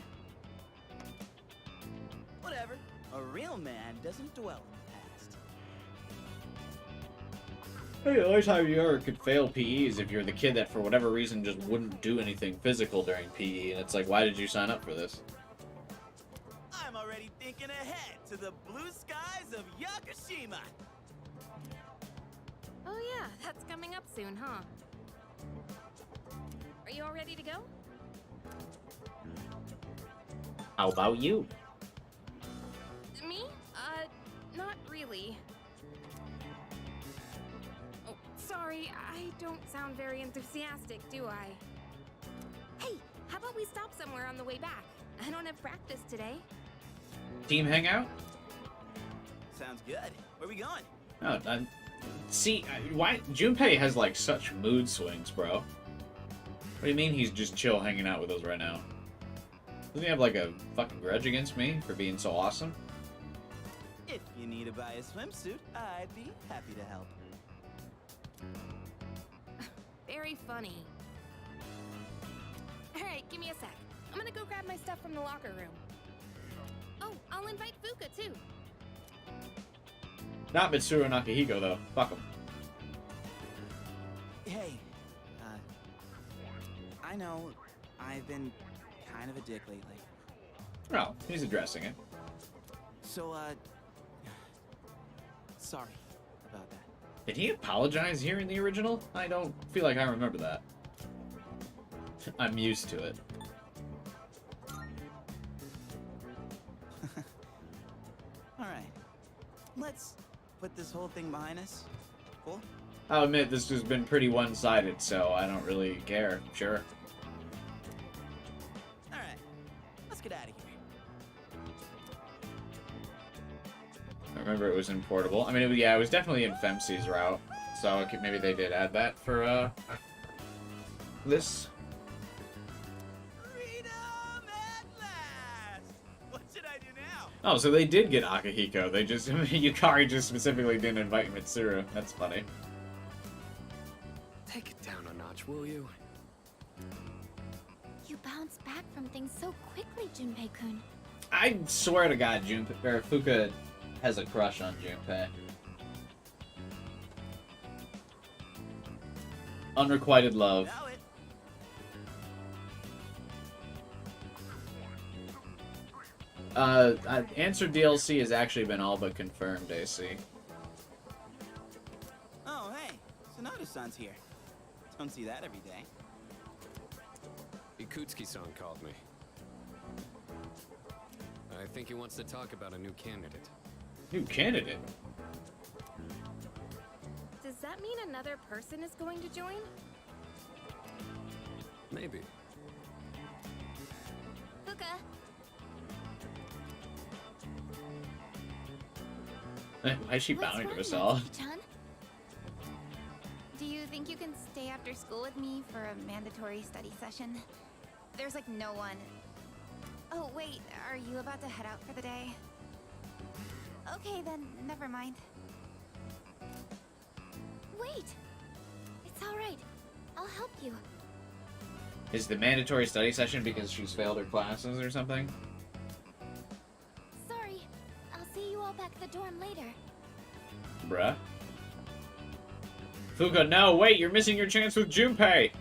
Whatever. A real man doesn't dwell in the past. Hey, the only time you ever could fail PE is if you're the kid that for whatever reason just wouldn't do anything physical during PE, and it's like, why did you sign up for this? I'm already thinking ahead to the blue skies of Yakushima. Oh yeah, that's coming up soon, huh? Are you all ready to go? How about you? Me? Not really. Oh, sorry, I don't sound very enthusiastic, do I? Hey, how about we stop somewhere on the way back? I don't have practice today. Team hangout? Sounds good. Where we going? Oh, see, why Junpei has like such mood swings, bro. What do you mean he's just chill hanging out with us right now? Doesn't he have like a fucking grudge against me for being so awesome? If you need to buy a swimsuit, I'd be happy to help. Very funny. Alright, give me a sec. I'm gonna go grab my stuff from the locker room. Oh, I'll invite Fuka too. Not Mitsuru Nakahiko though. Fuck him. Hey, I know I've been kind of a dick lately. Oh, he's addressing it. So, sorry about that. Did he apologize here in the original? I don't feel like I remember that. I'm used to it. Alright. Let's put this whole thing behind us. Cool? I'll admit this has been pretty one-sided, so I don't really care. Sure. Alright. Let's get out of here. I remember it was in Portable. I mean, yeah, it was definitely in Femc's route. So maybe they did add that for, this. Freedom at last! What should I do now? Oh, so they did get Akihiko. They just... Yukari just specifically didn't invite Mitsuru. That's funny. Take it down a notch, will you? You bounce back from things so quickly, Junpei-kun. I swear to God, Fuka has a crush on Junpei. Unrequited love. Answer DLC has actually been all but confirmed, AC. Oh, hey. Sonata-san's here. Don't see that every day. Ikutsuki-san called me. I think he wants to talk about a new candidate. New candidate? Does that mean another person is going to join? Maybe. Fuka, Why is she what's bowing to wrong, us all? Natsuki-chan? Do you think you can stay after school with me for a mandatory study session? There's like no one. Oh, wait, are you about to head out for the day? Okay, then, never mind. Wait! It's alright. I'll help you. Is the mandatory study session because she's failed her classes or something? Sorry. I'll see you all back at the dorm later. Bruh. Fuka, no, wait, you're missing your chance with Junpei!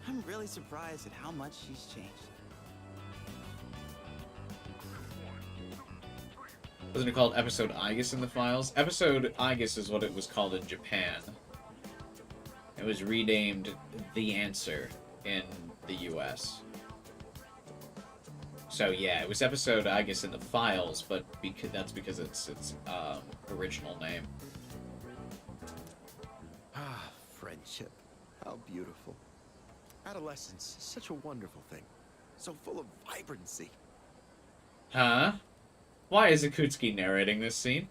I'm really surprised at how much she's changed. Wasn't it called Episode Aegis in the files? Episode Aegis is what it was called in Japan. It was renamed The Answer in the US. So yeah, it was Episode Aegis in the files, but that's because it's original name. Ah, friendship. How beautiful. Adolescence is such a wonderful thing. So full of vibrancy. Huh? Why is Ikutsuki narrating this scene?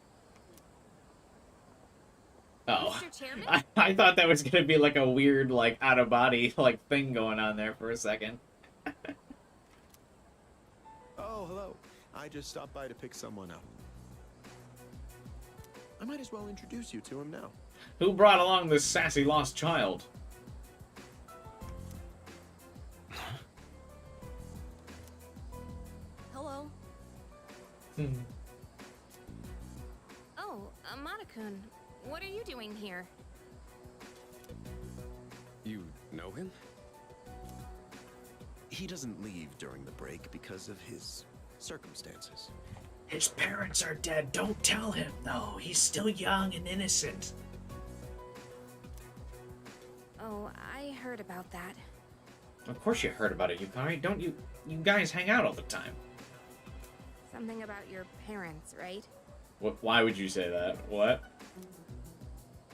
Oh. Mr. Chairman? I thought that was gonna be like a weird, like, out-of-body, like, thing going on there for a second. Oh, hello. I just stopped by to pick someone up. I might as well introduce you to him now. Who brought along this sassy lost child? Hello. Oh, Amada-kun, what are you doing here? You know him? He doesn't leave during the break because of his circumstances. His parents are dead. Don't tell him. No, he's still young and innocent. Oh, I heard about that. Of course you heard about it, Yukari. Don't you... You guys hang out all the time. Something about your parents, right? What? Why would you say that? What?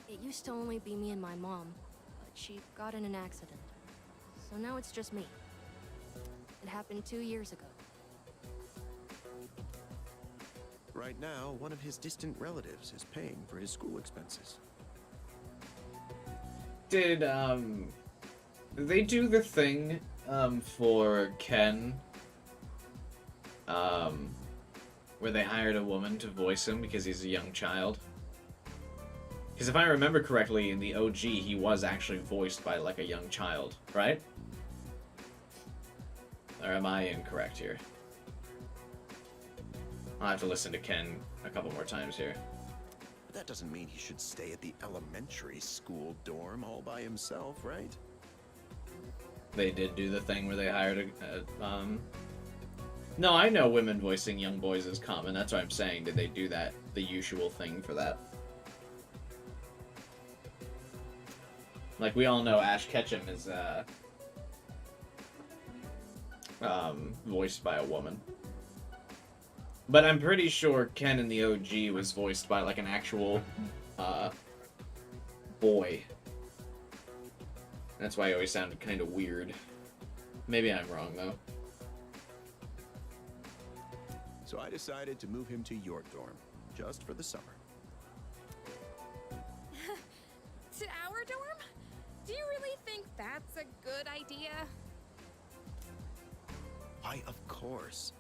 It used to only be me and my mom, but she got in an accident. So now it's just me. It happened 2 years ago. Right now, one of his distant relatives is paying for his school expenses. Did they do the thing for Ken where they hired a woman to voice him because he's a young child? Because if I remember correctly, in the OG, he was actually voiced by, like, a young child, right? Or am I incorrect here? I'll have to listen to Ken a couple more times here. But that doesn't mean he should stay at the elementary school dorm all by himself, right? They did do the thing where they hired a No, I know women voicing young boys is common. That's what I'm saying. Did they do that, the usual thing for that? Like, we all know Ash Ketchum is, voiced by a woman. But I'm pretty sure Ken in the OG was voiced by, like, an actual, boy. That's why he always sounded kind of weird. Maybe I'm wrong, though. So I decided to move him to your dorm, just for the summer. To our dorm? Do you really think that's a good idea? Why, of course.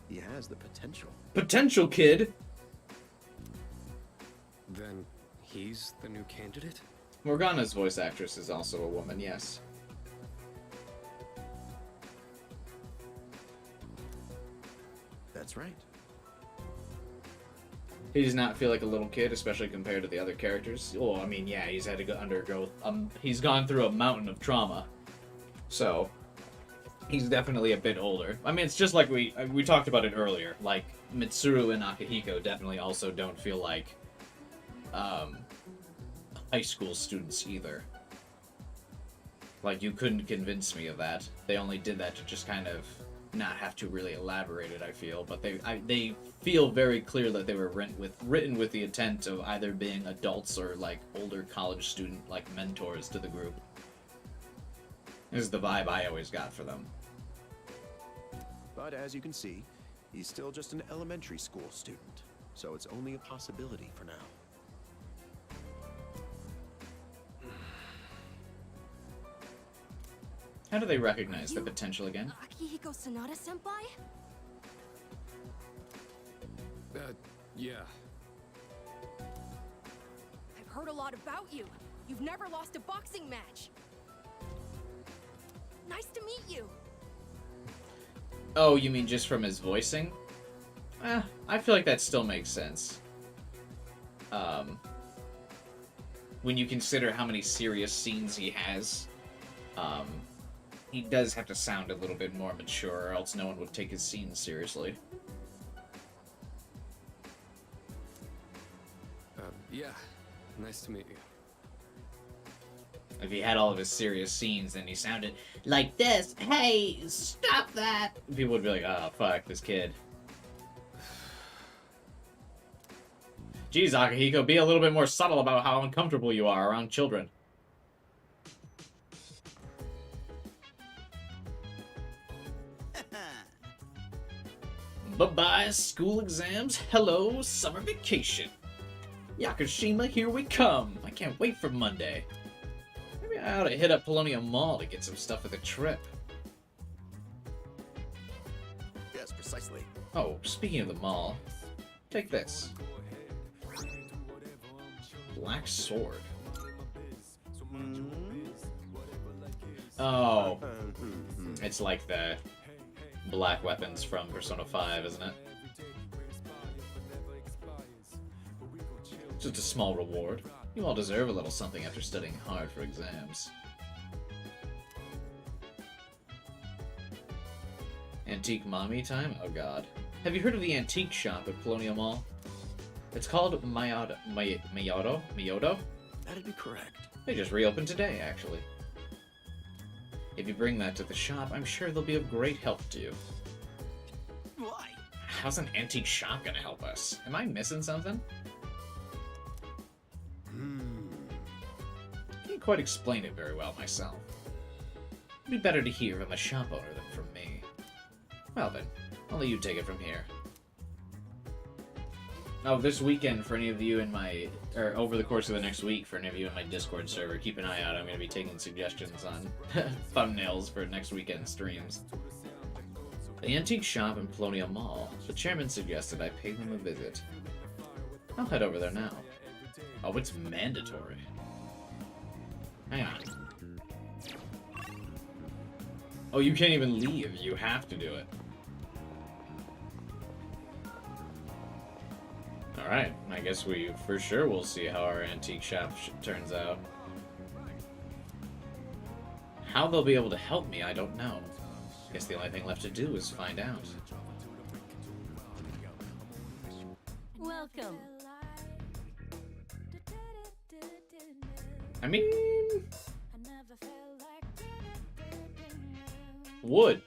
He has the potential. Potential, kid! Then he's the new candidate? Morgana's voice actress is also a woman, yes. That's right. He does not feel like a little kid, especially compared to the other characters. Well, I mean, yeah, he's had to undergo... he's gone through a mountain of trauma. So, he's definitely a bit older. I mean, it's just like we talked about it earlier. Like, Mitsuru and Akihiko definitely also don't feel like high school students either. Like, you couldn't convince me of that. They only did that to just kind of not have to really elaborate it, I feel. But they feel very clear that they were written with the intent of either being adults or, like, older college student, like, mentors to the group. This is the vibe I always got for them. But as you can see, he's still just an elementary school student, so it's only a possibility for now. How do they recognize the potential again? Akihiko Sanada-senpai? Yeah. I've heard a lot about you. You've never lost a boxing match. Nice to meet you. Oh, you mean just from his voicing? I feel like that still makes sense. When you consider how many serious scenes he has, he does have to sound a little bit more mature, or else no one would take his scenes seriously. Yeah. Nice to meet you. If he had all of his serious scenes and he sounded like this, hey, stop that! People would be like, oh, fuck, this kid. Jeez, Akihiko, be a little bit more subtle about how uncomfortable you are around children. Bye-bye, school exams. Hello, summer vacation. Yakushima, here we come. I can't wait for Monday. Maybe I ought to hit up Polonium Mall to get some stuff for the trip. Yes, precisely. Oh, speaking of the mall, take this. Black sword. Oh. It's like the black weapons from Persona 5, isn't it? Just a small reward. You all deserve a little something after studying hard for exams. Antique mommy time? Oh god. Have you heard of the antique shop at Polonium Mall? It's called Miyodo? That'd be correct. They just reopened today, actually. If you bring that to the shop, I'm sure they'll be of great help to you. Why? How's an antique shop gonna help us? Am I missing something? Can't quite explain it very well myself. It'd be better to hear from the shop owner than from me. Well then, I'll let you take it from here. Oh, this weekend, for any of you in my... or over the course of the next week, for any of you in my Discord server, keep an eye out. I'm going to be taking suggestions on thumbnails for next weekend streams. The antique shop in Polonium Mall. The chairman suggested I pay them a visit. I'll head over there now. Oh, it's mandatory. Hang on. Oh, you can't even leave. You have to do it. Alright, I guess we for sure will see how our antique shop turns out. How they'll be able to help me, I don't know. Guess the only thing left to do is find out. Welcome. I mean, Wood.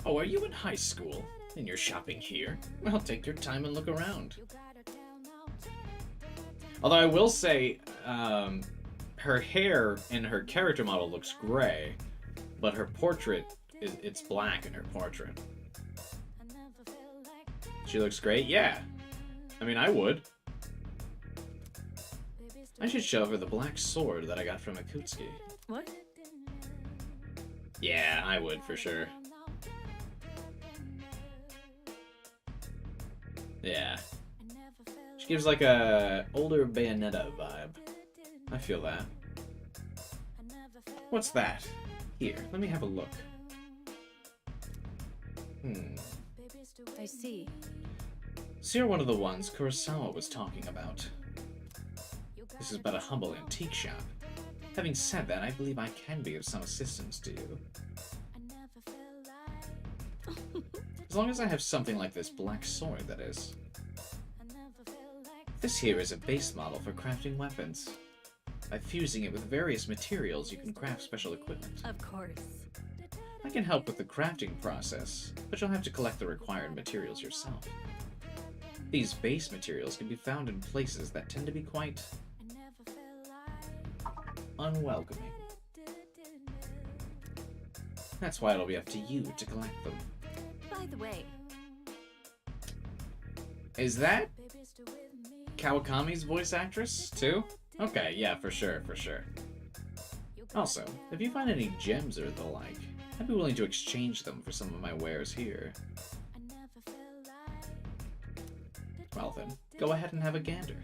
Oh, are you in high school? And you're shopping here? Well, take your time and look around. Although I will say, her hair in her character model looks gray, but her portrait, it's black in her portrait. She looks great? Yeah. I mean, I would. I should show her the black sword that I got from Akutsuki. What? Yeah, I would, for sure. Yeah. She gives like a older Bayonetta vibe. I feel that. What's that? Here, let me have a look. I see. So you're one of the ones Kurosawa was talking about. This is but a humble antique shop. Having said that, I believe I can be of some assistance to you. As long as I have something like this black sword, that is. This here is a base model for crafting weapons. By fusing it with various materials, you can craft special equipment. Of course. I can help with the crafting process, but you'll have to collect the required materials yourself. These base materials can be found in places that tend to be quite unwelcoming. That's why it'll be up to you to collect them. By the way, is that Kawakami's voice actress, too? Okay, yeah, for sure, for sure. Also, if you find any gems or the like, I'd be willing to exchange them for some of my wares here. Well then, go ahead and have a gander.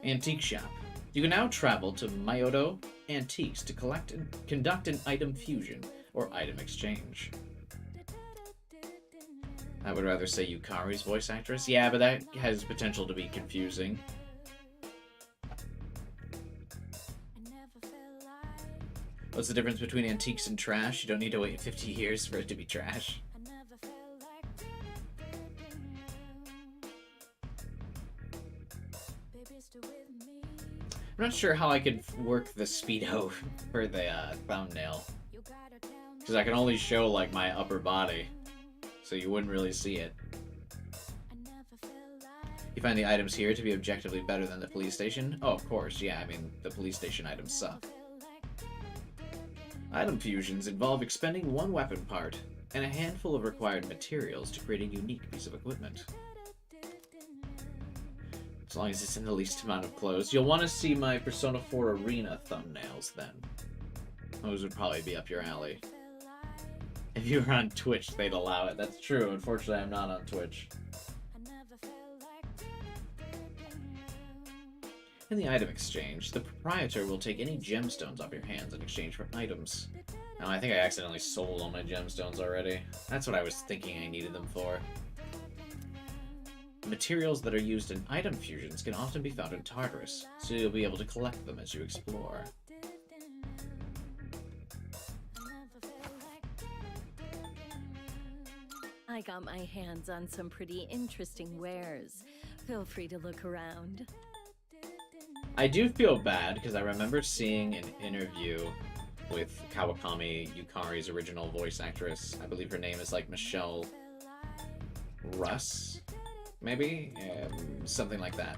Antique shop. You can now travel to Myoto Antiques to collect and conduct an item fusion or item exchange. I would rather say Yukari's voice actress. Yeah, but that has potential to be confusing. What's the difference between antiques and trash? You don't need to wait 50 years for it to be trash. I'm not sure how I could work the speedo for the thumbnail. Because I can only show like my upper body. So you wouldn't really see it. You find the items here to be objectively better than the police station? Oh, of course, yeah, I mean, the police station items suck. Item fusions involve expending one weapon part and a handful of required materials to create a unique piece of equipment. As long as it's in the least amount of clothes. You'll want to see my Persona 4 Arena thumbnails then. Those would probably be up your alley. If you were on Twitch, they'd allow it. That's true. Unfortunately, I'm not on Twitch. In the item exchange, the proprietor will take any gemstones off your hands in exchange for items. Now, I think I accidentally sold all my gemstones already. That's what I was thinking I needed them for. Materials that are used in item fusions can often be found in Tartarus, so you'll be able to collect them as you explore. I got my hands on some pretty interesting wares. Feel free to look around. I do feel bad because I remember seeing an interview with Kawakami, Yukari's original voice actress. I believe her name is like Michelle Russ, maybe? Something like that.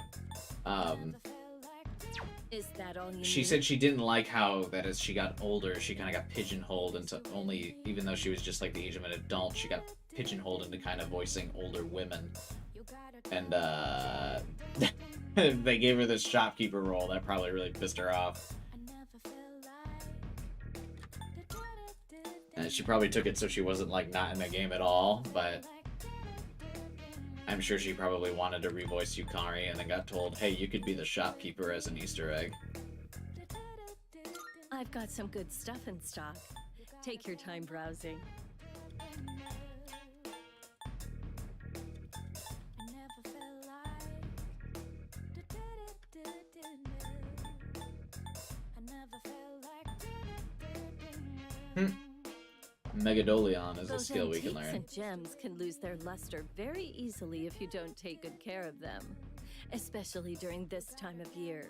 Is that all you She need? said she didn't like how that as she got older, she kind of got pigeonholed into only, even though she was just like the age of an adult, she got pigeonholed into kind of voicing older women. And they gave her this shopkeeper role that probably really pissed her off. And she probably took it so she wasn't like not in the game at all, but I'm sure she probably wanted to revoice Yukari and then got told, hey, you could be the shopkeeper as an Easter egg. I've got some good stuff in stock. Take your time browsing. Megadolion is a Those skill we can antiques learn. and gems can lose their luster very easily if you don't take good care of them, especially during this time of year.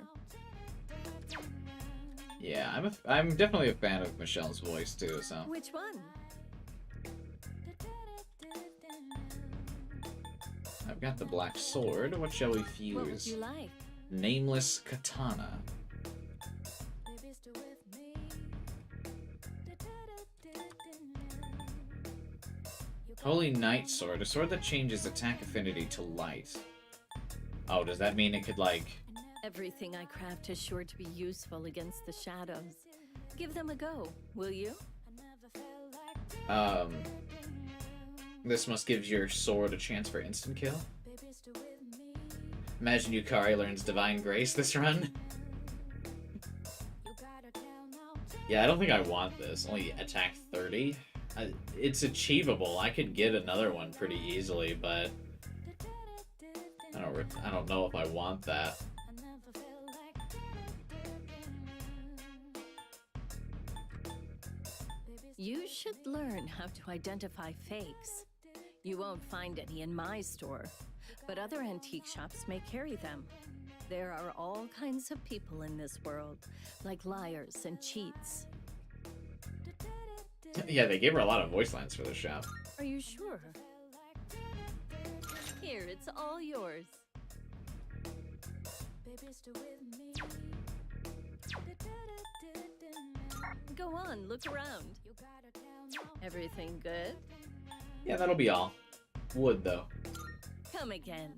Yeah, I'm definitely a fan of Michelle's voice too. So. Which one? I've got the black sword. What shall we fuse? What would you like? Nameless katana. Holy Knight Sword. A sword that changes attack affinity to light. Oh, does that mean it could, like... Everything I craft is sure to be useful against the shadows. Give them a go, will you? This must give your sword a chance for instant kill? Imagine Yukari learns Divine Grace this run. Yeah, I don't think I want this. Only attack 30? It's achievable. I could get another one pretty easily, but... I don't know if I want that. You should learn how to identify fakes. You won't find any in my store, but other antique shops may carry them. There are all kinds of people in this world, like liars and cheats. Yeah, they gave her a lot of voice lines for the shop. Are you sure? Here, it's all yours. Go on, look around. Everything good? Yeah, that'll be all. Wood, though. Come again.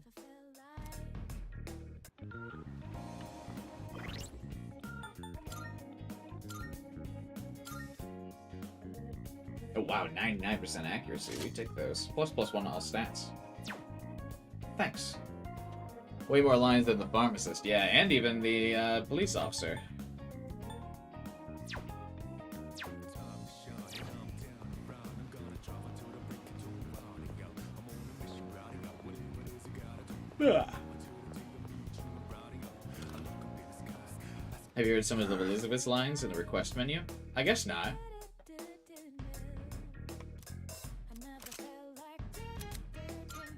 Oh wow, 99% accuracy. We take those. +1 on all stats. Thanks. Way more lines than the pharmacist. Yeah, and even the police officer. Ugh. Have you heard some of Elizabeth's lines in the request menu? I guess not.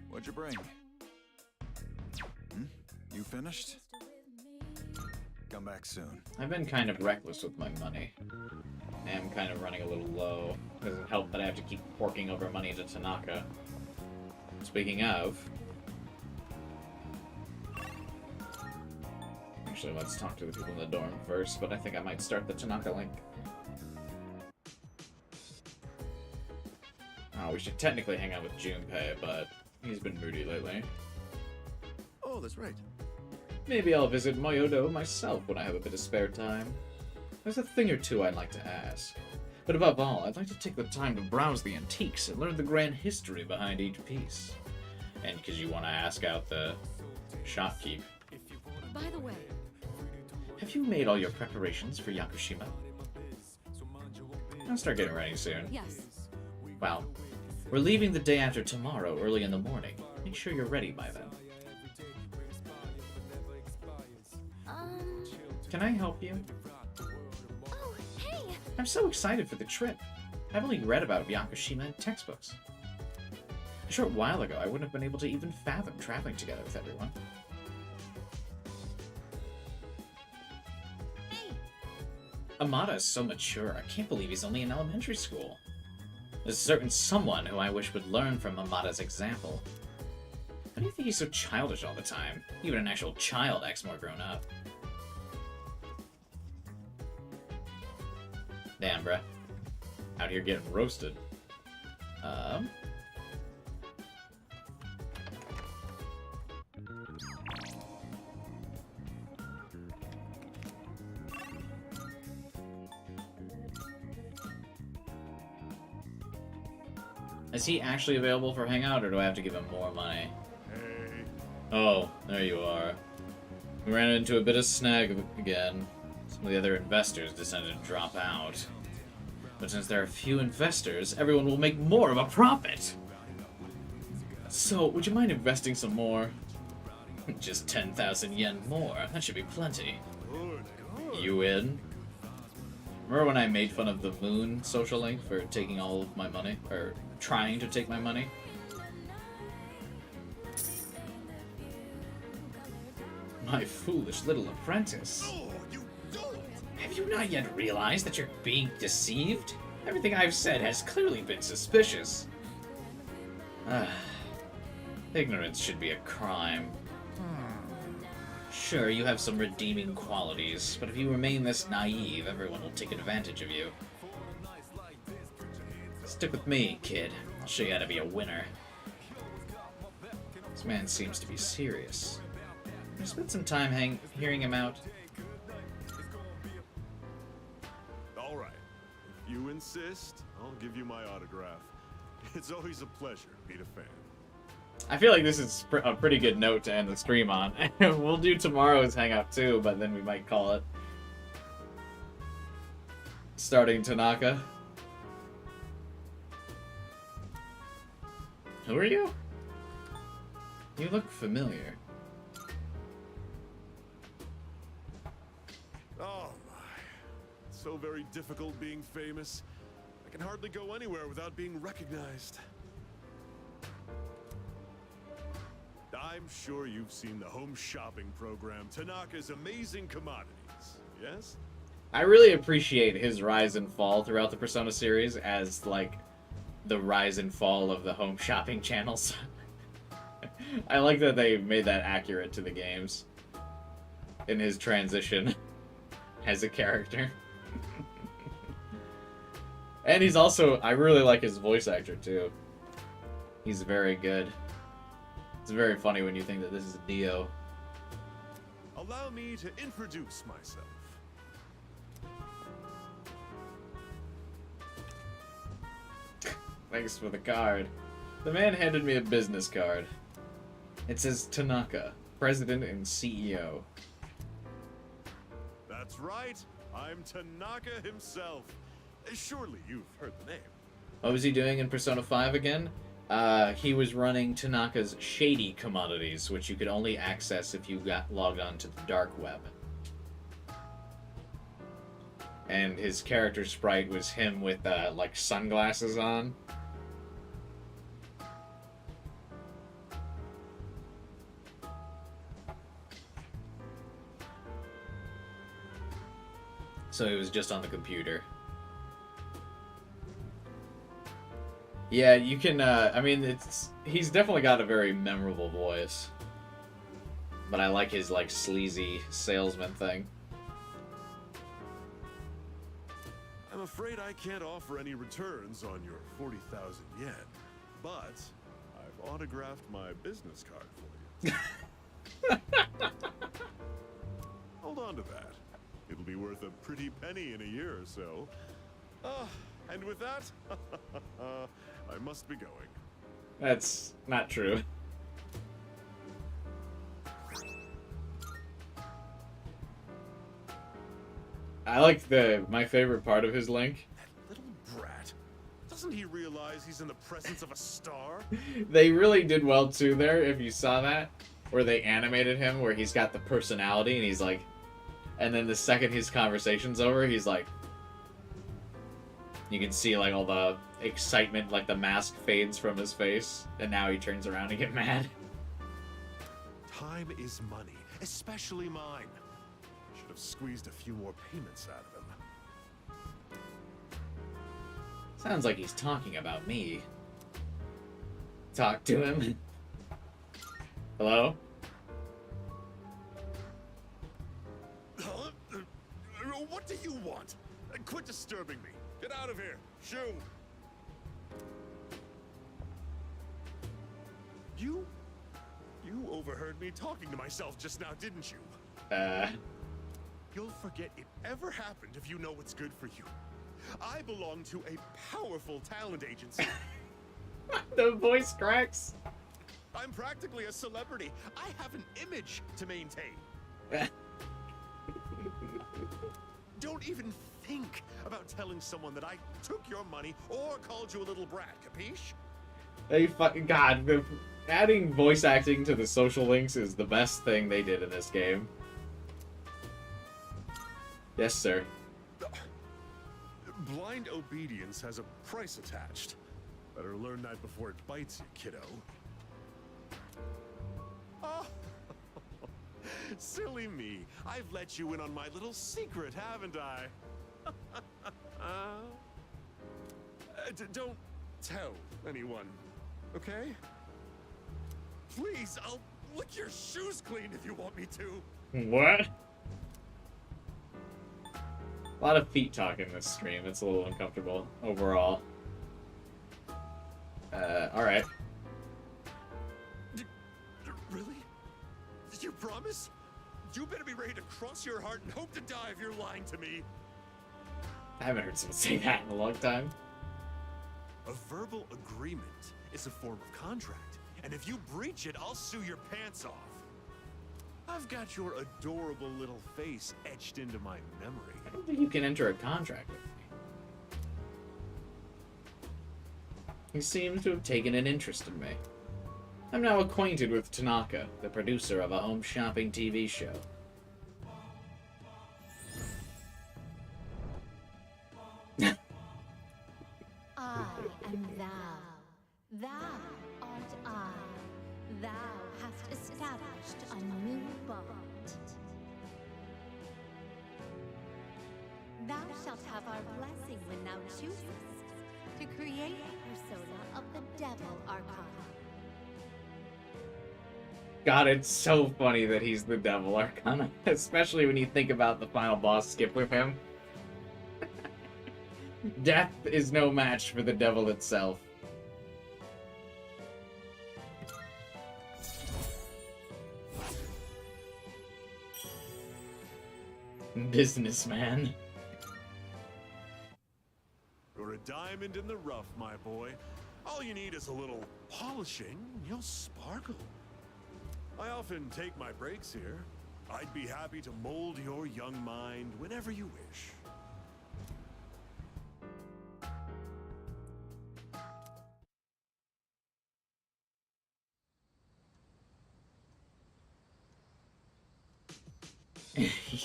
What'd you bring? You finished? Come back soon. I've been kind of reckless with my money. I am kind of running a little low. Doesn't help that I have to keep forking over money to Tanaka. Speaking of... Actually, let's talk to the people in the dorm first, but I think I might start the Tanaka link. Oh, we should technically hang out with Junpei, but he's been moody lately. Oh, that's right. Maybe I'll visit Myodo myself when I have a bit of spare time. There's a thing or two I'd like to ask. But above all, I'd like to take the time to browse the antiques and learn the grand history behind each piece. And because you want to ask out the shopkeep. By the way, have you made all your preparations for Yakushima? I'll start getting ready soon. Yes. Well, we're leaving the day after tomorrow early in the morning. Make sure you're ready by then. Can I help you? Oh, hey! I'm so excited for the trip. I've only read about Yakushima in textbooks. A short while ago, I wouldn't have been able to even fathom traveling together with everyone. Hey! Amada is so mature, I can't believe he's only in elementary school. There's a certain someone who I wish would learn from Amada's example. Why do you think he's so childish all the time? Even an actual child acts more grown up. Damn, bruh. Out here getting roasted. Is he actually available for Hangout, or do I have to give him more money? Hey. Oh, there you are. We ran into a bit of snag again. Some of the other investors decided to drop out. But since there are few investors, everyone will make more of a profit! So, would you mind investing some more? Just 10,000 yen more. That should be plenty. You in? Remember when I made fun of the Moon social link for taking all of my money? Or trying to take my money? My foolish little apprentice. Have you not yet realize that you're being deceived? Everything I've said has clearly been suspicious. Ignorance should be a crime. Sure, you have some redeeming qualities, but if you remain this naive, everyone will take advantage of you. Stick with me, kid. I'll show you how to be a winner. This man seems to be serious. Can you spend some time hearing him out? All right. If you insist, I'll give you my autograph. It's always a pleasure to meet a fan. I feel like this is a pretty good note to end the stream on. We'll do tomorrow's hangout too, but then we might call it. Starting Tanaka. Who are you? You look familiar. Oh my. It's so very difficult being famous. I can hardly go anywhere without being recognized. I'm sure you've seen the home shopping program, Tanaka's Amazing Commodities, yes? I really appreciate his rise and fall throughout the Persona series as, like, the rise and fall of the home shopping channels. I like that they made that accurate to the games in his transition as a character. And he's also, I really like his voice actor too. He's very good. It's very funny when you think that this is Dio. Allow me to introduce myself. Thanks for the card. The man handed me a business card. It says Tanaka, President and CEO. That's right. I'm Tanaka himself. Surely you've heard the name. What was he doing in Persona 5 again? He was running Tanaka's Shady Commodities, which you could only access if you got logged on to the dark web. And his character sprite was him with, like, sunglasses on. So he was just on the computer. Yeah, you can, I mean, he's definitely got a very memorable voice. But I like his, like, sleazy salesman thing. I'm afraid I can't offer any returns on your 40,000 yen, but I've autographed my business card for you. Hold on to that. It'll be worth a pretty penny in a year or so. And with that, I must be going. That's not true. I like my favorite part of his link. Little brat. Doesn't he realize he's in the presence of a star? They really did well too there, if you saw that. Where they animated him, where he's got the personality and he's like... And then the second his conversation's over, he's like... You can see like all the excitement, like the mask fades from his face. And now he turns around and get mad. Time is money, especially mine. Should have squeezed a few more payments out of him. Sounds like he's talking about me. Talk to him. Hello? Huh? What do you want? Quit disturbing me. Get out of here. Shoo. You overheard me talking to myself just now, didn't you? You'll forget it ever happened if you know what's good for you. I belong to a powerful talent agency. The voice cracks. I'm practically a celebrity. I have an image to maintain. Don't even think about telling someone that I took your money or called you a little brat, capiche? They fucking... God, adding voice acting to the social links is the best thing they did in this game. Yes, sir. Blind obedience has a price attached. Better learn that before it bites you, kiddo. Oh, Silly me. I've let you in on my little secret, haven't I? Don't tell anyone, okay? Please, I'll lick your shoes clean if you want me to. What? A lot of feet talk in this stream. It's a little uncomfortable overall. Alright. Really? Did you promise? You better be ready to cross your heart and hope to die if you're lying to me. I haven't heard someone say that in a long time. A verbal agreement is a form of contract, and if you breach it, I'll sue your pants off. I've got your adorable little face etched into my memory. I don't think you can enter a contract with me. He seems to have taken an interest in me. I'm now acquainted with Tanaka, the producer of a home shopping TV show. I am thou. Thou art I. Thou hast established a new bond. Thou shalt have our blessing when thou choosest to create a persona of the Devil Archon. God, it's so funny that he's the Devil Arcana, especially when you think about the final boss skip with him. Death is no match for the devil itself. Businessman. You're a diamond in the rough, my boy. All you need is a little polishing, and you'll sparkle. I often take my breaks here. I'd be happy to mold your young mind whenever you wish.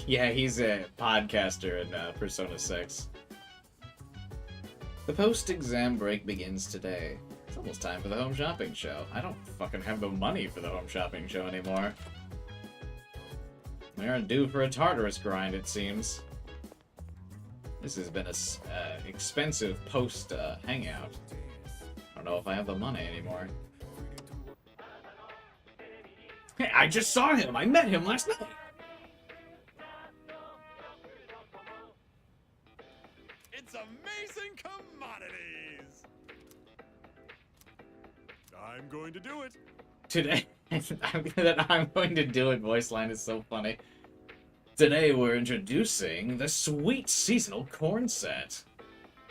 Yeah, he's a podcaster in Persona 6. The post-exam break begins today. It's almost time for the home shopping show. I don't fucking have the money for the home shopping show anymore. We aren't due for a Tartarus grind, it seems. This has been a expensive post-hangout. I don't know if I have the money anymore. Hey, I just saw him! I met him last night! It's amazing commodities! I'm going to do it. Today, that I'm going to do it voice line is so funny. Today we're introducing the sweet seasonal corn set.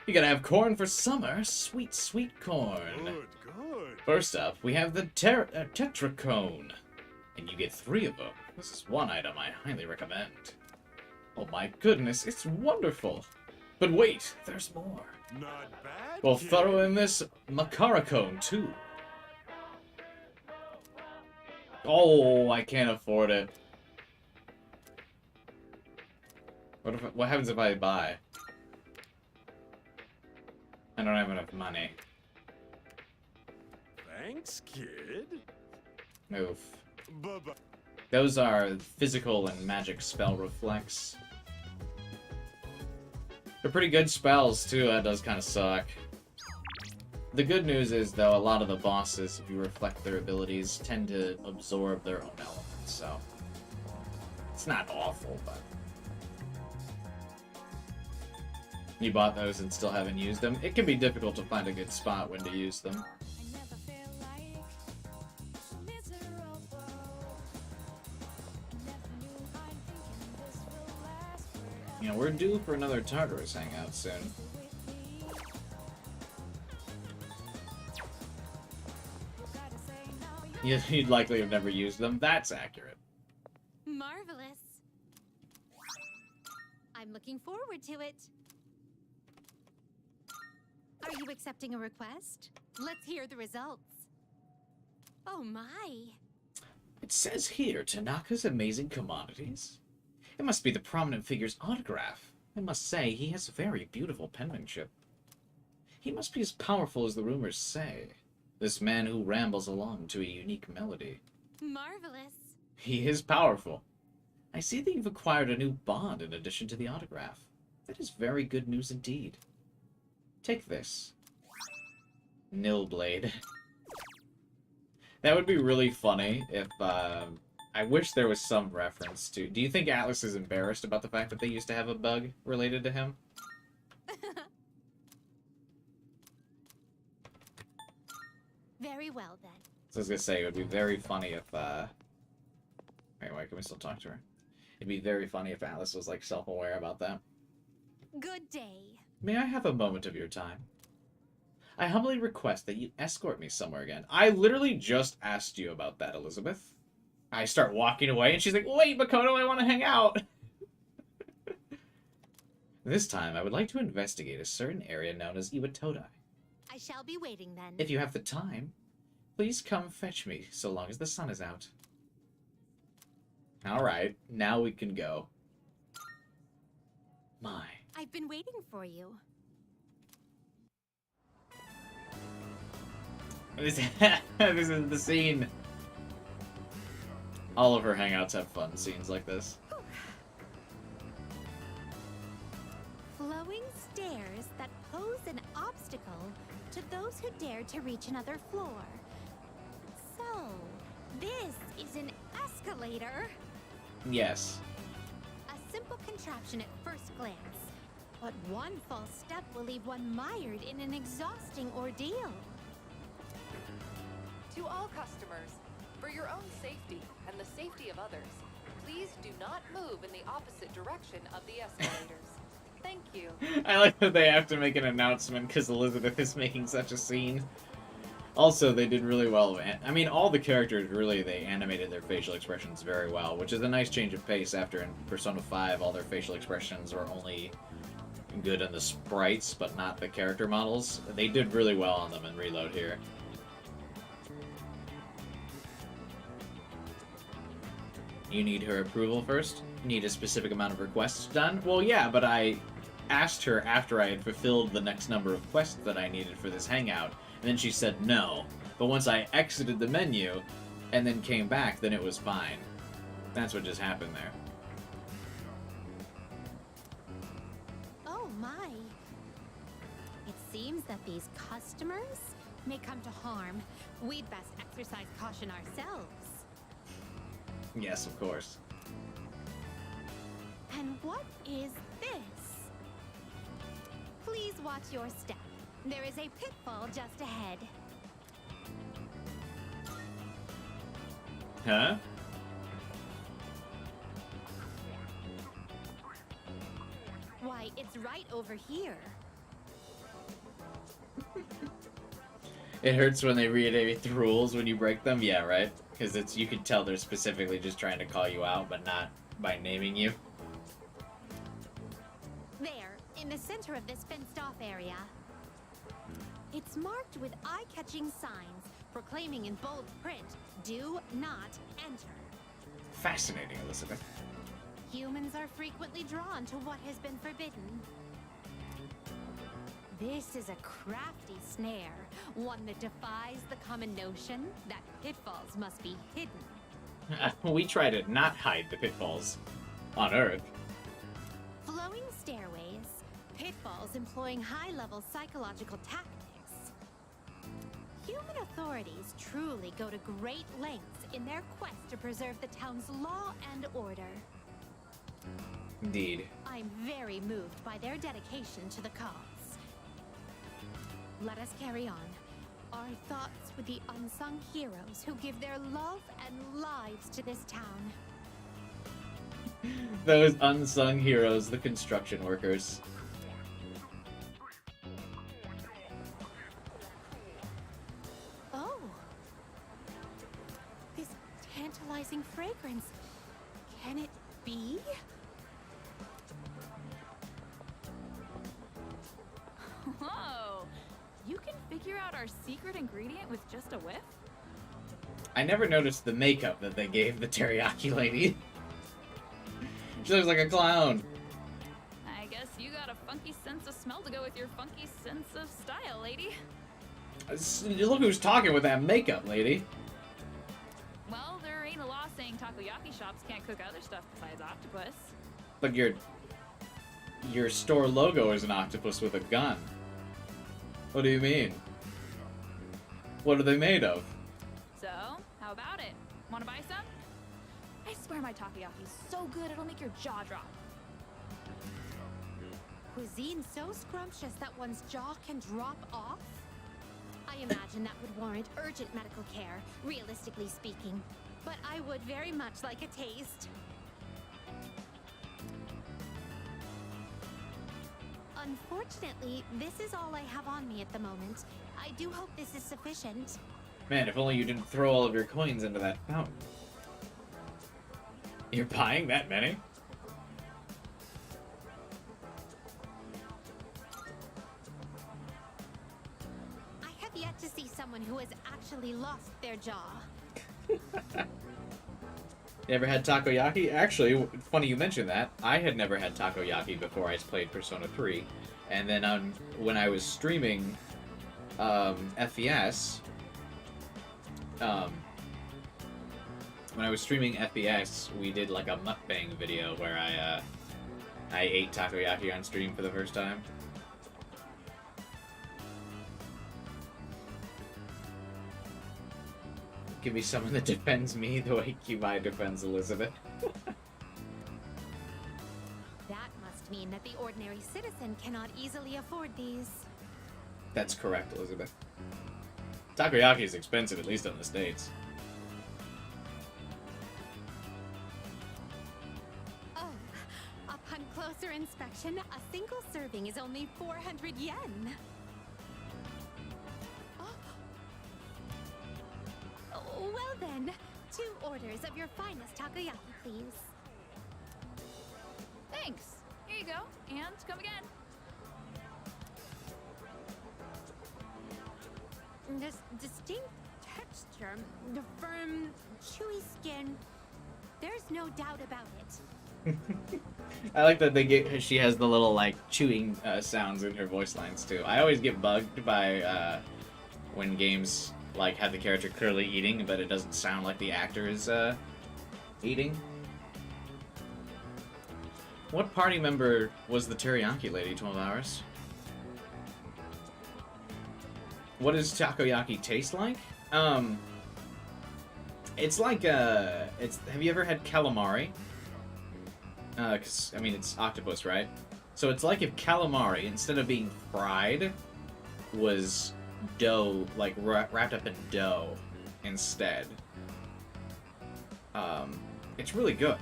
You gotta have corn for summer, sweet, sweet corn. Good, good. First up, we have the Tetracone, and you get 3 of them. This is one item I highly recommend. Oh my goodness, it's wonderful. But wait, there's more. Not bad. We'll kid. throw in this Macaracone too. Oh, I can't afford it. What happens if I buy? I don't have enough money. Thanks, kid. Oof. Bye-bye. Those are physical and magic spell reflex. They're pretty good spells too, that does kind of suck. The good news is, though, a lot of the bosses, if you reflect their abilities, tend to absorb their own elements, so... It's not awful, but... You bought those and still haven't used them? It can be difficult to find a good spot when to use them. You know, we're due for another Tartarus hangout soon. You'd likely have never used them. That's accurate. Marvelous. I'm looking forward to it. Are you accepting a request? Let's hear the results. Oh my. It says here, Tanaka's amazing commodities. It must be the prominent figure's autograph. I must say, he has very beautiful penmanship. He must be as powerful as the rumors say. This man who rambles along to a unique melody. Marvelous. He is powerful. I see that you've acquired a new bond in addition to the autograph. That is very good news indeed. Take this. Nilblade. That would be really funny if, I wish there was some reference to... Do you think Atlas is embarrassed about the fact that they used to have a bug related to him? Very well, then. So I was gonna say, it would be very funny if, Anyway, can we still talk to her? It'd be very funny if Atlas was, like, self-aware about that. Good day. May I have a moment of your time? I humbly request that you escort me somewhere again. I literally just asked you about that, Elizabeth. I start walking away, and she's like, wait, Makoto, I want to hang out! This time, I would like to investigate a certain area known as Iwatodai. I shall be waiting, then. If you have the time, please come fetch me, so long as the sun is out. Alright, now we can go. My. I've been waiting for you. This is the scene. All of her hangouts have fun scenes like this. Flowing stairs that pose an obstacle to those who dare to reach another floor. So, this is an escalator? Yes. A simple contraption at first glance. But one false step will leave one mired in an exhausting ordeal. To all customers, for your own safety and the safety of others, please do not move in the opposite direction of the escalators. Thank you. I like that they have to make an announcement because Elizabeth is making such a scene. Also, they did really well. I mean, all the characters, really, they animated their facial expressions very well, which is a nice change of pace after in Persona 5, all their facial expressions were only good in the sprites, but not the character models. They did really well on them in Reload here. You need her approval first? Need a specific amount of requests done? Well, yeah, but I asked her after I had fulfilled the next number of quests that I needed for this hangout, and then she said no. But once I exited the menu and then came back, then it was fine. That's what just happened there. Oh my. It seems that these customers may come to harm. We'd best exercise caution ourselves. Yes, of course. And what is this? Please watch your step. There is a pitfall just ahead. Huh? Why, it's right over here. It hurts when they reiterate the rules when you break them? Yeah, right? Because it's, you can tell they're specifically just trying to call you out, but not by naming you. There, in the center of this fenced-off area. It's marked with eye-catching signs proclaiming in bold print, "Do not enter." Fascinating, Elizabeth. Humans are frequently drawn to what has been forbidden. This is a crafty snare, one that defies the common notion that pitfalls must be hidden. We try to not hide the pitfalls on Earth. Flowing stairways, pitfalls employing high-level psychological tactics. Human authorities truly go to great lengths in their quest to preserve the town's law and order. Indeed. I'm very moved by their dedication to the cause. Let us carry on. Our thoughts with the unsung heroes who give their love and lives to this town. Those unsung heroes, the construction workers. Oh! This tantalizing fragrance. Can it be? Whoa! You can figure out our secret ingredient with just a whiff? I never noticed the makeup that they gave the teriyaki lady. She looks like a clown. I guess you got a funky sense of smell to go with your funky sense of style, lady. Look who's talking with that makeup, lady. Well, there ain't a law saying talking takoyaki shops can't cook other stuff besides octopus. But your store logo is an octopus with a gun. What do you mean? What are they made of? So, how about it? Wanna buy some? I swear my takoyaki's so good it'll make your jaw drop. Cuisine so scrumptious that one's jaw can drop off? I imagine that would warrant urgent medical care, realistically speaking. But I would very much like a taste. Unfortunately, this is all I have on me at the moment. I do hope this is sufficient. Man, if only you didn't throw all of your coins into that fountain. You're buying that many? I have yet to see someone who has actually lost their jaw. You ever had takoyaki? Actually, funny you mentioned that. I had never had takoyaki before I played Persona 3. And then when I was streaming FPS, we did like a mukbang video where I ate takoyaki on stream for the first time. Give me someone that defends me the way Kibai defends Elizabeth. That must mean that the ordinary citizen cannot easily afford these. That's correct, Elizabeth. Takoyaki is expensive, at least in the States. Oh, upon closer inspection, a single serving is only 400 yen. Well then, 2 orders of your finest takoyaki, please. Thanks. Here you go. And come again. This distinct texture, the firm, chewy skin, there's no doubt about it. I like that she has the little like chewing sounds in her voice lines too. I always get bugged by when games like have the character clearly eating, but it doesn't sound like the actor is eating. What party member was the teriyaki lady? 12 hours. What does takoyaki taste like? It's like have you ever had calamari? 'Cause I mean it's octopus, right? So it's like if calamari, instead of being fried, was dough, like wrapped up in dough instead. It's really good.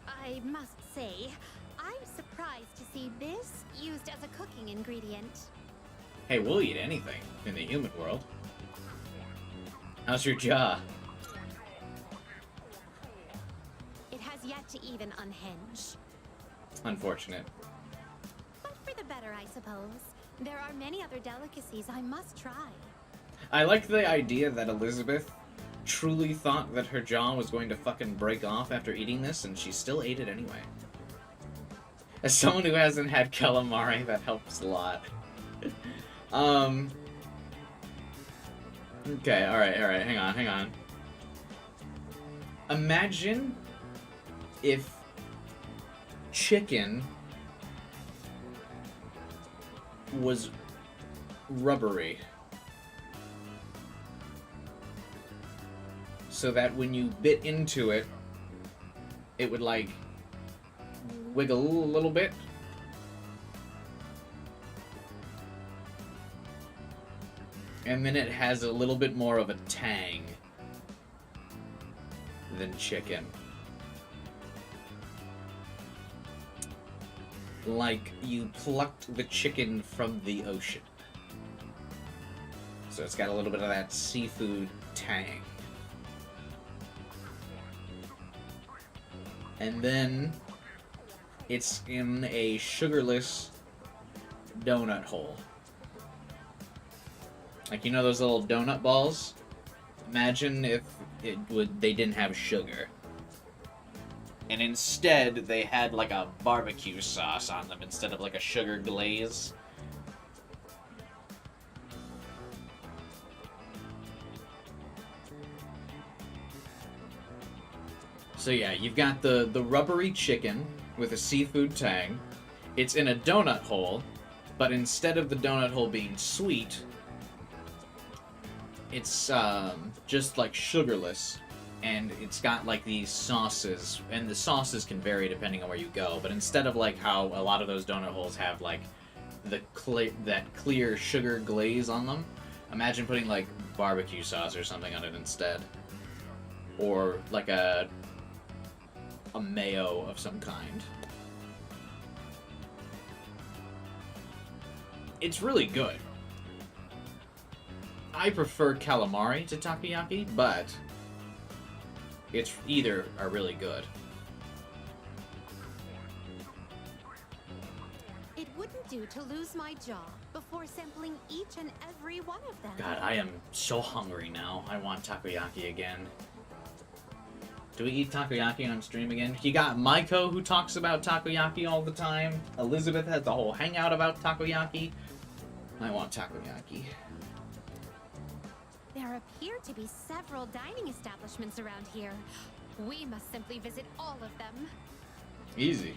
I must say, I'm surprised to see this used as a cooking ingredient. Hey, we'll eat anything in the human world. How's your jaw? It has yet to even unhinge. Unfortunate. But for the better, I suppose. There are many other delicacies I must try. I like the idea that Elizabeth truly thought that her jaw was going to fucking break off after eating this, and she still ate it anyway. As someone who hasn't had calamari, that helps a lot. Okay, alright, hang on. Imagine if chicken was rubbery. So that when you bit into it, it would like wiggle a little bit. And then it has a little bit more of a tang than chicken. Like you plucked the chicken from the ocean. So it's got a little bit of that seafood tang. And then it's in a sugarless donut hole. Like, you know those little donut balls? Imagine if they didn't have sugar. And instead, they had like a barbecue sauce on them instead of like a sugar glaze. So yeah, you've got the rubbery chicken with a seafood tang. It's in a donut hole, but instead of the donut hole being sweet, it's just like sugarless, and it's got like these sauces, and the sauces can vary depending on where you go. But instead of like how a lot of those donut holes have like that clear sugar glaze on them, imagine putting like barbecue sauce or something on it instead, or like a mayo of some kind. It's really good. I prefer calamari to takoyaki, but either are really good. It wouldn't do to lose my jaw before sampling each and every one of them. God, I am so hungry now. I want takoyaki again. Do we eat takoyaki on stream again? You got Maiko, who talks about takoyaki all the time. Elizabeth has the whole hangout about takoyaki. I want takoyaki. There appear to be several dining establishments around here. We must simply visit all of them. Easy.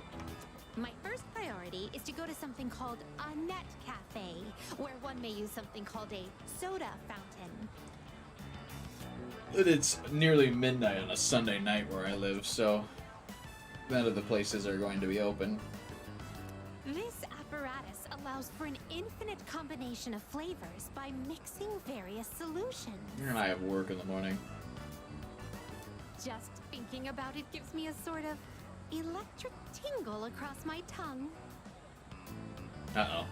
My first priority is to go to something called a net cafe, where one may use something called a soda fountain. It's nearly midnight on a Sunday night where I live, so none of the places are going to be open. This apparatus allows for an infinite combination of flavors by mixing various solutions. And I have work in the morning. Just thinking about it gives me a sort of electric tingle across my tongue. Uh-oh.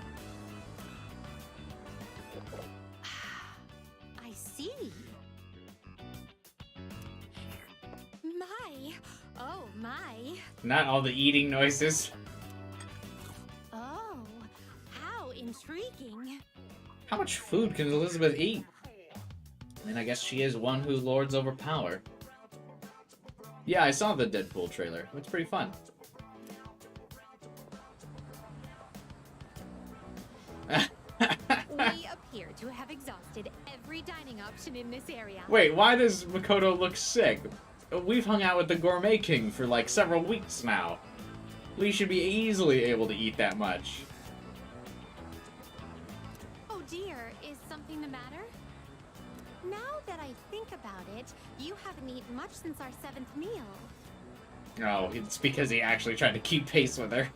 I see. Oh my. Not all the eating noises. Oh, how intriguing. How much food can Elizabeth eat? I mean, I guess she is one who lords over power. Yeah, I saw the Deadpool trailer. It's pretty fun. We appear to have exhausted every dining option in this area. Wait, why does Makoto look sick? We've hung out with the Gourmet King for like several weeks now. We should be easily able to eat that much. Oh dear, is something the matter? Now that I think about it, you haven't eaten much since our 7th meal. Oh, it's because he actually tried to keep pace with her.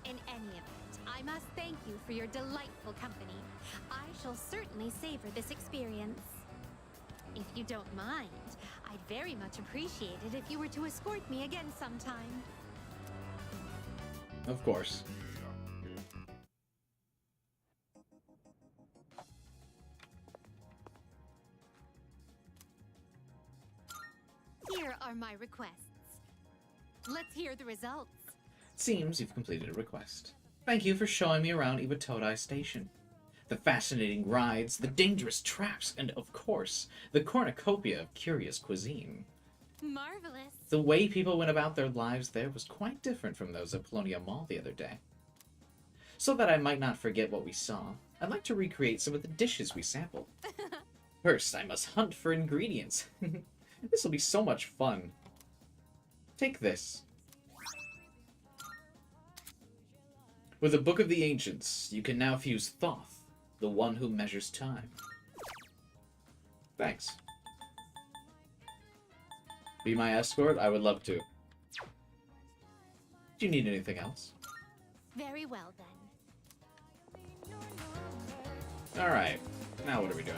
In any event, I must thank you for your delightful company. I shall certainly savor this experience. If you don't mind, I'd very much appreciate it if you were to escort me again sometime. Of course. Here are my requests. Let's hear the results. Seems you've completed a request. Thank you for showing me around Iwatodai Station. The fascinating rides, the dangerous traps, and of course, the cornucopia of curious cuisine. Marvelous. The way people went about their lives there was quite different from those at Polonia Mall the other day. So that I might not forget what we saw, I'd like to recreate some of the dishes we sampled. First, I must hunt for ingredients. This will be so much fun. Take this. With the Book of the Ancients, you can now fuse Thoth, the one who measures time. Thanks. Be my escort? I would love to. Do you need anything else? Very well then. Alright. Now what are we doing?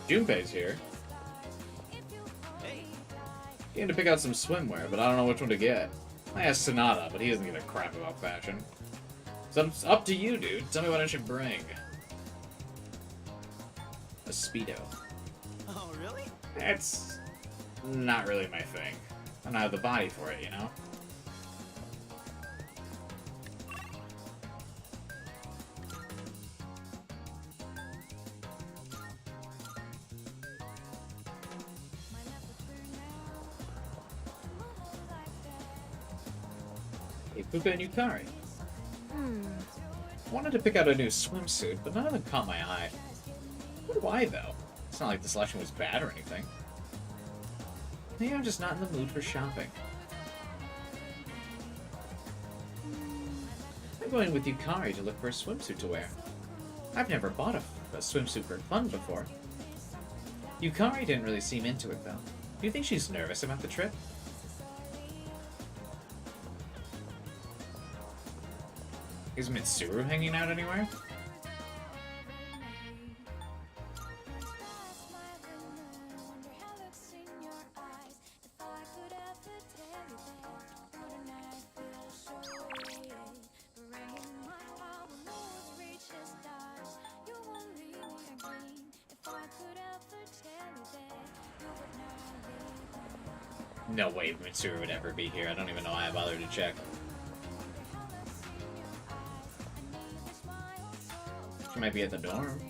Junpei's here. Came to pick out some swimwear, but I don't know which one to get. I asked Sonata, but he doesn't give a crap about fashion. So it's up to you, dude. Tell me what I should bring. A Speedo. Oh, really? It's not really my thing. I don't have the body for it, you know? Hey, Puka and Yukari. I wanted to pick out a new swimsuit, but none of them caught my eye. Why, though? It's not like the selection was bad or anything. Maybe I'm just not in the mood for shopping. I'm going with Yukari to look for a swimsuit to wear. I've never bought a swimsuit for fun before. Yukari didn't really seem into it, though. Do you think she's nervous about the trip? Is Mitsuru hanging out anywhere? No way Mitsuru would ever be here. I don't even know why I bothered to check. She might be at the dorm.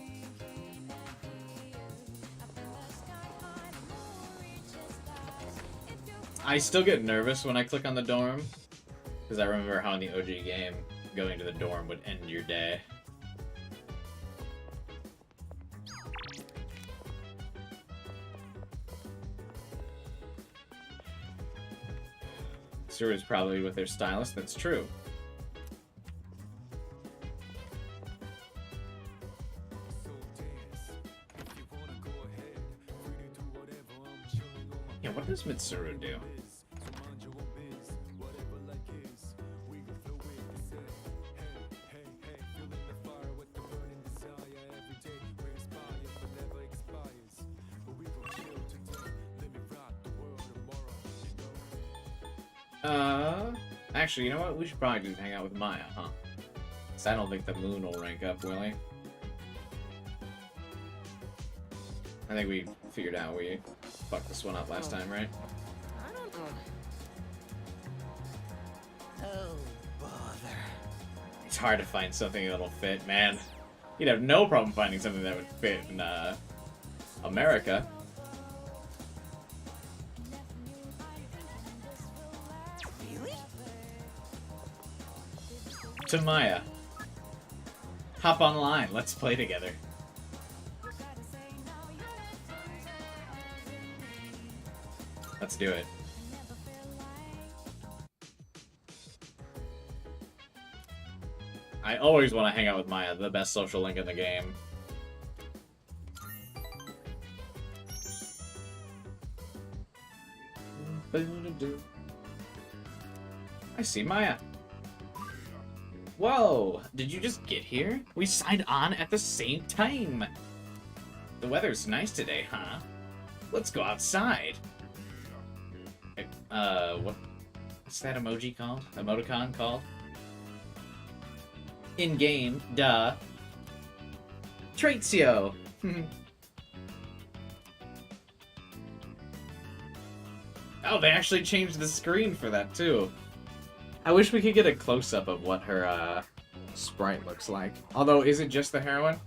I still get nervous when I click on the dorm, because I remember how in the OG game, going to the dorm would end your day. Mitsuru is probably with their stylist, that's true. Yeah, what does Mitsuru do? Actually, you know what? We should probably just hang out with Maya, huh? Because I don't think the moon will rank up, will he? I think we figured out we fucked this one up last time, right? I don't know. Oh, bother. It's hard to find something that'll fit, man. You'd have no problem finding something that would fit in, America. Really? To Maya. Hop online, let's play together. Let's do it. I always want to hang out with Maya, the best social link in the game. I see Maya. Whoa, did you just get here? We signed on at the same time. The weather's nice today, huh? Let's go outside. What's that emoji called? Emoticon called? In-game, duh. Traitsio! Oh, they actually changed the screen for that, too. I wish we could get a close-up of what her, sprite looks like. Although, is it just the heroine?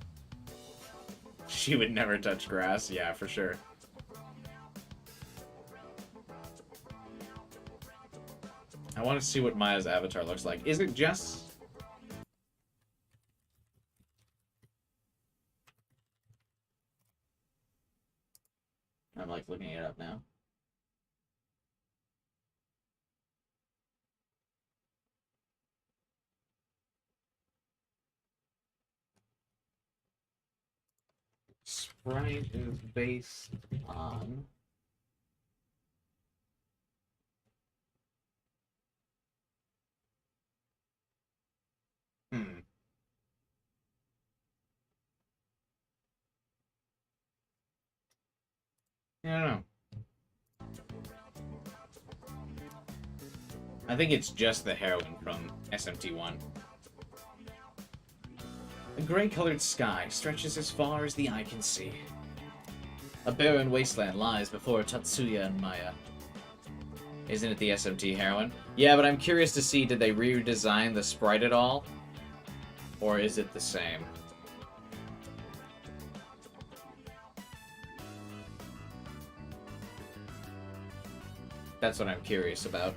She would never touch grass, yeah, for sure. I want to see what Maya's avatar looks like. Is it just... I'm, like, looking it up now. Sprite is based on... I don't know. I think it's just the heroine from SMT1. A gray-colored sky stretches as far as the eye can see. A barren wasteland lies before Tatsuya and Maya. Isn't it the SMT heroine? Yeah, but I'm curious to see, did they redesign the sprite at all? Or is it the same? That's what I'm curious about.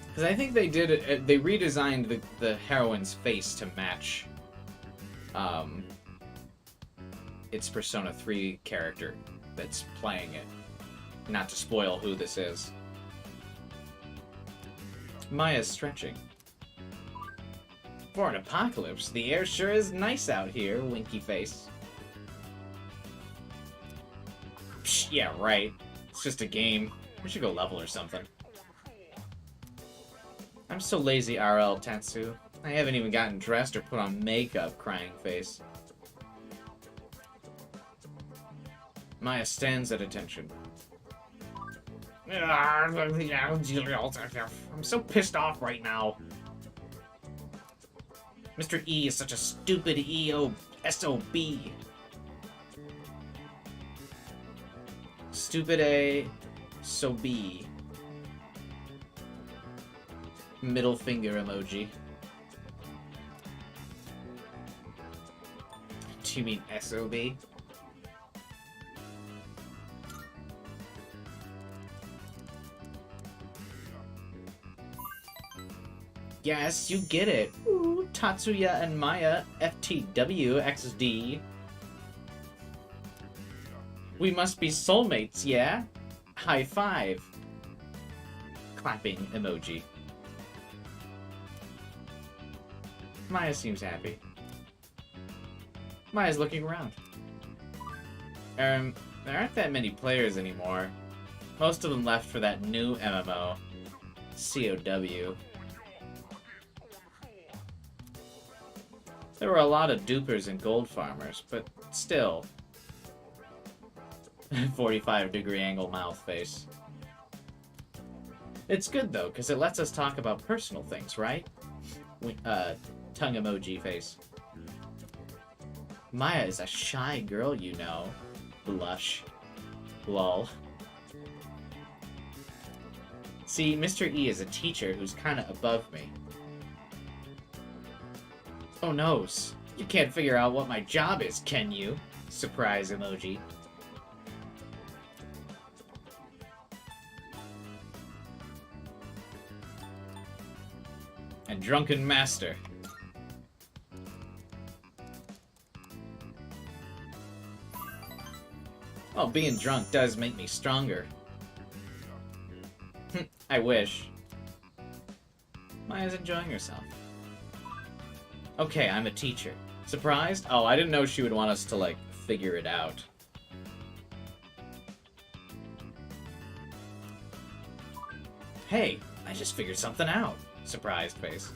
Because I think they did it, they redesigned the heroine's face to match it's Persona 3 character that's playing it. Not to spoil who this is. Maya's stretching. For an apocalypse, the air sure is nice out here, winky face. Psh, yeah, right. It's just a game. We should go level or something. I'm so lazy, RL Tatsu. I haven't even gotten dressed or put on makeup, crying face. Maya stands at attention. I'm so pissed off right now. Mr. E is such a stupid SOB. Stupid A, so B. Middle finger emoji. Do you mean SOB? Yes, you get it. Ooh, Tatsuya and Maya, FTW XD. We must be soulmates, yeah? High five. Clapping emoji. Maya seems happy. Maya's looking around. There aren't that many players anymore. Most of them left for that new MMO. COW. There were a lot of dupers and gold farmers, but still. 45-degree angle mouth face. It's good though, because it lets us talk about personal things, right? Tongue emoji face. Maya is a shy girl, you know. Blush. Lol. See, Mr. E is a teacher who's kinda above me. Oh noes. You can't figure out what my job is, can you? Surprise emoji. And drunken master. Well, being drunk does make me stronger. I wish. Maya's enjoying herself. Okay, I'm a teacher. Surprised? Oh, I didn't know she would want us to, like, figure it out. Hey, I just figured something out. Surprised face.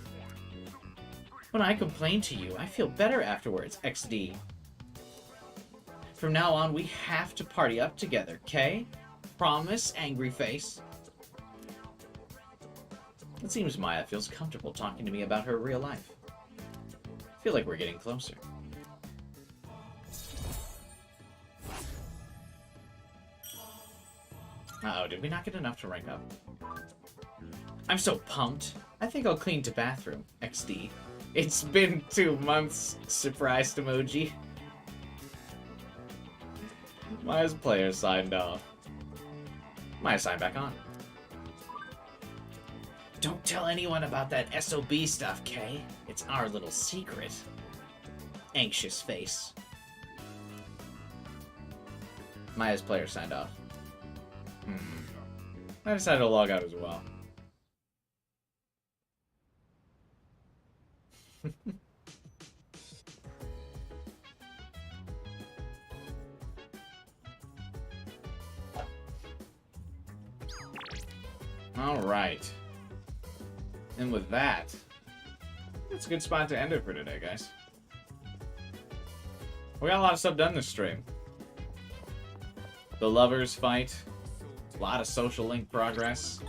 When I complain to you, I feel better afterwards, XD. From now on, we have to party up together, okay? Promise, angry face. It seems Maya feels comfortable talking to me about her real life. I feel like we're getting closer. Uh-oh, did we not get enough to rank up? I'm so pumped. I think I'll clean to bathroom, XD. It's been 2 months, surprised emoji. Maya's player signed off. Maya signed back on. Don't tell anyone about that SOB stuff, Kay. It's our little secret. Anxious face. Maya's player signed off. I decided to log out as well. Alright. And with that, that's a good spot to end it for today, guys. We got a lot of stuff done this stream. The lovers fight. A lot of social link progress.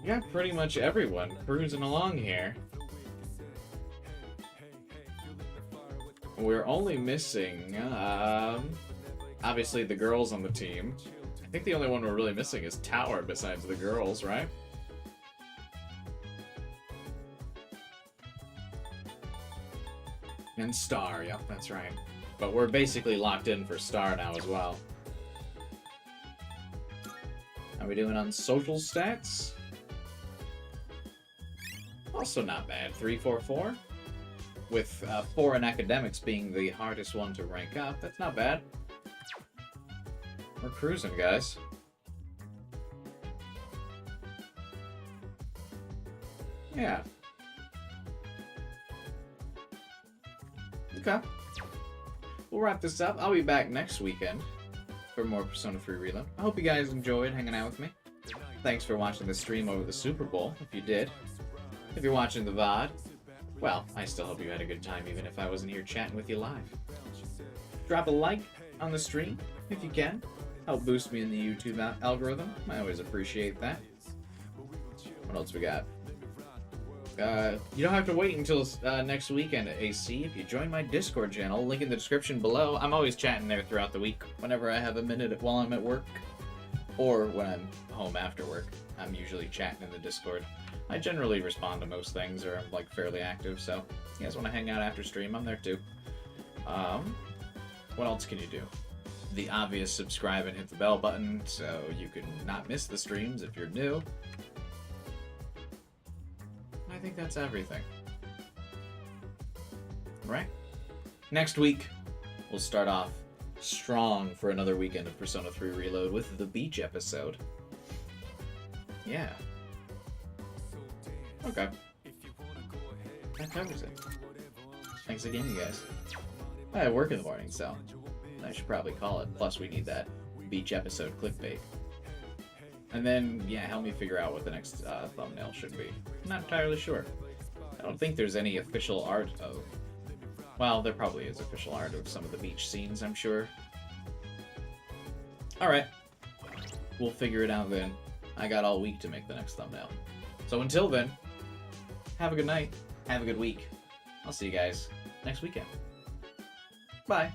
We got pretty much everyone cruising along here. We're only missing, obviously the girls on the team. I think the only one we're really missing is Tower besides the girls, right? And Star, yep, that's right. But we're basically locked in for Star now as well. How are we doing on social stats? Also not bad. 344. with foreign academics being the hardest one to rank up. That's not bad. We're cruising, guys. Yeah. Okay. We'll wrap this up. I'll be back next weekend for more Persona 3 Reload. I hope you guys enjoyed hanging out with me. Thanks for watching the stream over the Super Bowl, if you did. If you're watching the VOD, well, I still hope you had a good time even if I wasn't here chatting with you live. Drop a like on the stream, if you can. Help boost me in the YouTube algorithm. I always appreciate that. What else we got? You don't have to wait until next weekend at AC if you join my Discord channel. Link in the description below. I'm always chatting there throughout the week whenever I have a minute while I'm at work. Or when I'm home after work. I'm usually chatting in the Discord. I generally respond to most things, or I'm like fairly active, so if you guys want to hang out after stream, I'm there too. What else can you do? The obvious subscribe and hit the bell button so you can not miss the streams if you're new. I think that's everything. Right? Next week, we'll start off strong for another weekend of Persona 3 Reload with the beach episode. Yeah. Okay. That covers it. Thanks again, you guys. I work in the morning, so I should probably call it. Plus, we need that beach episode clickbait. And then, yeah, help me figure out what the next thumbnail should be. I'm not entirely sure. I don't think there's any official art of... Well, there probably is official art of some of the beach scenes, I'm sure. Alright. We'll figure it out then. I got all week to make the next thumbnail. So until then, have a good night, have a good week. I'll see you guys next weekend. Bye.